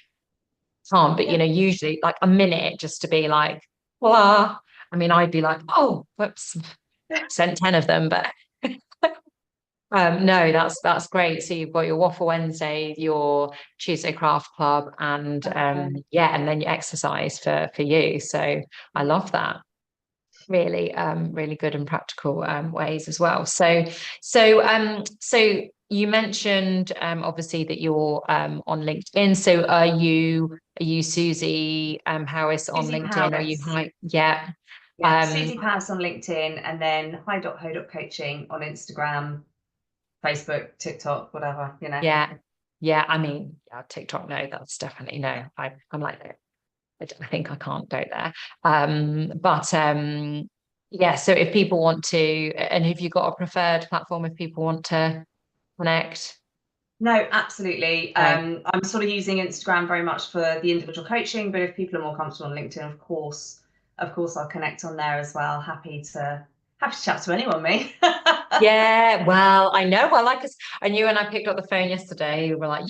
can't, but you know, usually like a minute just to be like, blah. I mean, I'd be like, oh, whoops, sent 10 of them, but no, that's great. So you've got your Waffle Wednesday, your Tuesday Craft Club, and and then your exercise for you. So I love that. Really, really good and practical ways as well. So you mentioned obviously that you're on LinkedIn. So are you Susie Harris on Susie LinkedIn? Or you Susie Harris on LinkedIn, and then hi.ho.coaching on Instagram, Facebook, TikTok, whatever, you know. I mean, TikTok, no, that's definitely no. I'm like that. I think I can't go there. So if people want to, and have you got a preferred platform if people want to connect? No, absolutely. I'm sort of using Instagram very much for the individual coaching, but if people are more comfortable on LinkedIn, of course I'll connect on there as well. Happy to chat to anyone, me. Well, I know. Well, like I knew when I picked up the phone yesterday, you were like,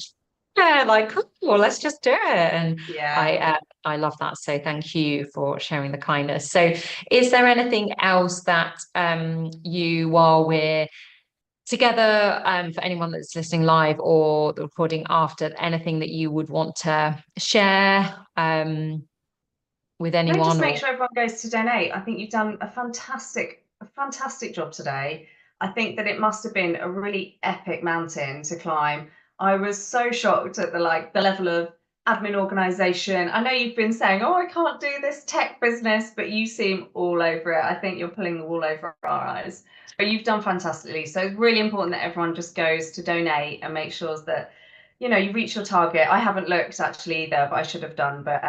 cool, let's just do it. And I love that. So thank you for sharing the kindness. So is there anything else that you, while we're together, for anyone that's listening live or the recording after, anything that you would want to share with anyone? Just make sure everyone goes to donate. I think you've done a fantastic job today. I think that it must have been a really epic mountain to climb. I was so shocked at the level of admin organization. I know you've been saying, oh, I can't do this tech business, but you seem all over it. I think you're pulling the wool over our eyes, but you've done fantastically. So it's really important that everyone just goes to donate and make sure that, you know, you reach your target. I haven't looked actually either, but I should have done, but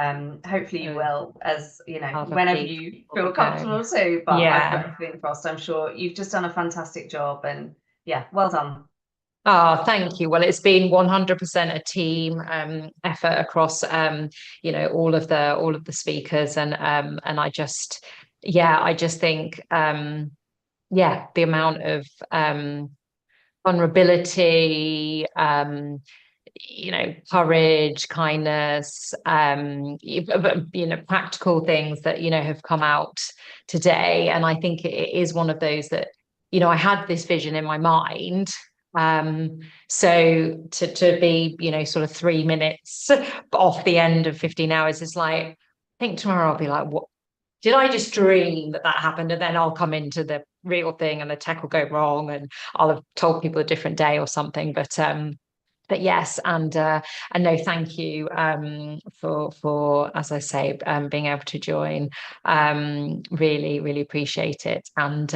hopefully you will, as you know, whenever you feel comfortable too. But I've got everything crossed. I'm sure you've just done a fantastic job, and well done. Oh, thank you. Well, it's been 100% a team effort across you know, all of the speakers, and I just think the amount of vulnerability, you know, courage, kindness, you know, practical things that, you know, have come out today. And I think it is one of those that, you know, I had this vision in my mind. So to be, you know, sort of 3 minutes off the end of 15 hours is like, I think tomorrow I'll be like, what did I just dream that happened? And then I'll come into the real thing and the tech will go wrong and I'll have told people a different day or something. But yes, and no, thank you for as I say, being able to join. Really, really appreciate it. And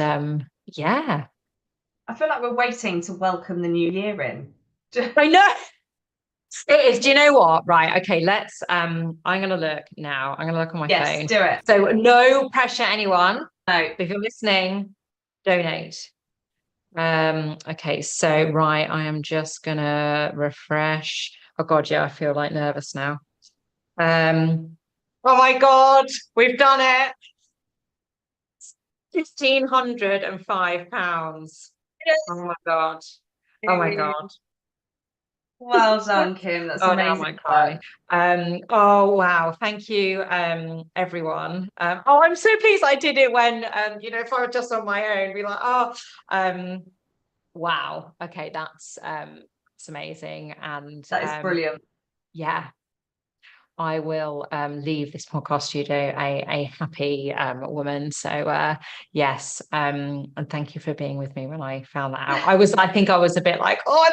I feel like we're waiting to welcome the new year in. I know. It is. Do you know what? Right. Okay. Let's. I'm going to look now. I'm going to look on my phone. Yes, do it. So no pressure, anyone. No. If you're listening, donate. Okay. So right. I am just going to refresh. Oh God. Yeah. I feel like nervous now. Oh my God, we've done it. £1,505. Oh my God. Oh my God. Well done, Kim. That's Oh, now I amazing. might cry. Oh wow, thank you, everyone. Oh, I'm so pleased I did it when if I were just on my own, be like, wow, okay, that's amazing. And That is brilliant. yeah, I will leave this podcast studio a happy woman. So yes, and thank you for being with me when I found that out. I think I was a bit like, oh, I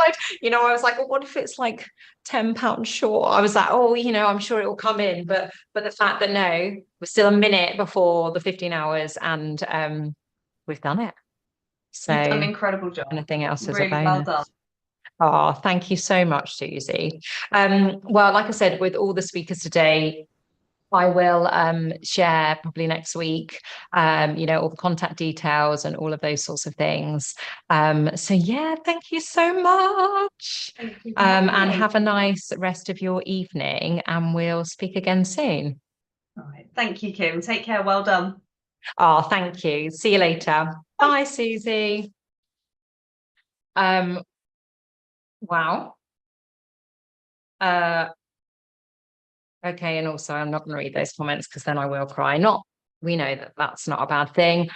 was like, well, what if it's like £10 short? I was like, oh, I'm sure it will come in, but the fact that no, we're still a minute before the 15 hours, and we've done it. So You've done an incredible job. anything else is Really a well bonus. done. Oh, thank you so much, Susie. Well, like I said, with all the speakers today, I will share probably next week, all the contact details and all of those sorts of things. So yeah, thank you so much. Thank you. And have a nice rest of your evening, and we'll speak again soon. All right. Thank you, Kim. Take care. Well done. Oh, thank you. See you later. Bye, Susie. Wow. Okay, and also I'm not going to read those comments because then I will cry. We know that that's not a bad thing.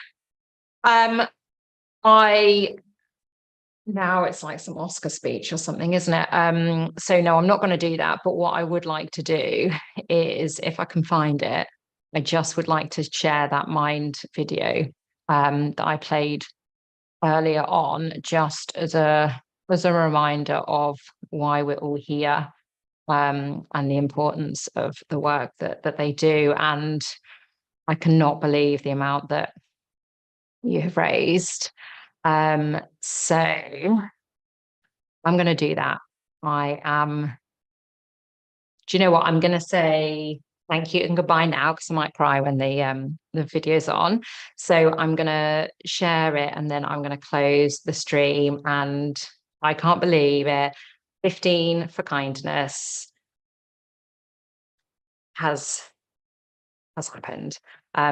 Now it's like some Oscar speech or something, isn't it? So no, I'm not going to do that. But what I would like to do is, if I can find it, I just would like to share that Mind video that I played earlier on, just as a reminder of why we're all here, and the importance of the work that they do. And I cannot believe the amount that you have raised. So I'm going to do that. Do you know what? I'm going to say thank you and goodbye now, because I might cry when the video's on. So I'm going to share it, and then I'm going to close the stream. And I can't believe it. 15 for kindness has happened.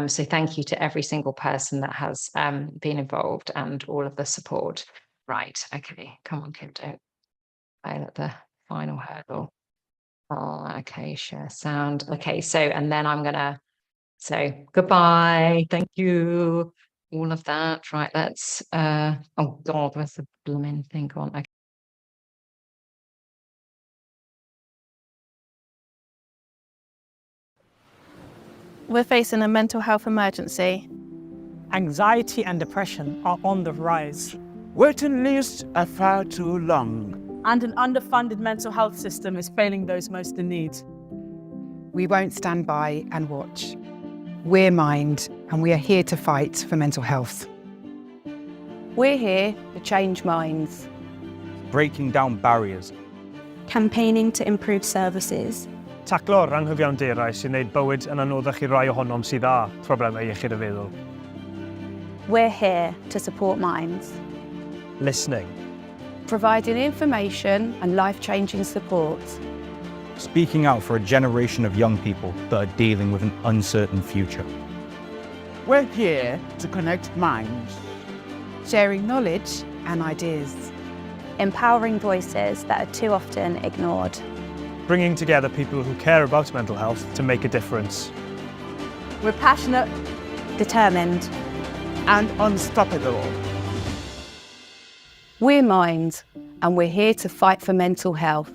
So thank you to every single person that has been involved, and all of the support. Right, okay, come on, Kim, don't fail at the final hurdle. Oh, okay, share sound. Okay, so, and then I'm gonna say goodbye, thank you, all of that. Right, let's oh God, where's the blooming thing gone? Okay. We're facing a mental health emergency. Anxiety and depression are on the rise. Waiting lists are far too long. And an underfunded mental health system is failing those most in need. We won't stand by and watch. We're Mind, and we are here to fight for mental health. We're here to change minds. Breaking down barriers. Campaigning to improve services. Taclo'r anghyfiawnder sy'n gwneud bywyd yn anoddach i rai ohonom sydd â problemau iechyd y feddwl. We're here to support minds. Listening. Providing information and life-changing support. Speaking out for a generation of young people that are dealing with an uncertain future. We're here to connect minds. Sharing knowledge and ideas. Empowering voices that are too often ignored. Bringing together people who care about mental health to make a difference. We're passionate, determined, and unstoppable. We're Mind, and we're here to fight for mental health.